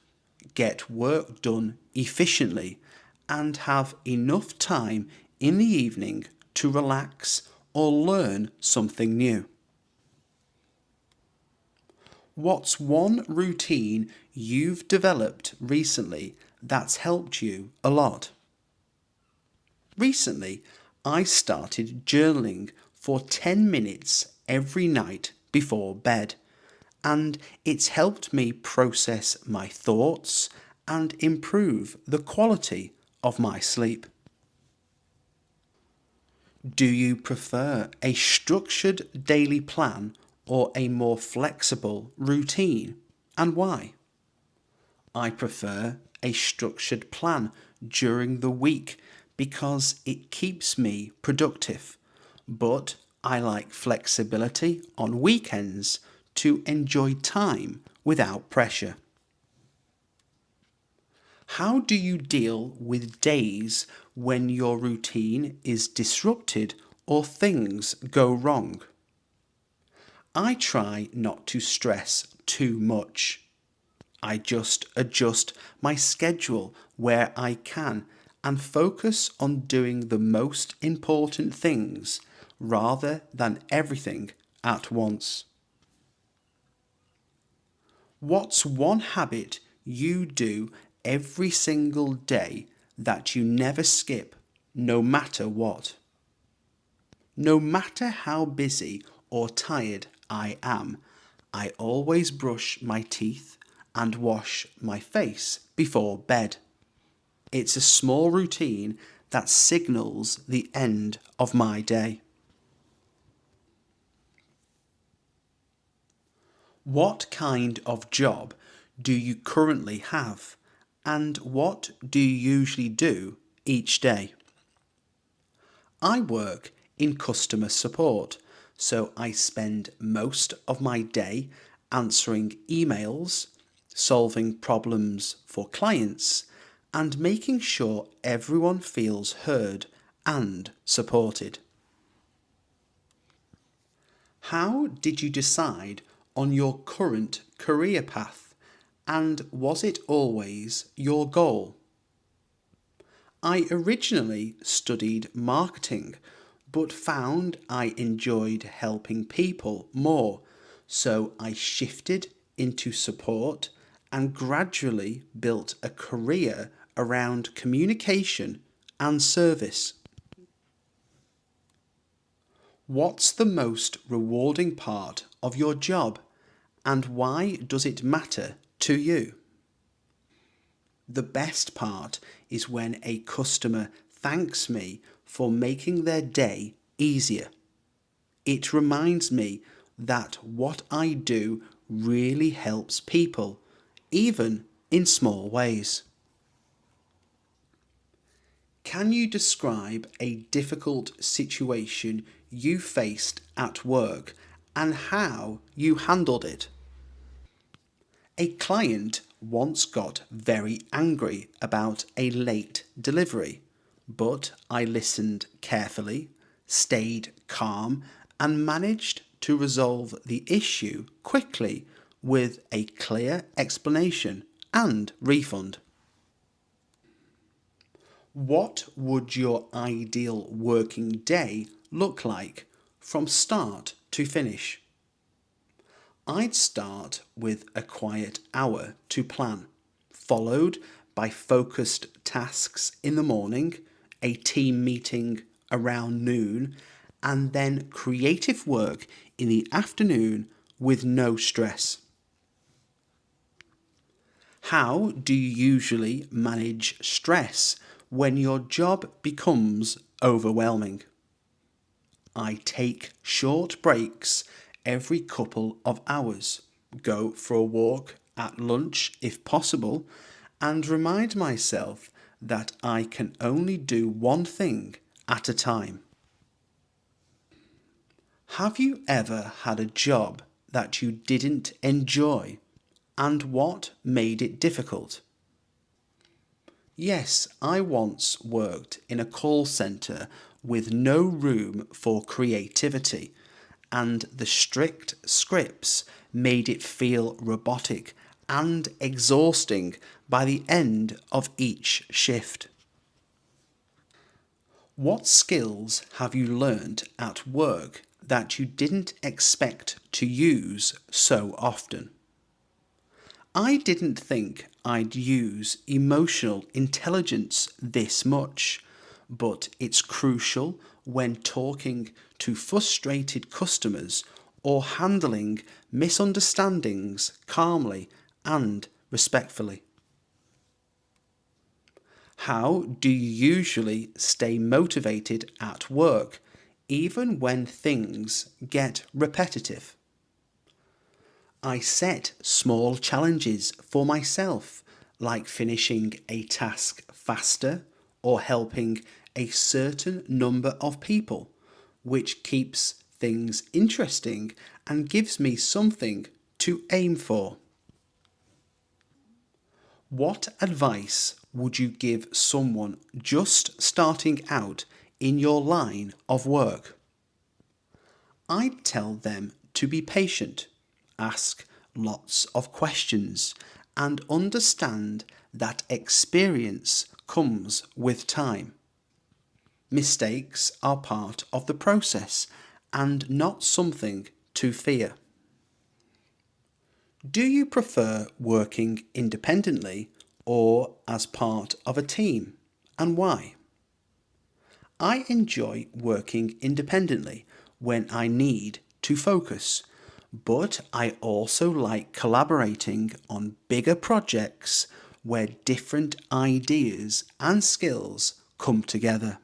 get work done efficiently, and have enough time in the evening to relax or learn something new. What's one routine you've developed recently that's helped you a lot? Recently, I started journaling for 10 minutes every night before bed, and it's helped me process my thoughts and improve the quality of my sleep. Do you prefer a structured daily plan or a more flexible routine, and why? I prefer a structured plan during the week because it keeps me productive, but I like flexibility on weekends to enjoy time without pressure. How do you deal with days when your routine is disrupted or things go wrong? I try not to stress too much. I just adjust my schedule where I can and focus on doing the most important things rather than everything at once. What's one habit you do every single day that you never skip, no matter what? No matter how busy or tired I am, I always brush my teeth and wash my face before bed. It's a small routine that signals the end of my day. What kind of job do you currently have, and what do you usually do each day? I work in customer support, so I spend most of my day answering emails, solving problems for clients, and making sure everyone feels heard and supported. How did you decide on your current career path, And was it always your goal? I originally studied marketing, but found I enjoyed helping people more, so I shifted into support and gradually built a career around communication and service. What's the most rewarding part of your job, and why does it matter to you? The best part is when a customer thanks me for making their day easier. It reminds me that what I do really helps people, even in small ways. Can you describe a difficult situation you faced at work and how you handled it? A client once got very angry about a late delivery, but I listened carefully, stayed calm, and managed to resolve the issue quickly with a clear explanation and refund. What would your ideal working day look like from start to finish? I'd start with a quiet hour to plan, followed by focused tasks in the morning, a team meeting around noon, and then creative work in the afternoon with no stress. How do you usually manage stress when your job becomes overwhelming? I take short breaks every couple of hours, go for a walk at lunch if possible, and remind myself that I can only do one thing at a time. Have you ever had a job that you didn't enjoy, and what made it difficult? Yes, I once worked in a call centre with no room for creativity, and the strict scripts made it feel robotic and exhausting by the end of each shift. What skills have you learnt at work that you didn't expect to use so often? I didn't think I'd use emotional intelligence this much, but it's crucial when talking to frustrated customers or handling misunderstandings calmly and respectfully. How do you usually stay motivated at work, even when things get repetitive? I set small challenges for myself, like finishing a task faster or helping a certain number of people, which keeps things interesting and gives me something to aim for. What advice would you give someone just starting out in your line of work? I'd tell them to be patient, ask lots of questions, and understand that experience comes with time. Mistakes are part of the process and not something to fear. Do you prefer working independently or as part of a team, and why? I enjoy working independently when I need to focus, but I also like collaborating on bigger projects where different ideas and skills come together.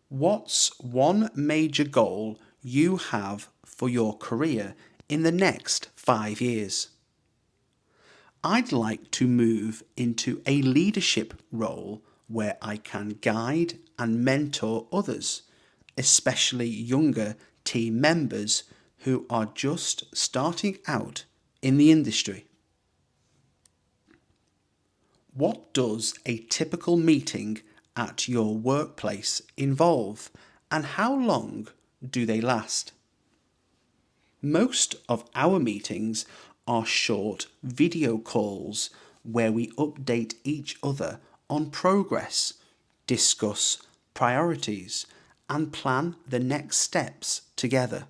What's one major goal you have for your career in the next 5 years? I'd like to move into a leadership role where I can guide and mentor others, especially younger team members who are just starting out in the industry. What does a typical meeting at your workplace involve, and how long do they last? Most of our meetings are short video calls where we update each other on progress, discuss priorities, and plan the next steps together.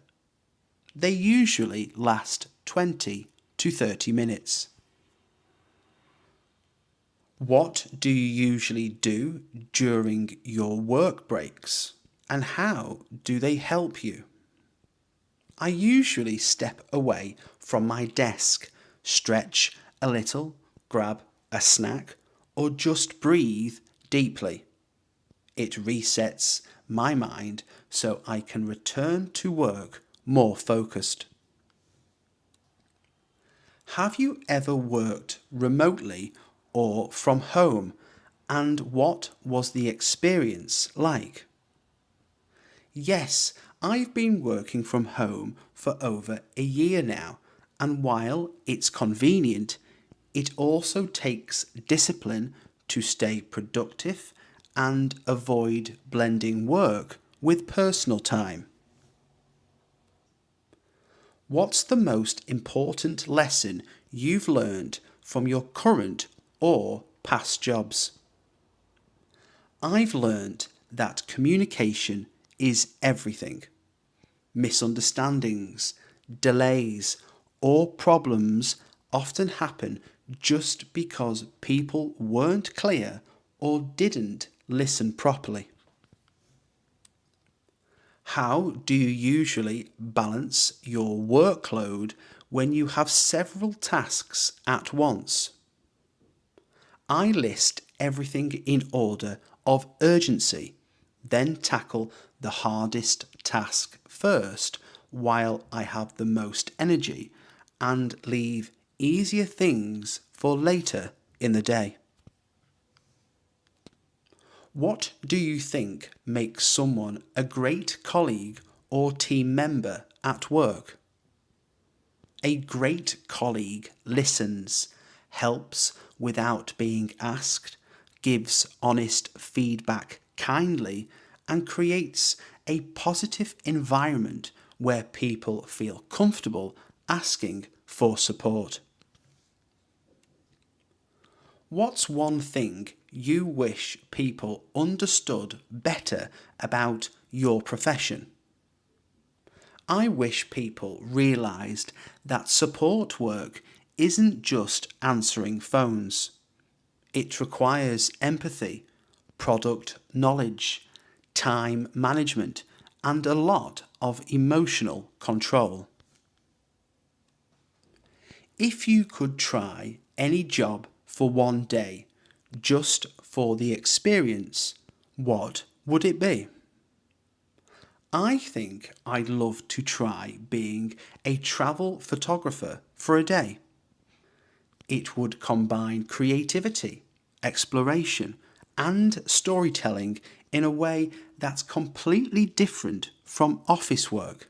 They usually last 20 to 30 minutes. What do you usually do during your work breaks, and how do they help you? I usually step away from my desk, stretch a little, grab a snack, or just breathe deeply. It resets my mind so I can return to work more focused. Have you ever worked remotely or from home, and what was the experience like? Yes, I've been working from home for over a year now, and while it's convenient, it also takes discipline to stay productive and avoid blending work with personal time. What's the most important lesson you've learned from your current or past jobs? I've learned that communication is everything. Misunderstandings, delays, or problems often happen just because people weren't clear or didn't listen properly. How do you usually balance your workload when you have several tasks at once? I list everything in order of urgency, then tackle the hardest task first while I have the most energy, and leave easier things for later in the day. What do you think makes someone a great colleague or team member at work? A great colleague listens, helps without being asked, gives honest feedback kindly, and creates a positive environment where people feel comfortable asking for support. What's one thing you wish people understood better about your profession? I wish people realised that support work isn't just answering phones. It requires empathy, product knowledge, time management, and a lot of emotional control. If you could try any job for one day, just for the experience, what would it be? I think I'd love to try being a travel photographer for a day. It would combine creativity, exploration, and storytelling in a way that's completely different from office work.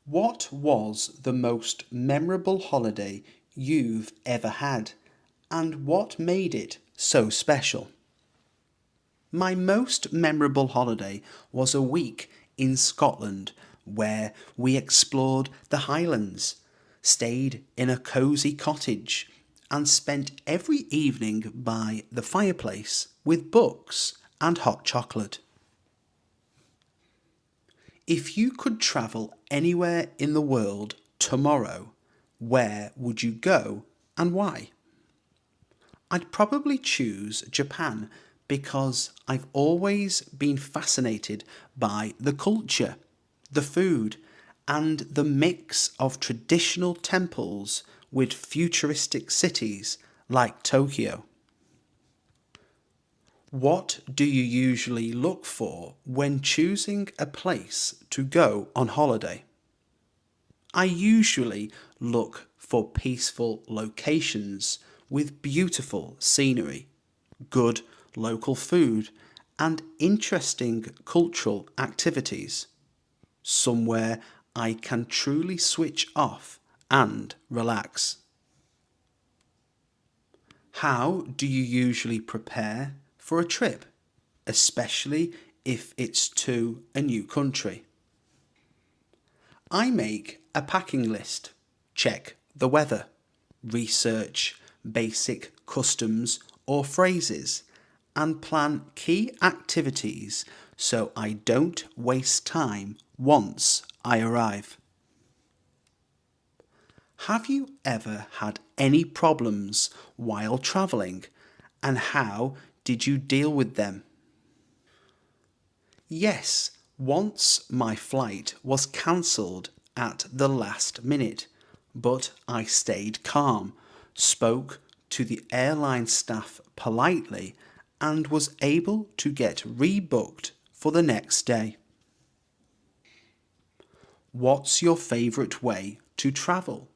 What was the most memorable holiday you've ever had, and what made it so special? My most memorable holiday was a week in Scotland where we explored the Highlands, stayed in a cosy cottage, and spent every evening by the fireplace with books and hot chocolate. If you could travel anywhere in the world tomorrow, where would you go and why? I'd probably choose Japan because I've always been fascinated by the culture, the food, and the mix of traditional temples with futuristic cities like Tokyo. What do you usually look for when choosing a place to go on holiday? I usually look for peaceful locations with beautiful scenery, good local food, and interesting cultural activities. Somewhere I can truly switch off and relax. How do you usually prepare for a trip, especially if it's to a new country? I make a packing list, check the weather, research basic customs or phrases, and plan key activities so I don't waste time once I arrive. Have you ever had any problems while travelling, and how did you deal with them? Yes, once my flight was cancelled at the last minute, but I stayed calm, spoke to the airline staff politely, and was able to get rebooked for the next day. What's your favourite way to travel?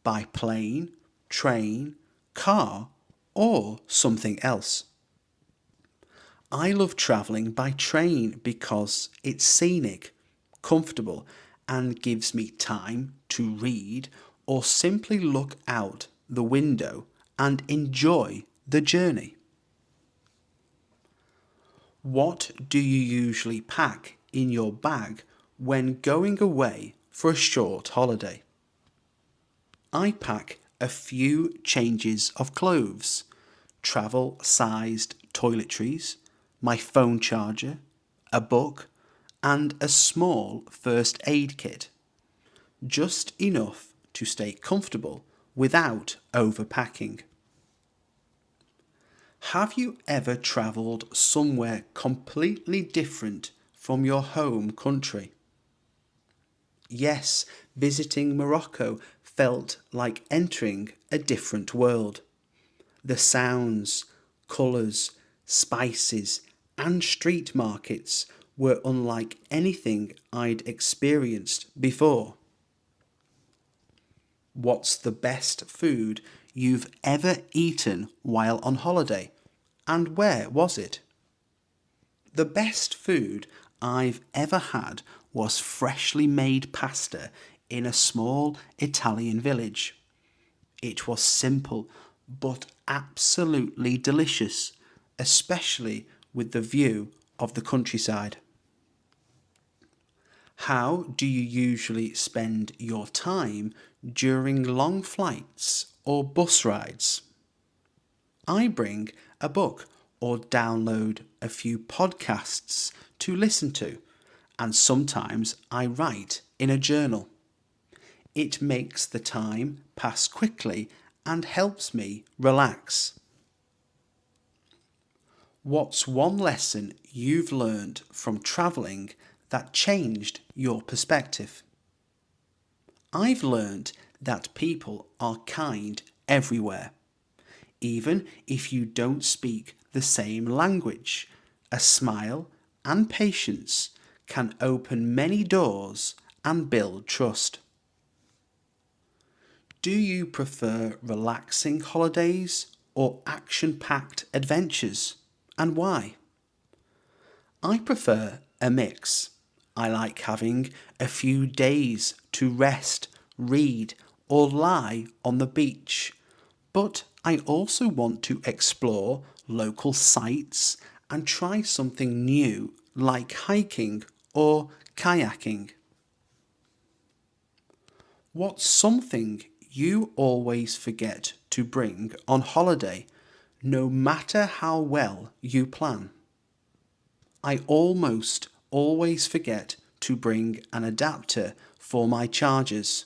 By plane, train, car, or something else? I love travelling by train because it's scenic, comfortable, and gives me time to read or simply look out the window and enjoy the journey. What do you usually pack in your bag when going away for a short holiday? I pack a few changes of clothes, travel-sized toiletries, my phone charger, a book, and a small first aid kit. Just enough to stay comfortable without overpacking. Have you ever travelled somewhere completely different from your home country? Yes, visiting Morocco felt like entering a different world. The sounds, colours, spices, and street markets were unlike anything I'd experienced before. What's the best food you've ever eaten while on holiday, and where was it? The best food I've ever had was freshly made pasta in a small Italian village. It was simple but absolutely delicious, especially with the view of the countryside. How do you usually spend your time during long flights or bus rides? I bring a book or download a few podcasts to listen to, and sometimes I write in a journal. It makes the time pass quickly and helps me relax. What's one lesson you've learned from travelling that changed your perspective? I've learned that people are kind everywhere. Even if you don't speak the same language, a smile and patience can open many doors and build trust. Do you prefer relaxing holidays or action-packed adventures, and why? I prefer a mix. I like having a few days to rest, read, or lie on the beach, but I also want to explore local sites and try something new like hiking or kayaking. What's something you always forget to bring on holiday, no matter how well you plan? I almost always forget to bring an adapter for my chargers.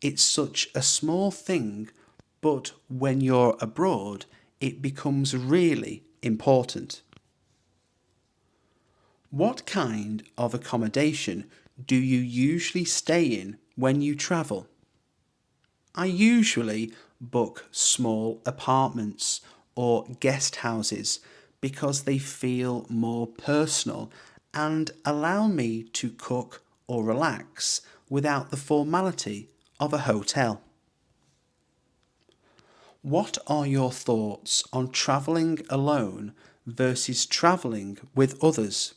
It's such a small thing, but when you're abroad, it becomes really important. What kind of accommodation do you usually stay in when you travel? I usually book small apartments or guest houses because they feel more personal and allow me to cook or relax without the formality of a hotel. What are your thoughts on travelling alone versus travelling with others?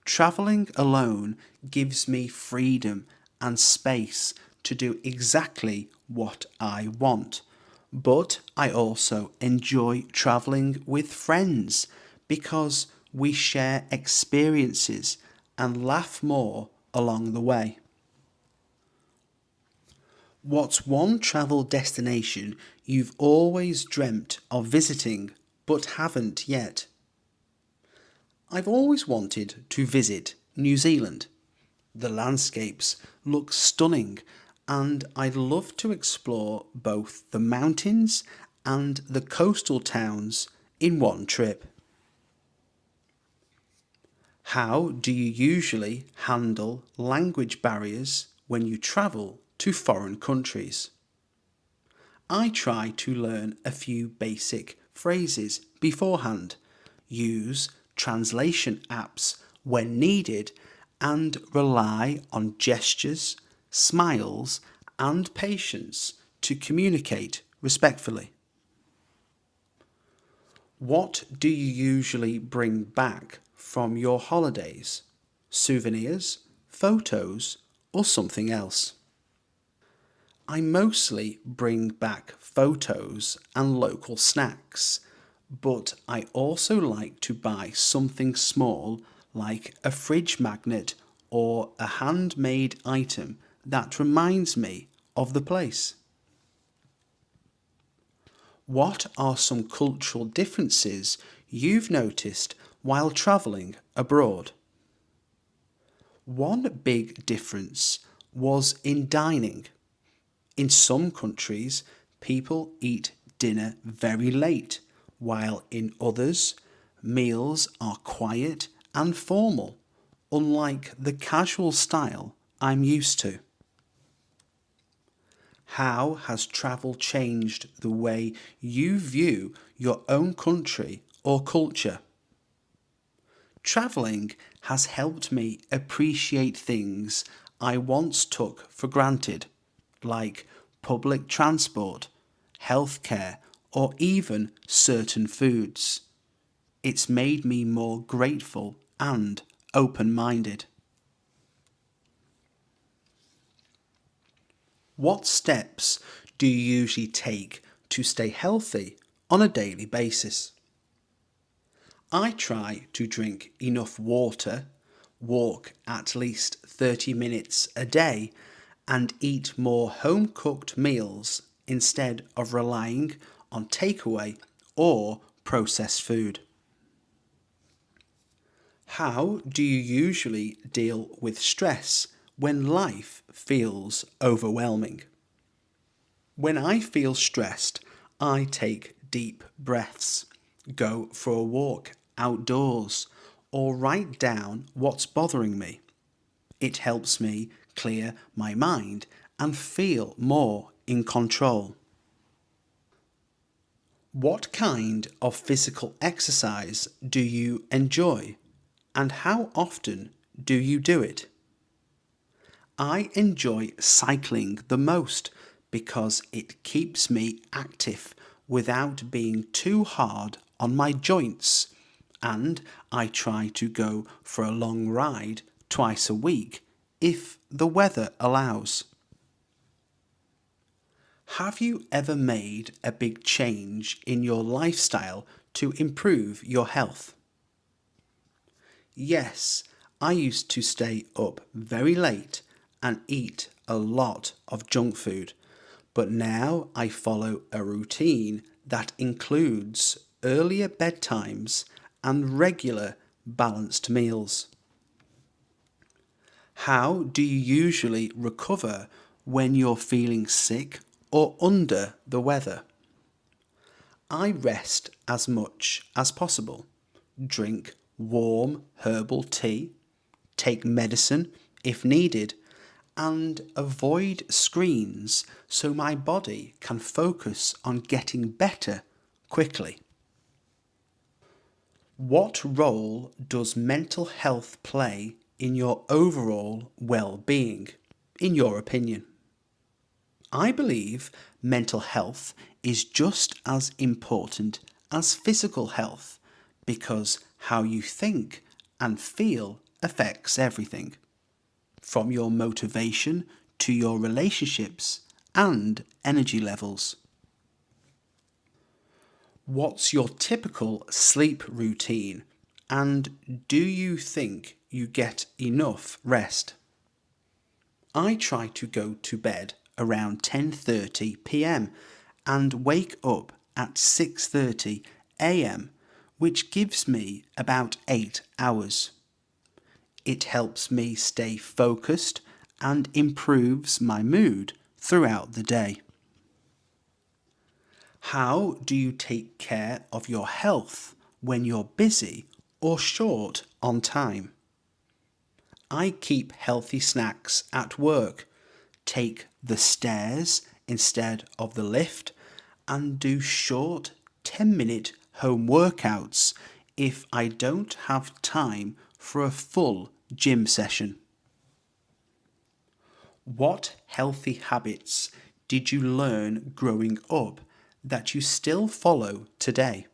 Travelling alone gives me freedom and space to do exactly what I want, but I also enjoy travelling with friends because we share experiences and laugh more along the way. What's one travel destination you've always dreamt of visiting but haven't yet? I've always wanted to visit New Zealand. The landscapes look stunning, and I'd love to explore both the mountains and the coastal towns in one trip. How do you usually handle language barriers when you travel to foreign countries? I try to learn a few basic phrases beforehand, use translation apps when needed, and rely on gestures, smiles, and patience to communicate respectfully. What do you usually bring back from your holidays? Souvenirs, photos, or something else? I mostly bring back photos and local snacks, but I also like to buy something small like a fridge magnet or a handmade item that reminds me of the place. What are some cultural differences you've noticed while travelling abroad? One big difference was in dining. In some countries, people eat dinner very late, while in others, meals are quiet and formal, unlike the casual style I'm used to. How has travel changed the way you view your own country or culture? Travelling has helped me appreciate things I once took for granted, like public transport, healthcare, or even certain foods. It's made me more grateful and open-minded. What steps do you usually take to stay healthy on a daily basis? I try to drink enough water, walk at least 30 minutes a day, and eat more home cooked meals instead of relying on takeaway or processed food. How do you usually deal with stress when life feels overwhelming? When I feel stressed, I take deep breaths, go for a walk outdoors, or write down what's bothering me. It helps me clear my mind and feel more in control. What kind of physical exercise do you enjoy, and how often do you do it? I enjoy cycling the most because it keeps me active without being too hard on my joints, and I try to go for a long ride twice a week if the weather allows. Have you ever made a big change in your lifestyle to improve your health? Yes, I used to stay up very late and eat a lot of junk food, but now I follow a routine that includes earlier bedtimes and regular balanced meals. How do you usually recover when you're feeling sick or under the weather? I rest as much as possible, drink warm herbal tea, take medicine if needed, and avoid screens so my body can focus on getting better quickly. What role does mental health play in your overall well-being, in your opinion? I believe mental health is just as important as physical health because how you think and feel affects everything, from your motivation to your relationships and energy levels. What's your typical sleep routine, and do you think you get enough rest? I try to go to bed around 10:30 p.m. and wake up at 6:30 a.m., which gives me about 8 hours. It helps me stay focused and improves my mood throughout the day. How do you take care of your health when you're busy or short on time? I keep healthy snacks at work, take the stairs instead of the lift, and do short 10-minute home workouts if I don't have time for a full gym session. What healthy habits did you learn growing up that you still follow today?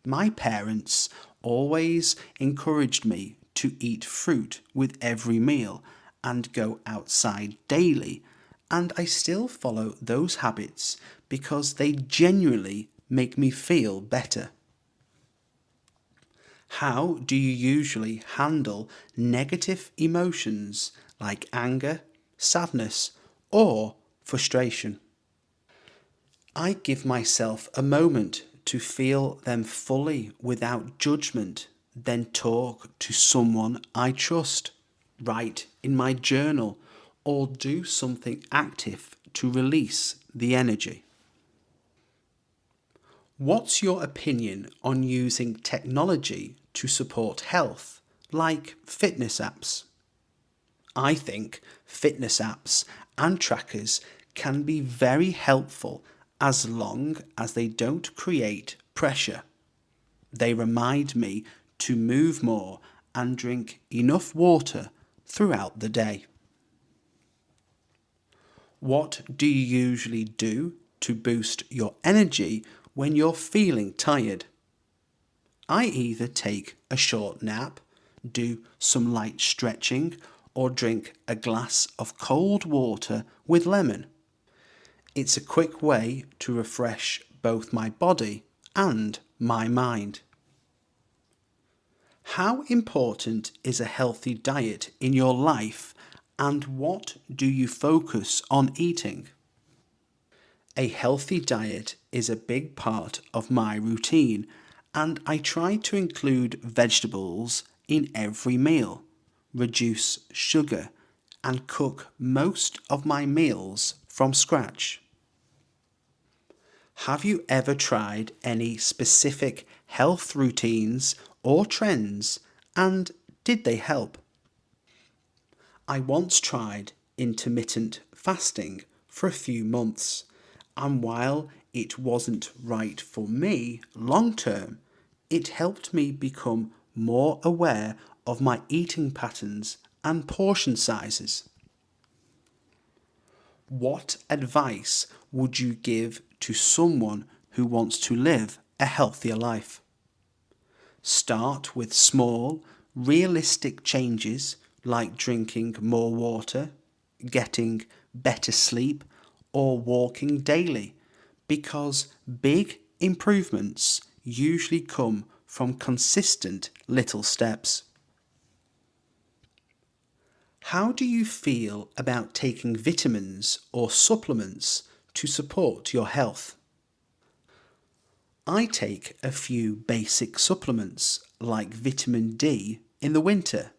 My parents always encouraged me to eat fruit with every meal and go outside daily, and I still follow those habits because they genuinely make me feel better. How do you usually handle negative emotions like anger, sadness, or frustration? I give myself a moment to feel them fully without judgment, then talk to someone I trust, write in my journal, or do something active to release the energy. What's your opinion on using technology to support health, like fitness apps? I think fitness apps and trackers can be very helpful as long as they don't create pressure. They remind me to move more and drink enough water throughout the day. What do you usually do to boost your energy when you're feeling tired? I either take a short nap, do some light stretching, or drink a glass of cold water with lemon. It's a quick way to refresh both my body and my mind. How important is a healthy diet in your life, and what do you focus on eating? A healthy diet is a big part of my routine, and I try to include vegetables in every meal, reduce sugar, and cook most of my meals from scratch. Have you ever tried any specific health routines or trends, and did they help? I once tried intermittent fasting for a few months, and while it wasn't right for me long term, it helped me become more aware of my eating patterns and portion sizes. What advice would you give to someone who wants to live a healthier life? Start with small, realistic changes like drinking more water, getting better sleep, or walking daily, because big improvements usually come from consistent little steps. How do you feel about taking vitamins or supplements to support your health? I take a few basic supplements like vitamin D in the winter,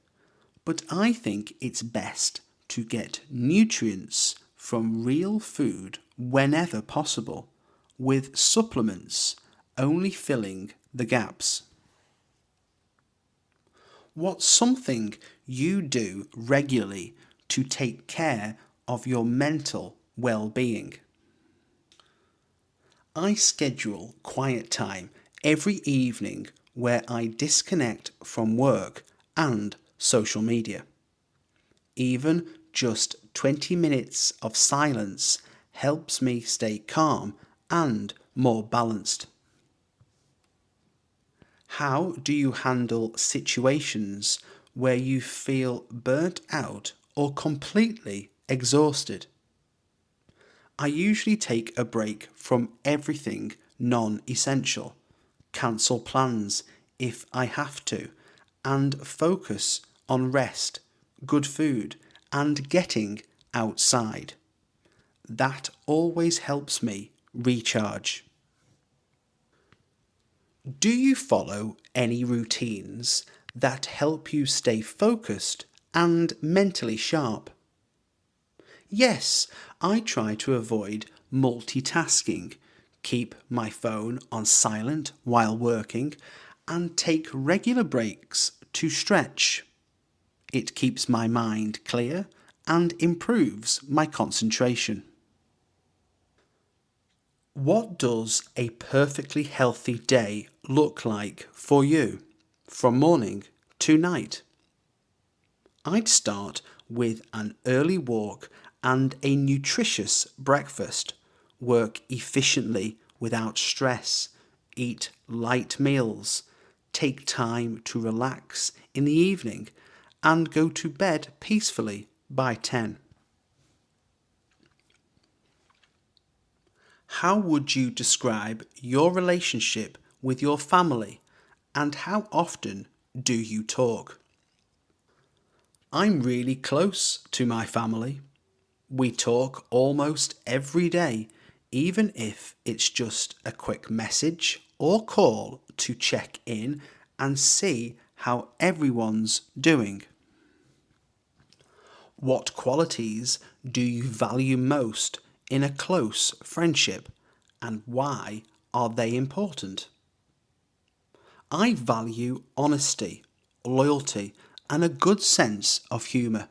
but I think it's best to get nutrients from real food whenever possible, with supplements only filling the gaps. What's something you do regularly to take care of your mental well-being? I schedule quiet time every evening where I disconnect from work and social media. Even just 20 minutes of silence helps me stay calm and more balanced. How do you handle situations where you feel burnt out or completely exhausted? I usually take a break from everything non-essential, cancel plans if I have to, and focus on rest, good food, and getting outside. That always helps me recharge. Do you follow any routines that help you stay focused and mentally sharp? Yes, I try to avoid multitasking, keep my phone on silent while working, and take regular breaks to stretch. It keeps my mind clear and improves my concentration. What does a perfectly healthy day look like for you, from morning to night? I'd start with an early walk and a nutritious breakfast, work efficiently without stress, eat light meals, take time to relax in the evening, and go to bed peacefully by 10. How would you describe your relationship with your family, and how often do you talk? I'm really close to my family. We talk almost every day, even if it's just a quick message or call to check in and see how everyone's doing. What qualities do you value most in a close friendship, and why are they important? I value honesty, loyalty, and a good sense of humour.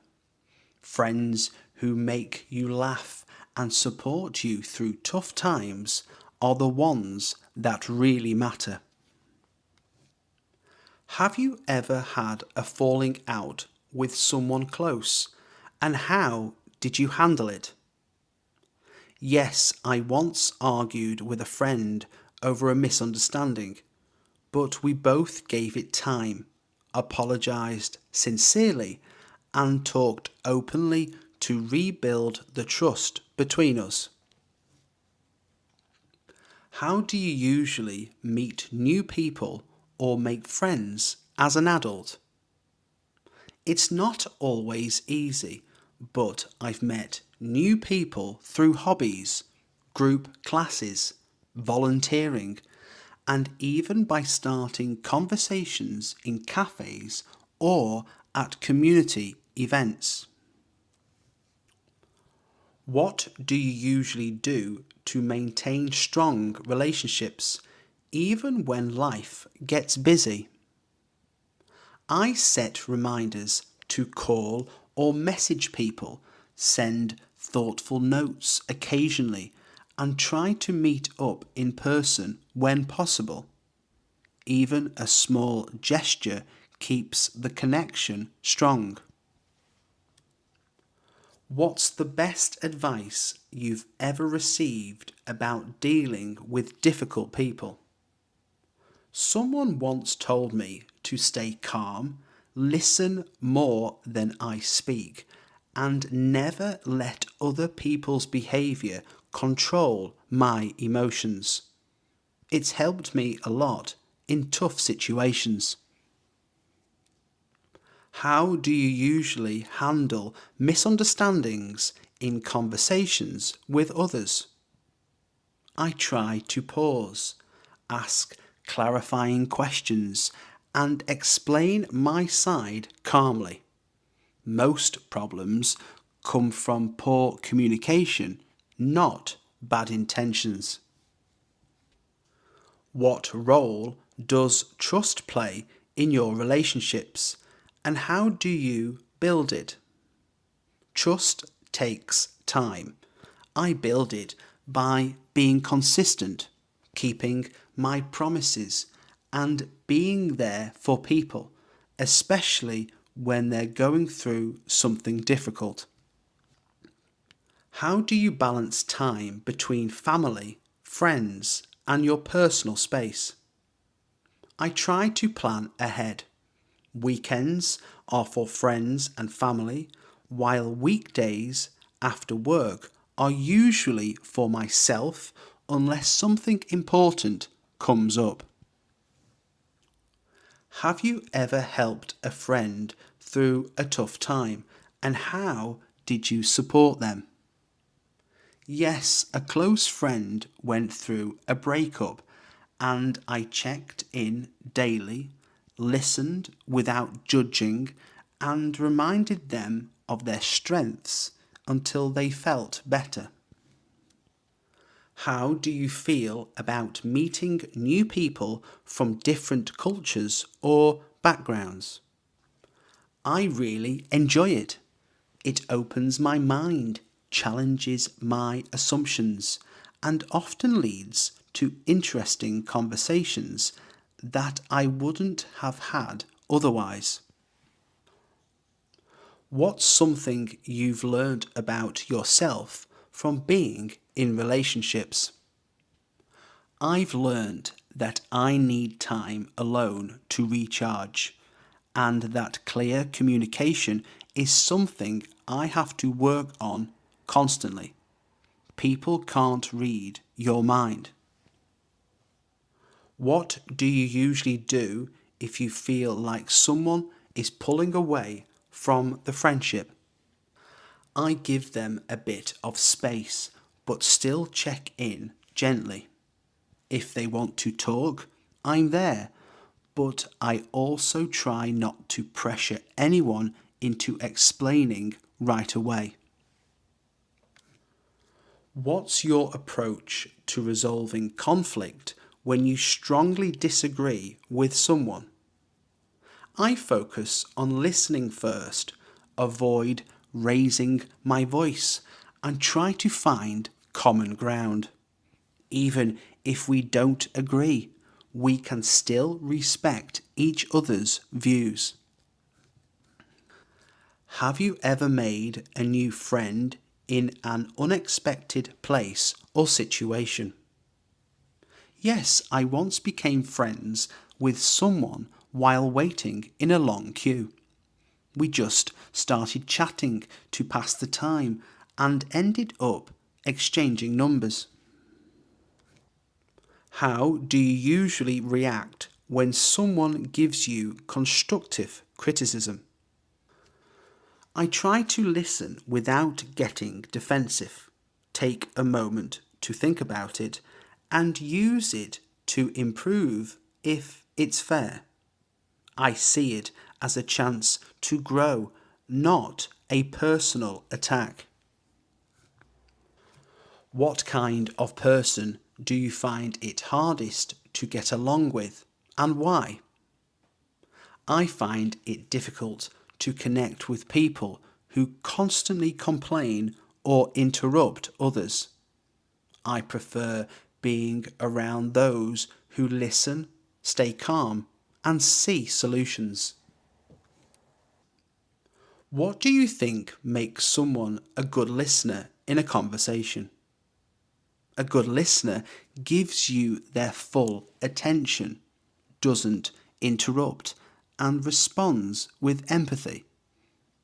Friends who make you laugh and support you through tough times are the ones that really matter. Have you ever had a falling out with someone close, and how did you handle it? Yes, I once argued with a friend over a misunderstanding, but we both gave it time, apologised sincerely, and talked openly to rebuild the trust between us. How do you usually meet new people or make friends as an adult? It's not always easy, but I've met new people through hobbies, group classes, volunteering, and even by starting conversations in cafes or at community events. What do you usually do to maintain strong relationships, even when life gets busy? I set reminders to call or message people, send thoughtful notes occasionally, and try to meet up in person when possible. Even a small gesture keeps the connection strong. What's the best advice you've ever received about dealing with difficult people? Someone once told me to stay calm, listen more than I speak, and never let other people's behaviour control my emotions. It's helped me a lot in tough situations. How do you usually handle misunderstandings in conversations with others? I try to pause, ask clarifying questions, and explain my side calmly. Most problems come from poor communication, not bad intentions. What role does trust play in your relationships, and how do you build it? Trust takes time. I build it by being consistent, keeping my promises, and being there for people, especially when they're going through something difficult. How do you balance time between family, friends, and your personal space? I try to plan ahead. Weekends are for friends and family, while weekdays after work are usually for myself unless something important comes up. Have you ever helped a friend through a tough time, and how did you support them? Yes, a close friend went through a breakup and I checked in daily, listened without judging, and reminded them of their strengths until they felt better. How do you feel about meeting new people from different cultures or backgrounds? I really enjoy it. It opens my mind, challenges my assumptions, and often leads to interesting conversations that I wouldn't have had otherwise. What's something you've learned about yourself from being in relationships? I've learned that I need time alone to recharge, and that clear communication is something I have to work on constantly. People can't read your mind. What do you usually do if you feel like someone is pulling away from the friendship? I give them a bit of space, but still check in gently. If they want to talk, I'm there, but I also try not to pressure anyone into explaining right away. What's your approach to resolving conflict when you strongly disagree with someone? I focus on listening first, avoid raising my voice, and try to find common ground. Even if we don't agree, we can still respect each other's views. Have you ever made a new friend in an unexpected place or situation? Yes, I once became friends with someone while waiting in a long queue. We just started chatting to pass the time and ended up exchanging numbers. How do you usually react when someone gives you constructive criticism? I try to listen without getting defensive, take a moment to think about it, and use it to improve if it's fair. I see it as a chance to grow, not a personal attack. What kind of person do you find it hardest to get along with, and why? I find it difficult to connect with people who constantly complain or interrupt others. I prefer being around those who listen, stay calm, and see solutions. What do you think makes someone a good listener in a conversation? A good listener gives you their full attention, doesn't interrupt, and responds with empathy.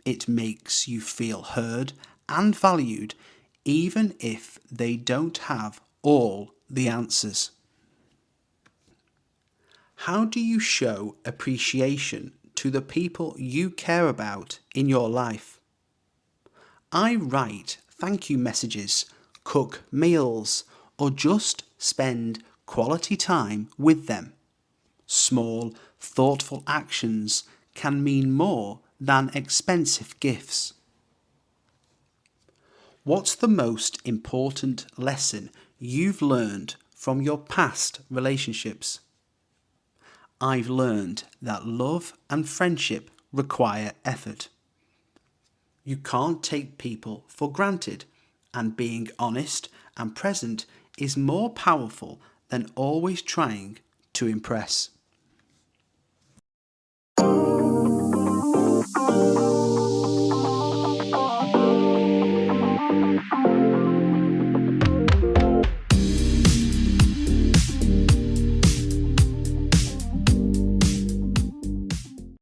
It makes you feel heard and valued, even if they don't have all the answers. How do you show appreciation to the people you care about in your life? I write thank you messages, cook meals, or just spend quality time with them. Small, thoughtful actions can mean more than expensive gifts. What's the most important lesson you've learned from your past relationships? I've learned that love and friendship require effort. You can't take people for granted, and being honest and present is more powerful than always trying to impress.